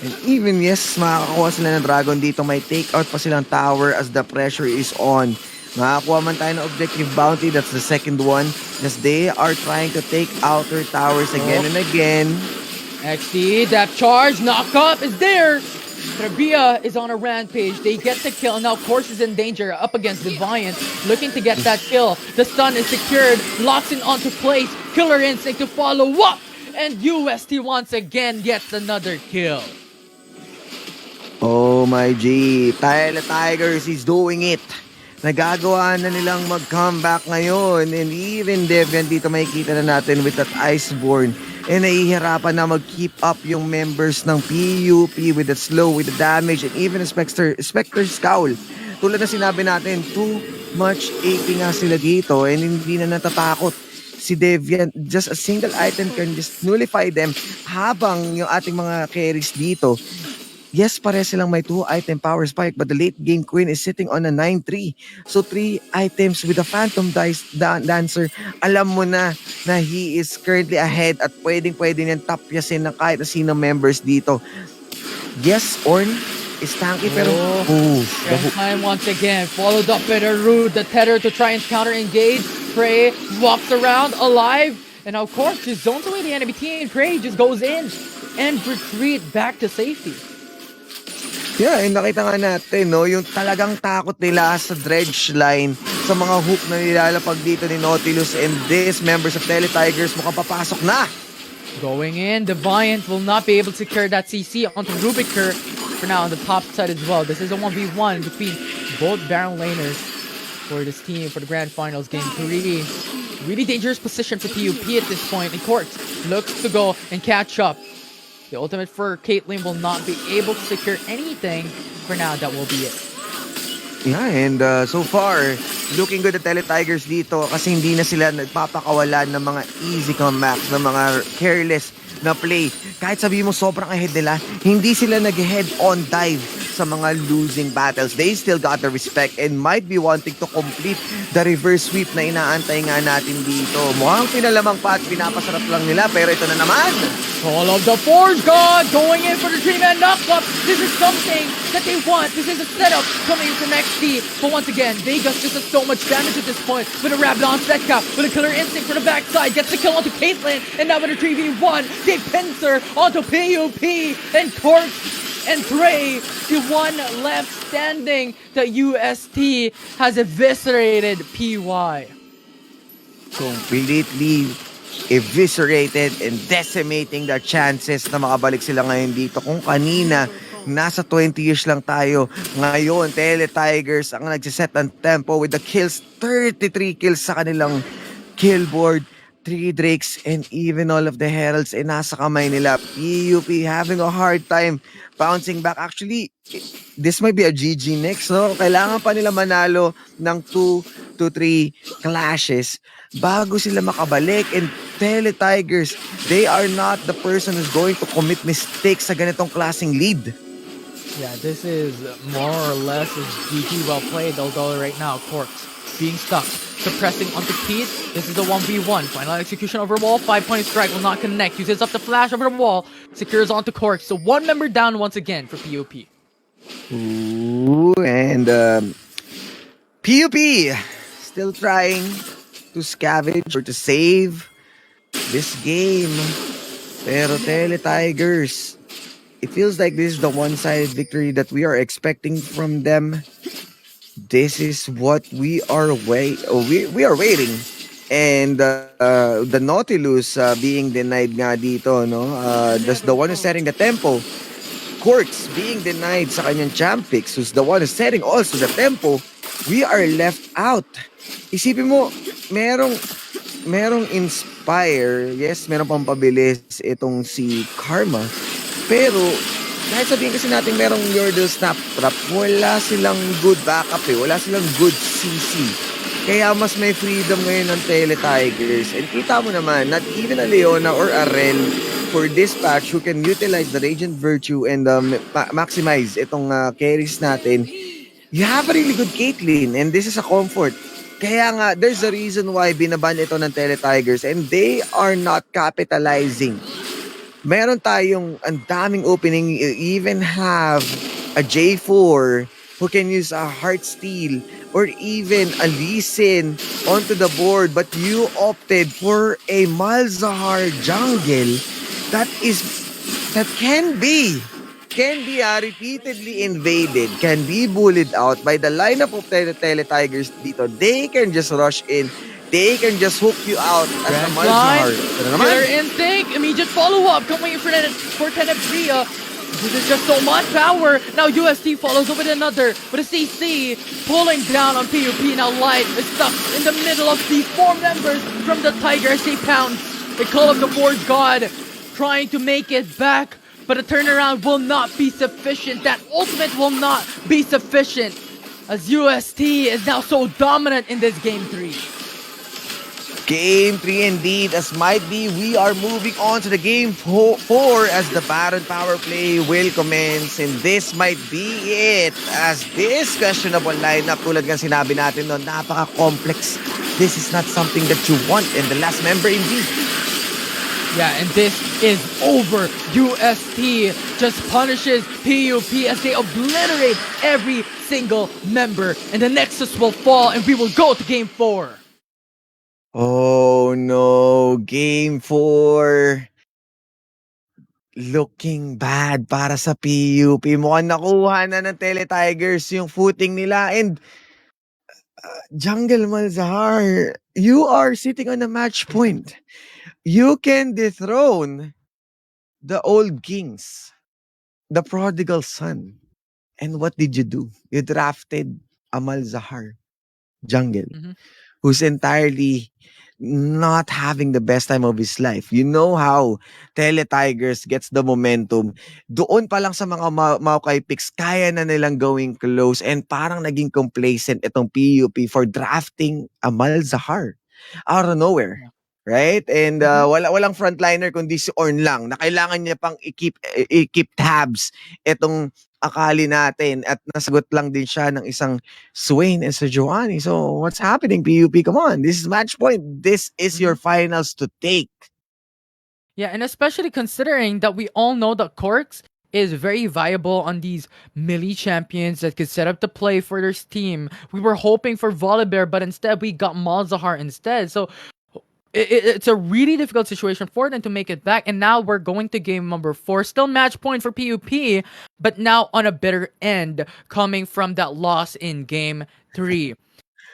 And even yes, makakakuha sila ng dragon dito, may take out pa silang tower as the pressure is on. Makakuha man tayo ng objective bounty, that's the second one, as they are trying to take out their towers again and again. XD, depth charge, knock up is there. Trabia is on a rampage. They get the kill. Now Course is in danger up against Deviant, looking to get that kill. The stun is secured, locks in onto place. Killer Instinct to follow up, and UST once again gets another kill. Oh my G, Tele Tigers is doing it. Nagagawa na nilang mag-comeback ngayon, and even Deviant dito makikita na natin with that Iceborne. And nahihirapan na mag-keep up yung members ng PUP with the slow, with the damage, and even Spectre's Scowl. Tulad na sinabi natin, too much AP nga sila dito and hindi na natatakot si Deviant. Just a single item can just nullify them habang yung ating mga carries dito. Yes, pare silang may 2 item power spike, but the late game queen is sitting on a 9-3. So 3 items with a Phantom Dancer. Alam mo na he is currently ahead at pwede niyang tapyasin ng kahit na sino members dito. Yes, Orn is tanky pero... Time once again, followed up with a Rude, the tether to try and counter-engage. Prey walks around alive, and of course, just zones away the enemy team. Prey just goes in and retreat back to safety. Yeah, and nakita nga natin, no, yung talagang takot nila sa dredge line, sa mga hook na nilalapag dito ni Nautilus, and these members of Tele Tigers mukhang papasok na. Going in, Deviant will not be able to secure that CC onto Rubiker for now on the top side as well. This is a 1v1 between both Baron laners for this team for the Grand Finals Game 3. Really dangerous position for PUP at this point, and Court looks to go and catch up. The ultimate for Caitlyn will not be able to secure anything. For now, that will be it. Yeah, and so far, looking good at Tele Tigers dito kasi hindi na sila nagpapakawalan ng mga easy comebacks, ng mga careless na play. Kahit sabihin mo sobrang ahead nila, hindi sila nag-head on dive sa mga losing battles. They still got the respect and might be wanting to complete the reverse sweep na inaantay nga natin dito. Mukhang pinalamang pa at pinapasarap lang nila, pero ito na naman. Call of the Forge God going in for the 3-man knock-up. This is something that they want. This is a setup coming from XD. But once again, Vegas just does so much damage at this point with a Rabadon Setcap, with a Killer Instinct for the backside, gets the kill onto Caitlyn, and now with a 3v1, they pincer onto PUP, and Corpse and Prey, the one left standing. The UST has eviscerated PY. Completely eviscerated and decimating the chances na makabalik sila ngayon dito. Kung kanina, nasa 20 years lang tayo. Ngayon, Tele Tigers ang nagsiset ng tempo with the kills. 33 kills sa kanilang kill board. 3 Drakes and even all of the Heralds ay nasa kamay nila. PUP having a hard time bouncing back. Actually, this might be a GG next, no? Kailangan pa nila manalo ng 2 to 3 clashes bago sila makabalik. And Tele Tigers, they are not the person who's going to commit mistakes sa ganitong klaseng lead. Yeah, this is more or less as GG well played, although right now, Corpse being stuck, suppressing onto Keith. This is a 1v1. Final execution over wall. 5-point strike will not connect. Uses up the flash over the wall. Secures onto Cork. So one member down once again for PUP. Ooh, and PUP still trying to scavenge or to save this game. Pero Tele Tigers, It feels like this is the one-sided victory that we are expecting from them. This is what we are waiting. And the Nautilus being denied nga dito, no? That's the one who's setting the tempo. Quartz being denied sa kanyang champ picks, who's the one who's setting also the tempo. We are left out. Isipin mo, merong inspire, yes, merong pampabilis itong si Karma. Pero, kahit sabihin kasi natin merong Yordle Snap Trap, wala silang good backup eh. Wala silang good CC. Kaya mas may freedom ngayon ng Tele Tigers. And kita mo naman, not even a Leona or a Ren for dispatch who can utilize the Radiant Virtue and maximize itong carries natin. You have a really good Caitlyn and this is a comfort. Kaya nga, there's a reason why binaban ito ng Tele Tigers and they are not capitalizing. Meron tayong ang daming opening. You even have a J4 who can use a Heartsteel or even a Lee Sin onto the board, but you opted for a Malzahar jungle that can be repeatedly invaded, can be bullied out by the lineup of Tele Tigers dito. They can just rush in. They can just hook you out as a Malzahar. Killer instinct, immediate follow-up. Come wait for Tenebria. This is just so much power. Now UST follows up with another, but a CC pulling down on PUP. Now Light is stuck in the middle of these 4 members from the Tiger as they pounce. They call up the Board God, trying to make it back, but a turnaround will not be sufficient. That ultimate will not be sufficient, as UST is now so dominant in this Game 3. Game 3 indeed, as might be, we are moving on to the Game 4 as the Baron power play will commence, and this might be it as this questionable lineup, tulad ng sinabi natin no, napaka-complex. This is not something that you want in the last member indeed. Yeah, and this is over. UST just punishes PUP as they obliterate every single member, and the Nexus will fall, and we will go to Game 4. Oh no, Game 4. Looking bad para sa PUP. Mukhang nakuha na ng Tele Tigers yung footing nila. And Jungle Malzahar, you are sitting on a match point. You can dethrone the old kings, the prodigal son. And what did you do? You drafted a Malzahar jungle. Who's entirely not having the best time of his life. You know how Tele Tigers gets the momentum. Doon pa lang sa mga Maokai picks, kaya na nilang going close and parang naging complacent itong PUP for drafting a Malzahar out of nowhere. Right? And walang frontliner kundi si Orn lang na kailangan niya pang i-keep tabs itong akali natin at nasagot lang din siya ng isang Swain and sa Giovanni. So, what's happening, PUP? Come on. This is match point. This is your finals to take. Yeah, and especially considering that we all know that Corks is very viable on these melee champions that could set up the play for their team. We were hoping for Volibear, but instead we got Malzahar instead. So, it's a really difficult situation for them to make it back. And now we're going to game number 4. Still match point for PUP, but now on a bitter end coming from that loss in game 3.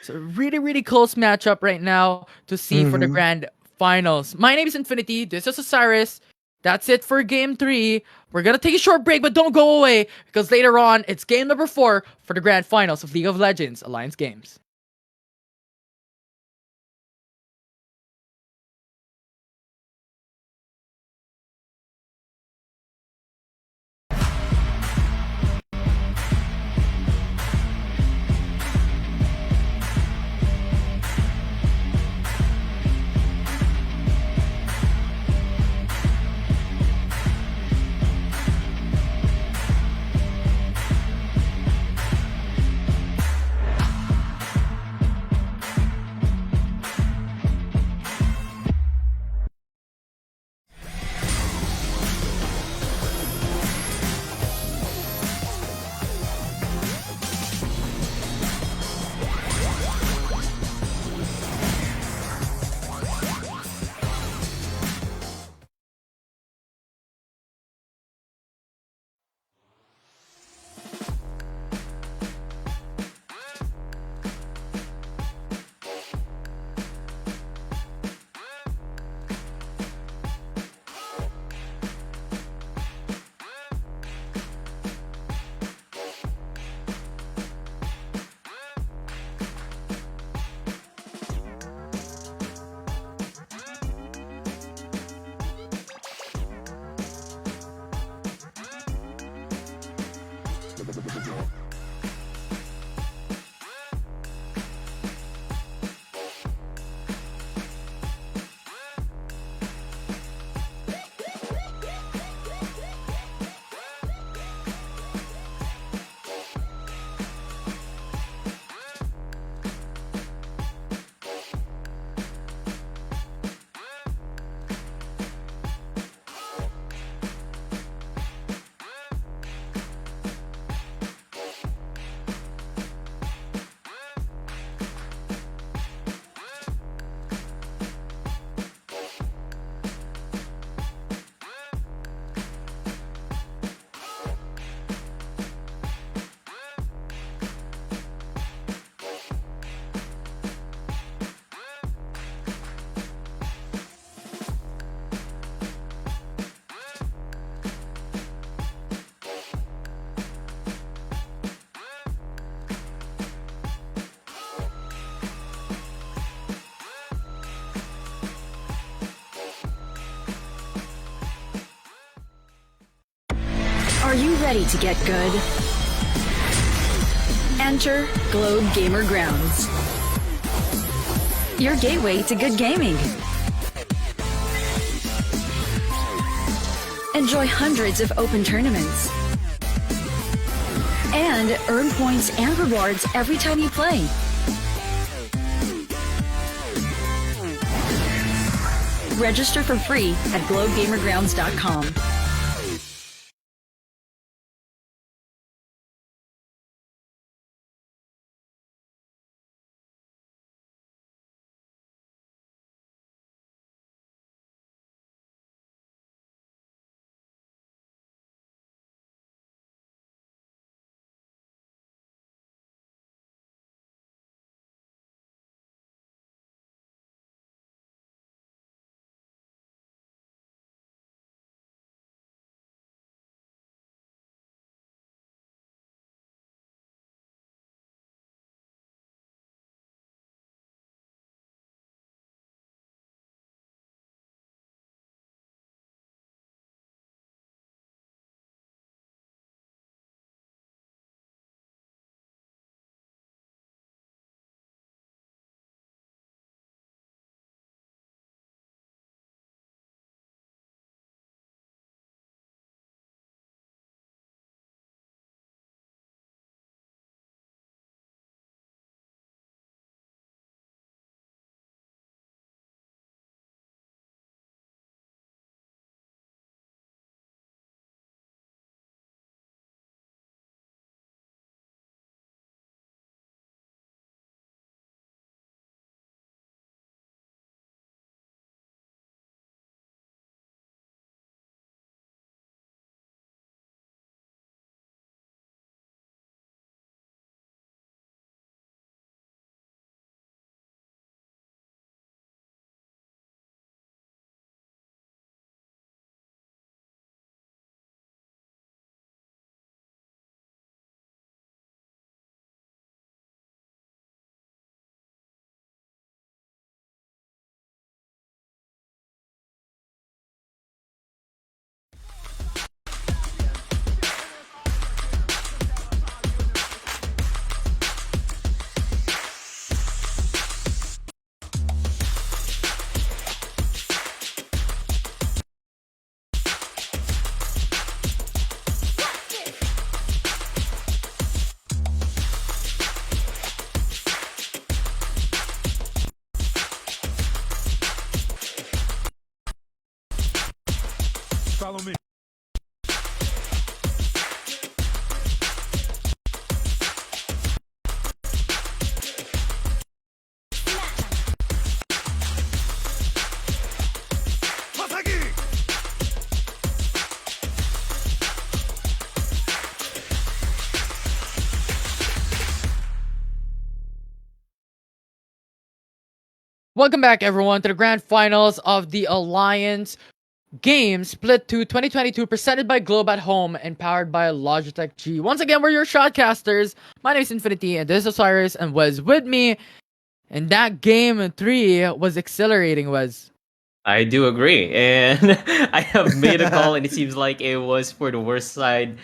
So really, really close matchup right now to see for the grand finals. My name is Infinity. This is Osiris. That's it for game 3. We're going to take a short break, but don't go away because later on, it's game number 4 for the grand finals of League of Legends Alliance Games. ready to get good? Enter Globe Gamer Grounds, your gateway to good gaming. Enjoy hundreds of open tournaments and earn points and rewards every time you play. Register for free at globegamergrounds.com. Follow me. Welcome back, everyone, to the grand finals of the Alliance Games Split 2 2022, presented by Globe at Home and powered by Logitech G. Once again, we're your shotcasters. My name is Infinity, and this is Osiris, and was with me. And that game 3 was exhilarating, was. I do agree, and I have made a call, and it seems like it was for the worst side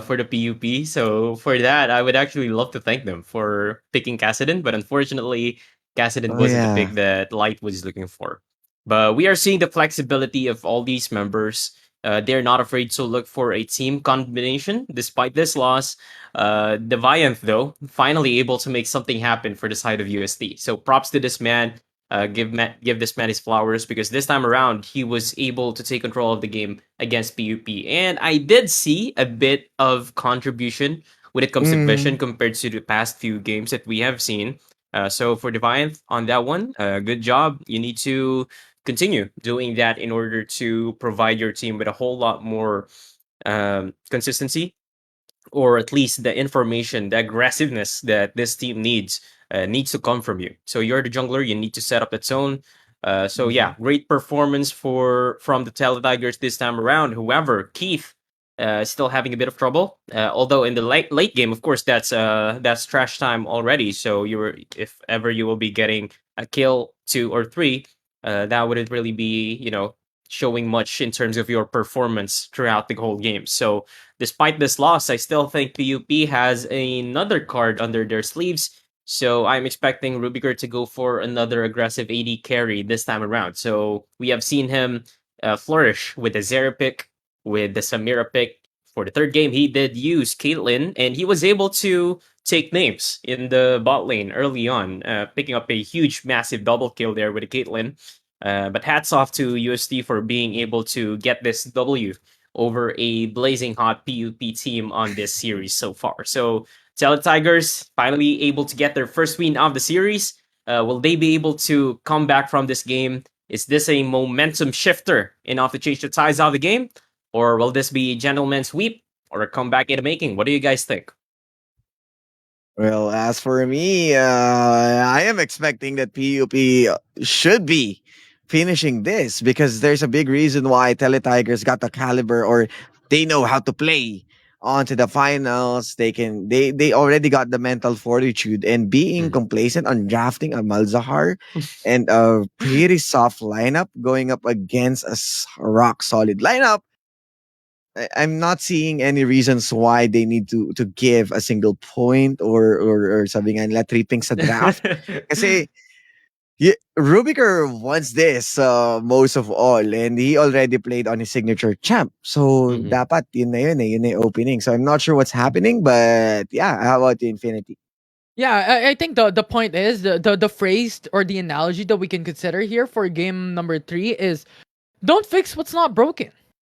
for the PUP. So for that, I would actually love to thank them for picking Kassadin, but unfortunately, Kassadin Oh wasn't the yeah. pick that Light was looking for. But we are seeing the flexibility of all these members. They're not afraid to look for a team combination despite this loss. Deviant, though, finally able to make something happen for the side of UST. So props to this man. Give this man his flowers, because this time around he was able to take control of the game against PUP, and I did see a bit of contribution when it comes to vision Mm. compared to the past few games that we have seen. So for Deviant on that one, good job. You need to continue doing that in order to provide your team with a whole lot more consistency, or at least the information, the aggressiveness that this team needs to come from you. So you're the jungler, you need to set up that zone. So yeah, great performance from the Teletigers this time around. However, Keith still having a bit of trouble. Although in the late game, of course, that's trash time already. So if ever you will be getting a kill 2 or 3, that wouldn't really be showing much in terms of your performance throughout the whole game. So despite this loss, I still think PUP has another card under their sleeves. So I'm expecting Rubiger to go for another aggressive AD carry this time around. So we have seen him flourish with the Zera pick, with the Samira pick. For the third game, he did use Caitlyn, and he was able to take names in the bot lane early on, picking up a huge, massive double kill there with the Caitlyn. But hats off to UST for being able to get this W over a blazing hot PUP team on this series so far. So Tele Tigers finally able to get their first win of the series. Will they be able to come back from this game? Is this a momentum shifter enough to change the tides of the game? Or will this be a gentleman's sweep or a comeback in the making? What do you guys think? Well, as for me, I am expecting that PUP should be finishing this because there's a big reason why Teletigers got the caliber, or they know how to play onto the finals. They already got the mental fortitude, and being Mhm. complacent on drafting a Malzahar and a pretty soft lineup going up against a rock solid lineup. I'm not seeing any reasons why they need to give a single point, or sabi nga nila tripping sa draft. Kasi Rubiker wants this most of all, and he already played on his signature champ. So Mhm. dapat yun na yung opening. So I'm not sure what's happening, but yeah, how about you, Infinity? Yeah, I think the point is the phrase or the analogy that we can consider here for game number 3 is don't fix what's not broken.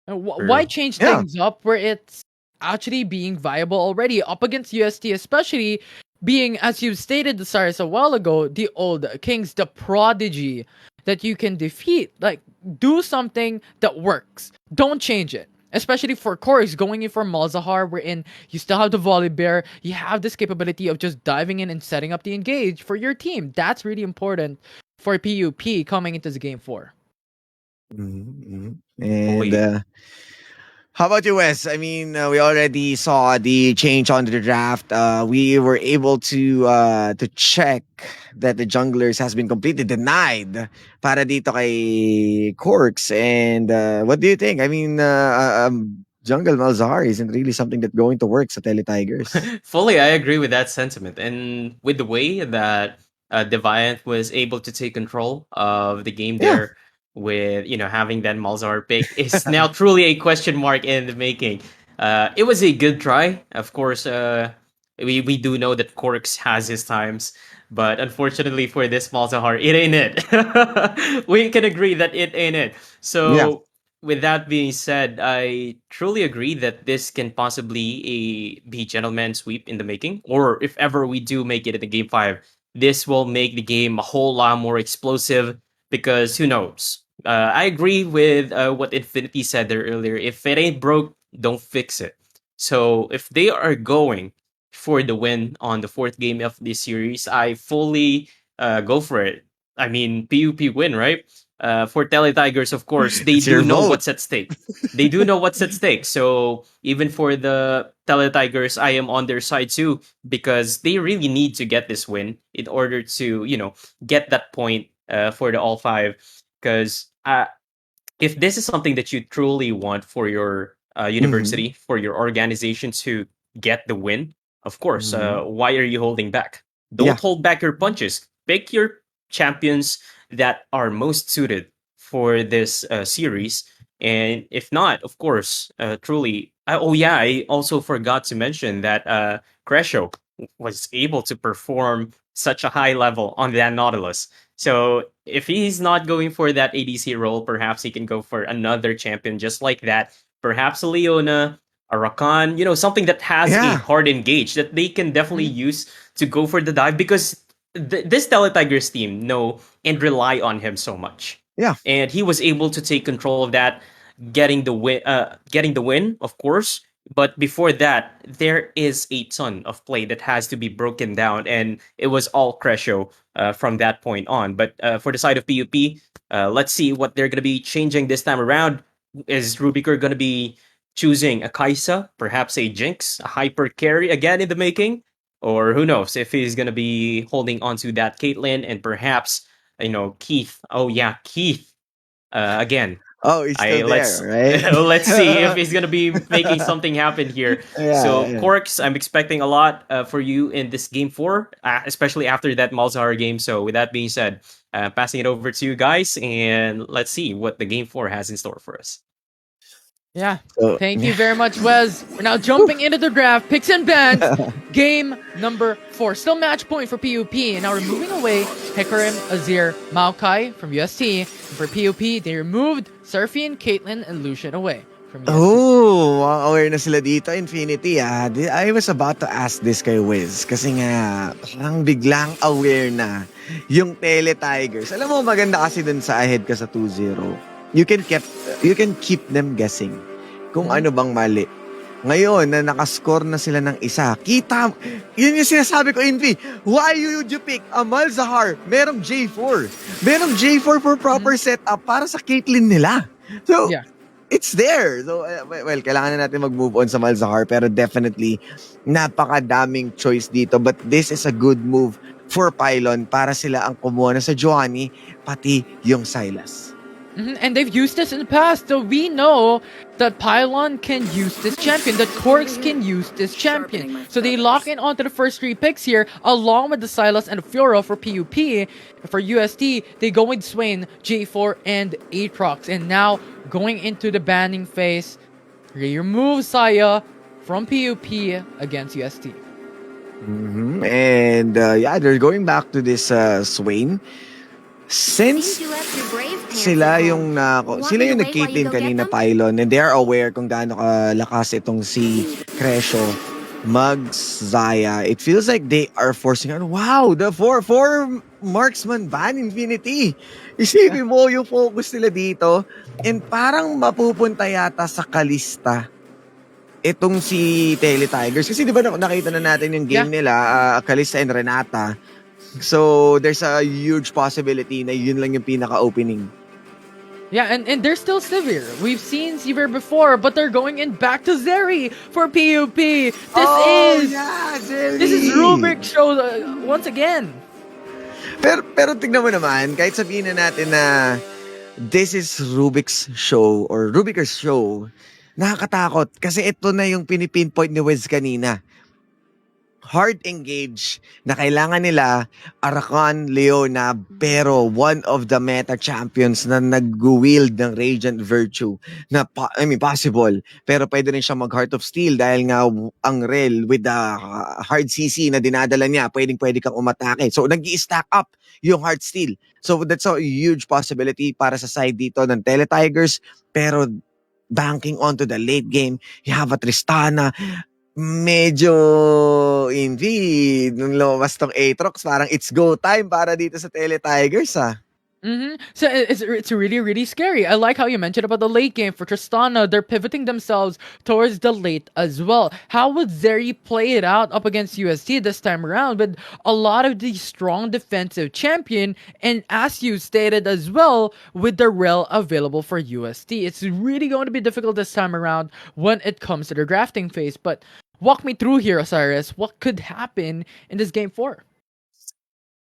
Why True. change Yeah. things up where it's actually being viable already up against UST, especially being, as you stated, the stars a while ago, the old kings, the prodigy that you can defeat. Like, do something that works. Don't change it. Especially for Chorus going in for Malzahar, wherein you still have the volley bear, you have this capability of just diving in and setting up the engage for your team. That's really important for PUP coming into the game 4. And Fully. how about you, Wes? I mean, we already saw the change on the draft. We were able to check that the junglers has been completely denied para dito kay Corks. And what do you think? I mean, Jungle Malzahar isn't really something that's going to work sa Tele Tigers. Fully, I agree with that sentiment. And with the way that Deviant was able to take control of the game Yeah. there with, having that Malzahar pick is now truly a question mark in the making. It was a good try. Of course, we do know that Corks has his times, but unfortunately for this Malzahar, it ain't it. We can agree that it ain't it. Yeah. So with that being said, I truly agree that this can possibly be gentleman sweep in the making. Or if ever we do make it in the game 5, this will make the game a whole lot more explosive because who knows? I agree with what Infinity said there earlier. If it ain't broke, don't fix it. So if they are going for the win on the fourth game of this series, I fully go for it. I mean, PUP win, right? For Tele Tigers, of course, they It's do your know vote. what's at stake. They do know what's at stake. So even for the Tele Tigers, I am on their side too because they really need to get this win in order to, get that point for the All 5. Because if this is something that you truly want for your Mm-hmm. university, for your organization to get the win, of course, Mm-hmm. why are you holding back? Yeah. Don't hold back your punches. Pick your champions that are most suited for this series. And if not, of course, truly. Oh, yeah, I also forgot to mention that Crescio was able to perform such a high level on that Nautilus. So if he's not going for that ADC role, perhaps he can go for another champion just like that. Perhaps a Leona, a Rakan, something that has a Yeah. hard engage that they can definitely Mhm. use to go for the dive because this Teletigers team know and rely on him so much. Yeah. And he was able to take control of that, getting the win, of course. But before that, there is a ton of play that has to be broken down, and it was all Crescio from that point on. But for the side of PUP, let's see what they're going to be changing this time around. Is Rubiker going to be choosing a Kaisa, perhaps a Jinx, a hyper carry again in the making? Or who knows if he's going to be holding on to that Caitlyn and perhaps, Keith. Oh, yeah, Keith again. Oh, he's I still let's there, right? let's see if he's gonna be making something happen here. Yeah, So yeah. Corks, I'm expecting a lot for you in this game four, especially after that Malzahar game. So with that being said, passing it over to you guys, and let's see what the game four has in store for us. Yeah. So, Thank you very much, Wes. We're now jumping into the draft. Picks and bans. Game number 4. Still match point for PUP. And now removing away Hikarim, Azir, Maokai from UST. And for PUP, they removed Surfian, Caitlyn, and Lucian away from UST. oh, aware na sila dito, Infinity. I was about to ask this kay Wiz kasi nga, parang biglang aware na yung Tele Tigers. Alam mo, maganda kasi dun sa ahead ka sa 2-0. You can keep them guessing kung ano bang mali. Ngayon, na nakascore na sila ng isa, yun yung sinasabi ko, Invi, why would you pick Amal Zahar? Merong J4. Merong J4 for proper setup para sa Caitlyn nila. So, Yeah. it's there. So, well, kailangan na natin mag-move on sa Malzahar, pero definitely, napakadaming choice dito. But this is a good move for Pylon para sila ang kumuha na sa Johnny, pati yung Silas. And they've used this in the past, so we know that Pylon can use this champion, that Corks can use this champion. So they lock in onto the first 3 picks here, along with the Silas and the Fiora for PUP. For UST, they go with Swain, J4, and Aatrox. And now, going into the banning phase, they remove Saya from PUP against UST. And yeah, they're going back to this Swain. Since sila yung nag-Caitlyn kanina, Pylon, and they are aware kung gaano kalakas itong si Crescio mag-Zaya, it feels like they are forcing on, wow, the four marksman ban, Infinity. Isipin mo yung focus nila dito, and parang mapupunta yata sa Kalista itong si Tele Tigers. Kasi di ba nakita na natin yung game nila, Kalista and Renata. So, there's a huge possibility na yun lang yung pinaka-opening. Yeah, and they're still Sivir. We've seen Sivir before, but they're going in back to Zeri for PUP. This is Rubik show once again. Pero tignan mo naman, kahit sabihin na natin na this is Rubik's show or Rubiker's show, nakakatakot kasi ito na yung pinipinpoint ni Wes kanina. Hard engage na kailangan nila Arakan, Leona, pero one of the meta champions na nag-wield ng Radiant Virtue na possible, pero pwede rin siya mag Heart of Steel dahil nga ang Rel with the hard CC na dinadala niya, pwede kang umatake. So nag-i-stack up yung Heart Steel. So that's a huge possibility para sa side dito ng Tele Tigers, pero banking onto the late game, you have a Tristana, medyo nung lumabas tong Aatrox, parang it's go time para dito sa Tele Tigers, So it's really, really scary. I like how you mentioned about the late game for Tristana. They're pivoting themselves towards the late as well. How would Zeri play it out up against UST this time around with a lot of the strong defensive champion, and as you stated as well, with the rel available for UST? It's really going to be difficult this time around when it comes to the drafting phase. But walk me through here, Osiris. What could happen in this game 4?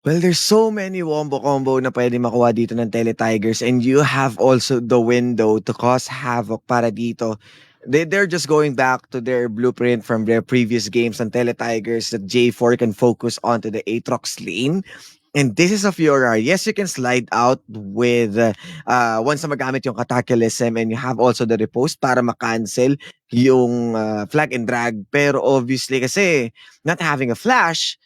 Well, there's so many wombo combo na pwede makuha dito ng Tele Tigers, and you have also the window to cause havoc para dito. They're just going back to their blueprint from their previous games ng Tele Tigers that J4 can focus onto the Aatrox lane. And this is a Fiora. Yes, you can slide out with once na magamit yung Cataclysm, and you have also the repost para ma-cancel yung flag and drag. Pero obviously kasi not having a flash,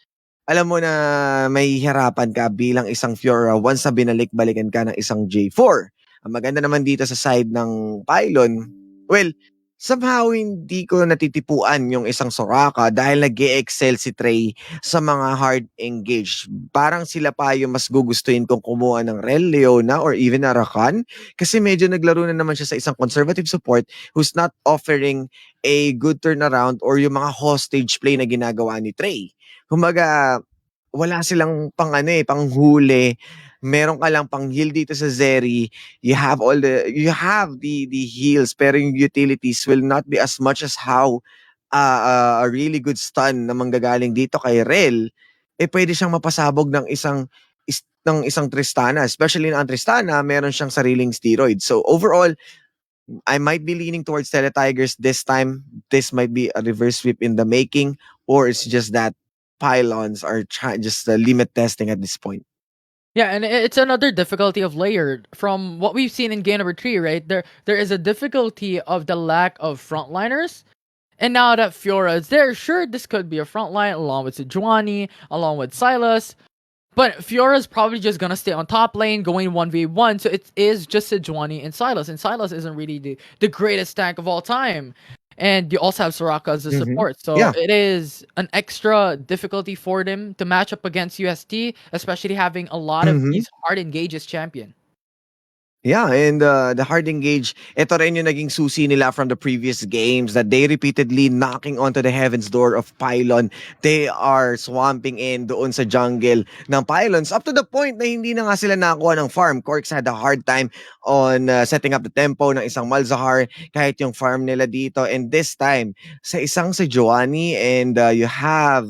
alam mo na may hirapan ka bilang isang Fiora once na binalik-balikan ka ng isang J4. Ang maganda naman dito sa side ng Pylon, well, somehow hindi ko natitipuan yung isang Soraka dahil nag-excel si Trey sa mga hard engage. Parang sila pa yung mas gugustuhin kung kumuha ng Rel, Leona, or even Arakan, kasi medyo naglaro na naman siya sa isang conservative support who's not offering a good turnaround or yung mga hostage play na ginagawa ni Trey. Kumbaga, wala silang panghuli. Meron ka lang pang heal dito sa Zeri. You have the heals, pero yung utilities will not be as much as how a really good stun na manggagaling dito kay Rel, pwede siyang mapasabog ng isang ng isang Tristana, especially na ang Tristana, meron siyang sariling steroids. So overall, I might be leaning towards Teletigers this time. This might be a reverse sweep in the making, or it's just that pylons are just limit testing at this point. Yeah, and it's another difficulty of layered from what we've seen in game number 3, right? There is a difficulty of the lack of frontliners. And now that Fiora is there, sure, this could be a frontline along with Sejuani, along with Silas. But Fiora's probably just gonna stay on top lane, going 1v1, so it is just Sejuani and Silas isn't really the greatest tank of all time. And you also have Soraka as a support, so Yeah. it is an extra difficulty for them to match up against UST, especially having a lot of these hard engages champion. Yeah, and the hard engage, ito rin yung naging susi nila from the previous games that they repeatedly knocking onto the heaven's door of Pylon. They are swamping in doon sa jungle ng Pylons up to the point na hindi na nga sila nakakuha ng farm. Corks had a hard time on setting up the tempo ng isang Malzahar kahit yung farm nila dito. And this time, sa isang si Giovanni and you have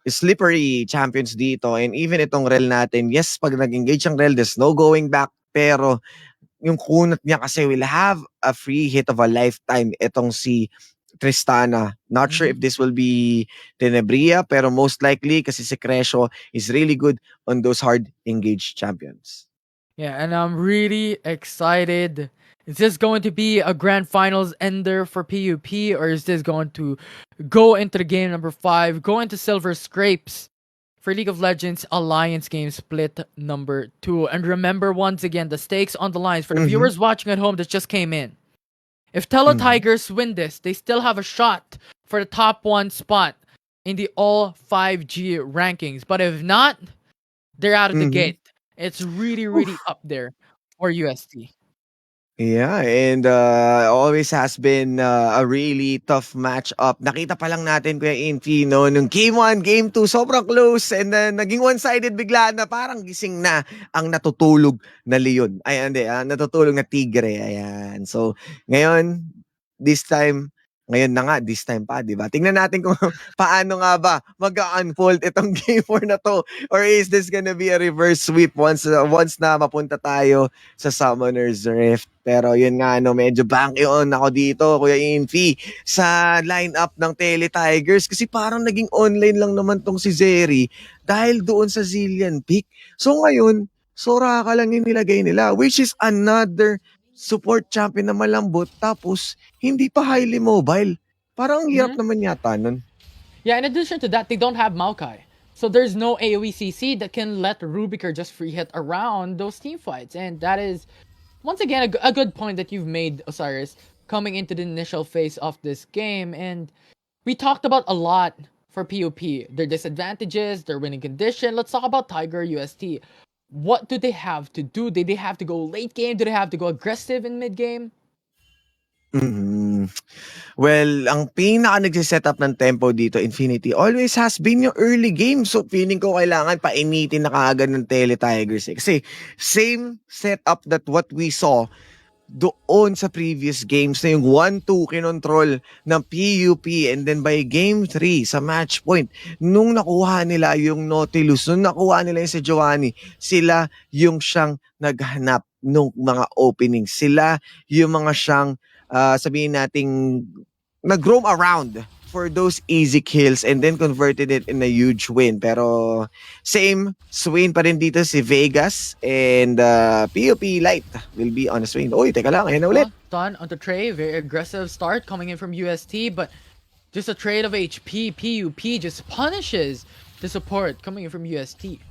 slippery champions dito, and even itong rel natin, yes, pag nag-engage ang rel, there's no going back, pero yung kunat niya kasi will have a free hit of a lifetime itong si Tristana. Not sure if this will be Tenebria, pero most likely kasi si Crescio is really good on those hard engaged champions. Yeah, and I'm really excited. Is this going to be a grand finals ender for PUP, or is this going to go into the game number 5, go into silver scrapes for League of Legends Alliance game split number 2? And remember, once again, the stakes on the lines for the viewers watching at home that just came in. If Tigers win this, they still have a shot for the top 1 spot in the all 5G rankings. But if not, they're out of the gate. It's really, really up there for UST. Yeah, and always has been a really tough match-up. Nakita pa lang natin, Kuya Infi, no, nung Game 1, Game 2, sobrang close, and then naging one-sided bigla na parang gising na ang natutulog na leon. Ay, hindi, natutulog na tigre. Ayan. So, ngayon, this time pa, di ba? Tingnan natin kung paano nga ba mag-unfold itong Game 4 na to. Or is this gonna be a reverse sweep once na mapunta tayo sa Summoner's Rift? Pero yun nga, no, medyo banky on ako dito, Kuya Infi, sa lineup ng Tele Tigers. Kasi parang naging online lang naman tong si Zeri dahil doon sa Zillion pick. So ngayon, Soraka lang yung nilagay nila, which is another support champion na malambot, tapos hindi pa highly mobile. Parang ang hirap naman yata nun. Yeah, in addition to that, they don't have Maokai. So there's no AoE CC that can let Rubiker just free hit around those team fights. And that is, once again, a good point that you've made, Osiris, coming into the initial phase of this game. And we talked about a lot for PUP. Their disadvantages, their winning condition. Let's talk about Tiger UST. What do they have to do? Do they have to go late game? Do they have to go aggressive in mid game? Well, ang pinaka nagsiset up ng tempo dito, Infinity, always has been yung early game. So, feeling ko kailangan painitin na kaagad ng Tele Tigers. Kasi same setup that what we saw doon sa previous games na yung 1-2 kinontrol ng PUP, and then by game 3 sa match point, nung nakuha nila yung Nautilus, nung nakuha nila yung si Giovanni, sila yung siyang naghanap nung mga openings. Sila yung mga siyang sabihin nating nag-roam around for those easy kills and then converted it in a huge win. Pero same swing pa rin dito si Vegas, and PUP Light will be on a swing. Oy, teka lang, ayan na ulit. Done on the tray, very aggressive start coming in from UST, but just a trade of HP. PUP just punishes the support coming in from UST.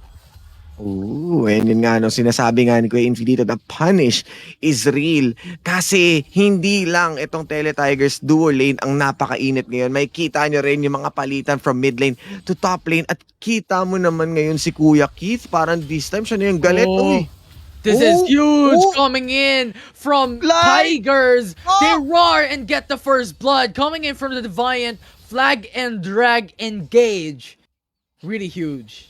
Ooh, and yun nga, no, sinasabi nga ni Kuya Infi dito, the punish is real. Kasi hindi lang itong Tele Tigers duo lane ang napakainit ngayon. May kita nyo rin yung mga palitan from mid lane to top lane. At kita mo naman ngayon si Kuya Keith, parang this time siya na yung galit. Uy. This is huge coming in from Tigers. They roar and get the first blood coming in from the Defiant. Flag and drag engage. Really huge.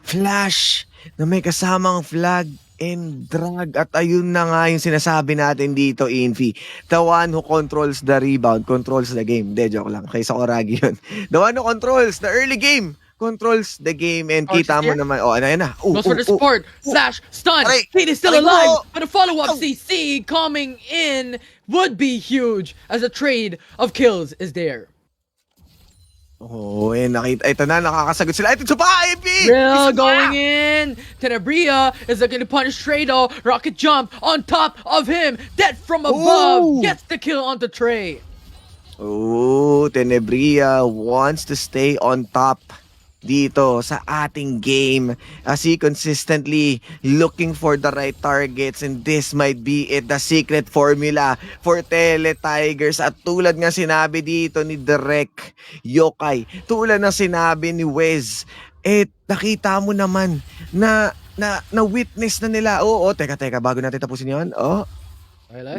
Flash na may kasamang flag and drag, at ayun na nga yung sinasabi natin dito, Infi. The one who controls the rebound controls the game. De, joke lang. Kaysa Oragi yun. The one who controls the early game controls the game and Arch is kita mo here. naman, oh, ano yan na. Goes for the support. Flash, stun. Aray! Kate is still Aray alive, mo! but a follow-up Ow! CC coming in would be huge as a trade of kills is there. Oh, nakita, ito na, nakakasagot sila. Ito pa, IP! Real Isa pa! going in. Tenebria is looking to punish Trado. Rocket jump on top of him. Dead from above. Ooh! Gets the kill onto Trey. Oh, Tenebria wants to stay on top dito sa ating game as he consistently looking for the right targets, and this might be it, the secret formula for Tele Tigers. At tulad nga sinabi dito ni Direk Yokai, tulad na sinabi ni Wez, nakita mo naman na witness na nila. Oo, teka, bago natin tapusin yon. Oh,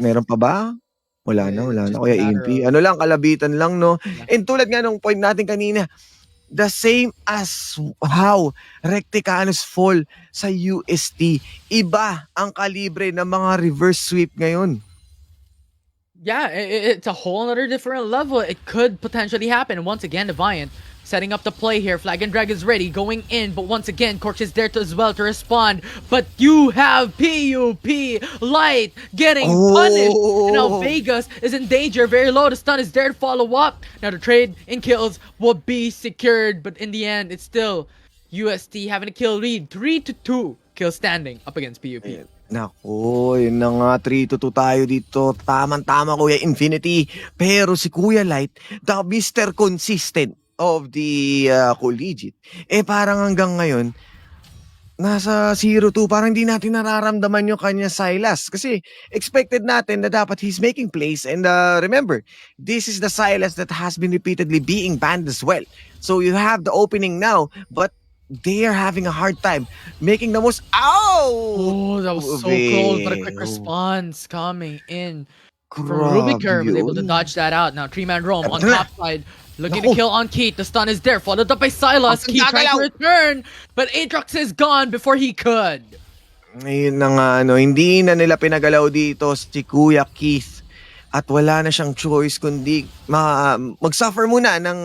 meron pa ba? Wala na. Just Kuya a matter Impi. of- Ano lang, kalabitan lang, no? And tulad nga nung point natin kanina, the same as how Recticanos fall sa UST. Iba ang kalibre ng mga reverse sweep ngayon. Yeah, it's a whole other different level. It could potentially happen. Once again, Deviant setting up the play here. Flag and Drag is ready, going in. But once again, Corch is there as well to respond. But you have PUP Light getting punished. And now Vegas is in danger. Very low. The stun is there to follow up. Now the trade in kills will be secured. But in the end, it's still UST having a kill lead. 3-2 kill standing up against PUP. Nako, yun na nga, 3-2 tayo dito. Tama, Kuya Infinity. Pero si Kuya Light, the Mr. Consistent of the collegiate, parang hanggang ngayon, nasa 0-2, parang hindi natin nararamdaman yung kanya Silas. Kasi expected natin na dapat he's making plays. And remember, this is the Silas that has been repeatedly being banned as well. So you have the opening now, but they are having a hard time making the most. Ow! Oh, that was so close, but a quick response coming in from Rubiker. Was able to dodge that out. Now, 3-man roam on top side. Looking to kill on Keith. The stun is there. Followed up by Silas. Keith trying to return, but Aatrox is gone before he could. Ayun na nga, hindi na nila pinagalaw dito si Kuya Keith. At wala na siyang choice kundi mag-suffer muna ng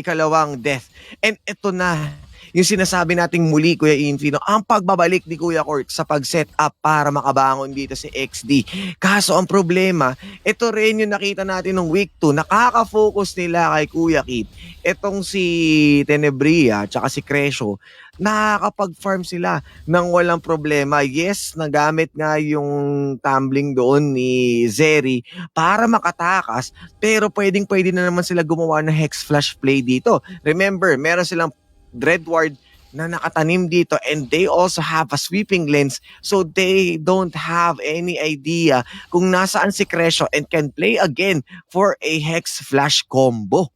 ikalawang death. And ito na, yung sinasabi nating muli, Kuya Infino, ang pagbabalik ni Kuya Court sa pag-set up para makabangon dito si XD. Kaso ang problema, ito rin yung nakita natin nung week 2, nakaka-focus nila kay Kuya Kit. Itong si Tenebria tsaka si Crescio, nakakapag-farm sila ng walang problema. Yes, nagamit nga yung tumbling doon ni Zeri para makatakas, pero pwedeng-pwede na naman sila gumawa ng Hex Flash play dito. Remember, meron silang Dreadward na nakatanim dito, and they also have a sweeping lens, so they don't have any idea kung nasaan si Crescio and can play again for a Hex Flash combo.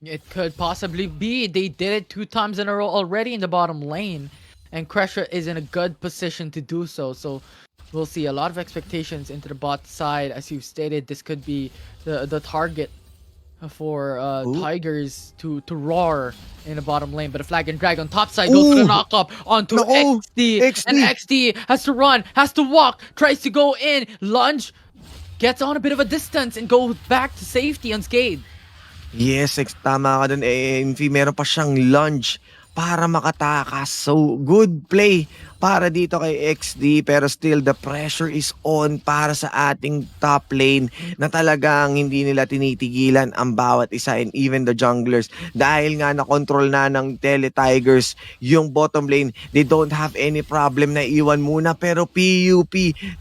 It could possibly be. They did it 2 times in a row already in the bottom lane, and Crescia is in a good position to do so. So we'll see a lot of expectations into the bot side. As you stated, this could be the target for Tigers to roar in the bottom lane. But a flag and drag on top side goes for the knock up onto XD. And XD has to run, has to walk, tries to go in, lunge, gets on a bit of a distance and goes back to safety unscathed. Yes, tama ka dun. Infi, meron pa siyang lunge para makatakas. So, good play para dito kay XD, pero still the pressure is on para sa ating top lane na talagang hindi nila tinitigilan ang bawat isa, and even the junglers. Dahil nga na-control na ng Tele Tigers yung bottom lane, they don't have any problem na iwan muna. Pero PUP,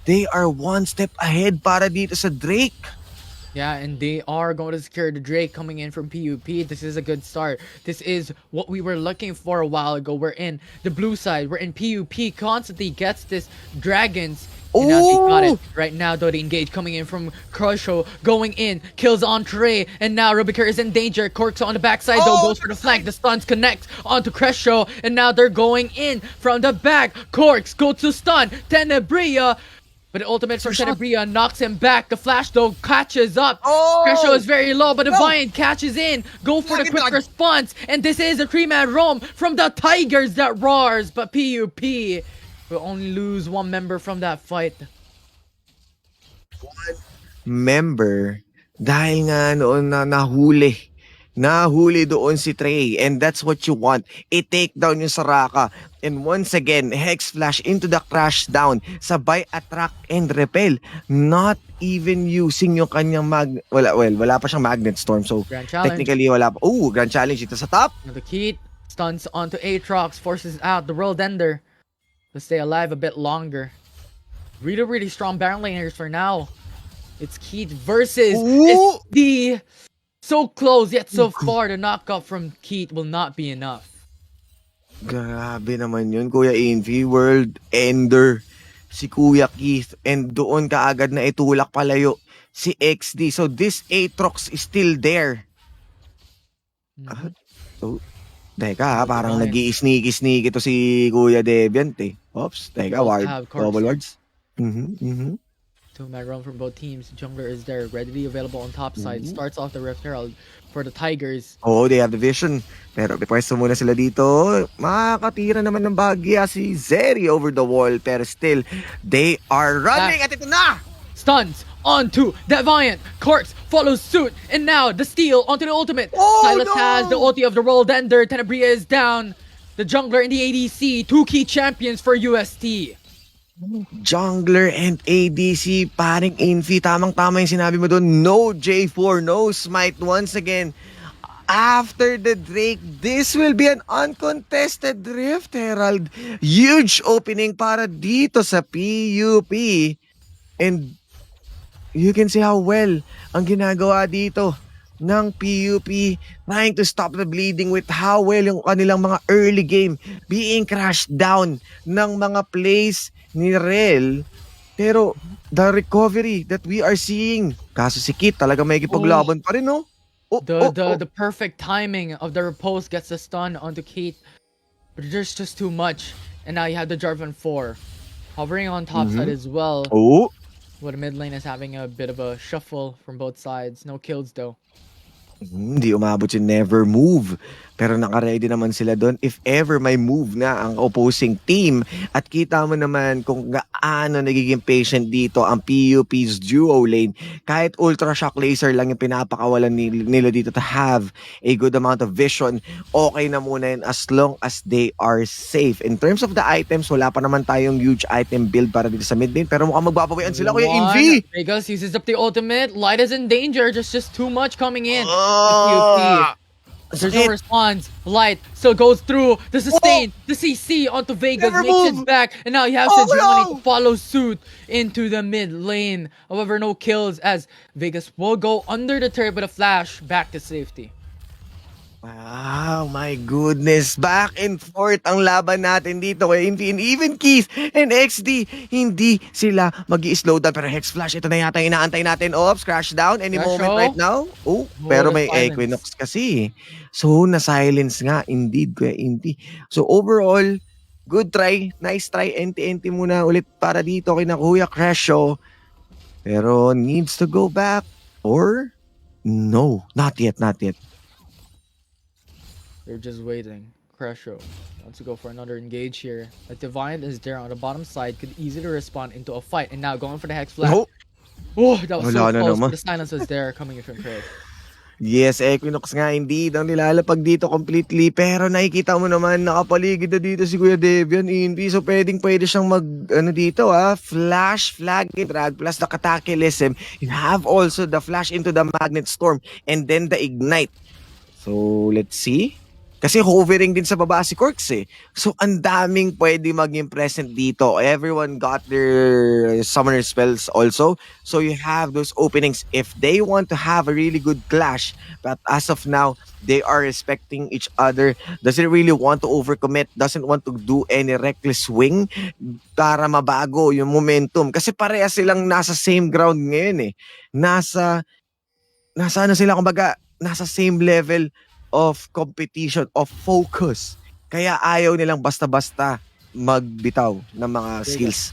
they are one step ahead para dito sa Drake. Yeah, and they are going to secure the Drake coming in from PUP. This is a good start. This is what we were looking for a while ago. We're in the blue side. We're in PUP. Constantly gets this Dragons. And now they got it. Right now, though, the engage coming in from Crucio. Going in. Kills on Trey. And now Rubiker is in danger. Corks on the backside, though. Goes for the flank. The stuns connect onto Crucio. And now they're going in from the back. Corks go to stun. Tenebria. But the ultimate from Tenebria knocks him back. The flash, though, catches up. Crescio is very low, but Deviant catches in. Go for the quick response. And this is a 3-man roam from the Tigers that roars. But PUP will only lose 1 member from that fight. Member, dahil nga noon na nahuli nahuli doon si Trey. And that's what you want. I-take down yung Saraka. And once again, Hex Flash into the crash down. Sabay attract and repel. Not even using yung kanyang wala pa siyang Magnet Storm. So, Grand challenge. technically, wala pa. Oh, Grand Challenge ito sa top. Now the Keat stuns onto Aatrox, forces out the World Ender to stay alive a bit longer. Really strong Baron laners for now. It's Keat versus Ooh! SD. So close yet so far. The knockoff from Keat will not be enough. Grabe naman yun, Kuya Envy. World Ender. Si Kuya Keith. And doon kaagad na itulak palayo si XD. So this Aatrox is still there. So, teka parang nag-i-sneaky to si Kuya Deviant eh. Oops, teka, ward. Double wards. Two-man run from both teams. Jungler is there, readily available on top side. Starts off the Rift Herald for the Tigers. Oh, they have the vision. Pero pwesto muna sila dito. Makakatira naman ng bagya si Zeri over the wall. Pero still, they are running. At ito na! Stuns onto Deviant. Corks follows suit. And now the steal onto the ultimate. Oh, Silas no! has the ulti of the World Ender. Tenebria is down. The jungler and the ADC. Two key champions for UST. Jungler and ADC, paring Infi. Tamang-tama yung sinabi mo doon. No J4, no Smite once again. After the Drake, this will be an uncontested Rift Herald. Huge opening para dito sa PUP. And you can see how well ang ginagawa dito ng PUP, trying to stop the bleeding with how well yung kanilang mga early game being crashed down ng mga plays ni Rel. Pero the recovery that we are seeing, kaso si Kit talaga may kipaglaban pa rin, no? The perfect timing of the repulse gets the stun onto Kate, but there's just too much. And now you have the Jarvan 4 hovering on top side as well. Oh, What mid lane is having a bit of a shuffle from both sides. No kills though. hindi umabot yung never move. Pero naka-ready naman sila doon if ever may move na ang opposing team. At kita mo naman kung gaano nagiging patient dito ang PUP's duo lane. Kahit Ultra Shock Laser lang yung pinapakawalan nila dito to have a good amount of vision, okay na muna yun as long as they are safe. In terms of the items, wala pa naman tayong huge item build para dito sa mid lane. Pero mukhang magbabawayan sila, Kuya Envy! Vegas uses up the ultimate. Light is in danger. Just too much coming in. PUP. There's no response. Light still goes through the sustain, the CC onto Vegas, Never makes move. it back, and now he has Sejuani to follow suit into the mid lane. However, no kills as Vegas will go under the turret with a flash back to safety. Wow, my goodness. Back and forth ang laban natin dito kay Infi. And even Keith and XD, hindi sila mag-i-slow down. Pero Hex Flash, ito na yata yung inaantay natin. Oops, crash down any Crash moment out. right now. Oh, pero may silence. Equinox kasi. So, na-silence nga indeed, Kuya Infi. So, overall, good try. Nice try. NT-NT muna ulit para dito kay na Kuya Crasho. Pero needs to go back. Or, no, not yet, not yet. They're just waiting. Cresho wants to go for another engage here. A Deviant is there on the bottom side, could easily respond into a fight. And now going for the Hex Flash. Oh, Oh, that was so Wala na close. naman. But the silence was there coming in from Chris. yes, Equinox nga indeed ang nilalapag dito completely. Pero nakikita mo naman nakapaligid na dito si Kuya Devian Invi. So pwede siyang dito flash, flag, drag plus the Katakilism. You have also the flash into the Magnet Storm and then the Ignite. So let's see. Kasi hovering din sa baba si Corks eh. So ang daming pwede maging present dito. Everyone got their summoner spells also. So you have those openings if they want to have a really good clash. But as of now, they are respecting each other. Doesn't really want to overcommit. Doesn't want to do any reckless swing para mabago yung momentum. Kasi pareha silang nasa same ground ngayon eh. Nasa sila kumbaga, nasa same level of competition, of focus. Kaya ayaw nilang basta-basta magbitaw ng mga skills.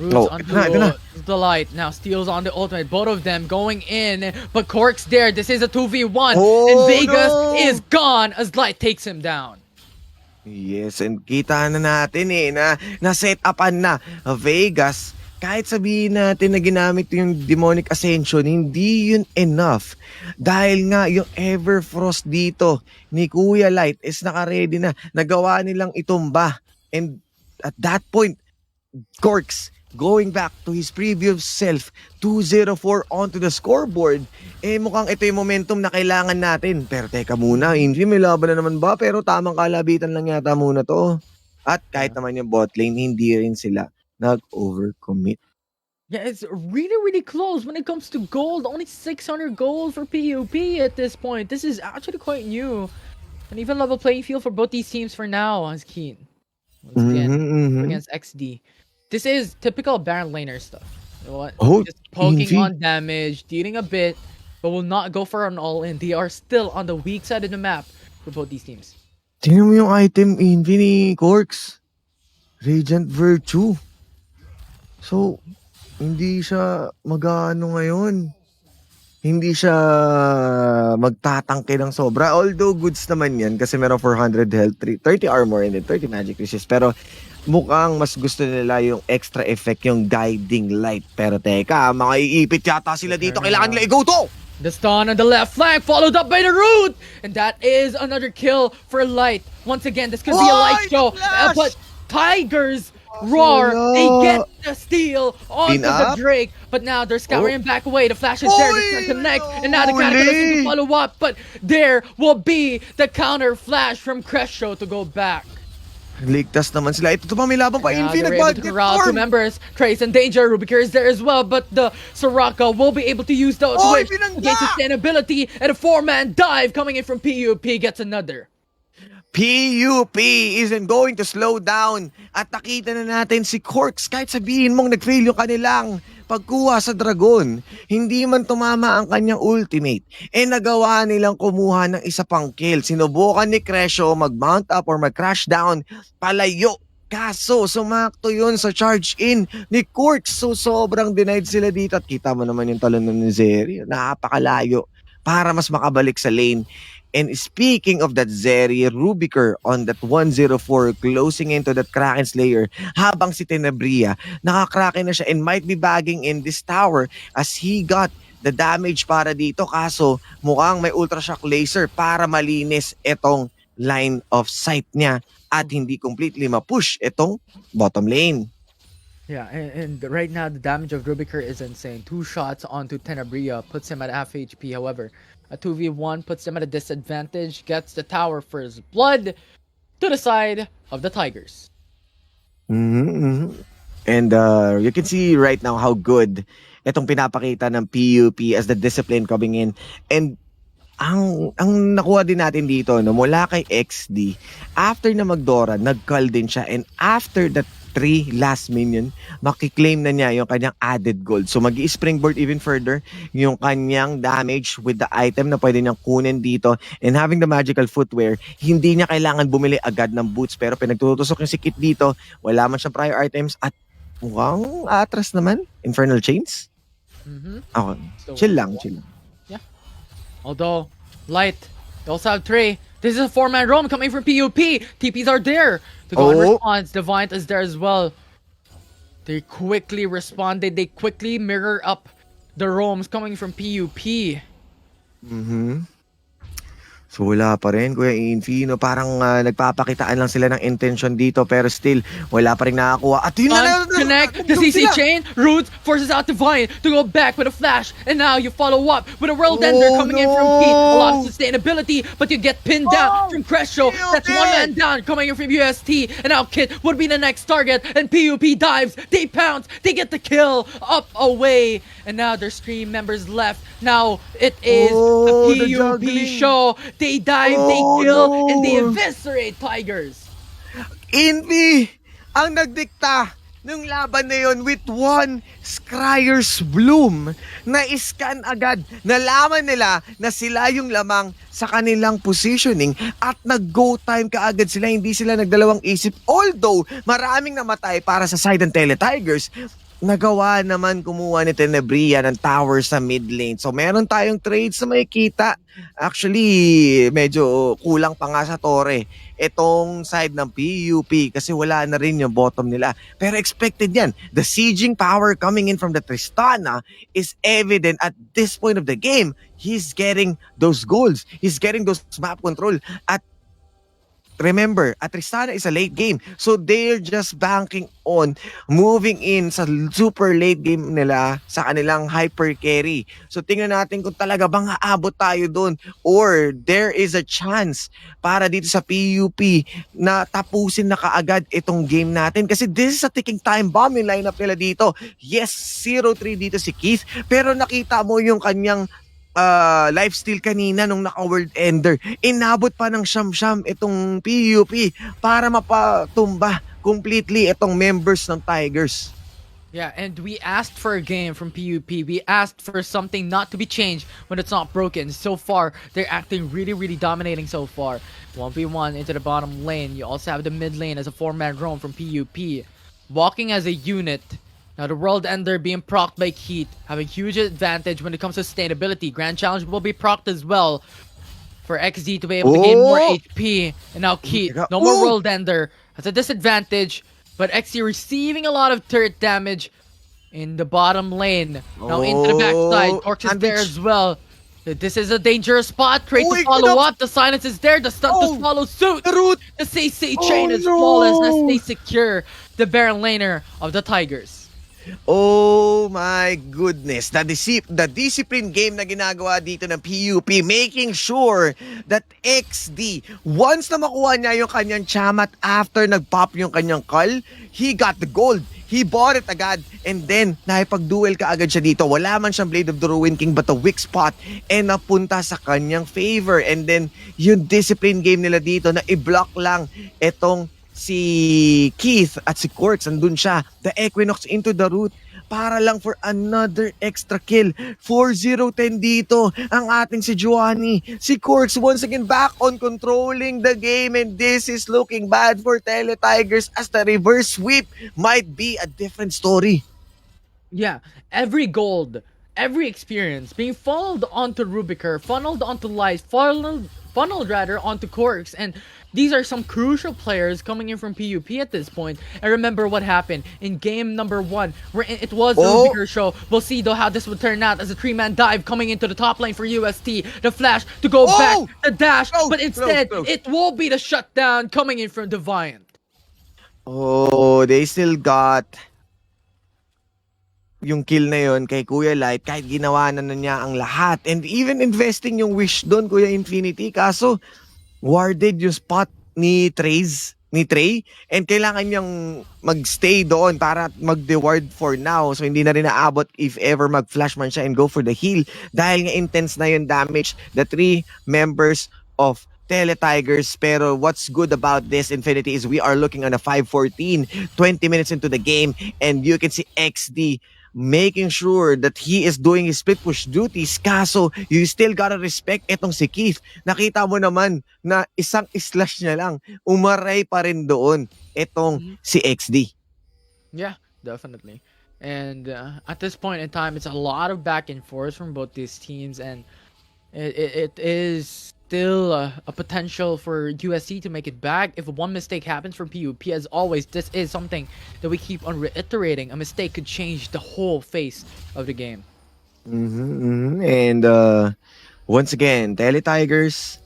Roots ito na. the light. Now steals on the ultimate. Both of them going in. But Cork's there. This is a 2v1. Oh, and Vegas no! is gone as Light takes him down. Yes, and kita na natin na set upan na Vegas kahit sabihin natin na ginamit yung Demonic Ascension, hindi yun enough. Dahil nga yung Everfrost dito ni Kuya Light is naka-ready na. Nagawa nilang itumba. And at that point, Corks going back to his previous self, 204 onto the scoreboard. Mukhang ito yung momentum na kailangan natin. Pero teka muna, Infi, may laban na naman ba? Pero tamang kalabitan lang yata muna to. At kahit naman yung bot lane, hindi rin sila nag-overcommit. Yeah, it's really, really close when it comes to gold. Only 600 gold for PUP at this point. This is actually quite new. An even level playing field for both these teams for now, as Keen. Once again, against XD. This is typical Baron laner stuff. You know what? Just poking on damage, dealing a bit, but will not go for an all-in. They are still on the weak side of the map for both these teams. Tingnan mo yung item Infi ni Corks. Radiant Virtue. So, hindi siya mag-ano ngayon. Hindi siya magtatangke ng sobra. Although goods naman yan kasi meron 400 health, 30 armor and then 30 magic resist. Pero mukhang mas gusto nila yung extra effect, yung guiding light. Pero teka, mga iipit yata sila dito. Kailangan nila i-go to! The stun on the left flank followed up by the root! And that is another kill for Light. Once again, this could be a Light show. But Tigers roar, they get the steal onto the Drake, but now they're scouring back away. The flash is there to connect, and now the Cataclysm to follow up, but there will be the counter flash from Crescio to go back. Ligtas naman sila. Ito pa, may laban pa. Infi nag-bug corral two members. Trace and Danger. Rubiker is there as well, but the Soraka will be able to use the switch against sustainability, and a 4-man dive coming in from PUP gets another. PUP isn't going to slow down. At nakita na natin si Corks, kahit sabihin mong nag-fail yung kanilang pagkuha sa Dragon, hindi man tumama ang kanyang ultimate. Nagawa nilang kumuha ng isa pang kill. Sinubukan ni Crescio mag-mount up or mag-crash down palayo. Kaso, sumakto yun sa charge in ni Corks. So, sobrang denied sila dito. At kita mo naman yung talon ni Zeri. Napakalayo para mas makabalik sa lane. And speaking of that Zeri, Rubiker on that 104 closing into that Kraken Slayer habang si Tenebria nakakraken na siya and might be bagging in this tower as he got the damage para dito. Kaso mukhang may Ultra Shock Laser para malinis itong line of sight niya at hindi completely ma-push itong bottom lane. Yeah, and right now the damage of Rubiker is insane. 2 shots onto Tenebria puts him at half HP. However, a 2v1 puts him at a disadvantage, gets the tower for his blood to the side of the Tigers. And you can see right now how good itong pinapakita ng PUP as the discipline coming in. And ang nakuha din natin dito, no, mula kay XD, after na mag-Dora, nag-call din siya. And after that 3 last minion, makiklaim na niya yung kanyang added gold. So mag-i-springboard even further yung kanyang damage with the item na pwede niyang kunin dito. And having the magical footwear, hindi niya kailangan bumili agad ng boots. Pero pinagtutusok yung si Kit dito, wala man siyang prior items at mukhang atras naman. Infernal Chains? Okay. Chill lang. Yeah. Although, Light, they also have Trey. This is a 4-man roam coming from PUP. TPs are there to go in response. Deviant is there as well. They quickly responded. They quickly mirror up the roams coming from PUP. So wala pa rin, Kuya Infi, no? Parang nagpapakitaan lang sila ng intention dito pero still, wala pa rin nakakuha. At yun na connect the CC chain. Roots forces out Divine to go back with a flash. And now you follow up with a World Ender coming in from Pete. A lot of sustainability, but you get pinned down from Crescio. That's 1 man down coming in from UST. And now Kit would be the next target. And PUP dives. They pounce. They get the kill up away. And now there's 3 members left. Now it is a PUP show. They dive, they kill, and they eviscerate Tigers. Infi ang nagdikta ng laban na yun with 1 Scryer's Bloom na iskan agad. Nalaman nila na sila yung lamang sa kanilang positioning at nag-go time kaagad sila. Hindi sila nagdalawang isip. Although maraming namatay para sa side ng Tele Tigers, nagawa naman kumuha ni Tenebria ng tower sa mid lane. So meron tayong trades na may kita. Actually, medyo kulang pa nga sa Torre itong side ng PUP kasi wala na rin yung bottom nila. Pero expected yan. The sieging power coming in from the Tristana is evident at this point of the game. He's getting those goals. He's getting those map control. At remember, Atristana is a late game. So they're just banking on moving in sa super late game nila sa kanilang hyper carry. So tingnan natin kung talaga bang aabot tayo doon or there is a chance para dito sa PUP na tapusin na kaagad itong game natin kasi this is a ticking time bomb yung lineup nila dito. Yes, 0-3 dito si Keith pero nakita mo yung kanyang lifesteal kanina nung naka-world ender. Inabot pa ng siyam-siyam itong PUP para mapatumba completely itong members ng Tigers. Yeah, and we asked for a game from PUP. We asked for something not to be changed when it's not broken. So far, they're acting really, really dominating so far. 1v1 into the bottom lane. You also have the mid lane as a 4-man roam from PUP. Walking as a unit. Now the World Ender being procced by Keith, having huge advantage when it comes to sustainability. Grand Challenge will be procced as well for XD to be able to gain more HP. And now Keith, no more World Ender, has a disadvantage, but XD receiving a lot of turret damage in the bottom lane. Now into the backside, Torch is there as well. This is a dangerous spot. Trade to follow up. The silence is there. The stun to follow suit. The CC chain is flawless. Let's stay secure. The Baron laner of the Tigers. Oh my goodness. The discipline game na ginagawa dito ng PUP, making sure that XD, once na makuha niya yung kanyang chamat after nag-pop yung kanyang call, he got the gold. He bought it agad and then nakipag-duel ka agad siya dito. Wala man siyang Blade of the Ruin King but a weak spot and napunta sa kanyang favor. And then yung discipline game nila dito na i-block lang itong si Keith at si Quartz, andun siya. The Equinox into the root para lang for another extra kill. 4-0-10 dito ang ating si Giovanni. Si Quartz once again back on controlling the game and this is looking bad for Tele Tigers as the reverse sweep might be a different story. Yeah, every gold, every experience being funneled onto Rubiker, funneled onto Light, funneled rather onto Corks, and these are some crucial players coming in from PUP at this point. And remember what happened in game number 1, where it was the Rubiker show. We'll see though how this would turn out as a 3-man dive coming into the top lane for UST. The flash to go back, the dash, but instead it will be the shutdown coming in from Deviant. Oh, they still got yung kill na yon kay Kuya Light kahit ginawa na niya ang lahat and even investing yung wish doon Kuya Infinity kaso warded yung spot ni Trey and kailangan niyang magstay doon para mag-deward for now so hindi na rin naabot if ever mag-flash man siya and go for the heal dahil nga intense na yung damage the 3 members of Tele Tigers. Pero what's good about this Infinity is we are looking on a 5-14 20 minutes into the game and you can see XD making sure that he is doing his split push duties kaso you still gotta respect etong si Keith. Nakita mo naman na isang slash niya lang umaray pa rin doon etong si XD. Yeah, definitely. And at this point in time, it's a lot of back and forth from both these teams, and it is still a potential for USC to make it back if one mistake happens from PUP. As always, this is something that we keep on reiterating. A mistake could change the whole face of the game. And once again, Tele Tigers,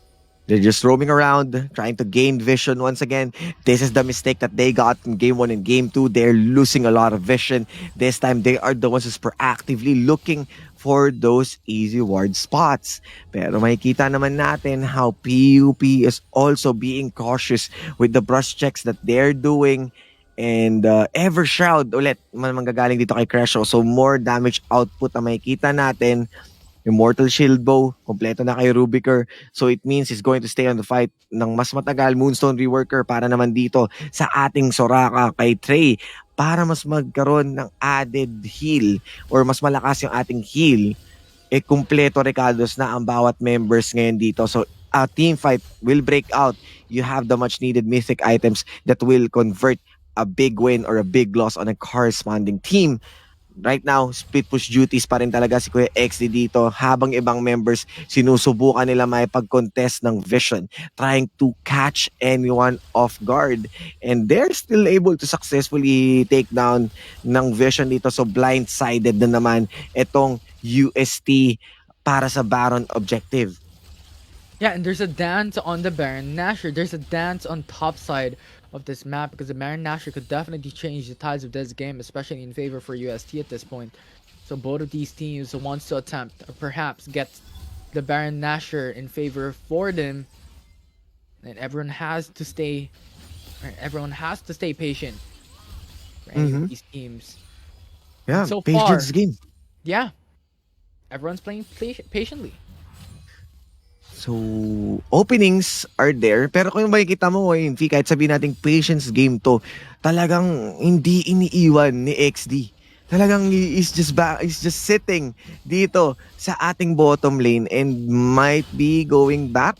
they're just roaming around, trying to gain vision once again. This is the mistake that they got in Game 1 and Game 2. They're losing a lot of vision. This time, they are the ones who's proactively looking for those easy ward spots. Pero makikita naman natin how PUP is also being cautious with the brush checks that they're doing. And Ever Shroud ulit manggagaling dito kay Cresho. So more damage output na makikita natin. Immortal Shield Bow, kompleto na kay Rubiker. So it means he's going to stay on the fight ng mas matagal. Moonstone Reworker para naman dito sa ating Soraka kay Trey para mas magkaroon ng added heal or mas malakas yung ating heal. Kumpleto Ricardos na ang bawat members ngayon dito. So a team fight will break out. You have the much needed mythic items that will convert a big win or a big loss on a corresponding team. right now, split push duties pa rin talaga si Kuya XD dito habang ibang members sinusubukan nila makipag-contest ng vision, trying to catch anyone off guard. And they're still able to successfully take down ng vision dito. So blindsided na naman itong UST para sa Baron objective. Yeah, and there's a dance on the Baron Nashor. There's a dance on top side of this map because the Baron Nashor could definitely change the tides of this game, especially in favor for UST at this point. So both of these teams wants to attempt or perhaps get the Baron Nashor in favor for them. And everyone has to stay patient for any of these teams. Yeah, So patience far, game. yeah, everyone's playing patiently. So, openings are there. Pero kung makikita mo, Infi, kahit sabihin natin patience game to, talagang hindi iniiwan ni XD. Talagang he's just sitting dito sa ating bottom lane and might be going back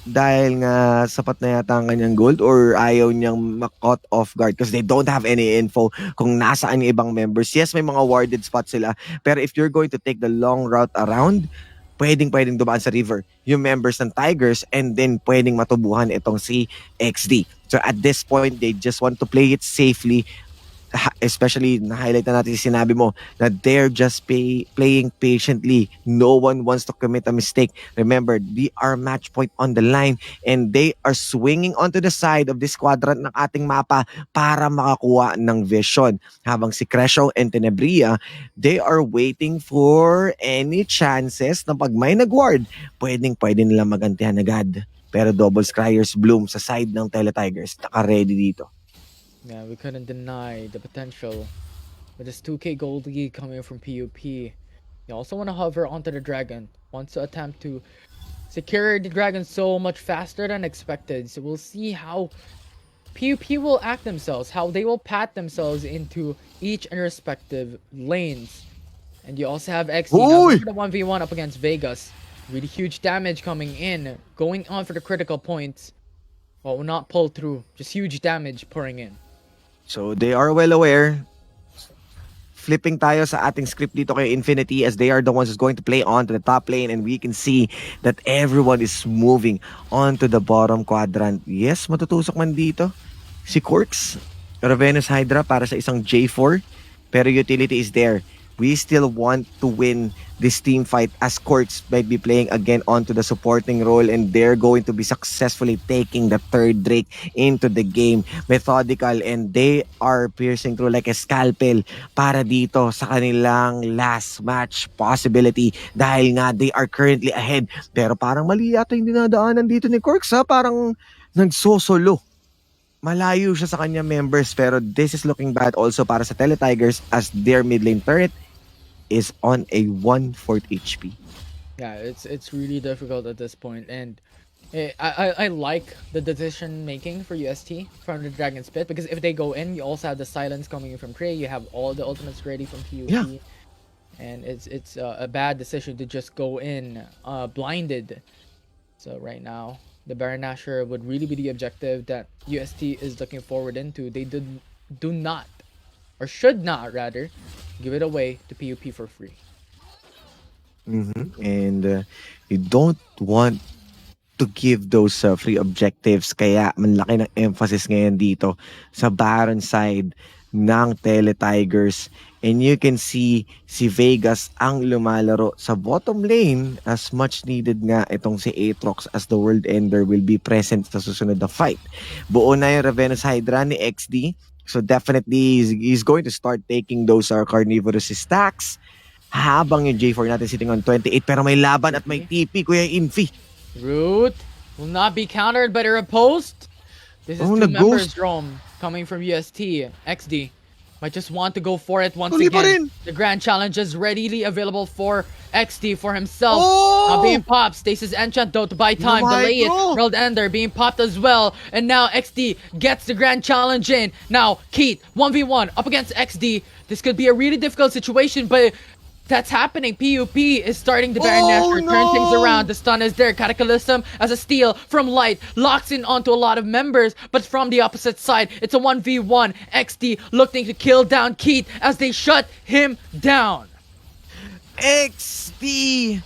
dahil nga sapat na yata ang kanyang gold or ayaw niyang ma-caught off guard because they don't have any info kung nasaan yung ibang members. Yes, may mga warded spots sila, pero if you're going to take the long route around, pwedeng dumaan sa river yung members ng Tigers and then pwedeng matubuhan itong si XD. So at this point, they just want to play it safely, especially na-highlight na natin sinabi mo na they're just playing patiently. No one wants to commit a mistake. Remember, they are match point on the line and they are swinging onto the side of this quadrant ng ating mapa para makakuha ng vision. Habang si Crescio and Tenebria, they are waiting for any chances na pag may nag-ward, pwede nila magantihan agad. Pero double Scryer's Bloom sa side ng Tele Tigers, naka-ready dito. Yeah, we couldn't deny the potential with this 2k gold lead coming from PUP. You also want to hover onto the dragon. Wants to attempt to secure the dragon so much faster than expected. So we'll see how PUP will act themselves, how they will pat themselves into each and respective lanes. And you also have XD now for the 1v1 up against Vegas. Really huge damage coming in, going on for the critical points. Well, will not pull through, just huge damage pouring in. So they are well aware. Flipping tayo sa ating script dito kay Infinity as they are the ones who's going to play on to the top lane and we can see that everyone is moving onto the bottom quadrant. Yes, matutusok man dito si Corks, Ravenous Hydra para sa isang J4 pero utility is there. We still want to win this team fight as Corks might be playing again onto the supporting role and they're going to be successfully taking the third Drake into the game. Methodical and they are piercing through like a scalpel para dito sa kanilang last match possibility dahil nga they are currently ahead. Pero parang mali yata yung dinadaanan dito ni Corks ha. Parang nagsosolo. Malayo siya sa kanya members pero this is looking bad also para sa Tele Tigers as their mid lane turret is on a 1/4 HP. Yeah, it's really difficult at this point, and I like the decision making for UST from the Dragon's Pit because if they go in, you also have the silence coming in from Trey. You have all the ultimates ready from PUP, and it's a bad decision to just go in blinded. So right now, the Baron Nashor would really be the objective that UST is looking forward into. They do not, or should not rather, give it away to PUP for free. And you don't want to give those free objectives kaya malaki ng emphasis ngayon dito sa Baron side ng Tele Tigers. And you can see si Vegas ang lumalaro sa bottom lane as much needed nga itong si Aatrox as the World Ender will be present sa susunod na fight. Buo na yung Ravenous Hydra ni XD. So definitely he's going to start taking those carnivorous stacks habang yung J4 natin sitting on 28 pero may laban at may TP, Kuya Infi. Root will not be countered by the riposte. This is two members Rome coming from UST. XD might just want to go for it once again. The Grand Challenge is readily available for XD for himself. Now being popped. Stasis Enchant though to buy time. Delay it. World Ender being popped as well. And now XD gets the Grand Challenge in. Now Keith 1v1 up against XD. This could be a really difficult situation, but That's happening. PUP is starting the Baron Oh, Nashor, turn things no! around. The stun is there. Cataclysm as a steal from Light. Locks in onto a lot of members, but from the opposite side, it's a 1v1. XD looking to kill down Keith as they shut him down. XD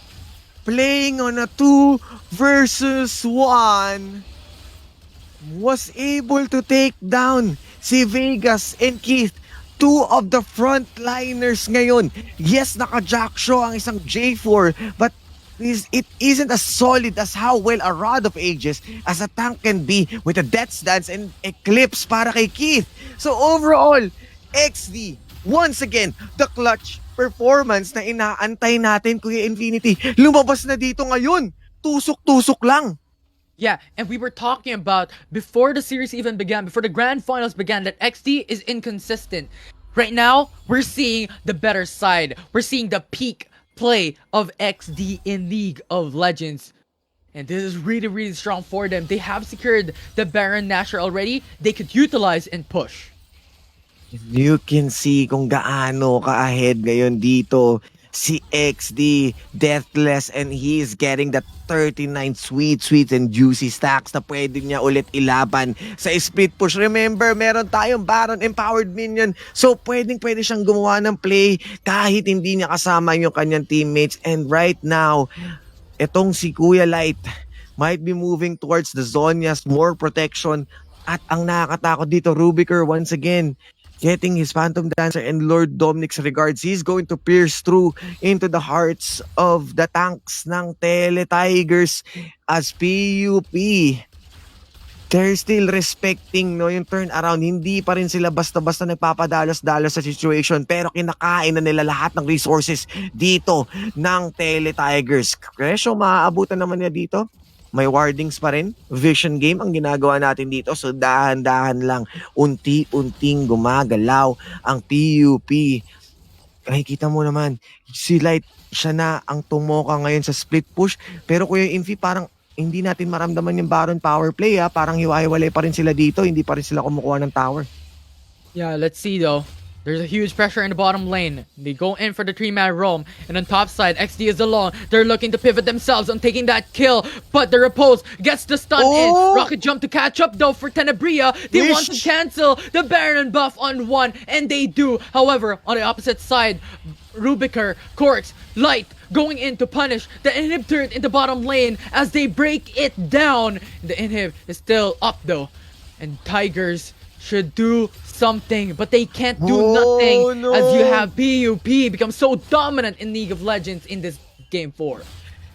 playing on a 2 versus 1 was able to take down si Vegas and Keith. Two of the frontliners ngayon. Yes, naka-jack show ang isang J4, but it isn't as solid as how well a Rod of Ages as a tank can be with a Death's Dance and Eclipse para kay Keith. So overall, XD, once again, the clutch performance na inaantay natin, Kuya Infinity, lumabas na dito ngayon. Tusok-tusok lang. Yeah, and we were talking about before the series even began, before the grand finals began, that XD is inconsistent. Right now, we're seeing the better side. We're seeing the peak play of XD in League of Legends. And this is really, really strong for them. They have secured the Baron Nashor already. They could utilize and push. You can see kung gaano ka-ahead ngayon dito si XD, Deathless, and he is getting the 39 sweet and juicy stacks na pwede niya ulit ilaban sa split push. Remember, meron tayong Baron Empowered Minion, so pwede siyang gumawa ng play kahit hindi niya kasama yung kanyang teammates. And right now, etong si Kuya Light might be moving towards the Zonia's more protection. At ang nakakatakot dito, Rubiker once again getting his Phantom Dancer and Lord Dominic's regards. He's going to pierce through into the hearts of the tanks ng Tele Tigers as PUP. They're still respecting yung turnaround. Hindi pa rin sila basta-basta nagpapadalos-dalos sa situation, pero kinakain na nila lahat ng resources dito ng Tele Tigers. Presyo, maaabutan naman niya dito. May wardings pa rin. Vision game ang ginagawa natin dito. So dahan-dahan lang, unti-unting gumagalaw ang PUP. Nakikita mo naman, si Light, siya na ang tumoka ngayon sa split push. Pero Kuya Infi, parang hindi natin maramdaman yung Baron power play. Parang hiwa-hiwalay pa rin sila dito. Hindi pa rin sila kumukuha ng tower. Yeah, let's see though. There's a huge pressure in the bottom lane. They go in for the 3-man roam. And on top side, XD is alone. They're looking to pivot themselves on taking that kill. But the repose gets the stun in. Rocket jump to catch up though for Tenebria. They want to cancel the Baron buff on one. And they do. However, on the opposite side, Rubiker, Corks, Light going in to punish the inhib turret in the bottom lane as they break it down. The inhib is still up though. And Tigers should do something, but they can't do nothing as you have PUP become so dominant in League of Legends in this game 4.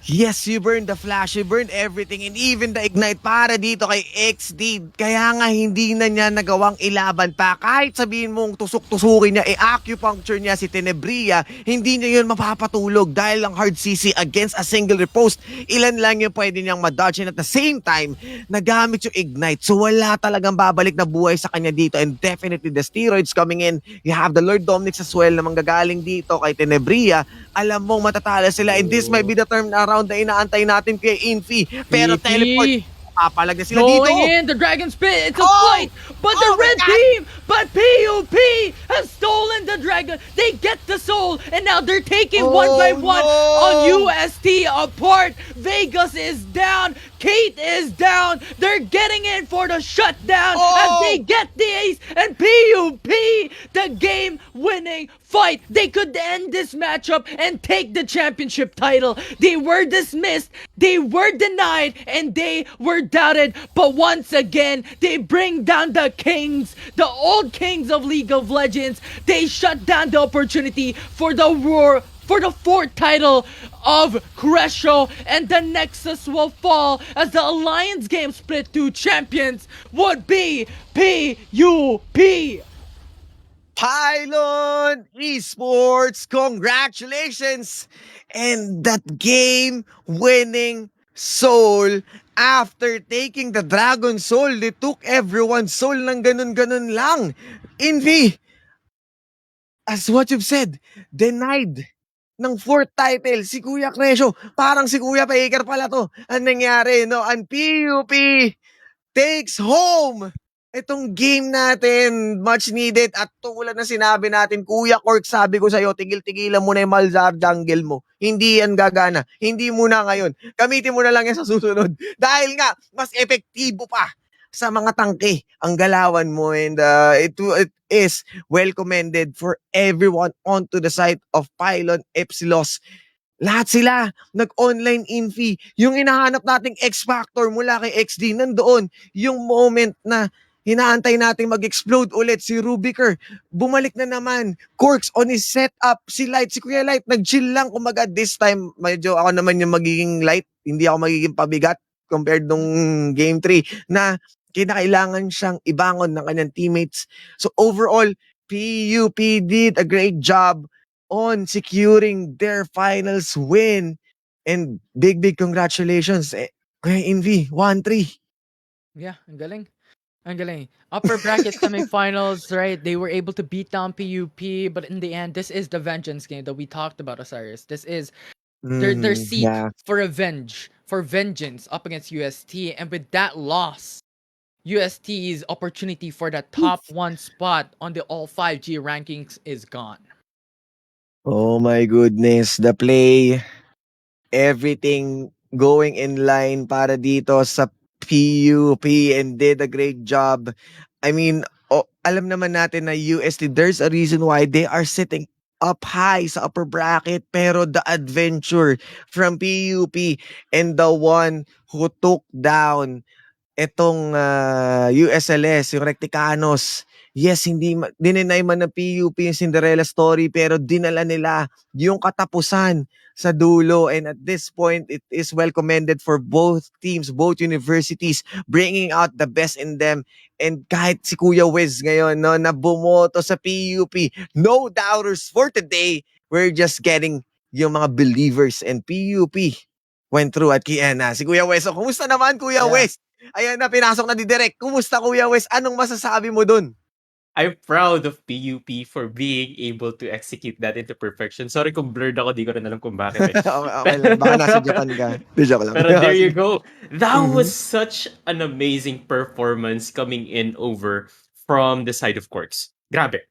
Yes, you burned the flash, you burned everything, and even the ignite para dito kay XD. Kaya nga hindi na niya nagawang ilaban pa. Kahit sabihin mong tusok-tusukin niya, i-acupuncture niya si Tenebria, hindi niya yun mapapatulog dahil ang hard CC against a single repost. Ilan lang yung pwede niyang madodge, and at the same time, nagamit yung ignite. So wala talagang babalik na buhay sa kanya dito, and definitely the steroids coming in. You have the Lord Dominic as well na manggagaling dito kay Tenebria. Alam mong matatala sila, and this might be the term around na inaantay natin kay Infi. Pero teleport, papalag na sila dito. Going in, the Dragon Spit, it's a fight! But the red team, but PUP has stolen the Dragon. They get the soul, and now they're taking one by one on UST apart. Vegas is down, Kate is down. They're getting in for the shutdown as they get the ace, and PUP, the game-winning fight. They could end this matchup and take the championship title. They were dismissed, they were denied, and they were doubted. But once again, they bring down the kings, the old kings of League of Legends. They shut down the opportunity for the war, for the fourth title of Crescio, and the Nexus will fall as the Alliance game split 2 champions would be PUP. Pylon Esports, congratulations! And that game-winning soul, after taking the Dragon Soul, they took everyone's soul ng ganun-ganun lang. Envy, as what you've said, denied ng 4th title si Kuya Crescio. Parang si Kuya Faker pala to ang nangyari, no? And PUP takes home Itong game natin, much needed at tulad na sinabi natin, Kuya Cork, sabi ko sa'yo, tigil-tigilan mo na yung Malzahar jungle mo. Hindi yan gagana. Hindi muna ngayon. Gamitin mo na lang yan sa susunod. Dahil nga, mas epektibo pa sa mga tangke ang galawan mo and it is well commended for everyone onto the side of Pylon Epsilos. Lahat sila nag-online infi. Yung hinahanap nating X-Factor mula kay XD, nandoon. Yung moment na hinaantay nating mag-explode ulit si Rubiker. Bumalik na naman. Corks on his setup. Si Light, si Kuya Light, nag-chill lang. Kumaga this time, medyo ako naman yung magiging light. Hindi ako magiging pabigat compared nung Game 3 na kinakailangan siyang ibangon ng kanyang teammates. So overall, PUP did a great job on securing their finals win. And big congratulations. Kuya Envy, 1-3. Yeah, ang galing. Ang galing. Upper bracket semifinals, right? They were able to beat down PUP, but in the end, this is the vengeance game that we talked about, Osiris. This is their seek Yeah. for revenge, for vengeance up against UST, and with that loss, UST's opportunity for that top 1 spot on the all 5G rankings is gone. Oh my goodness. The play, everything going in line para dito sa PUP and did a great job. I mean, alam naman natin na UST, there's a reason why they are sitting up high sa upper bracket, pero the adventure from PUP and the one who took down etong USLS, yung Recticanos. Yes, hindi dininay man ng PUP yung Cinderella story, pero dinala nila yung katapusan sa dulo. And at this point, it is well commended for both teams, both universities, bringing out the best in them. And kahit si Kuya Wiz ngayon, no, na bumoto sa PUP, no doubters for today. We're just getting yung mga believers, and PUP went through at Kiena. Si Kuya Wes, so, kumusta naman Kuya Yeah. Wes? Ayan na, pinasok na ni Direk. Kumusta Kuya Wes? Anong masasabi mo dun? I'm proud of PUP for being able to execute that into perfection. Sorry kung blurred ako, di ko rin alam kung bakit eh. Okay lang, baka nasa Japan ka. Di, joke lang. Pero there you go. That Mhm. was such an amazing performance coming in over from the side of Quarks. Grabe.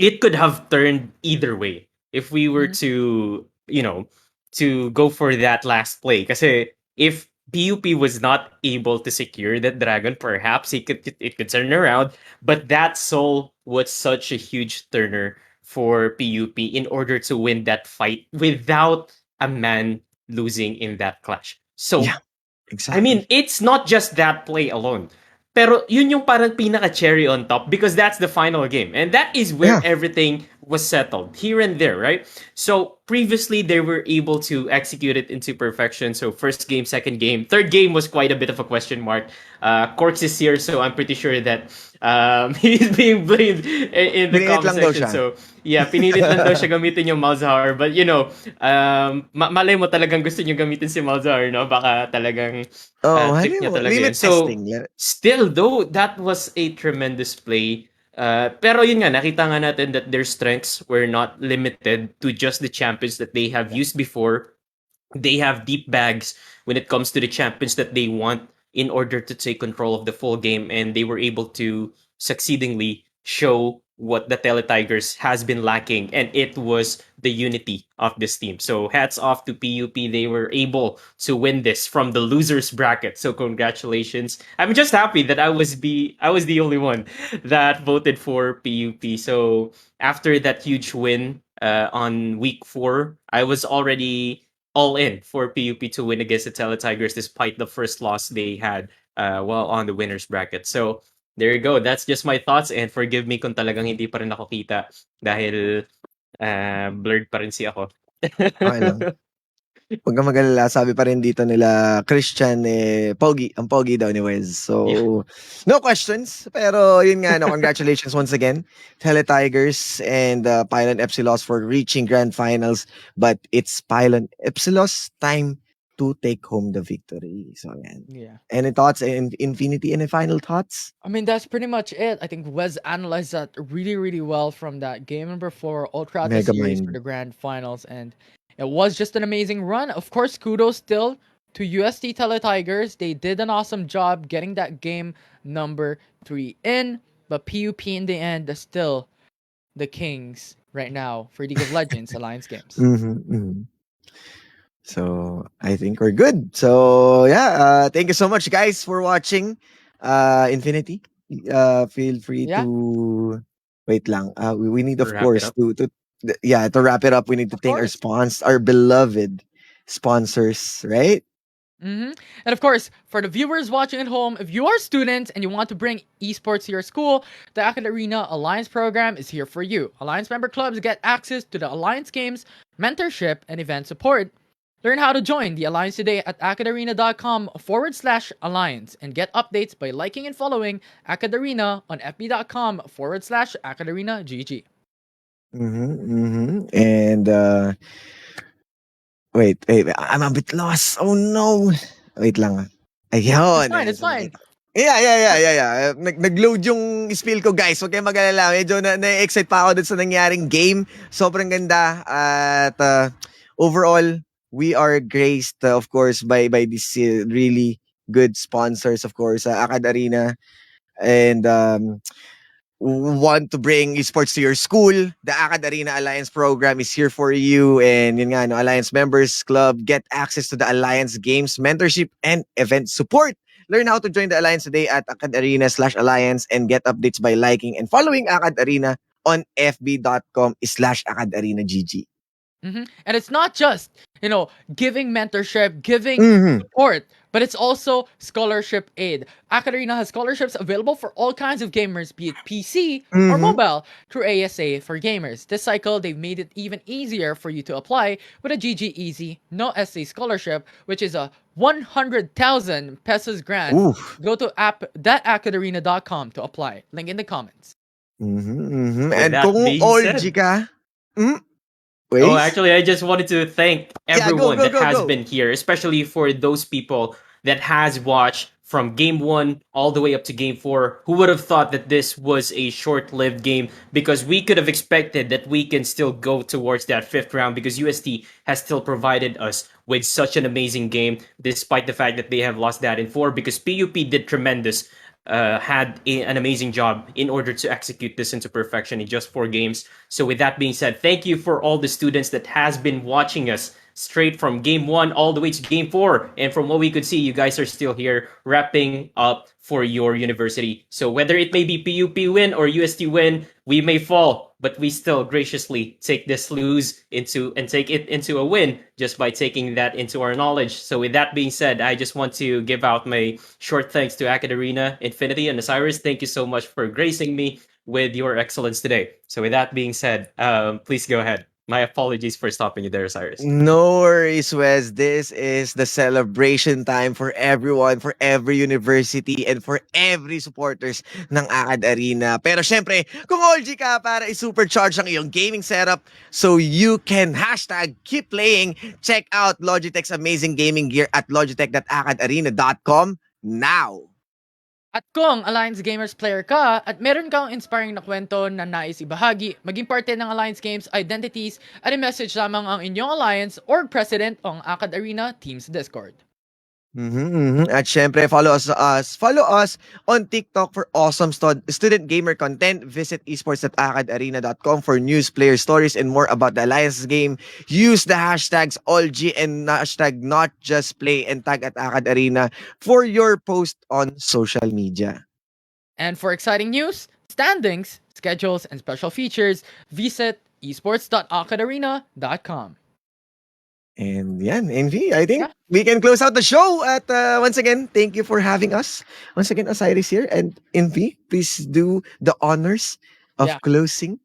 It could have turned either way if we were to, to go for that last play. Kasi if PUP was not able to secure that dragon, perhaps it could turn around. But that soul was such a huge turner for PUP in order to win that fight without a man losing in that clash. So Yeah, I exactly. mean, it's not just that play alone. Pero yun yung parang pinaka-cherry on top because that's the final game. And that is where Yeah. everything was settled, here and there, right? So previously, they were able to execute it into perfection. So first game, second game. Third game was quite a bit of a question mark. Corks is here, so I'm pretty sure that he's being blamed in the Pinilit comment lang daw section. siya. So yeah, pinilit lang daw siya gamitin yung Malzahar. But malay mo talagang gusto niyo gamitin si Malzahar, no? Baka talagang Oh, trip niya talaga limit yun. So, testing. still though, that was a tremendous play. Pero yun nga, nakita nga natin that their strengths were not limited to just the champions that they have used before. They have deep bags when it comes to the champions that they want in order to take control of the full game, and they were able to succeedingly show what the Teletigers has been lacking, and it was the unity of this team. So hats off to PUP. They were able to win this from the losers bracket. So congratulations. I'm just happy that I was the only one that voted for PUP. So after that huge win on week 4, I was already all in for PUP to win against the Teletigers despite the first loss they had while on the winners bracket. So there you go. That's just my thoughts, and forgive me kung talagang hindi pa rin ako kita dahil blurred pa rin si ako. Okay lang. Huwag kang mag-alala, sabi pa rin dito nila Christian, pogi, ang pogi daw ni Wes. So, Yeah. no questions. Pero yun nga, no, congratulations once again, Teletigers and Pylon Epsilos for reaching grand finals. But it's Pylon Epsilos time to take home the victory. So, yan. Yeah. Any thoughts, Infinity, any final thoughts? I mean, that's pretty much it. I think Wes analyzed that really, really well from that game number 4 all throughout the series Megamind. for the grand finals, and it was just an amazing run. Of course, kudos still to UST Teletigers. They did an awesome job getting that game number 3 in, but PUP in the end is still the kings right now for League of Legends Alliance games. Mm-hmm. So I think we're good. So yeah, thank you so much, guys, for watching. Infinity. Feel free Yeah, to wait lang. We need, of Wrap it course, up. to wrap it up. We need to of thank course. our beloved sponsors, right? And of course, for the viewers watching at home, if you are students and you want to bring esports to your school, the AcadArena Alliance program is here for you. Alliance member clubs get access to the Alliance games, mentorship, and event support. Learn how to join the Alliance today at acadarena.com/alliance and get updates by liking and following AcadArena on fb.com/AcadArenaGG. And wait, I'm a bit lost. Oh no. Wait lang. It's Ayun, fine, ayun. it's So fine. Yeah. Nag-load yung spiel ko, guys. Huwag kayong mag-alala. Medyo na-excite pa ako dun sa nangyaring game. Sobrang ganda. At overall, we are graced, of course, by these really good sponsors, of course, Acad Arena. And want to bring esports to your school, the AcadArena Alliance program is here for you. And yun nga, no, Alliance Members Club get access to the Alliance Games, mentorship, and event support. Learn how to join the Alliance today at AcadArena/Alliance and get updates by liking and following AcadArena on fb.com/AcadArenaGG. And it's not just, giving mentorship, giving Mm-hmm. support, but it's also scholarship aid. Academia has scholarships available for all kinds of gamers, be it PC or Mm-hmm. mobile, through ASA for gamers. This cycle, they've made it even easier for you to apply with a GG Easy No SA scholarship, which is a 100,000 pesos grant. Oof. Go to thatacademia.com to apply. Link in the comments. With And that kung being AllG said, ka, oh, Waze? actually, I just wanted to thank Yeah, go, everyone go, that go, has go. been here, especially for those people that has watched from game 1 all the way up to game 4. Who would have thought that this was a short-lived game? Because we could have expected that we can still go towards that 5th round, because UST has still provided us with such an amazing game, despite the fact that they have lost that in 4, because PUP did tremendous. An amazing job in order to execute this into perfection in just 4 games. So with that being said, thank you for all the students that has been watching us straight from game 1 all the way to game 4. And from what we could see, you guys are still here wrapping up for your university. So whether it may be PUP win or UST win, we may fall, but we still graciously take this lose into and take it into a win just by taking that into our knowledge. So with that being said, I just want to give out my short thanks to AcadArena, Infinity, and Osiris. Thank you so much for gracing me with your excellence today. So with that being said, please go ahead. My apologies for stopping you there, Osiris. No worries, Wes. This is the celebration time for everyone, for every university, and for every supporters ng Akad Arena. Pero syempre, kung OG ka para i-supercharge ang iyong gaming setup so you can hashtag keep playing, check out Logitech's amazing gaming gear at logitech.acadarena.com now. At kung Alliance Gamers player ka at meron kang inspiring na kwento na nais ibahagi, maging parte ng Alliance Games identities at i-message lamang ang inyong Alliance org president ang AcadArena Teams Discord. At syempre, follow us on TikTok for awesome student gamer content. Visit esports.acadarena.com for news, player stories, and more about the Alliance game. Use the hashtags AllG and hashtag not just play and tag at Acad Arena for your post on social media. And for exciting news, standings, schedules, and special features, visit esports.acadarena.com. And yan, Envy, I think Yeah. we can close out the show. At once again, thank you for having us. Once again, Osiris here. And Envy, please do the honors Yeah. of closing.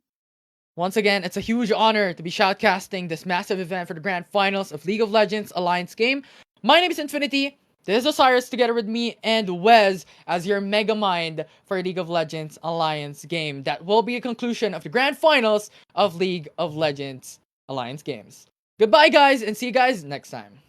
Once again, it's a huge honor to be shoutcasting this massive event for the grand finals of League of Legends Alliance game. My name is Infinity. This is Osiris together with me and Wes as your mega mind for League of Legends Alliance game. That will be a conclusion of the grand finals of League of Legends Alliance games. Goodbye, guys, and see you guys next time.